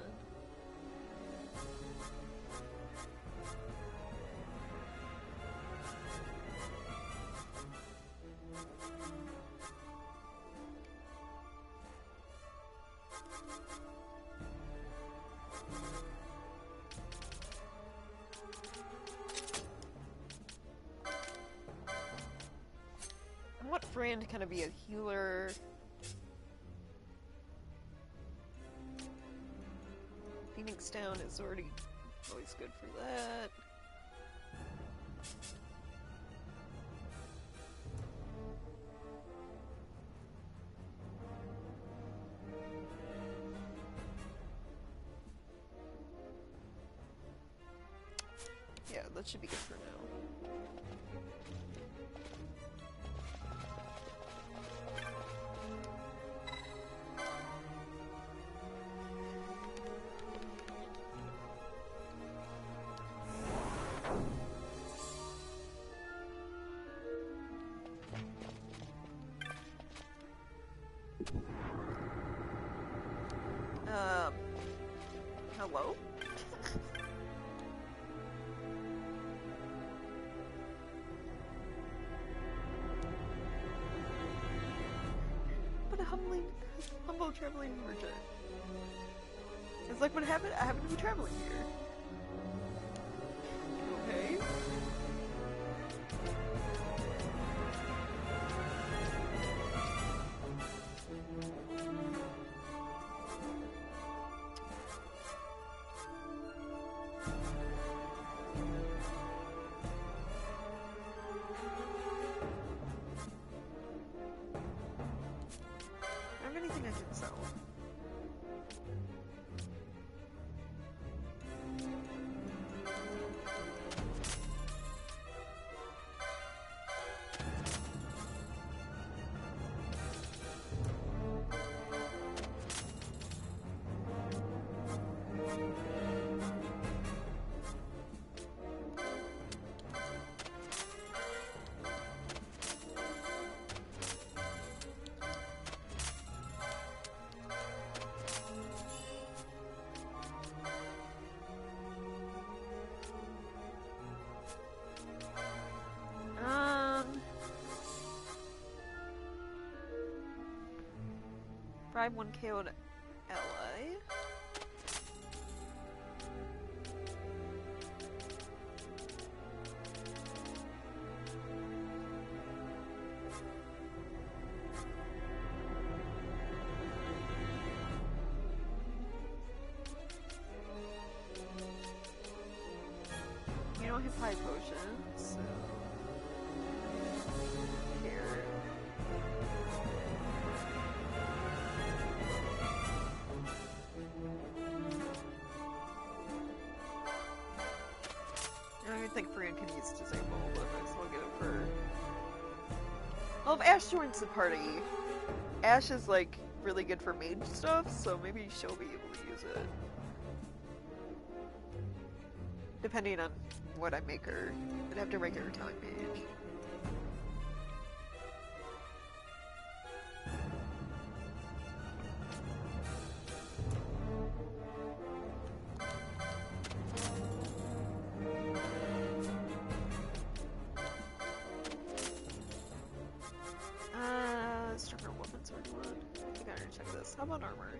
I want Fran to kind of be a healer. Phoenix Down is already always good for that. Yeah, that should be good for now. Hello? But a humble traveling merchant. It's like what happened? I happen to be traveling here. Okay. I have anything I can sell. Tribe 1 KO'd ally. You don't have high potions, so here. I don't even think Fran can use disable, but I might as well get it for. Well, if Ash joins the party, Ash is like really good for mage stuff, so maybe she'll be able to use it. Depending on what I make her, I'd have to make her a time mage. Stronger weapons or what? I think I gotta check this. How about armor?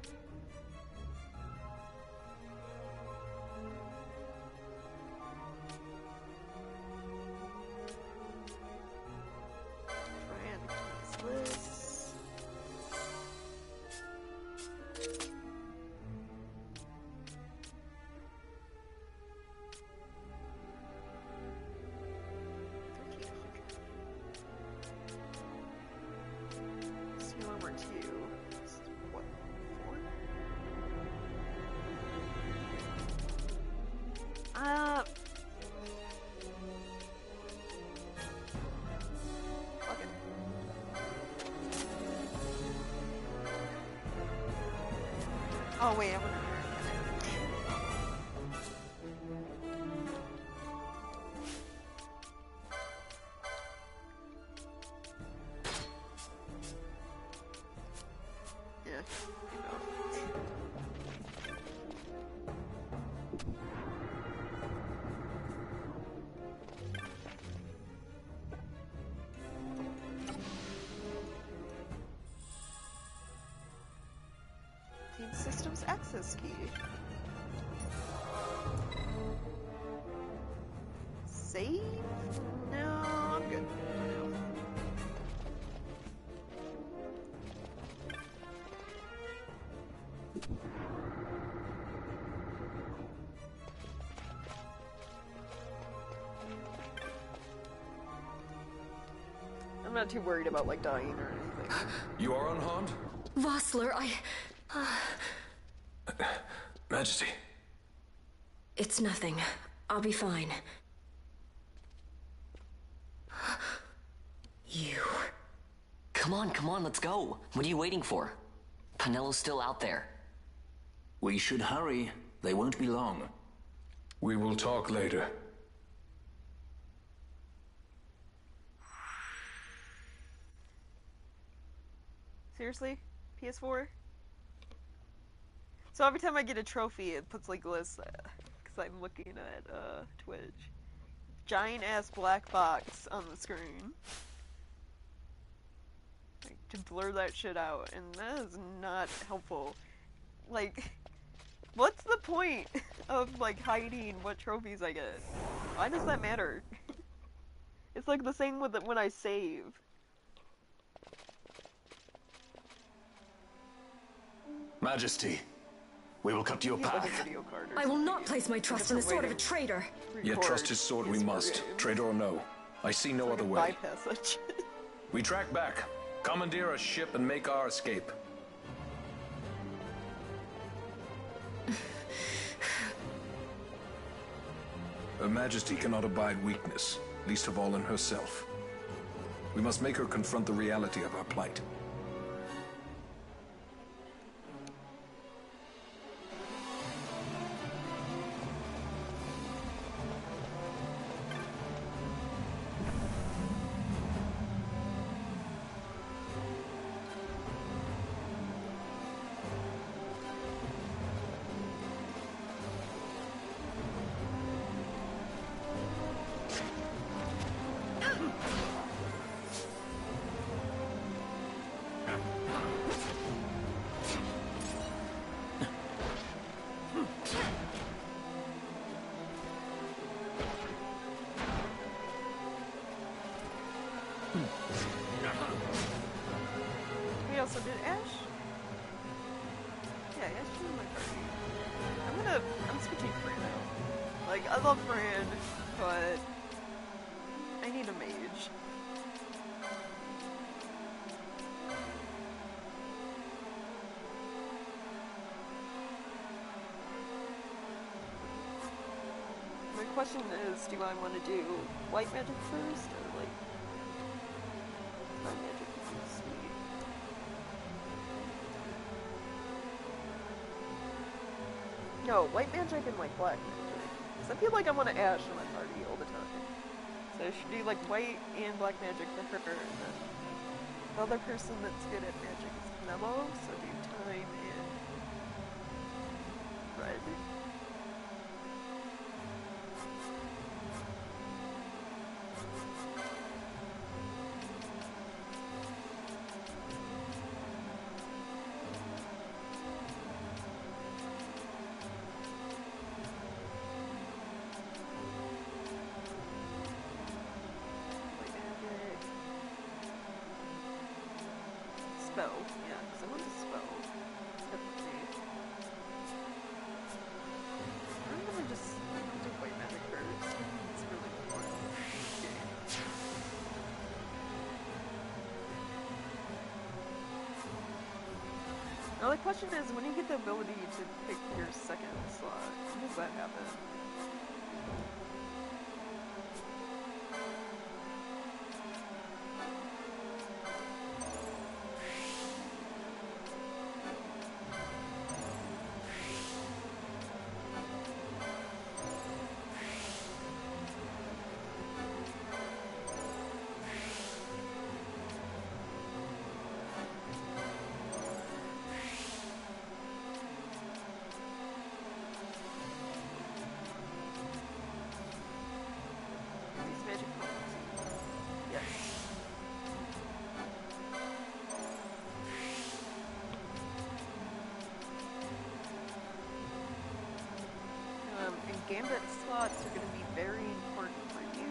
Try and use this. Steel armor 2. What? 4? Fuck it. Oh wait, I wonder. Yeah, you know. Team Systems access key. Save? No, I'm good. I'm not too worried about like dying or anything. You are unharmed? Vossler, Majesty. It's nothing. I'll be fine. You. Come on, let's go. What are you waiting for? Penello's still out there. We should hurry. They won't be long. We will talk later. Seriously? PS4? So every time I get a trophy, it puts like lists, because I'm looking at Twitch. Giant ass black box on the screen. Like, to blur that shit out, and that is not helpful. Like, what's the point of like hiding what trophies I get? Why does that matter? It's like the same with when I save. Majesty, we will cut to your path. I will not place my trust in the sword of a traitor. Yet trust his sword we must, traitor or no. I see no other way. Bypass that shit. We track back, commandeer a ship, and make our escape. Her Majesty cannot abide weakness, least of all in herself. We must make her confront the reality of our plight. We also did Ash. Yeah, Ash is my party. I'm switching Fran now. Like, I love Fran, but I need a mage. My question is, do I want to do white magic first, or like black magic first? Sweet. No, white magic and like black magic. Cause I feel like I want to Ash in my party all the time. So I should do like white and black magic for her, and then the other person that's good at magic is Mellow, so do time and red. Spell, yeah, because I want to spell. Definitely. I'm gonna just do white magic first. It's really important. Okay. Now the question is, when you get the ability to pick your second slot, when does that happen? Gambit slots are going to be very important for you.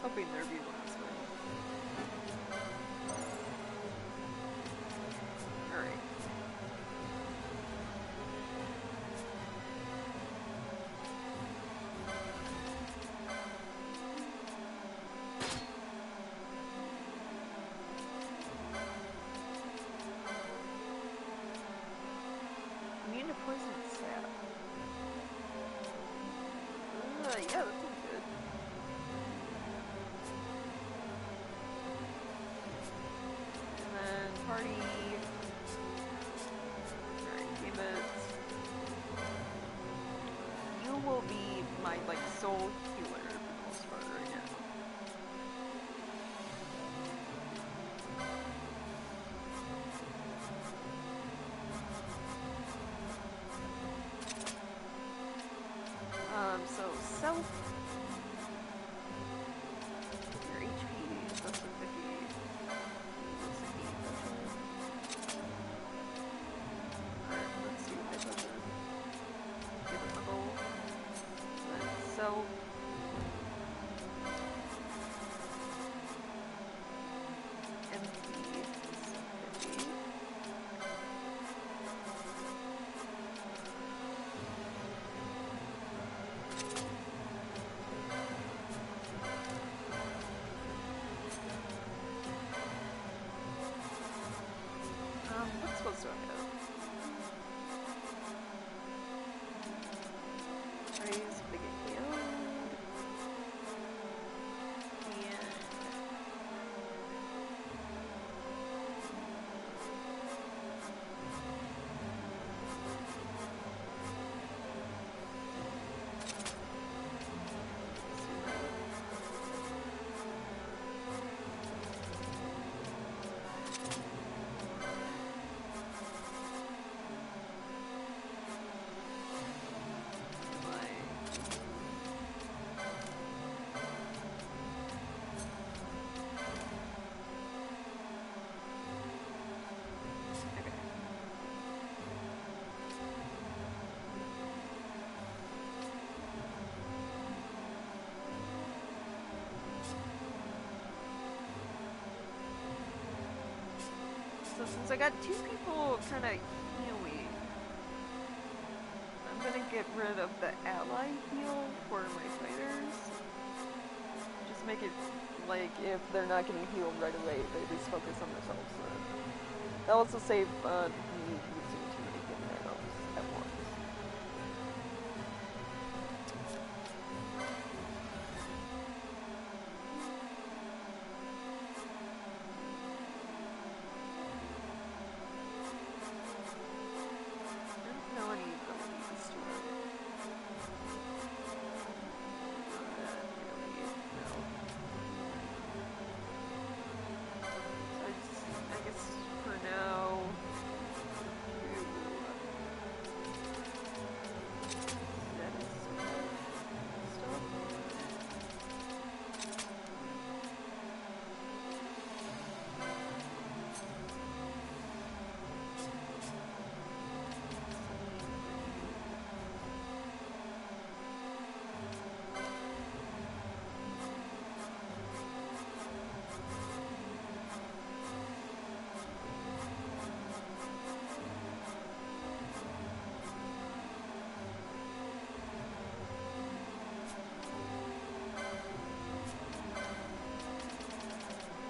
Hoping there'd be one this way. Alright. Immune to poison sap. Yeah, that sounds good. Party. Alright, Gambit. You will be my, like, soul healer for the most part right now. else do I have? Praise for the game code. So since I got two people kind of healing, I'm gonna get rid of the ally heal for my fighters. Just make it like if they're not getting healed right away, they just focus on themselves. That'll also save me using too many healing items at once.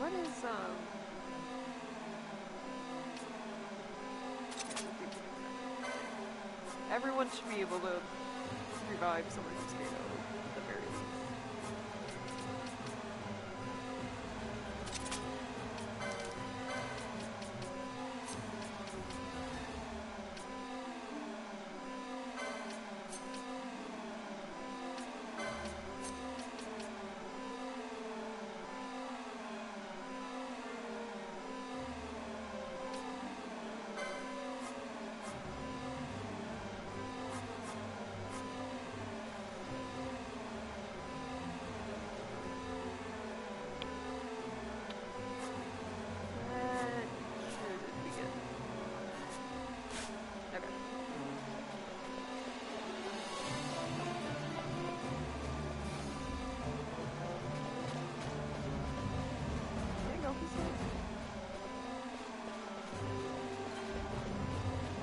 What is everyone should be able to revive someone who's KO at the very least.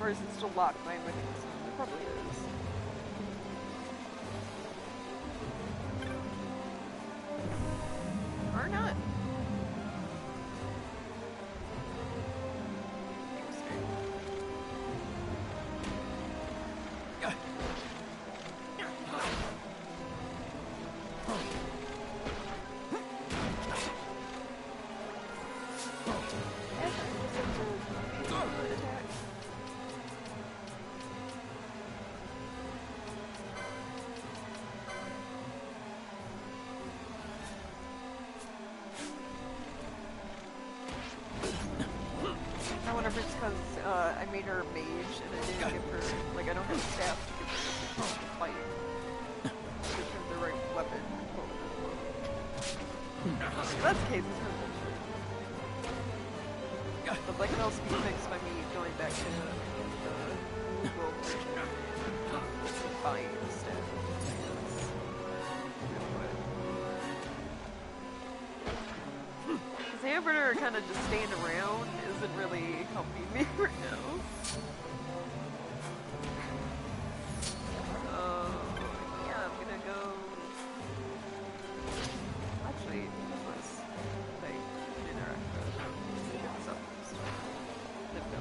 Or is it still locked by everything? It probably is. Or not. I wonder if it's because I made her a mage and I didn't give her, like, I don't have staff to give her to fight. Give her the right weapon. If that's the case, it's her bullshit. But that can also be fixed by me going back to the world version and buying the staff. Because the Arbiter kind of just staying around isn't really helping me right now. Yeah, I'm gonna go. Actually, let's like interact with this up. Then go.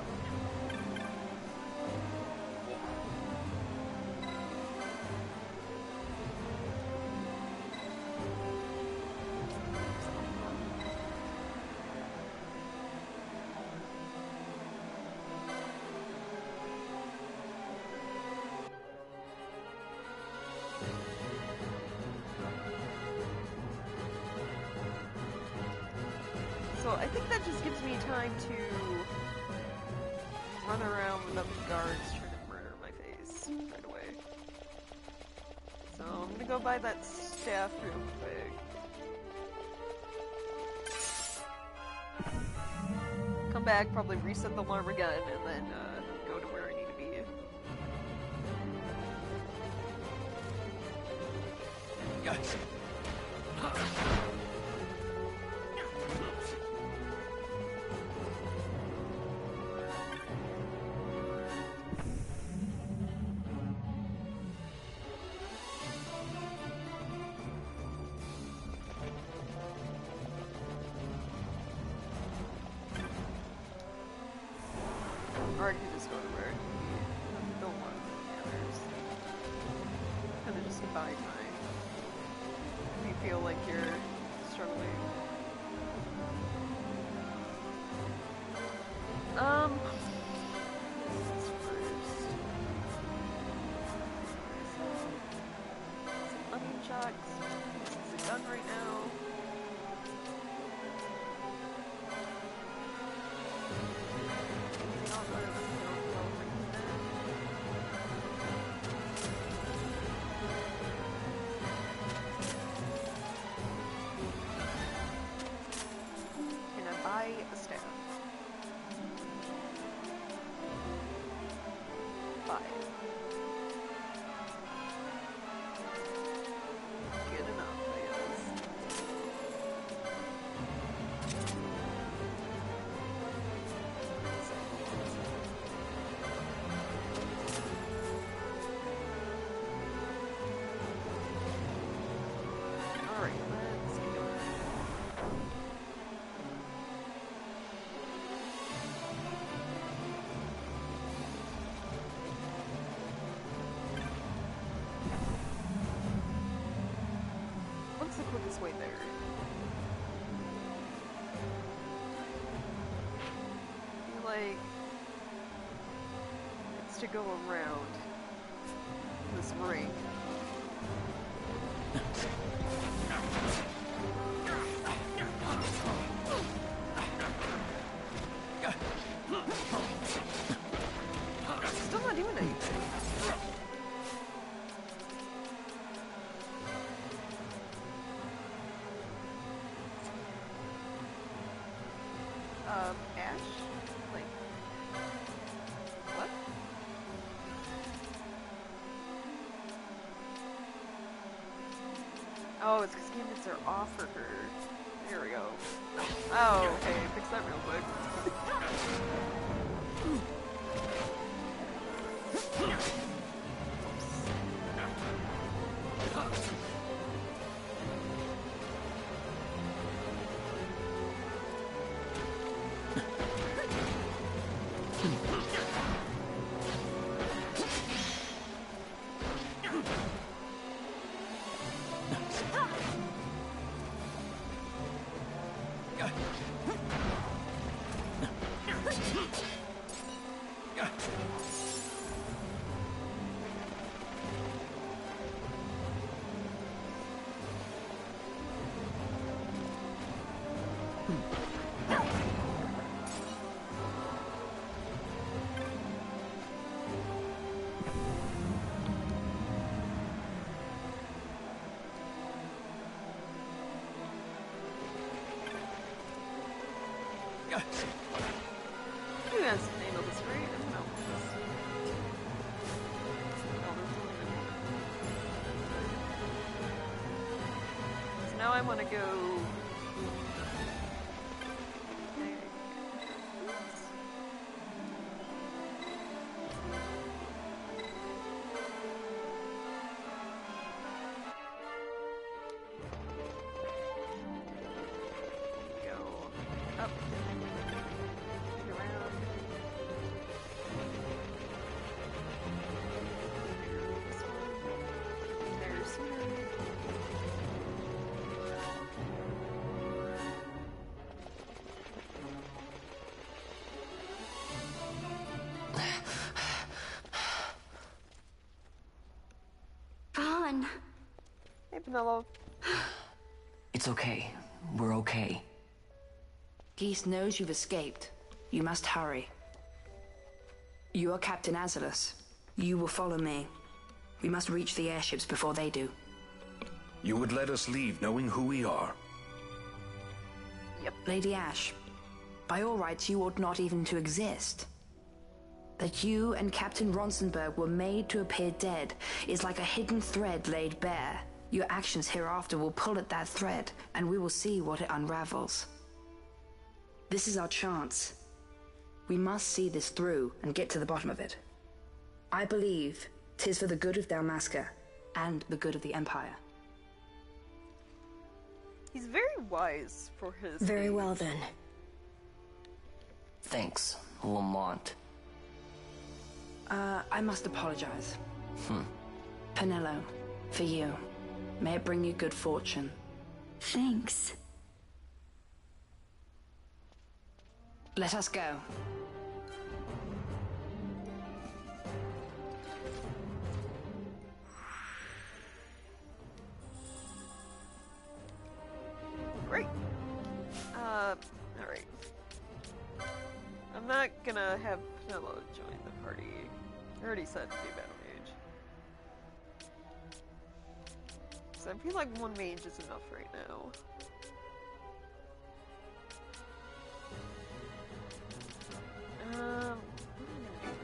this gives me time to run around without the guards trying to murder my face right away. So I'm gonna go buy that staff real quick. Come back, probably reset the alarm again, and then go to where I need to be. Or I can just go to where I don't want the others. Kind of just buy time. If you feel like you're struggling. This is first. Some onion chucks. This is a gun right now. A staff. 5. Good enough, I guess. Alright, let's get going. What's the quickest way there? I feel like it's to go around this ring. Still not doing anything. Ash? Like, what? Oh, it's because gambits are off for her. There we go. Oh, okay, fix that real quick. You guys handle this right? I don't know. So now I want to go. Hey, Penelope. It's okay. We're okay. Geese knows you've escaped. You must hurry. You are Captain Azalus. You will follow me. We must reach the airships before they do. You would let us leave knowing who we are? Yep. Lady Ash, by all rights you ought not even to exist. That you and Captain Ronsenberg were made to appear dead is like a hidden thread laid bare. Your actions hereafter will pull at that thread, and we will see what it unravels. This is our chance. We must see this through and get to the bottom of it. I believe 'tis for the good of Dalmasca and the good of the Empire. He's very wise for his Very age. well then. Thanks, Lamont. I must apologize. Penello, for you. May it bring you good fortune. Thanks. Let us go. Great. Alright. I'm not gonna have Penello join the party. I already said to be battle mage. So I feel like one mage is enough right now. What am I gonna do with you?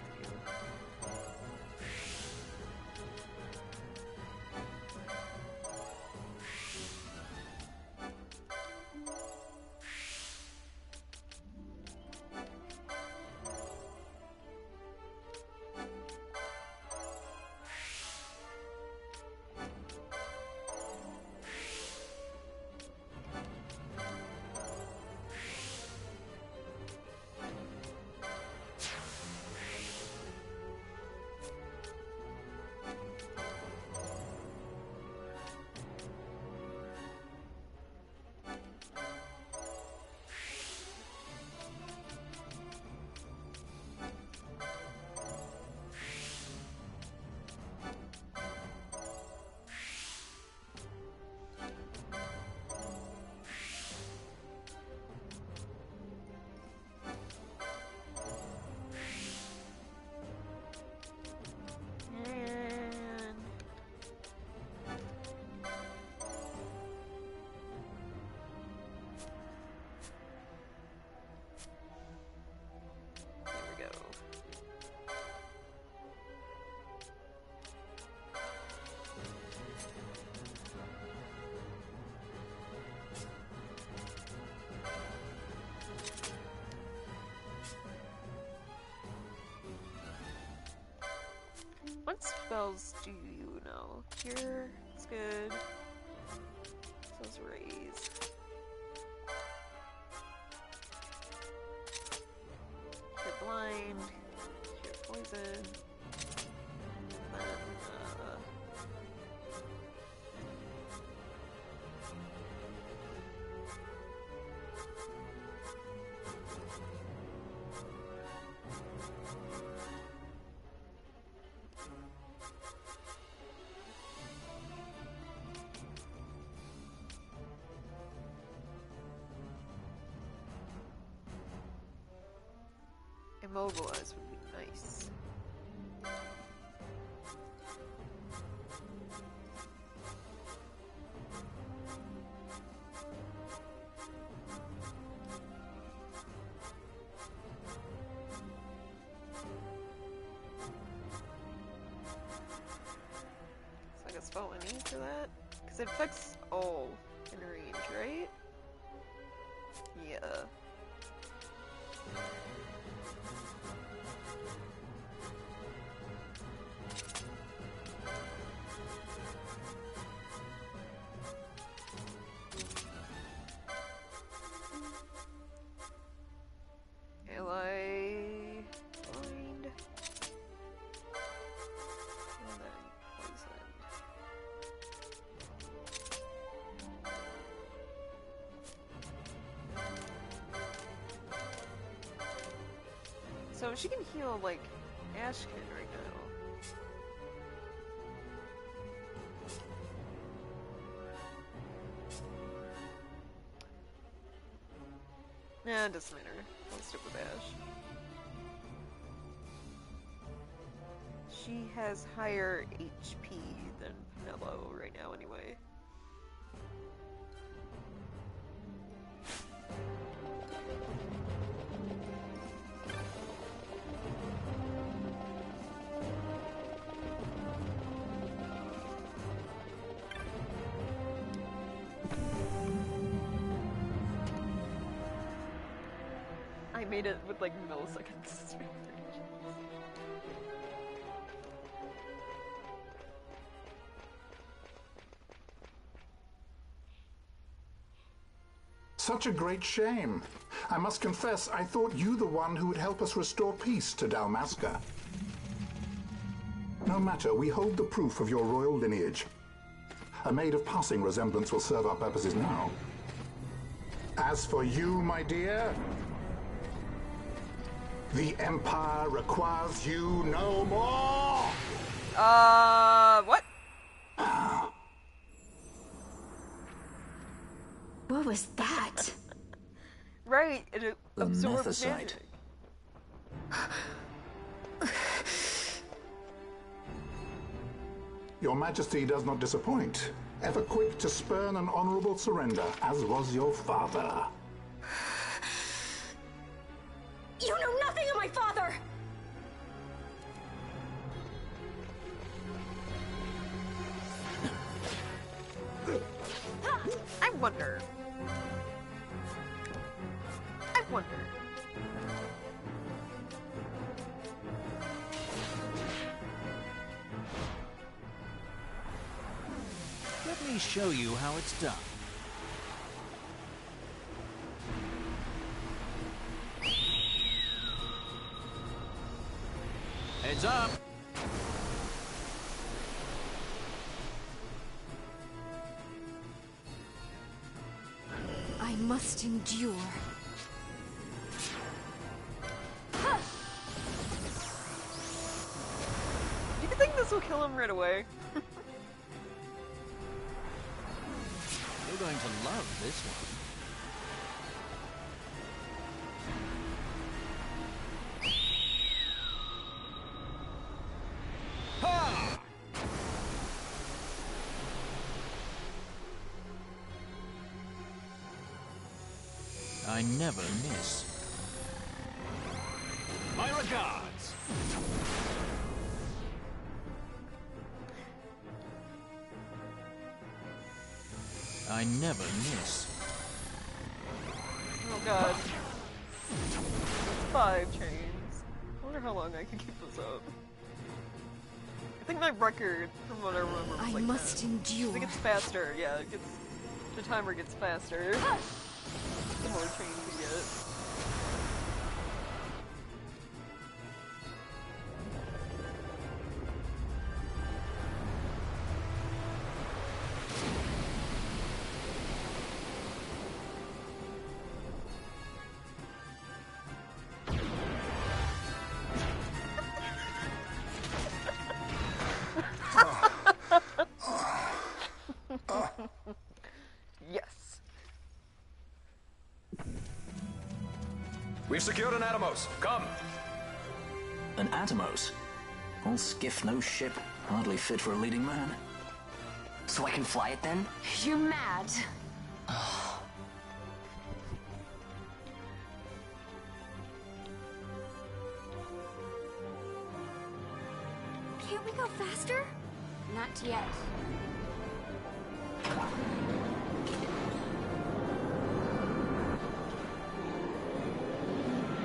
What spells do you know? Cure, it's good. Spells raise. Cure blind. Cure poison. And then, immobilize would be nice. So I guess spell I need for that? Because it affects all in range, right? Yeah. Ally blind. And then poisoned. So she can heal like Ashkin right now. Nah, it doesn't matter. I'll stick with Ash. She has higher HP than Mello right now, anyway. I made it with like milliseconds. Such a great shame. I must confess, I thought you the one who would help us restore peace to Dalmasca. No matter, we hold the proof of your royal lineage. A maid of passing resemblance will serve our purposes now. As for you, my dear, the Empire requires you no more! What? What was that? Right, it absorbs Methicite. magic. Your Majesty does not disappoint. Ever quick to spurn an honorable surrender, as was your father. You know nothing of my father! I wonder. Let me show you how it's done. Heads up! I must endure. Do you think this will kill him right away? You're going to love this one. Ha! I never miss. My regards! I never miss. Oh god. 5 chains. I wonder how long I can keep this up. I think my record, from what I remember, was like must 10. endure. I think it's faster, yeah, it gets, the timer gets faster. The more chains you get. Yes. We've secured an Atomos. Come. An Atomos? All skiff, no ship. Hardly fit for a leading man. So I can fly it then? You're mad. Can't we go faster? Not yet.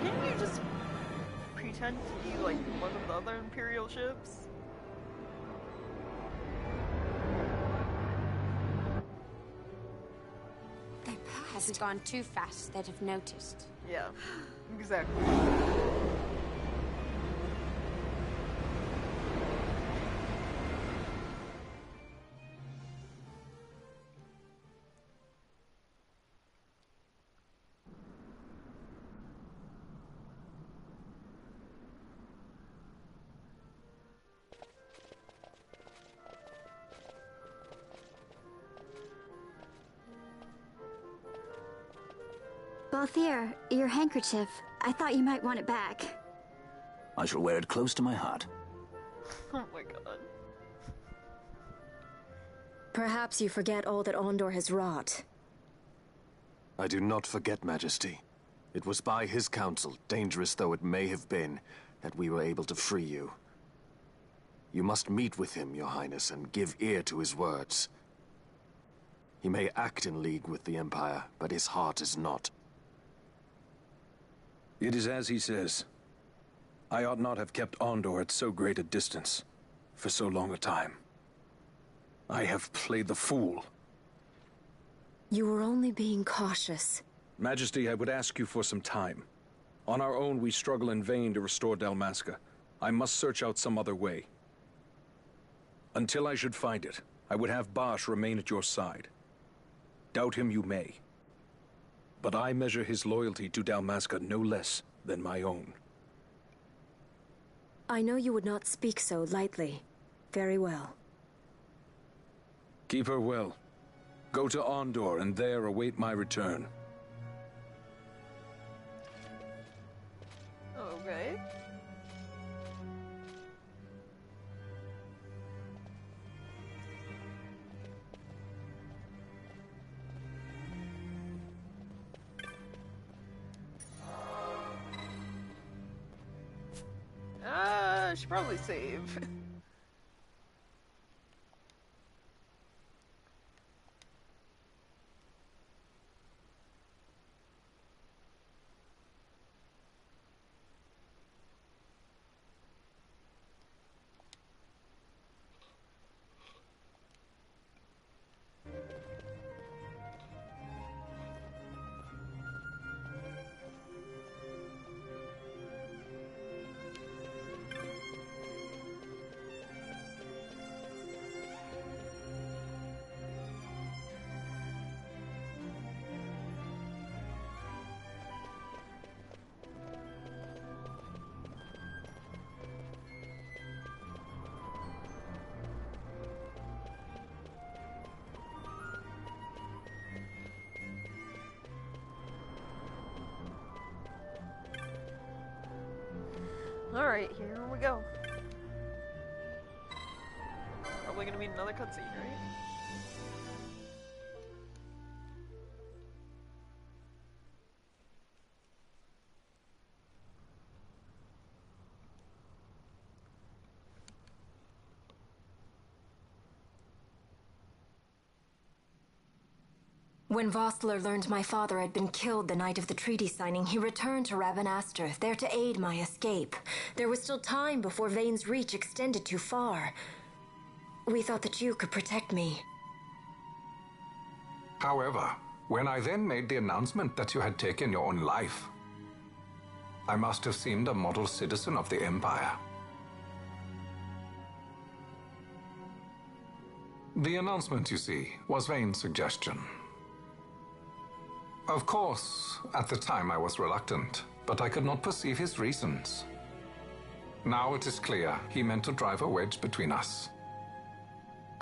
Didn't you just pretend to be like one of the other Imperial ships? Has it gone too fast? They'd have noticed. Yeah, exactly. Balthier, your handkerchief. I thought you might want it back. I shall wear it close to my heart. Oh my god. Perhaps you forget all that Ondor has wrought. I do not forget, Majesty. It was by his counsel, dangerous though it may have been, that we were able to free you. You must meet with him, Your Highness, and give ear to his words. He may act in league with the Empire, but his heart is not. It is as he says. I ought not have kept Ondor at so great a distance for so long a time. I have played the fool. You were only being cautious. Majesty, I would ask you for some time. On our own, we struggle in vain to restore Dalmasca. I must search out some other way. Until I should find it, I would have Bosch remain at your side. Doubt him you may. But I measure his loyalty to Dalmasca no less than my own. I know you would not speak so lightly. Very well. Keep her well. Go to Ondor and there await my return. Okay. I should probably save. Alright, here we go. Probably gonna be another cutscene, right? When Vossler learned my father had been killed the night of the treaty signing, he returned to Ravenaster, there to aid my escape. There was still time before Vane's reach extended too far. We thought that you could protect me. However, when I then made the announcement that you had taken your own life, I must have seemed a model citizen of the Empire. The announcement, you see, was Vane's suggestion. Of course, at the time I was reluctant, but I could not perceive his reasons. Now it is clear he meant to drive a wedge between us.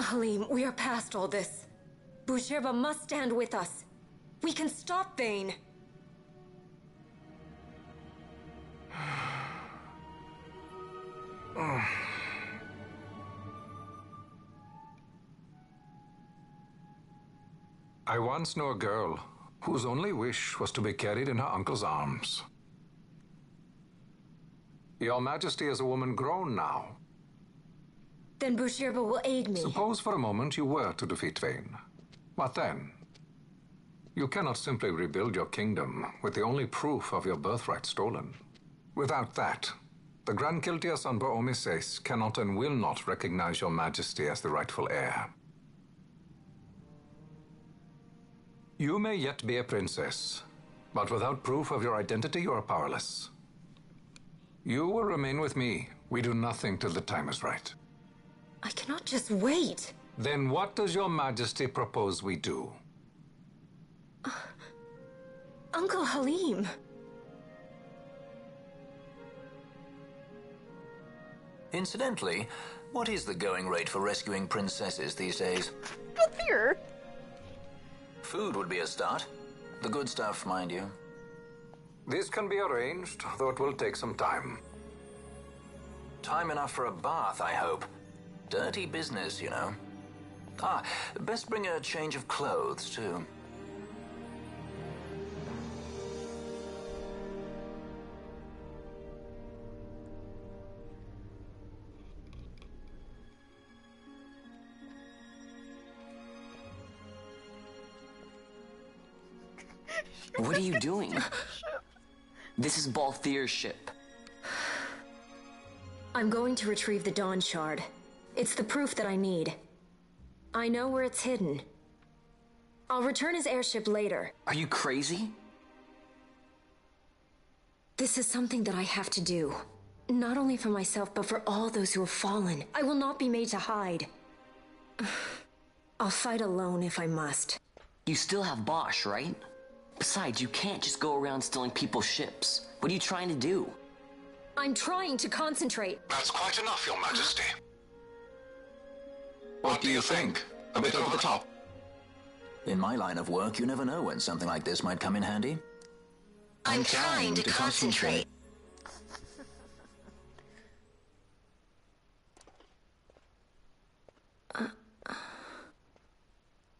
Halim, we are past all this. Boucherba must stand with us. We can stop Vane. I once knew a girl whose only wish was to be carried in her uncle's arms. Your Majesty is a woman grown now. Then Boucherba will aid me. Suppose for a moment you were to defeat Vane. What then? You cannot simply rebuild your kingdom with the only proof of your birthright stolen. Without that, the Grand Kiltias on Bo-Omises cannot and will not recognize your Majesty as the rightful heir. You may yet be a princess, but without proof of your identity, you are powerless. You will remain with me. We do nothing till the time is right. I cannot just wait. Then what does your Majesty propose we do? Uncle Halim. Incidentally, what is the going rate for rescuing princesses these days? Not here. Food would be a start. The good stuff, mind you. This can be arranged, though it will take some time. Time enough for a bath, I hope. Dirty business, you know. Ah, best bring a change of clothes, too. What are you doing? This is Balthier's ship. I'm going to retrieve the Dawn Shard. It's the proof that I need. I know where it's hidden. I'll return his airship later. Are you crazy? This is something that I have to do. Not only for myself, but for all those who have fallen. I will not be made to hide. I'll fight alone if I must. You still have Bosch, right? Besides, you can't just go around stealing people's ships. What are you trying to do? I'm trying to concentrate. That's quite enough, Your Majesty. What do you think? A bit over the top? In my line of work, you never know when something like this might come in handy. I'm trying to concentrate.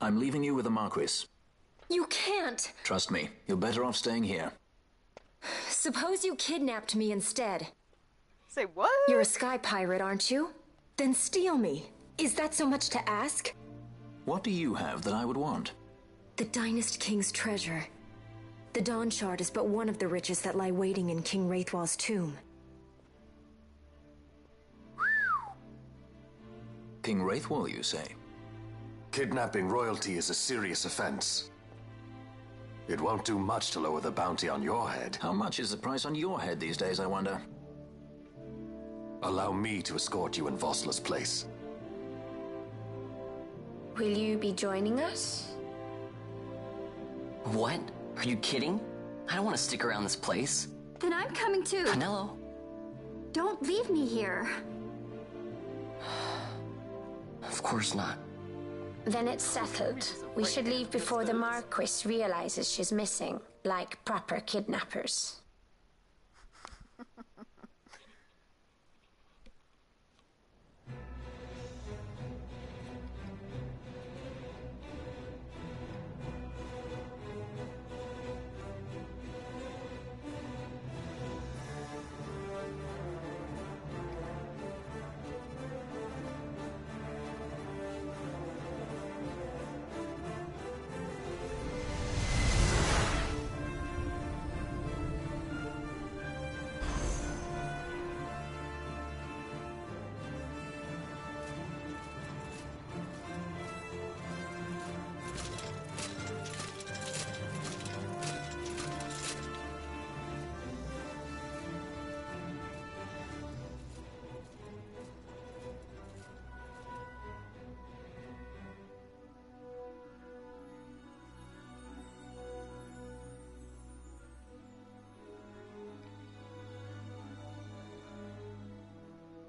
I'm leaving you with the Marquis. You can't! Trust me, you're better off staying here. Suppose you kidnapped me instead. Say what? You're a sky pirate, aren't you? Then steal me. Is that so much to ask? What do you have that I would want? The Dynast King's treasure. The Dawn Shard is but one of the riches that lie waiting in King Wraithwall's tomb. King Wraithwall, you say? Kidnapping royalty is a serious offense. It won't do much to lower the bounty on your head. How much is the price on your head these days, I wonder? Allow me to escort you in Vosla's place. Will you be joining us? What? Are you kidding? I don't want to stick around this place. Then I'm coming too. Penelo? Don't leave me here. Of course not. Then it's settled. We should leave before the Marquis realizes she's missing, like proper kidnappers.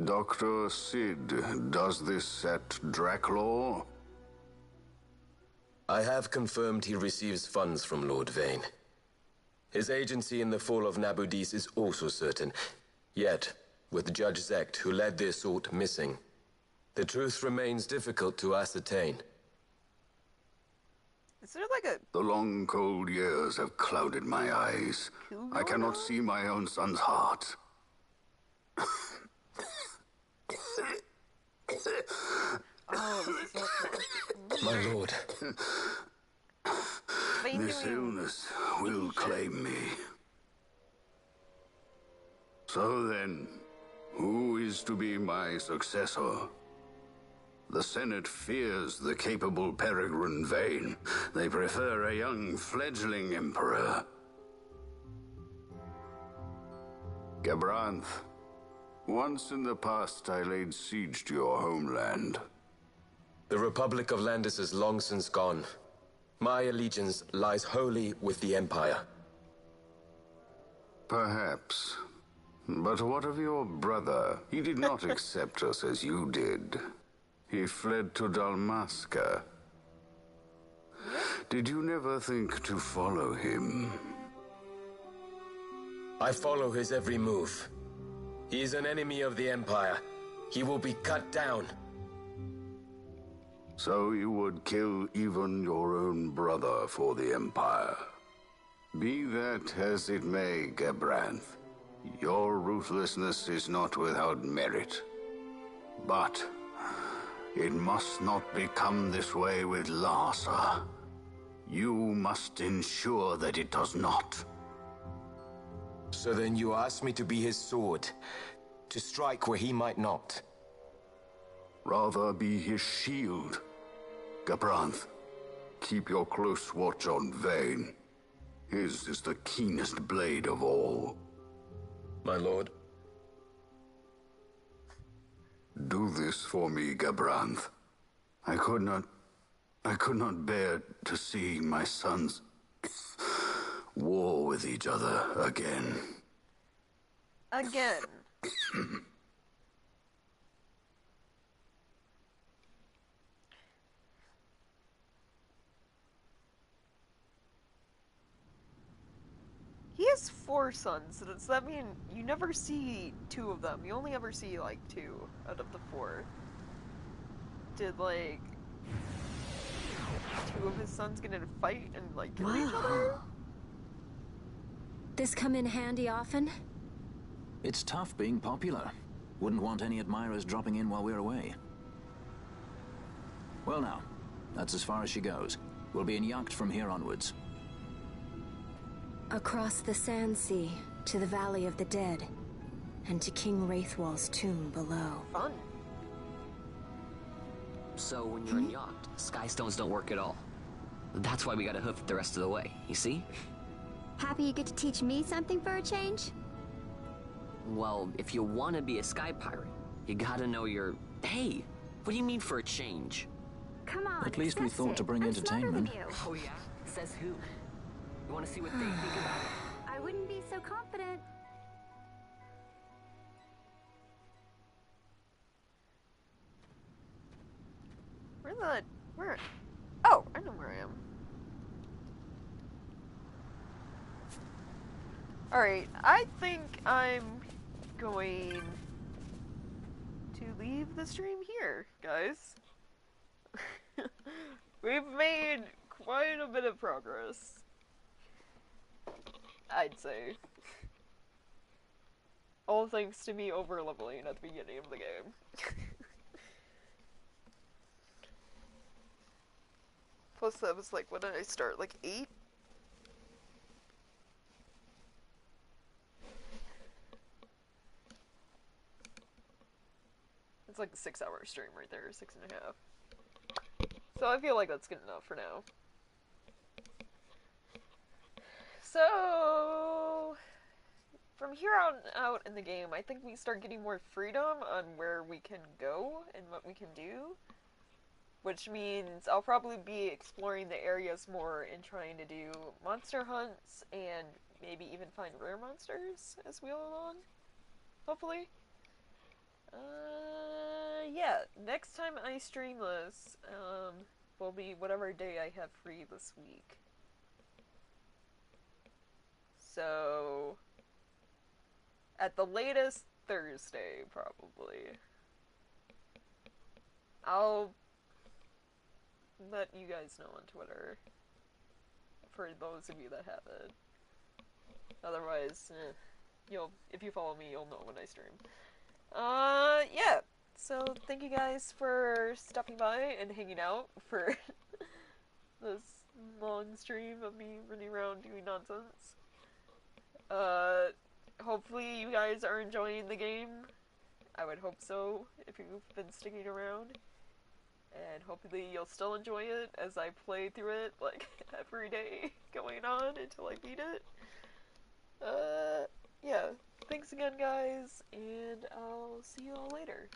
Dr. Sid, does this set Draclaw? I have confirmed he receives funds from Lord Vane. His agency in the fall of Nabudis is also certain. Yet, with Judge Zecht, who led the assault, missing, the truth remains difficult to ascertain. Is there like a... The long, cold years have clouded my eyes. I cannot see my own son's heart. My lord. This illness will claim me. So then, who is to be my successor? The Senate fears the capable Peregrine Vane. They prefer a young fledgling emperor. Gabranth, once in the past I laid siege to your homeland. The Republic of Landis is long since gone. My allegiance lies wholly with the Empire. Perhaps. But what of your brother? He did not accept us as you did. He fled to Dalmasca. Did you never think to follow him? I follow his every move. He is an enemy of the Empire. He will be cut down. So you would kill even your own brother for the Empire. Be that as it may, Gabranth, your ruthlessness is not without merit. But it must not become this way with Larsa. You must ensure that it does not. So then you ask me to be his sword, to strike where he might not. Rather be his shield. Gabranth, keep your close watch on Vayne. His is the keenest blade of all. My lord. Do this for me, Gabranth. I could not bear to see my sons war with each other again. Again. He has 4 sons. Does that mean you never see 2 of them? You only ever see, like, 2 out of the 4. Did, like, 2 of his sons get in a fight and, like, kill each other? This come in handy often? It's tough being popular. Wouldn't want any admirers dropping in while we're away. Well now, that's as far as she goes. We'll be in yacht from here onwards. Across the Sand Sea, to the Valley of the Dead, and to King Wraithwall's tomb below. Fun. So when you're in yacht, skystones don't work at all. That's why we gotta hoof it the rest of the way, you see? Happy you get to teach me something for a change? Well, if you want to be a sky pirate, you gotta know your... Hey, what do you mean for a change? Come on, At least we thought to bring entertainment. Oh yeah? Says who? You want to see what they think about it? I wouldn't be so confident. Where? Oh, I know where I am. Alright, I think I'm going to leave the stream here, guys. We've made quite a bit of progress, I'd say. All thanks to me over-leveling at the beginning of the game. Plus that was like, when did I start? Like 8? It's like a 6-hour stream right there, 6.5. So I feel like that's good enough for now. So from here on out in the game, I think we start getting more freedom on where we can go and what we can do. Which means I'll probably be exploring the areas more and trying to do monster hunts and maybe even find rare monsters as we go along. Hopefully. Yeah, next time I stream this, will be whatever day I have free this week. So, at the latest, Thursday, probably. I'll let you guys know on Twitter, for those of you that have it. Otherwise, if you follow me, you'll know when I stream. Yeah. So, thank you guys for stopping by and hanging out for this long stream of me running around doing nonsense. Hopefully you guys are enjoying the game. I would hope so, if you've been sticking around. And hopefully you'll still enjoy it as I play through it, like, every day going on until I beat it. Yeah. Thanks again, guys, and I'll see you all later.